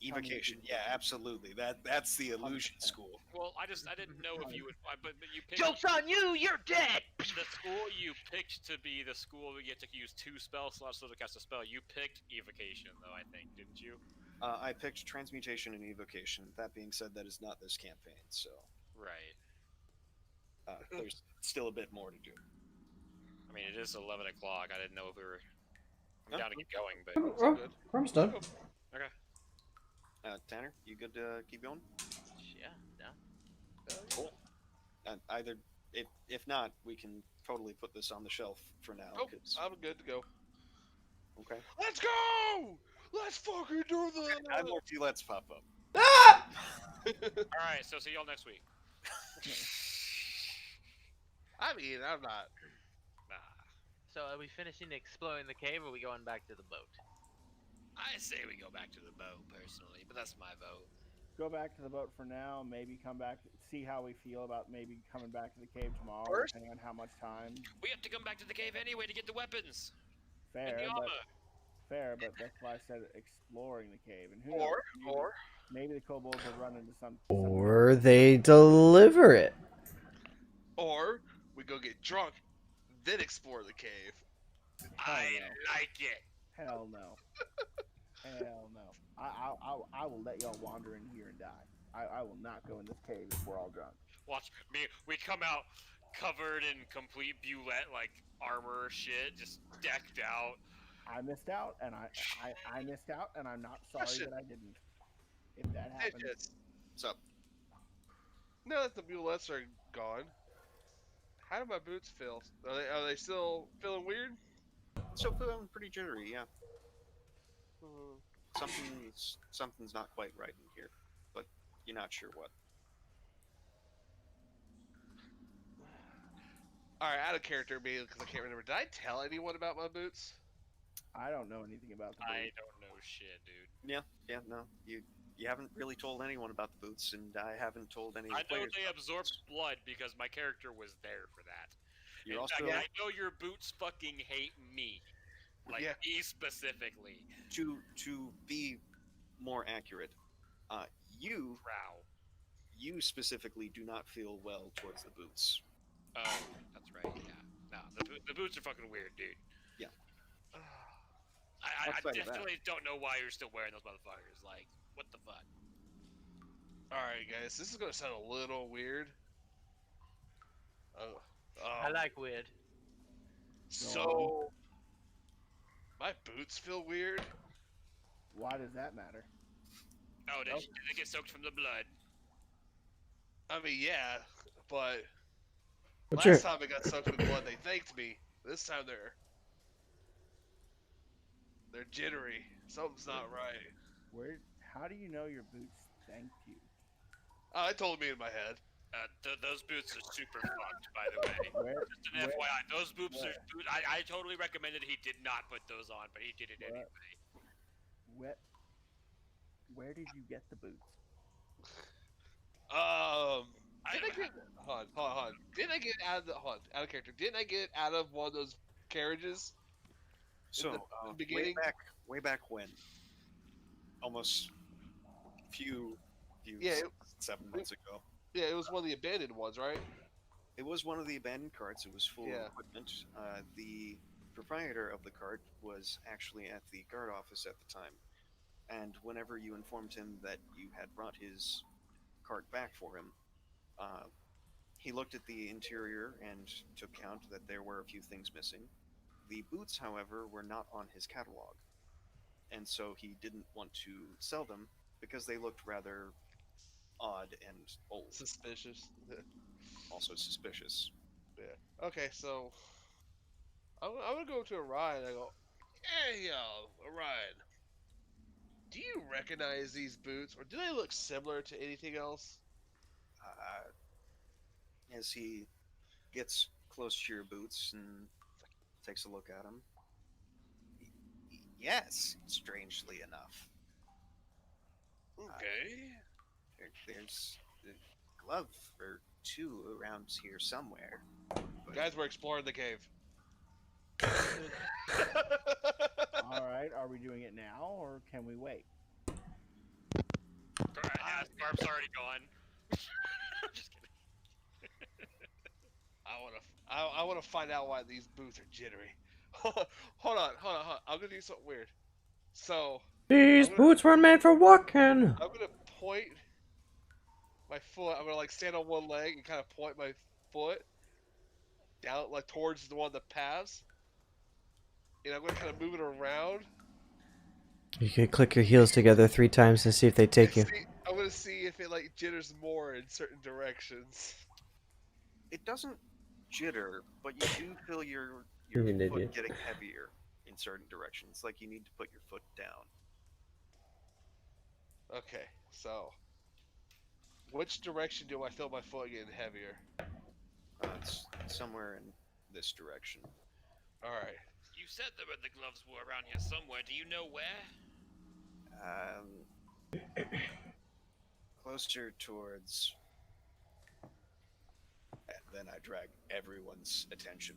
[SPEAKER 4] Evocation. Yeah, absolutely. That's the illusion
[SPEAKER 6] 100%.
[SPEAKER 4] school.
[SPEAKER 3] well, I didn't know if you would. But you picked
[SPEAKER 5] Joke's on you! You're dead!
[SPEAKER 3] the school you picked to be the school where you get to use 2 spell slots to cast a spell. You picked evocation, though. I think, didn't you?
[SPEAKER 4] I picked transmutation and evocation. That being said, that is not this campaign, so
[SPEAKER 3] Right.
[SPEAKER 4] there's still a bit more to do.
[SPEAKER 3] I mean, it is 11 o'clock. I didn't know if we were. I'm
[SPEAKER 4] Huh?
[SPEAKER 3] down to get going, but
[SPEAKER 2] Oh,
[SPEAKER 9] good.
[SPEAKER 2] I'm done.
[SPEAKER 3] okay.
[SPEAKER 4] Tanner, you good to keep going?
[SPEAKER 5] Yeah, yeah.
[SPEAKER 4] Cool. Either, if not, we can totally put this on the shelf for now.
[SPEAKER 7] Oh,
[SPEAKER 4] 'cause-
[SPEAKER 7] I'm good to go.
[SPEAKER 4] okay.
[SPEAKER 7] Let's go! Let's fucking do this!
[SPEAKER 4] I have more let's pop up.
[SPEAKER 3] All right. So see y'all next week.
[SPEAKER 7] I mean, I'm not.
[SPEAKER 3] Nah.
[SPEAKER 5] So are we finishing exploring the cave, or are we going back to the boat?
[SPEAKER 3] I say we go back to the boat personally, but that's my vote.
[SPEAKER 6] Go back to the boat for now. Maybe come back. See how we feel about maybe coming back to the cave tomorrow,
[SPEAKER 7] First-
[SPEAKER 6] depending on how much time.
[SPEAKER 3] We have to come back to the cave anyway to get the weapons and
[SPEAKER 6] Fair,
[SPEAKER 3] the
[SPEAKER 6] but
[SPEAKER 3] armor.
[SPEAKER 6] that's why I said exploring the cave. And who
[SPEAKER 7] Or,
[SPEAKER 6] knows? Maybe the kobolds will run into some.
[SPEAKER 2] Or they deliver it.
[SPEAKER 7] or we go get drunk, then explore the cave.
[SPEAKER 3] I
[SPEAKER 6] no.
[SPEAKER 3] like it.
[SPEAKER 6] Hell no. Hell no. I will let y'all wander in here and die. I will not go in this cave if we're all drunk.
[SPEAKER 3] Watch me. We come out covered in complete Bulette like armor shit, just decked out.
[SPEAKER 6] I missed out, and I missed out, and I'm not sorry
[SPEAKER 7] Question.
[SPEAKER 6] that I didn't. If that happens,
[SPEAKER 7] Digits.
[SPEAKER 4] What's up?
[SPEAKER 7] Now that the mulettes are gone, how do my boots feel? Are they still feeling weird?
[SPEAKER 4] Still feeling pretty jittery, yeah.
[SPEAKER 7] Hmm.
[SPEAKER 4] Something's not quite right in here, but you're not sure what.
[SPEAKER 7] Alright, out of character, maybe because I can't remember. Did I tell anyone about my boots?
[SPEAKER 6] I don't know anything about the
[SPEAKER 3] I
[SPEAKER 6] boat.
[SPEAKER 3] don't know shit, dude.
[SPEAKER 4] Yeah, no. You haven't really told anyone about the boots, and I haven't told any
[SPEAKER 3] I know
[SPEAKER 4] players
[SPEAKER 3] they
[SPEAKER 4] about the
[SPEAKER 3] absorbed
[SPEAKER 4] boots.
[SPEAKER 3] blood because my character was there for that.
[SPEAKER 4] You're
[SPEAKER 3] In fact,
[SPEAKER 4] also
[SPEAKER 3] I know your boots fucking hate me. Like
[SPEAKER 7] Yeah.
[SPEAKER 3] me specifically.
[SPEAKER 4] to be more accurate. You
[SPEAKER 3] Drow.
[SPEAKER 4] specifically do not feel well towards the boots.
[SPEAKER 3] Oh, that's right. Yeah. No, the boots are fucking weird, dude.
[SPEAKER 4] Yeah.
[SPEAKER 3] I
[SPEAKER 4] Outside of that.
[SPEAKER 3] definitely don't know why you're still wearing those motherfuckers. Like, what the fuck?
[SPEAKER 7] Alright, guys, this is gonna sound a little weird.
[SPEAKER 5] I like weird.
[SPEAKER 7] So, my boots feel weird.
[SPEAKER 6] Why does that matter?
[SPEAKER 3] Oh, did they get soaked from the blood?
[SPEAKER 7] I mean, yeah, but
[SPEAKER 2] What's
[SPEAKER 7] last time I got soaked with blood, they thanked me. This time they're jittery. Something's not right.
[SPEAKER 6] How do you know your boots thanked you?
[SPEAKER 7] Oh, it told me in my head.
[SPEAKER 3] Those boots are super fucked, by the way.
[SPEAKER 6] Where,
[SPEAKER 3] Just an
[SPEAKER 6] where-
[SPEAKER 3] FYI, those boots
[SPEAKER 6] where-
[SPEAKER 3] are. I totally recommended he did not put those on, but he did it
[SPEAKER 6] Where-
[SPEAKER 3] anyway.
[SPEAKER 6] where did you get the boots?
[SPEAKER 7] Didn't I get? Hold on. Didn't I get out of the out of character? Didn't I get out of one of those carriages?
[SPEAKER 4] So
[SPEAKER 7] the beginning?
[SPEAKER 4] way back when, almost few
[SPEAKER 7] Yeah,
[SPEAKER 4] 7 months ago.
[SPEAKER 7] Yeah, it was one of the abandoned ones, right?
[SPEAKER 4] It was one of the abandoned carts. It was full
[SPEAKER 7] Yeah.
[SPEAKER 4] of equipment. The proprietor of the cart was actually at the guard office at the time, and whenever you informed him that you had brought his cart back for him, He looked at the interior and took count that there were a few things missing. The boots, however, were not on his catalog, and so he didn't want to sell them because they looked rather odd and old,
[SPEAKER 7] Suspicious.
[SPEAKER 4] also suspicious.
[SPEAKER 7] Yeah. Okay, so I'm gonna go to Orion. I go, hey yo, Orion. Do you recognize these boots, or do they look similar to anything else?
[SPEAKER 4] As he gets close to your boots and takes a look at them, yes, strangely enough.
[SPEAKER 7] Okay.
[SPEAKER 4] There's a glove or two around here somewhere. But
[SPEAKER 7] Guys, we're exploring the cave.
[SPEAKER 6] All right, are we doing it now or can we wait?
[SPEAKER 3] Yeah, Scarf's already gone. I'm just kidding.
[SPEAKER 7] I wanna find out why these boots are jittery. hold on. I'm gonna do something weird. So
[SPEAKER 2] These
[SPEAKER 7] I'm gonna
[SPEAKER 2] boots were made for walking.
[SPEAKER 7] I'm gonna point my foot. I'm gonna like stand on one leg and kind of point my foot down like towards the one of the paths, and I'm gonna kind of move it around.
[SPEAKER 2] You could click your heels together 3 times and see if they take you.
[SPEAKER 7] I'm gonna see if it like jitters more in certain directions.
[SPEAKER 4] it doesn't jitter, but you do feel your
[SPEAKER 2] You're an
[SPEAKER 4] foot
[SPEAKER 2] idiot.
[SPEAKER 4] getting heavier in certain directions. Like you need to put your foot down.
[SPEAKER 7] Okay, so which direction do I feel my foot getting heavier?
[SPEAKER 4] It's somewhere in this direction.
[SPEAKER 7] All right.
[SPEAKER 3] You said there were the gloves were around here somewhere. Do you know where?
[SPEAKER 4] Closer towards. And then I drag everyone's attention.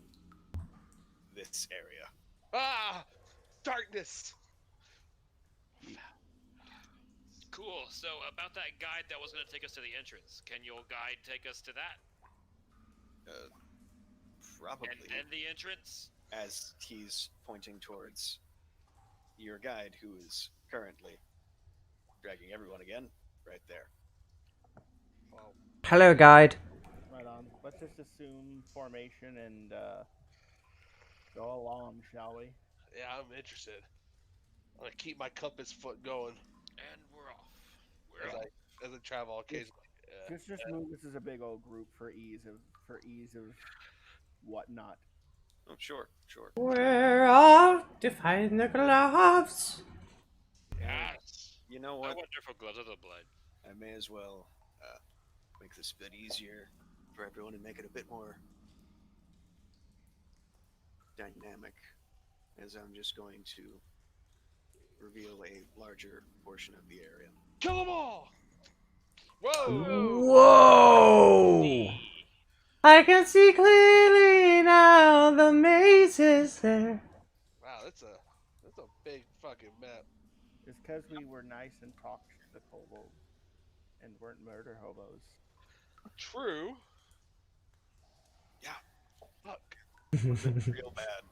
[SPEAKER 4] This area.
[SPEAKER 7] Ah, darkness.
[SPEAKER 3] Cool. So about that guide that was going to take us to the entrance. Can your guide take us to that?
[SPEAKER 4] Probably.
[SPEAKER 3] And the entrance?
[SPEAKER 4] As he's pointing towards your guide, who is currently dragging everyone again, right there.
[SPEAKER 7] Well,
[SPEAKER 2] Hello, guide.
[SPEAKER 6] Right on. Let's just assume formation and go along, shall we?
[SPEAKER 7] yeah, I'm interested. I'm gonna keep my compass foot going
[SPEAKER 3] And we're off.
[SPEAKER 7] as I travel occasionally.
[SPEAKER 6] Just move this as a big old group for ease of whatnot.
[SPEAKER 4] Oh, sure.
[SPEAKER 2] We're off to find the gloves.
[SPEAKER 3] Yes.
[SPEAKER 4] You know
[SPEAKER 3] My
[SPEAKER 4] what?
[SPEAKER 3] wonderful gloves of the blood.
[SPEAKER 4] I may as well make this a bit easier for everyone and make it a bit more dynamic, as I'm just going to reveal a larger portion of the area.
[SPEAKER 7] Kill them all! Whoa!
[SPEAKER 2] Whoa! I can see clearly now. The maze is there.
[SPEAKER 7] Wow, that's a big fucking map.
[SPEAKER 6] It's because we were nice and talked to the kobolds and weren't murder hobos.
[SPEAKER 7] True.
[SPEAKER 4] Yeah.
[SPEAKER 7] Fuck.
[SPEAKER 4] Real bad.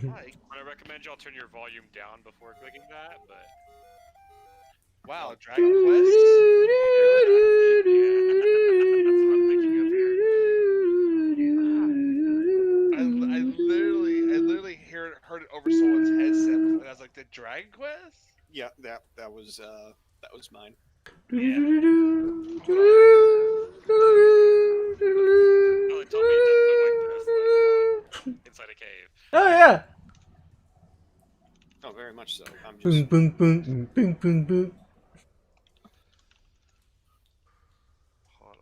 [SPEAKER 7] Mike.
[SPEAKER 3] I recommend y'all turn your volume down before clicking that, but
[SPEAKER 7] Wow, Dragon Quest.
[SPEAKER 3] that's what I'm thinking of here.
[SPEAKER 7] I literally heard it over someone's headset, and I was like, "The Dragon Quest."
[SPEAKER 4] Yeah, that was mine.
[SPEAKER 3] Oh, it told me it doesn't look like this. Like, come on. Inside a cave.
[SPEAKER 2] Oh yeah.
[SPEAKER 4] Oh, very much so. I'm
[SPEAKER 2] Boom,
[SPEAKER 4] just
[SPEAKER 2] boom, boom, boom, boom, boom.
[SPEAKER 7] Hold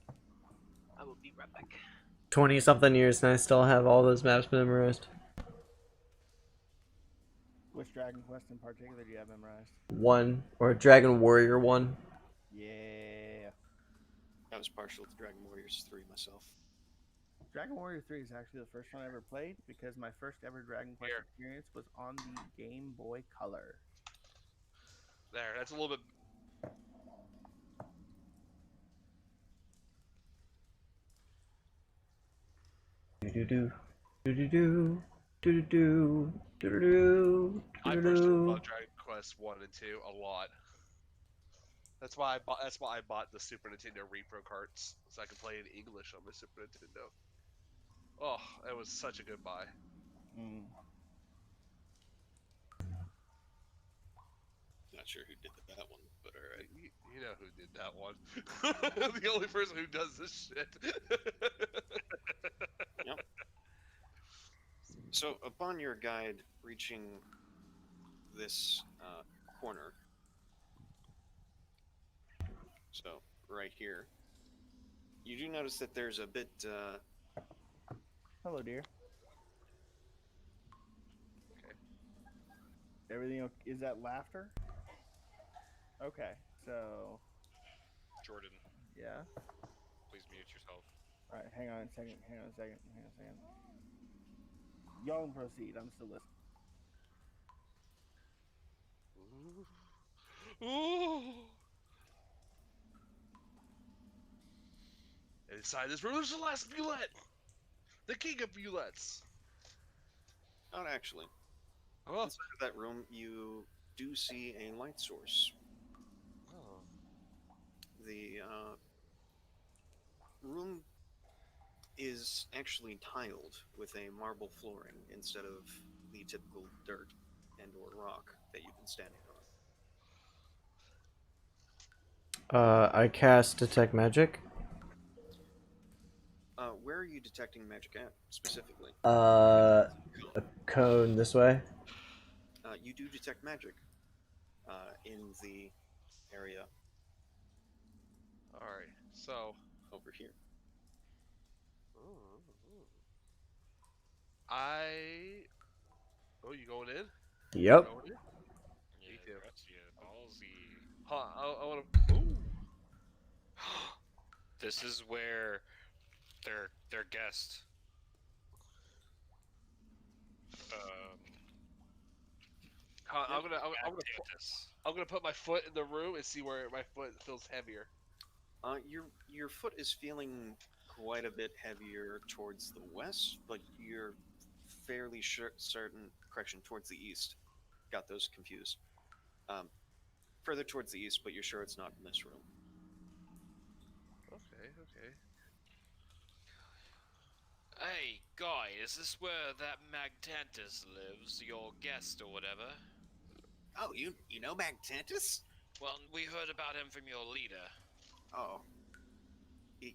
[SPEAKER 7] on.
[SPEAKER 5] I will be right back.
[SPEAKER 2] 20-something years and I still have all those maps memorized.
[SPEAKER 6] Which Dragon Quest in particular do you have memorized?
[SPEAKER 2] 1 or Dragon Warrior 1.
[SPEAKER 6] Yeah.
[SPEAKER 4] I was partial to Dragon Warriors 3 myself.
[SPEAKER 6] Dragon Warrior 3 is actually the first one I ever played because my first ever Dragon Quest
[SPEAKER 3] Here.
[SPEAKER 6] experience was on the Game Boy Color.
[SPEAKER 7] There, that's a little bit.
[SPEAKER 2] Do-do-do. Do-do-do. Do-do-do. Do-do-do.
[SPEAKER 7] I personally love Dragon Quest 1 and 2 a lot. That's why I bought. That's why I bought the Super Nintendo Repro carts so I could play in English on my Super Nintendo. Oh, it was such a good buy.
[SPEAKER 6] Mm.
[SPEAKER 4] Not sure who did that one, but all right.
[SPEAKER 7] You know who did that one? The only person who does this shit.
[SPEAKER 4] Yep. So upon your guide reaching this corner, so right here, you do notice that there's a bit.
[SPEAKER 6] Hello, dear.
[SPEAKER 7] Okay.
[SPEAKER 6] Everything is that laughter? Okay, so
[SPEAKER 3] Jordan,
[SPEAKER 6] yeah.
[SPEAKER 3] please mute yourself.
[SPEAKER 6] All right, hang on a second. Hang on a second. Hang on a second. Y'all can proceed. I'm still listening.
[SPEAKER 7] Ooh. And inside this room, there's the last Bulette, the king of Bulettes.
[SPEAKER 4] Not actually.
[SPEAKER 7] Oh.
[SPEAKER 4] Inside of that room, you do see a light source.
[SPEAKER 7] Oh.
[SPEAKER 4] The room is actually tiled with a marble flooring instead of the typical dirt and or rock that you've been standing on.
[SPEAKER 2] I cast Detect Magic.
[SPEAKER 4] Where are you detecting magic at specifically?
[SPEAKER 2] A cone this way.
[SPEAKER 4] You do detect magic in the area
[SPEAKER 7] All right. So.
[SPEAKER 4] over here.
[SPEAKER 7] Oh, you going in?
[SPEAKER 2] Yep.
[SPEAKER 7] Going in?
[SPEAKER 3] Yeah,
[SPEAKER 7] Me too.
[SPEAKER 3] that's ballsy.
[SPEAKER 7] Huh? I want to. Ooh.
[SPEAKER 3] This is where their guest.
[SPEAKER 7] I'm gonna put my foot in the room and see where my foot feels heavier.
[SPEAKER 4] Your foot is feeling quite a bit heavier towards the west, but you're fairly certain. Correction, towards the east. Got those confused. Further towards the east, but you're sure it's not in this room.
[SPEAKER 7] Okay. Okay.
[SPEAKER 3] Hey, guy, is this where that Magtantus lives? Your guest or whatever?
[SPEAKER 4] Oh, you know Magtantus?
[SPEAKER 3] Well, we heard about him from your leader.
[SPEAKER 4] Oh,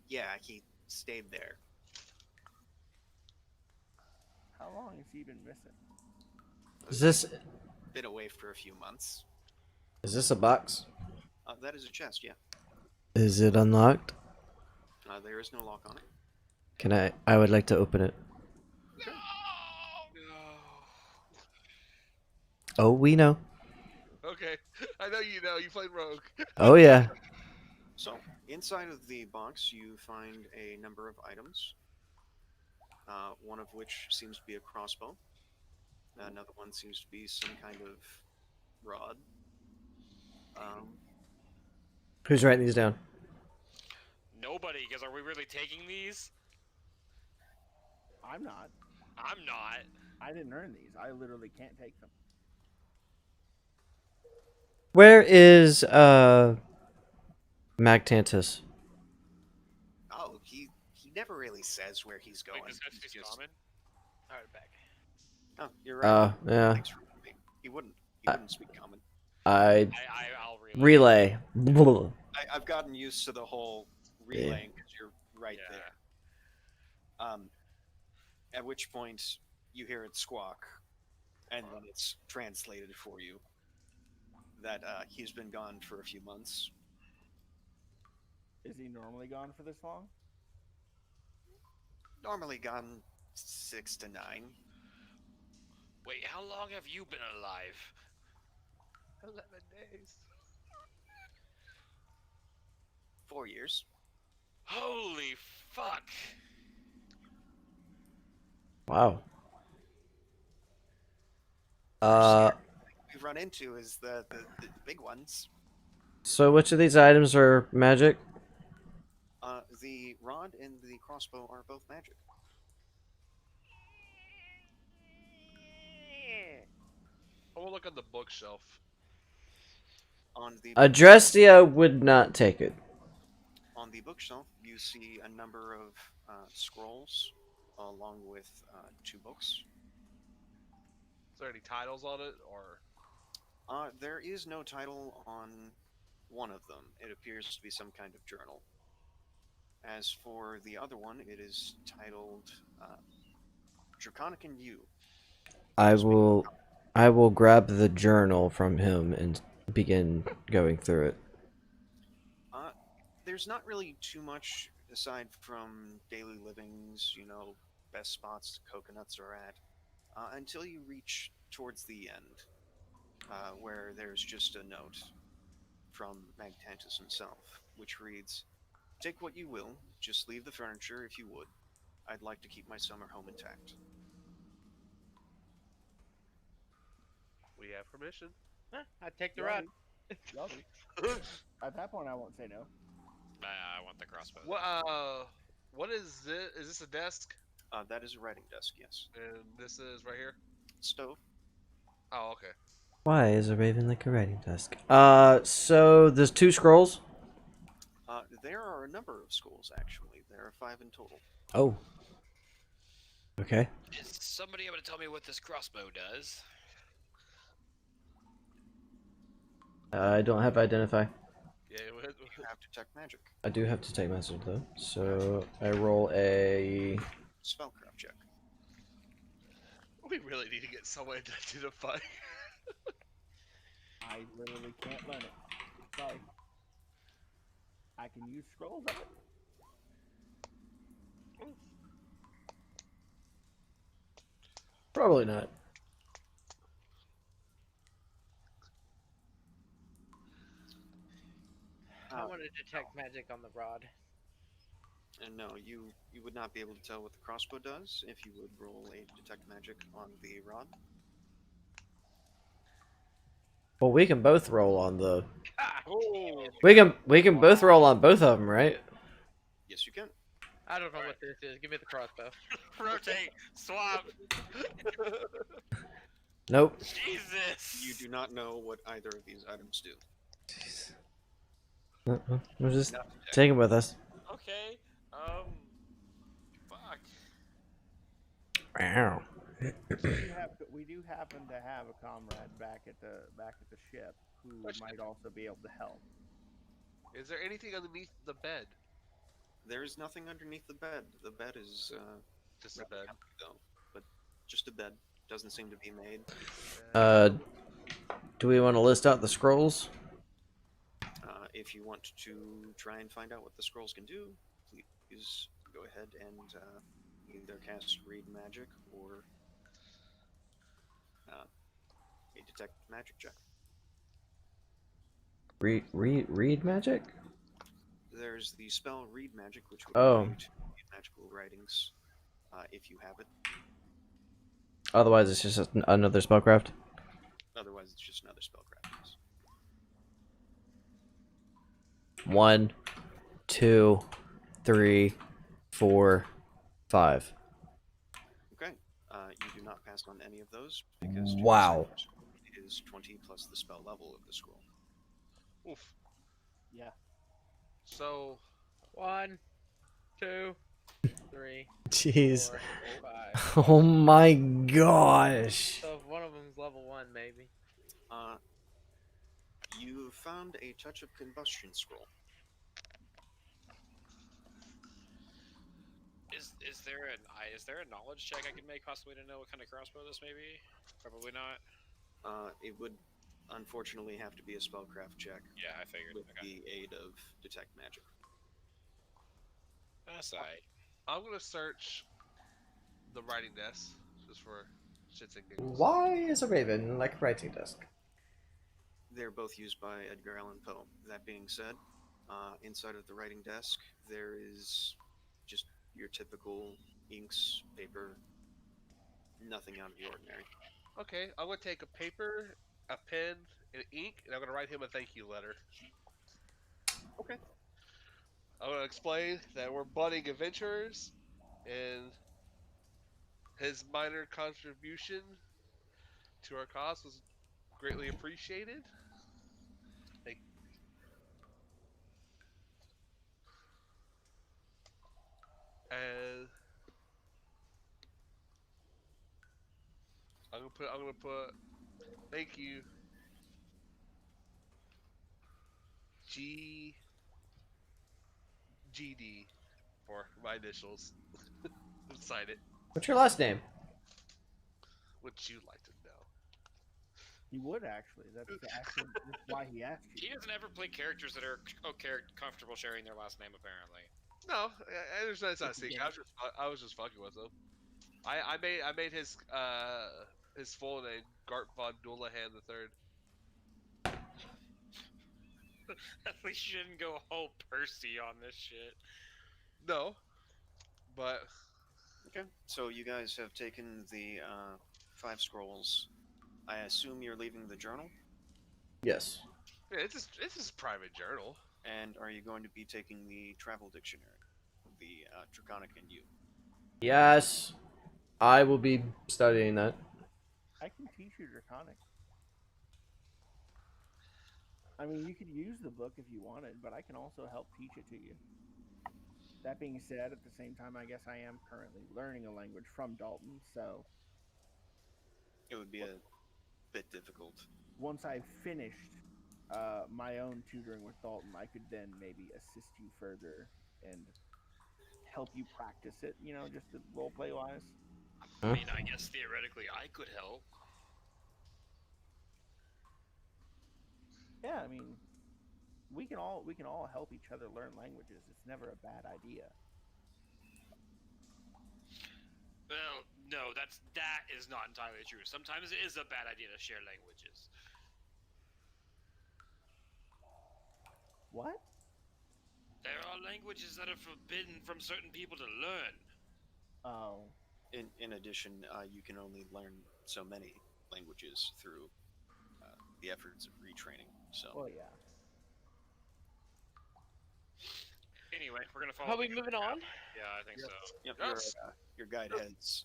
[SPEAKER 4] yeah, he stayed there.
[SPEAKER 6] How long has he been missing?
[SPEAKER 2] Is this
[SPEAKER 4] Been away for a few months.
[SPEAKER 2] a box?
[SPEAKER 4] That is a chest, yeah.
[SPEAKER 2] Is it unlocked?
[SPEAKER 4] There is no lock on it.
[SPEAKER 2] Can I? I would like to open it.
[SPEAKER 3] No!
[SPEAKER 2] Oh, we know.
[SPEAKER 7] Okay. I know you know. You played Rogue.
[SPEAKER 2] Oh yeah.
[SPEAKER 4] So, inside of the box, you find a number of items. One of which seems to be a crossbow. Another one seems to be some kind of rod.
[SPEAKER 2] Who's writing these down?
[SPEAKER 3] Nobody, because are we really taking these?
[SPEAKER 6] I'm not.
[SPEAKER 3] I'm not.
[SPEAKER 6] I didn't earn these. I literally can't take them.
[SPEAKER 2] Where is Magtantus?
[SPEAKER 4] Oh, he never really says where he's going.
[SPEAKER 3] Wait, this guy
[SPEAKER 4] He's
[SPEAKER 3] speaks
[SPEAKER 4] just-
[SPEAKER 3] common? Alright, back.
[SPEAKER 4] Oh, you're right.
[SPEAKER 2] Yeah.
[SPEAKER 4] Thanks for reminding me. He wouldn't speak common.
[SPEAKER 3] I'll
[SPEAKER 2] Relay.
[SPEAKER 4] I've gotten used to the whole relaying because you're right there. At which point you hear it squawk, and then it's translated for you that he's been gone for a few months.
[SPEAKER 6] Is he normally gone for this long?
[SPEAKER 4] Normally gone 6 to 9.
[SPEAKER 3] Wait, how long have you been alive?
[SPEAKER 7] 11 days.
[SPEAKER 4] 4 years.
[SPEAKER 3] Holy fuck!
[SPEAKER 2] Wow.
[SPEAKER 4] We've run into is the big ones.
[SPEAKER 2] So which of these items are magic?
[SPEAKER 4] The rod and the crossbow are both magic.
[SPEAKER 7] I will look on the bookshelf.
[SPEAKER 4] On the
[SPEAKER 2] Adrestia would not take it.
[SPEAKER 4] on the bookshelf, you see a number of scrolls, along with 2 books.
[SPEAKER 7] Is there any titles on it, or
[SPEAKER 4] There is no title on one of them. It appears to be some kind of journal. As for the other one, it is titled Draconic and You.
[SPEAKER 2] I
[SPEAKER 4] Speaking
[SPEAKER 2] will, I will grab the journal from him and begin going through it.
[SPEAKER 4] There's not really too much aside from daily livings, best spots coconuts are at, until you reach towards the end, where there's just a note from Magtantus himself, which reads, "Take what you will, just leave the furniture if you would. I'd like to keep my summer home intact."
[SPEAKER 7] we have permission?
[SPEAKER 5] I'd take the
[SPEAKER 6] Y'all
[SPEAKER 5] rod.
[SPEAKER 6] do. Y'all do. At that point, I won't say no.
[SPEAKER 3] Nah, I want the crossbow.
[SPEAKER 7] What is this? Is this a desk?
[SPEAKER 4] That is a writing desk, yes.
[SPEAKER 7] And this is right here.
[SPEAKER 4] Stove.
[SPEAKER 7] Oh, okay.
[SPEAKER 2] Why is a raven like a writing desk? So there's 2 scrolls?
[SPEAKER 4] There are a number of schools, actually. There are 5 in total.
[SPEAKER 2] Oh. Okay.
[SPEAKER 3] Is somebody able to tell me what this crossbow does?
[SPEAKER 2] I don't have identify.
[SPEAKER 7] Yeah.
[SPEAKER 4] You have detect magic.
[SPEAKER 2] I do have to take message though. So I roll a...
[SPEAKER 4] Spellcraft check.
[SPEAKER 7] We really need to get someone to identify.
[SPEAKER 6] I literally can't learn it. Sorry. I can use scrolls of it.
[SPEAKER 2] Probably not.
[SPEAKER 5] I want to detect magic on the rod.
[SPEAKER 4] And no, you would not be able to tell what the crossbow does if you would roll a detect magic on the rod.
[SPEAKER 2] Well, we can both roll on the...
[SPEAKER 7] Oh.
[SPEAKER 2] We can both roll on both of them, right?
[SPEAKER 4] Yes, you can.
[SPEAKER 5] I don't know what this is. Give me the crossbow.
[SPEAKER 3] Rotate, swap.
[SPEAKER 2] Nope.
[SPEAKER 3] Jesus.
[SPEAKER 4] You do not know what either of these items do.
[SPEAKER 2] We'll just
[SPEAKER 4] Not detect.
[SPEAKER 2] take them with us.
[SPEAKER 3] Okay. Fuck.
[SPEAKER 2] Wow.
[SPEAKER 6] We do happen to have a comrade back at the ship who might also be able to help.
[SPEAKER 7] Is there anything underneath the bed?
[SPEAKER 4] There is nothing underneath the bed. The bed is
[SPEAKER 7] Just a
[SPEAKER 4] rather
[SPEAKER 7] bed.
[SPEAKER 4] empty, though, but just a bed. Doesn't seem to be made.
[SPEAKER 2] Do we want to list out the scrolls?
[SPEAKER 4] If you want to try and find out what the scrolls can do, please go ahead and either cast Read Magic or a Detect Magic check.
[SPEAKER 2] Read magic?
[SPEAKER 4] There's the spell Read Magic, which would
[SPEAKER 2] Oh.
[SPEAKER 4] allow you to read magical writings if you have it.
[SPEAKER 2] Otherwise, it's just another spellcraft.
[SPEAKER 4] Otherwise, it's just another spellcraft. Yes.
[SPEAKER 2] 1, 2, 3, 4, 5.
[SPEAKER 4] Okay. You do not pass on any of those because
[SPEAKER 2] Wow.
[SPEAKER 4] is 20 plus the spell level of the scroll.
[SPEAKER 7] Oof.
[SPEAKER 6] Yeah.
[SPEAKER 7] So
[SPEAKER 5] 1, 2, 3,
[SPEAKER 2] Jeez.
[SPEAKER 5] 4, 5.
[SPEAKER 2] Oh my gosh.
[SPEAKER 5] So if one of them's level 1, maybe.
[SPEAKER 4] You found a Touch of Combustion scroll.
[SPEAKER 3] Is there a knowledge check I can make possibly to know what kind of crossbow this may be? Probably not.
[SPEAKER 4] It would unfortunately have to be a spellcraft check
[SPEAKER 3] Yeah, I figured.
[SPEAKER 4] with
[SPEAKER 3] Okay.
[SPEAKER 4] the aid of Detect Magic.
[SPEAKER 3] That's alright.
[SPEAKER 7] I'm gonna search the writing desk just for shits and giggles.
[SPEAKER 2] Why is a raven like a writing desk?
[SPEAKER 4] They're both used by Edgar Allan Poe. That being said, inside of the writing desk, there is just your typical inks, paper, nothing out of the ordinary.
[SPEAKER 7] Okay, I'm gonna take a paper, a pen, and ink, and I'm gonna write him a thank you letter.
[SPEAKER 4] Okay.
[SPEAKER 7] I'm gonna explain that we're budding adventurers, and his minor contribution to our cause was greatly appreciated. And And I'm gonna put thank you G GD for my initials. Sign it.
[SPEAKER 2] What's your last name?
[SPEAKER 7] Would you like to know?
[SPEAKER 6] He would actually. That's actually that's why he asked
[SPEAKER 3] He
[SPEAKER 6] you.
[SPEAKER 3] doesn't ever play characters that are comfortable sharing their last name, apparently.
[SPEAKER 7] No, there's no not secret. I was just fucking with him. I made his full name Gart von Dullahan III.
[SPEAKER 3] At least you didn't go whole Percy on this shit.
[SPEAKER 7] No, but
[SPEAKER 4] Okay. So you guys have taken the 5 scrolls. I assume you're leaving the journal,
[SPEAKER 2] Yes.
[SPEAKER 7] yeah, it's his private journal.
[SPEAKER 4] and are you going to be taking the travel dictionary, the Draconic and you?
[SPEAKER 2] Yes. I will be studying that.
[SPEAKER 6] I can teach you Draconic. I mean, you could use the book if you wanted, but I can also help teach it to you. That being said, at the same time, I guess I am currently learning a language from Dalton, so
[SPEAKER 4] It would be a bit difficult.
[SPEAKER 6] once I've finished my own tutoring with Dalton, I could then maybe assist you further and help you practice it, you know, just role play wise.
[SPEAKER 3] I mean, I guess theoretically I could help.
[SPEAKER 6] Yeah, I mean, we can all help each other learn languages. It's never a bad idea.
[SPEAKER 3] Well, no, that is not entirely true. Sometimes it is a bad idea to share languages.
[SPEAKER 6] What?
[SPEAKER 3] There are languages that are forbidden from certain people to learn.
[SPEAKER 6] Oh,
[SPEAKER 4] In addition, you can only learn so many languages through the efforts of retraining. So
[SPEAKER 6] well, yeah.
[SPEAKER 3] Anyway, we're gonna follow.
[SPEAKER 5] Are we moving on?
[SPEAKER 3] Yeah, I think so.
[SPEAKER 4] yep,
[SPEAKER 7] Yes.
[SPEAKER 4] your guide has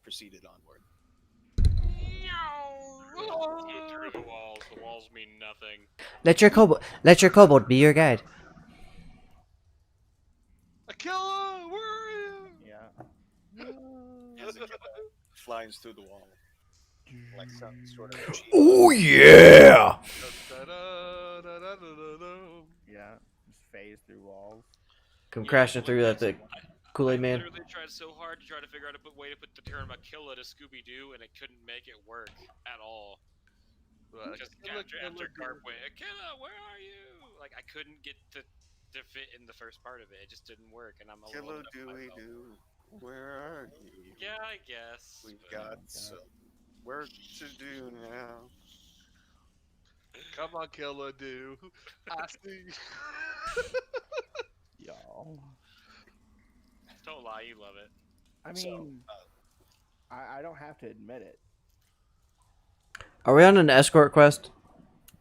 [SPEAKER 4] proceeded onward.
[SPEAKER 3] Through the walls. The walls mean nothing.
[SPEAKER 10] Let your kobold be your guide.
[SPEAKER 7] Aquila, where are you?
[SPEAKER 6] Yeah.
[SPEAKER 4] As it flies through the wall, like some sort of achievement.
[SPEAKER 2] Oh yeah!
[SPEAKER 6] Yeah. Just phase through walls.
[SPEAKER 2] Come
[SPEAKER 3] Yeah,
[SPEAKER 2] crashing
[SPEAKER 3] well,
[SPEAKER 2] through that
[SPEAKER 3] that's-
[SPEAKER 2] thick Kool-Aid
[SPEAKER 3] I
[SPEAKER 2] Man.
[SPEAKER 3] literally tried so hard to try to figure out a way to put the term Aquila to Scooby-Doo, and it couldn't make it work at all. Just after Garp went, Aquila, where are you? Like, I couldn't get to fit in the first part of it. It just didn't work, and I'm a
[SPEAKER 4] Hello,
[SPEAKER 3] little bit upset
[SPEAKER 4] Dewey
[SPEAKER 3] myself.
[SPEAKER 4] Doo. Where are you?
[SPEAKER 3] Yeah, I guess.
[SPEAKER 4] We've
[SPEAKER 3] but-
[SPEAKER 4] got some work to do now.
[SPEAKER 7] Come on, Killa, do. I see.
[SPEAKER 6] Y'all.
[SPEAKER 3] Don't lie, you love it.
[SPEAKER 6] I
[SPEAKER 4] So,
[SPEAKER 6] mean, I don't have to admit it.
[SPEAKER 2] Are we on an escort quest?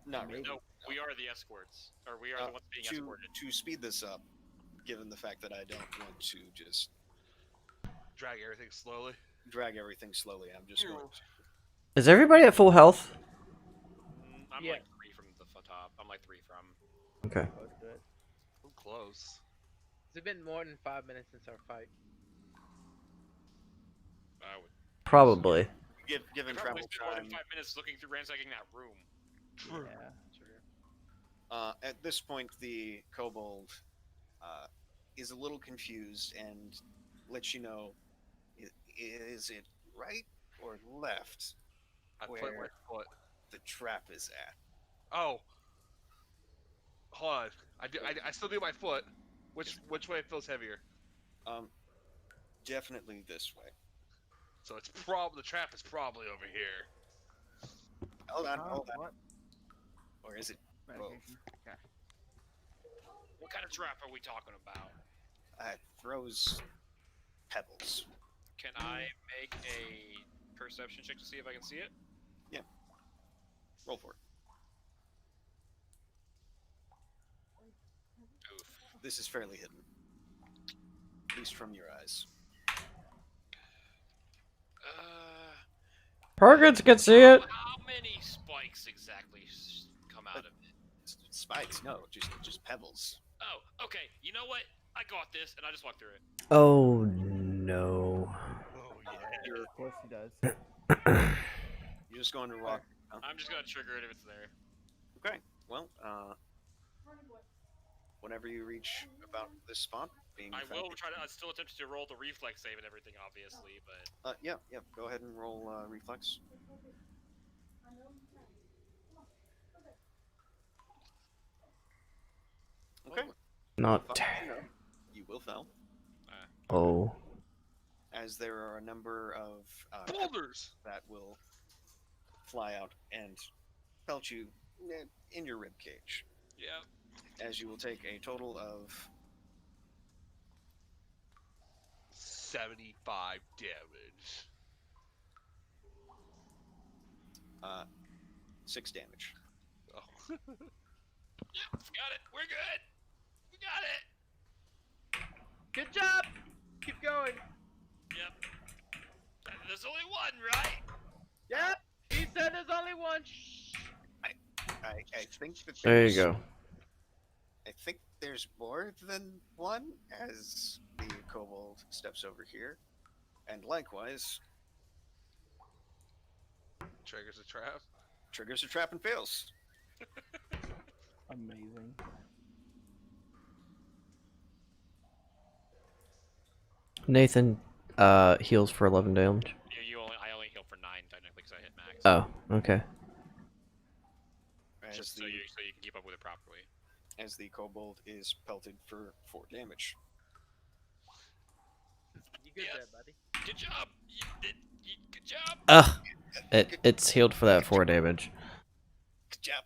[SPEAKER 4] Not really.
[SPEAKER 3] No, we are the escorts, or we are the ones being escorted.
[SPEAKER 4] To speed this up, given the fact that I don't want to just
[SPEAKER 7] Drag everything slowly.
[SPEAKER 4] drag everything slowly, I'm just going to.
[SPEAKER 2] Is everybody at full health?
[SPEAKER 3] I'm
[SPEAKER 5] Yeah.
[SPEAKER 3] like 3 from the top. I'm like 3 from.
[SPEAKER 2] Okay.
[SPEAKER 6] Close to it.
[SPEAKER 7] I'm close.
[SPEAKER 5] It's been more than 5 minutes since our fight.
[SPEAKER 3] I would.
[SPEAKER 2] Probably.
[SPEAKER 4] Given
[SPEAKER 3] I
[SPEAKER 4] travel
[SPEAKER 3] probably spent more than
[SPEAKER 4] time,
[SPEAKER 3] 5 minutes looking through ransacking that room.
[SPEAKER 6] Yeah.
[SPEAKER 4] at this point, the kobold is a little confused and lets you know, is it right or left
[SPEAKER 7] I put
[SPEAKER 4] Where?
[SPEAKER 7] my foot.
[SPEAKER 4] the trap is at?
[SPEAKER 7] Oh. Hold on. I still do my foot. Which way feels heavier?
[SPEAKER 4] Definitely this way.
[SPEAKER 7] So it's the trap is probably over here.
[SPEAKER 4] Hold on.
[SPEAKER 6] What?
[SPEAKER 4] Or is it?
[SPEAKER 6] Medication. Okay.
[SPEAKER 3] What kind of trap are we talking about?
[SPEAKER 4] Throws pebbles.
[SPEAKER 3] Can I make a perception check to see if I can see it?
[SPEAKER 4] Roll for it.
[SPEAKER 3] Oof.
[SPEAKER 4] This is fairly hidden, at least from your eyes.
[SPEAKER 2] Perkins can see it.
[SPEAKER 3] How many spikes exactly come out of it?
[SPEAKER 4] Spikes? No, just pebbles.
[SPEAKER 3] Oh, okay. You know what? I got this, and I just walked through it.
[SPEAKER 2] Oh no.
[SPEAKER 7] Oh yeah.
[SPEAKER 4] You're,
[SPEAKER 6] Of course he does.
[SPEAKER 4] you're just going to walk.
[SPEAKER 3] I'm just gonna trigger it if it's there.
[SPEAKER 4] Okay. Well, whenever you reach about this spot, being
[SPEAKER 3] I will
[SPEAKER 4] affected-
[SPEAKER 3] try to. I still attempt to roll the reflex save and everything, obviously, but
[SPEAKER 4] Yeah. Go ahead and roll reflex. Okay.
[SPEAKER 2] Not.
[SPEAKER 4] You will fail,
[SPEAKER 2] Oh.
[SPEAKER 4] as there are a number of
[SPEAKER 7] Boulders.
[SPEAKER 4] that will fly out and pelt you in your rib cage,
[SPEAKER 7] Yeah.
[SPEAKER 4] as you will take a total of
[SPEAKER 7] 75 damage.
[SPEAKER 4] 6 damage.
[SPEAKER 7] Oh.
[SPEAKER 3] got it. We're good. We got it.
[SPEAKER 5] Good job. Keep going.
[SPEAKER 3] Yep. There's only one, right?
[SPEAKER 5] Yep. He said there's only one. Shh.
[SPEAKER 4] I think that
[SPEAKER 2] There you
[SPEAKER 4] there's-
[SPEAKER 2] go.
[SPEAKER 4] I think there's more than one, as the kobold steps over here, and likewise
[SPEAKER 7] Triggers a trap.
[SPEAKER 4] triggers a trap and fails.
[SPEAKER 6] Amazing.
[SPEAKER 2] Nathan heals for 11 damage.
[SPEAKER 3] I only heal for 9 technically because I hit max.
[SPEAKER 2] Oh, okay.
[SPEAKER 4] As
[SPEAKER 3] Just
[SPEAKER 4] the,
[SPEAKER 3] so you can keep up with it properly.
[SPEAKER 4] as the kobold is pelted for 4 damage.
[SPEAKER 5] You good
[SPEAKER 3] Yeah.
[SPEAKER 5] there, buddy?
[SPEAKER 3] Good job. Good job.
[SPEAKER 2] Ugh. It's healed for that 4 damage.
[SPEAKER 4] Good job.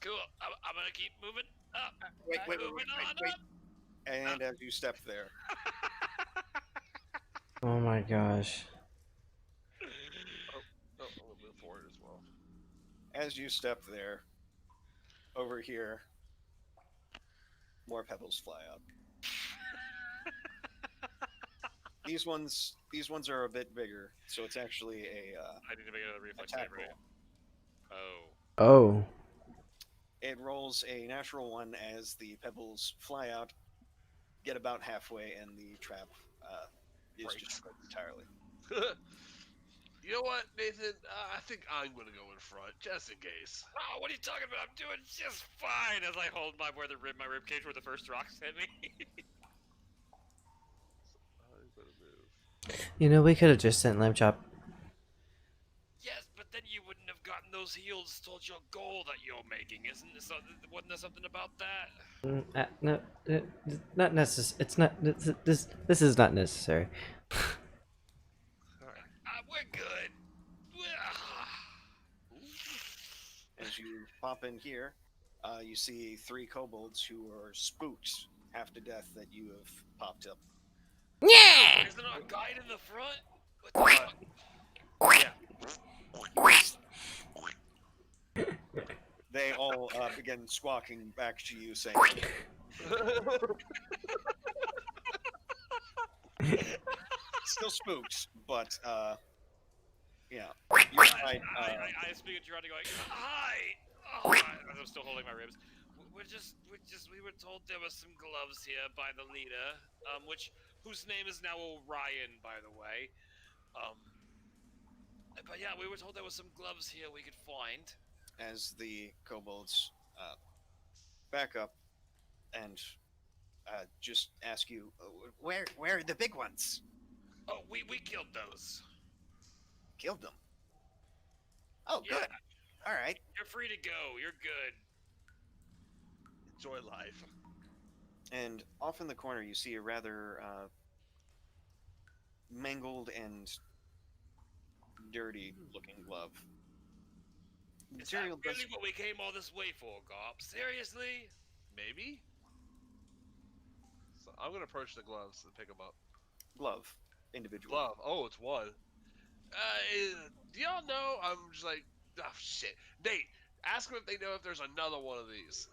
[SPEAKER 3] Cool. I'm gonna keep moving up.
[SPEAKER 4] Wait.
[SPEAKER 3] Moving on up.
[SPEAKER 4] And as you step there,
[SPEAKER 2] Oh my gosh.
[SPEAKER 7] Oh, I'm gonna move forward as well.
[SPEAKER 4] as you step there, over here, more pebbles fly out. These ones are a bit bigger, so it's actually a
[SPEAKER 3] I need to make another reflex
[SPEAKER 4] attack
[SPEAKER 3] save, right?
[SPEAKER 4] roll.
[SPEAKER 3] Oh.
[SPEAKER 2] Oh.
[SPEAKER 4] It rolls a natural one as the pebbles fly out, get about halfway, and the trap is
[SPEAKER 7] Breaks.
[SPEAKER 4] destroyed entirely.
[SPEAKER 7] You know what, Nathan? I think I'm gonna go in front, just in case.
[SPEAKER 3] Oh, what are you talking about? I'm doing just fine as I hold my rib cage where the first rocks hit me.
[SPEAKER 7] I'm gonna move.
[SPEAKER 10] You know, we could have just sent Lamb Chop.
[SPEAKER 3] Yes, but then you wouldn't have gotten those heals towards your goal that you're making, wasn't there something about that?
[SPEAKER 10] No, not necessary. It's not. This is not necessary.
[SPEAKER 7] All right.
[SPEAKER 3] We're good.
[SPEAKER 4] As you pop in here, you see 3 kobolds who are spooked half to death that you have popped up.
[SPEAKER 3] Is there not a guide in the front? What the fuck?
[SPEAKER 4] They all begin squawking back to you, saying, still spooked, but yeah. You find,
[SPEAKER 3] I speak at Gerardo going, hi! Oh, as I'm still holding my ribs. We were told there were some gloves here by the leader, whose name is now Orion, by the way. But yeah, we were told there were some gloves here we could find.
[SPEAKER 4] as the kobolds back up and just ask you, where are the big ones?
[SPEAKER 3] Oh, we killed those.
[SPEAKER 4] Killed them. Oh,
[SPEAKER 3] Yeah.
[SPEAKER 4] good. All right.
[SPEAKER 3] You're free to go. You're good.
[SPEAKER 7] Enjoy life.
[SPEAKER 4] And off in the corner, you see a rather mangled and dirty-looking glove.
[SPEAKER 3] Is that
[SPEAKER 4] Material
[SPEAKER 3] really what we came all this way for, Garp? Seriously?
[SPEAKER 7] Maybe. So I'm gonna approach the gloves and pick them up.
[SPEAKER 4] glove, individual.
[SPEAKER 7] Glove. Oh, it's one. Do y'all know? I'm just like, oh shit. Nate, ask them if they know if there's another one of these.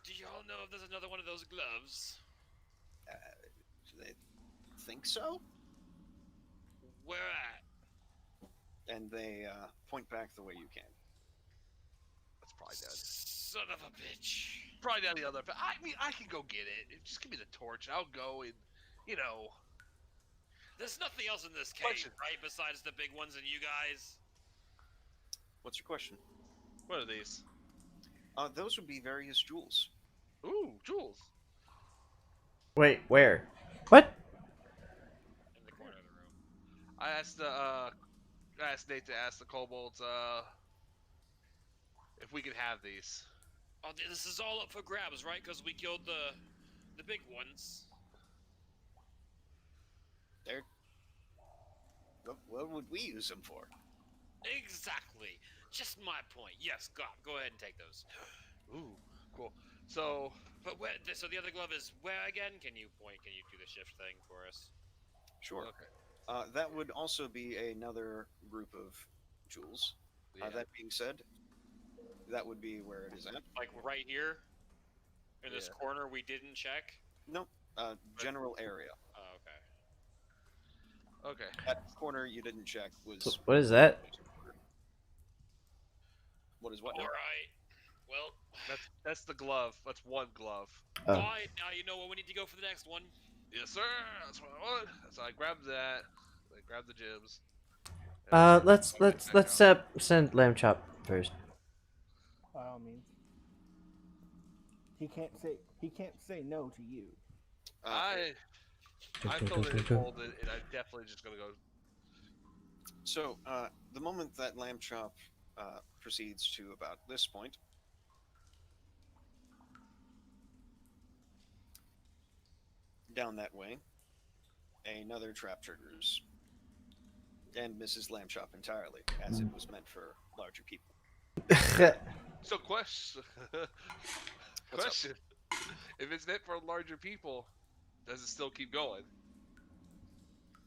[SPEAKER 3] Do y'all know if there's another one of those gloves?
[SPEAKER 4] Do they think so?
[SPEAKER 3] Where at?
[SPEAKER 4] And they point back the way you can.
[SPEAKER 7] That's probably dead.
[SPEAKER 3] Son of a bitch.
[SPEAKER 7] Probably down the other. But I mean, I can go get it. Just give me the torch. I'll go and, you know.
[SPEAKER 3] There's nothing else in this cave,
[SPEAKER 7] Question.
[SPEAKER 3] right? Besides the big ones and you guys.
[SPEAKER 4] What's your question?
[SPEAKER 7] What are these?
[SPEAKER 4] Those would be various jewels.
[SPEAKER 7] Ooh, jewels.
[SPEAKER 10] Wait, where? What?
[SPEAKER 3] In the corner of the room.
[SPEAKER 7] I asked Nate to ask the kobolds, if we could have these.
[SPEAKER 3] Oh, this is all up for grabs, right? Because we killed the big ones.
[SPEAKER 4] They're... What would we use them for?
[SPEAKER 3] Exactly. Just my point. Yes, go ahead and take those.
[SPEAKER 7] Ooh, cool. So,
[SPEAKER 3] But where? So the other glove is where again? Can you point? Can you do the shift thing for us?
[SPEAKER 4] Sure.
[SPEAKER 7] okay.
[SPEAKER 4] That would also be another group of jewels.
[SPEAKER 7] Yeah.
[SPEAKER 4] That being said, that would be where it is at.
[SPEAKER 3] Like right here, in this
[SPEAKER 7] Yeah.
[SPEAKER 3] corner we didn't check.
[SPEAKER 4] No, general area.
[SPEAKER 3] Oh, okay.
[SPEAKER 7] Okay.
[SPEAKER 4] That corner you didn't check was...
[SPEAKER 10] What is that?
[SPEAKER 4] What is what?
[SPEAKER 3] All right. Well,
[SPEAKER 7] That's the glove. That's one glove.
[SPEAKER 10] Oh.
[SPEAKER 3] fine. Now you know what we need to go for the next one.
[SPEAKER 7] Yes, sir. That's what I want. So I grabbed that. I grabbed the gems.
[SPEAKER 10] Let's send Lamb Chop first.
[SPEAKER 6] By all means. He can't say no to you.
[SPEAKER 7] I'm totally told it, and I'm definitely just gonna go.
[SPEAKER 4] So, the moment that Lamb Chop proceeds to about this point, down that way, another trap triggers and misses Lamb Chop entirely, as it was meant for larger people.
[SPEAKER 7] So question. Question. If it's meant for larger people, does it still keep going?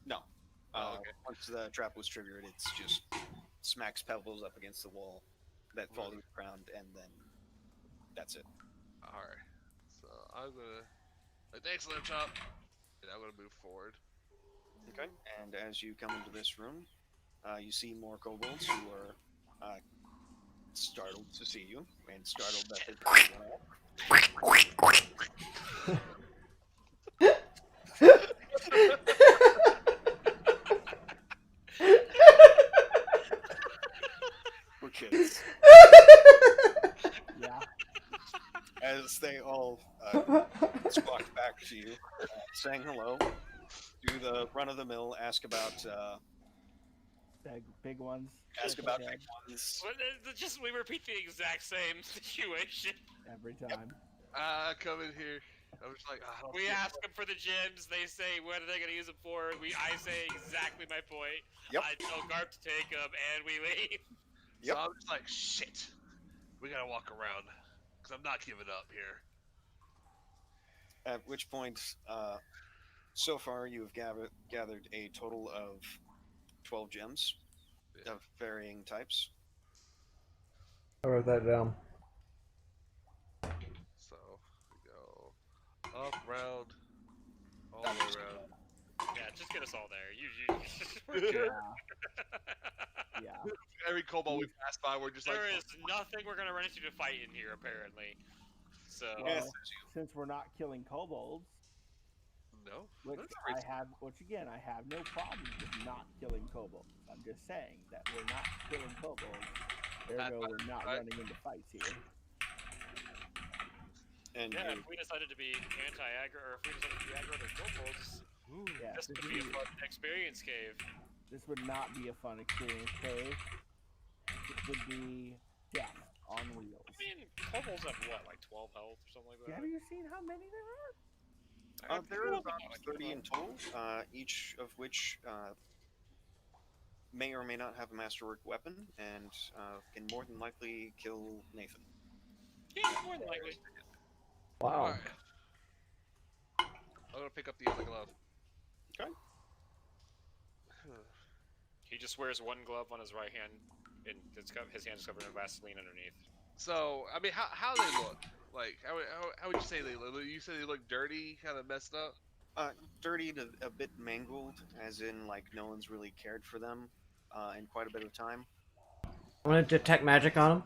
[SPEAKER 4] No.
[SPEAKER 7] Oh, okay.
[SPEAKER 4] Once the trap was triggered, it's just smacks pebbles up against the wall that fall to the ground, and then that's it.
[SPEAKER 7] Alright. So I'm gonna. Thanks, Lamb Chop. And I'm gonna move forward.
[SPEAKER 4] Okay. And as you come into this room, you see more kobolds who are startled to see you, and startled that they're going We're kids.
[SPEAKER 6] Yeah.
[SPEAKER 4] As they all squawk back to you, saying hello, do the run-of-the-mill, ask about
[SPEAKER 6] Big ones.
[SPEAKER 4] ask
[SPEAKER 6] like
[SPEAKER 4] about
[SPEAKER 6] I
[SPEAKER 4] big
[SPEAKER 6] said,
[SPEAKER 4] ones.
[SPEAKER 3] Just we repeat the exact same situation.
[SPEAKER 6] every time.
[SPEAKER 7] Come in here. I was like, I don't
[SPEAKER 3] We
[SPEAKER 7] see it.
[SPEAKER 3] ask them for the gems. They say what are they gonna use them for? I say exactly my point.
[SPEAKER 4] Yep.
[SPEAKER 3] I tell Garp to take them, and we leave.
[SPEAKER 7] So
[SPEAKER 4] Yep.
[SPEAKER 7] I'm just like, shit. We gotta walk around. Because I'm not giving up here.
[SPEAKER 4] At which point, so far you have gathered a total of 12 gems
[SPEAKER 7] Yeah.
[SPEAKER 4] of varying types.
[SPEAKER 10] I wrote that down.
[SPEAKER 7] So we go up, round, all the way around.
[SPEAKER 3] Yeah, just get us all there. We're good.
[SPEAKER 6] Yeah.
[SPEAKER 7] Every kobold we pass by, we're just
[SPEAKER 3] There
[SPEAKER 7] like,
[SPEAKER 3] is nothing we're gonna run into to fight in here, apparently. So
[SPEAKER 4] Yes.
[SPEAKER 6] Well, since we're not killing kobolds,
[SPEAKER 7] no.
[SPEAKER 6] which
[SPEAKER 7] That's
[SPEAKER 6] I
[SPEAKER 7] crazy.
[SPEAKER 6] have, which again, I have no problem with not killing kobolds. I'm just saying that we're not killing kobolds. Ergo, we're not
[SPEAKER 7] right.
[SPEAKER 6] running into fights here.
[SPEAKER 4] And
[SPEAKER 3] yeah,
[SPEAKER 4] you,
[SPEAKER 3] if we decided to be anti-aggro, or if we decided to be aggro to kobolds,
[SPEAKER 6] Yeah,
[SPEAKER 3] this would be a fun experience cave.
[SPEAKER 6] this would not be a fun experience cave. It would be death on wheels.
[SPEAKER 3] I mean, kobolds have what, like 12 health or something like that?
[SPEAKER 6] Have you seen how many there are?
[SPEAKER 4] there are about 30 in total, each of which may or may not have a masterwork weapon, and can more than likely kill Nathan.
[SPEAKER 3] Yeah, more than likely.
[SPEAKER 10] Wow.
[SPEAKER 7] Alright. I'm gonna pick up the other glove.
[SPEAKER 4] Okay.
[SPEAKER 3] He just wears one glove on his right hand, and his hand is covered in Vaseline underneath.
[SPEAKER 7] So, I mean, how they look? Like, how would you say they look? You say they look dirty, kind of messed up?
[SPEAKER 4] Dirty to a bit mangled, as in, like, no one's really cared for them in quite a bit of time.
[SPEAKER 10] I want to detect magic on him.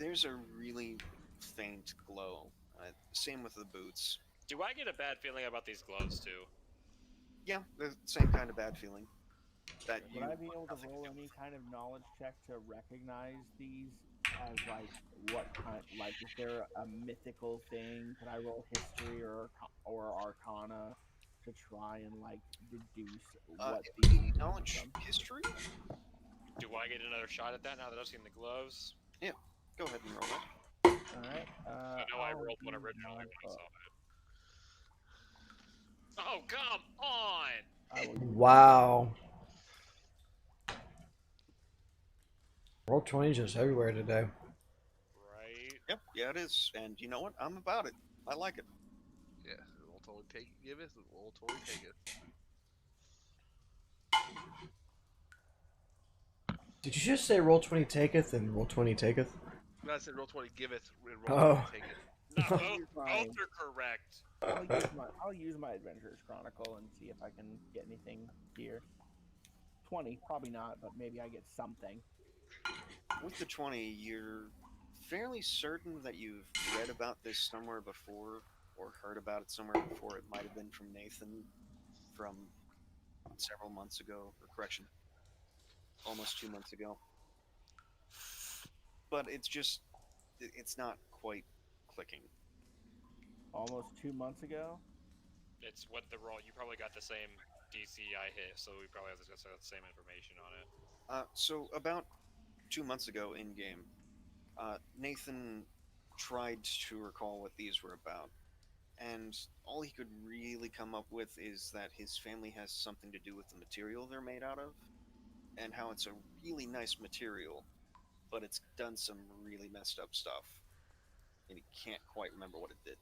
[SPEAKER 4] there's a really faint glow. Same with the boots.
[SPEAKER 3] Do I get a bad feeling about these gloves too?
[SPEAKER 4] Yeah, the same kind of bad feeling. That you
[SPEAKER 6] Would I be able to
[SPEAKER 4] nothing
[SPEAKER 6] roll
[SPEAKER 4] do
[SPEAKER 6] any
[SPEAKER 4] with.
[SPEAKER 6] kind of knowledge check to recognize these as like what kind? Like, is there a mythical thing? Can I roll history or arcana to try and like deduce what
[SPEAKER 4] It
[SPEAKER 6] these
[SPEAKER 4] would be
[SPEAKER 6] things are
[SPEAKER 4] knowledge
[SPEAKER 6] from?
[SPEAKER 4] history.
[SPEAKER 3] Do I get another shot at that now that I've seen the gloves?
[SPEAKER 4] Yeah, go ahead and roll it.
[SPEAKER 6] All right.
[SPEAKER 3] I know I
[SPEAKER 6] I'll
[SPEAKER 3] rolled one
[SPEAKER 6] use
[SPEAKER 3] originally
[SPEAKER 6] my
[SPEAKER 3] when I
[SPEAKER 6] bow.
[SPEAKER 3] saw it. Oh, come on!
[SPEAKER 6] I will use
[SPEAKER 10] Wow. Roll 20 just everywhere today.
[SPEAKER 3] Right?
[SPEAKER 4] Yep, yeah, it is. And you know what? I'm about it. I like it.
[SPEAKER 7] Yeah, we'll totally take it, give it. We'll totally take it.
[SPEAKER 10] Did you just say roll 20 taketh and roll 20 taketh?
[SPEAKER 7] No, I said roll 20, give it, and roll 20, take it.
[SPEAKER 3] No,
[SPEAKER 6] I'll
[SPEAKER 3] both,
[SPEAKER 6] use
[SPEAKER 3] both
[SPEAKER 6] my-
[SPEAKER 3] are correct.
[SPEAKER 6] I'll use my Adventurer's Chronicle and see if I can get anything here. 20, probably not, but maybe I get something.
[SPEAKER 4] With the 20, you're fairly certain that you've read about this somewhere before or heard about it somewhere before. It might have been from Nathan from several months ago, or correction, almost 2 months ago. But it's not quite clicking.
[SPEAKER 6] Almost 2 months ago.
[SPEAKER 3] It's what the roll. You probably got the same DC I hit, so we probably have the same information on it.
[SPEAKER 4] So about 2 months ago in game, Nathan tried to recall what these were about, and all he could really come up with is that his family has something to do with the material they're made out of, and how it's a really nice material, but it's done some really messed up stuff, and he can't quite remember what it did.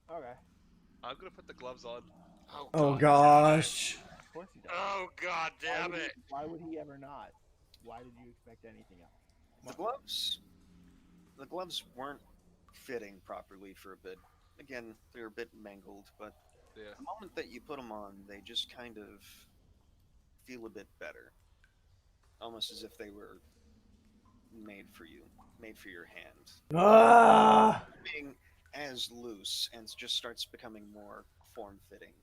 [SPEAKER 6] Okay.
[SPEAKER 7] I'm gonna put the gloves on.
[SPEAKER 10] Oh
[SPEAKER 3] God
[SPEAKER 10] gosh.
[SPEAKER 6] Of course he does.
[SPEAKER 3] Oh god damn it!
[SPEAKER 6] Why would he ever not? Why did you expect anything else?
[SPEAKER 4] The gloves weren't fitting properly for a bit. Again, they were a bit mangled, but
[SPEAKER 7] Yeah.
[SPEAKER 4] the moment that you put them on, they just kind of feel a bit better. Almost as if they were made for you, made for your hand.
[SPEAKER 10] Ah!
[SPEAKER 4] Being as loose and just starts becoming more form-fitting.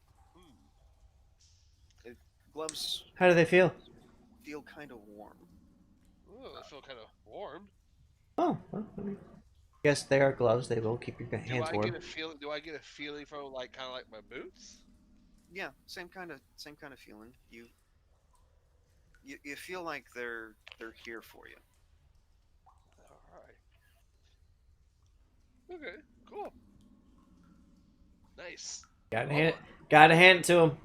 [SPEAKER 4] Gloves
[SPEAKER 10] How do they feel?
[SPEAKER 4] feel kind of warm.
[SPEAKER 7] Ooh, they feel kind of warm.
[SPEAKER 10] Oh, well, I mean, yes, they are gloves. They will keep your
[SPEAKER 7] Do
[SPEAKER 10] hands
[SPEAKER 7] I
[SPEAKER 10] warm.
[SPEAKER 7] get a feeling? Do I get a feeling from like kind of like my boots?
[SPEAKER 4] Yeah, same kind of feeling. You feel like they're here for you.
[SPEAKER 7] All right. Okay. Cool. Nice.
[SPEAKER 10] Gotta hand it to him.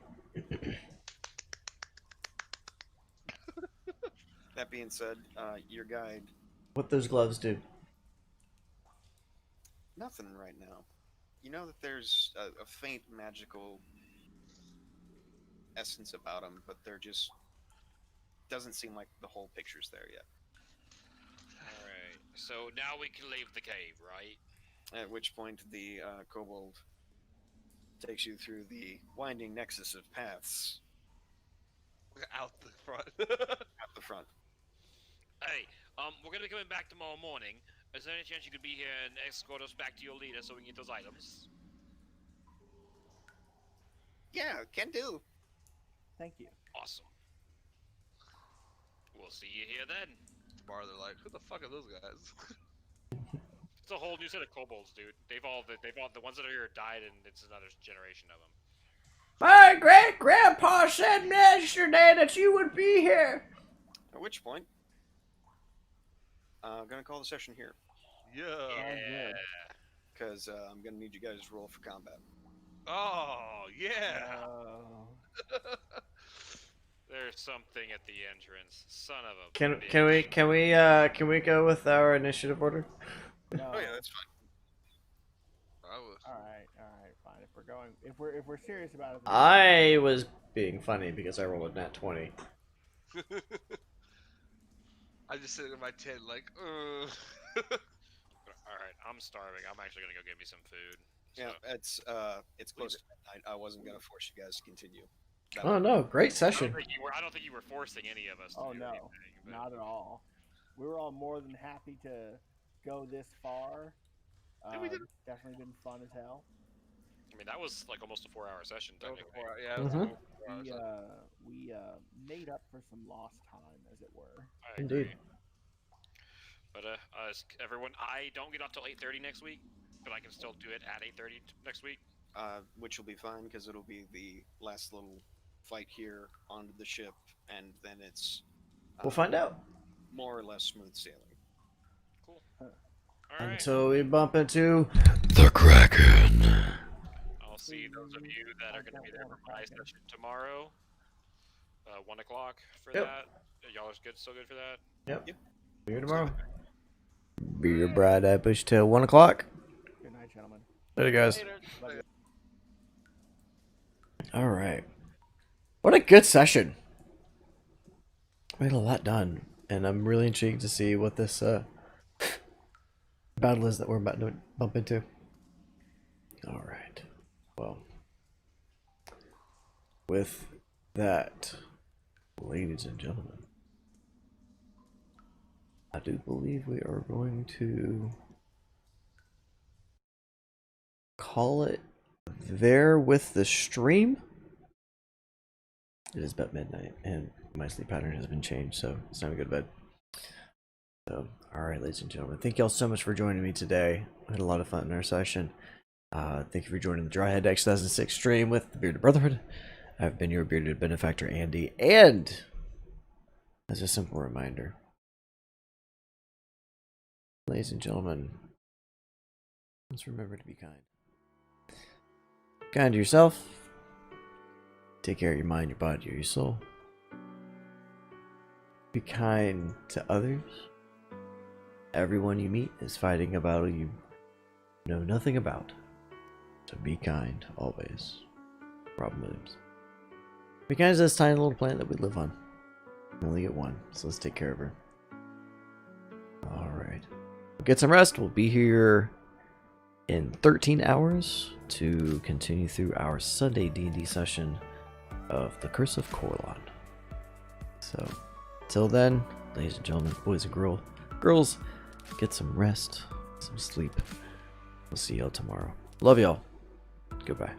[SPEAKER 4] That being said, your guide,
[SPEAKER 10] What those gloves do.
[SPEAKER 4] nothing right now. You know that there's a faint magical essence about them, but they're just doesn't seem like the whole picture's there yet.
[SPEAKER 3] Alright, so now we can leave the cave, right?
[SPEAKER 4] At which point the kobold takes you through the winding nexus of paths
[SPEAKER 7] Out the front.
[SPEAKER 4] at the front.
[SPEAKER 3] Hey, we're gonna be coming back tomorrow morning. Is there any chance you could be here and escort us back to your leader so we can get those items?
[SPEAKER 4] Yeah, can do.
[SPEAKER 6] Thank you.
[SPEAKER 3] Awesome. We'll see you here then.
[SPEAKER 7] Tomorrow they're like, who the fuck are those guys?
[SPEAKER 3] It's a whole new set of kobolds, dude. They've all the ones that are here died, and it's another generation of them.
[SPEAKER 10] My great grandpa said yesterday that you would be here.
[SPEAKER 4] At which point, I'm gonna call the session here
[SPEAKER 7] Yeah.
[SPEAKER 4] because I'm gonna need you guys to roll for combat.
[SPEAKER 7] Oh yeah.
[SPEAKER 3] There's something at the entrance. Son of a.
[SPEAKER 10] Can we go with our initiative order?
[SPEAKER 6] No.
[SPEAKER 4] Oh yeah, that's fine.
[SPEAKER 6] All right, fine. If we're serious about it.
[SPEAKER 10] I was being funny because I rolled a nat 20.
[SPEAKER 7] I just sitting in my tent like,
[SPEAKER 3] Alright, I'm starving. I'm actually gonna go get me some food.
[SPEAKER 4] Yeah, it's close to midnight. I wasn't gonna force you guys to continue.
[SPEAKER 10] Oh no, great
[SPEAKER 3] I
[SPEAKER 10] session.
[SPEAKER 3] don't think you were forcing any of us to
[SPEAKER 6] Oh
[SPEAKER 3] do
[SPEAKER 6] no,
[SPEAKER 3] anything. But...
[SPEAKER 6] not at all. We were all more than happy to go this far.
[SPEAKER 7] Yeah, we did.
[SPEAKER 6] Definitely been fun as hell.
[SPEAKER 3] I mean, that was like almost a 4-hour session,
[SPEAKER 7] That was
[SPEAKER 3] technically.
[SPEAKER 7] yeah, it was
[SPEAKER 10] Mhm.
[SPEAKER 7] almost 4 hours.
[SPEAKER 6] We made up for some lost time, as it were.
[SPEAKER 3] I
[SPEAKER 10] Indeed.
[SPEAKER 3] agree. But everyone, I don't get off till 8:30 next week, but I can still do it at 8:30 next week.
[SPEAKER 4] Which will be fine because it'll be the last little fight here on the ship, and then it's
[SPEAKER 10] We'll find out.
[SPEAKER 4] more or less smooth sailing.
[SPEAKER 3] Cool.
[SPEAKER 6] Huh.
[SPEAKER 3] All right.
[SPEAKER 10] Until we bump into the Kraken.
[SPEAKER 3] I'll see those of you that are going to be there for my session tomorrow. 1 o'clock for
[SPEAKER 10] Yep.
[SPEAKER 3] that. Y'all are good. Still good for that?
[SPEAKER 10] Yep.
[SPEAKER 4] Yep.
[SPEAKER 10] See you tomorrow. Be your bride at Bush till 1 o'clock.
[SPEAKER 6] Good night, gentlemen.
[SPEAKER 10] Later, guys.
[SPEAKER 3] Later.
[SPEAKER 6] Love you.
[SPEAKER 10] All right. What a good session. We had a lot done, and I'm really intrigued to see what this battle is that we're about to bump into. All right. Well, with that, ladies and gentlemen, I do believe we are going to call it there with the stream. It is about midnight, and my sleep pattern has been changed, so it's time to go to bed. So, alright, ladies and gentlemen, thank y'all so much for joining me today. I had a lot of fun in our session. Thank you for joining the Dryhead X 2006 stream with the Bearded Brotherhood. I've been your bearded benefactor, Andy, and as a simple reminder, ladies and gentlemen, let's remember to be kind. Kind to yourself. Take care of your mind, your body, or your soul. Be kind to others. Everyone you meet is fighting a battle you know nothing about. So be kind, always. Robin Williams. Be kind to this tiny little planet that we live on. We only get one, so let's take care of her. Alright. Get some rest. We'll be here in 13 hours to continue through our Sunday D&D session of The Curse of Corlon. So, till then, ladies and gentlemen, boys and girls, get some rest, some sleep. We'll see y'all tomorrow. Love y'all. Goodbye.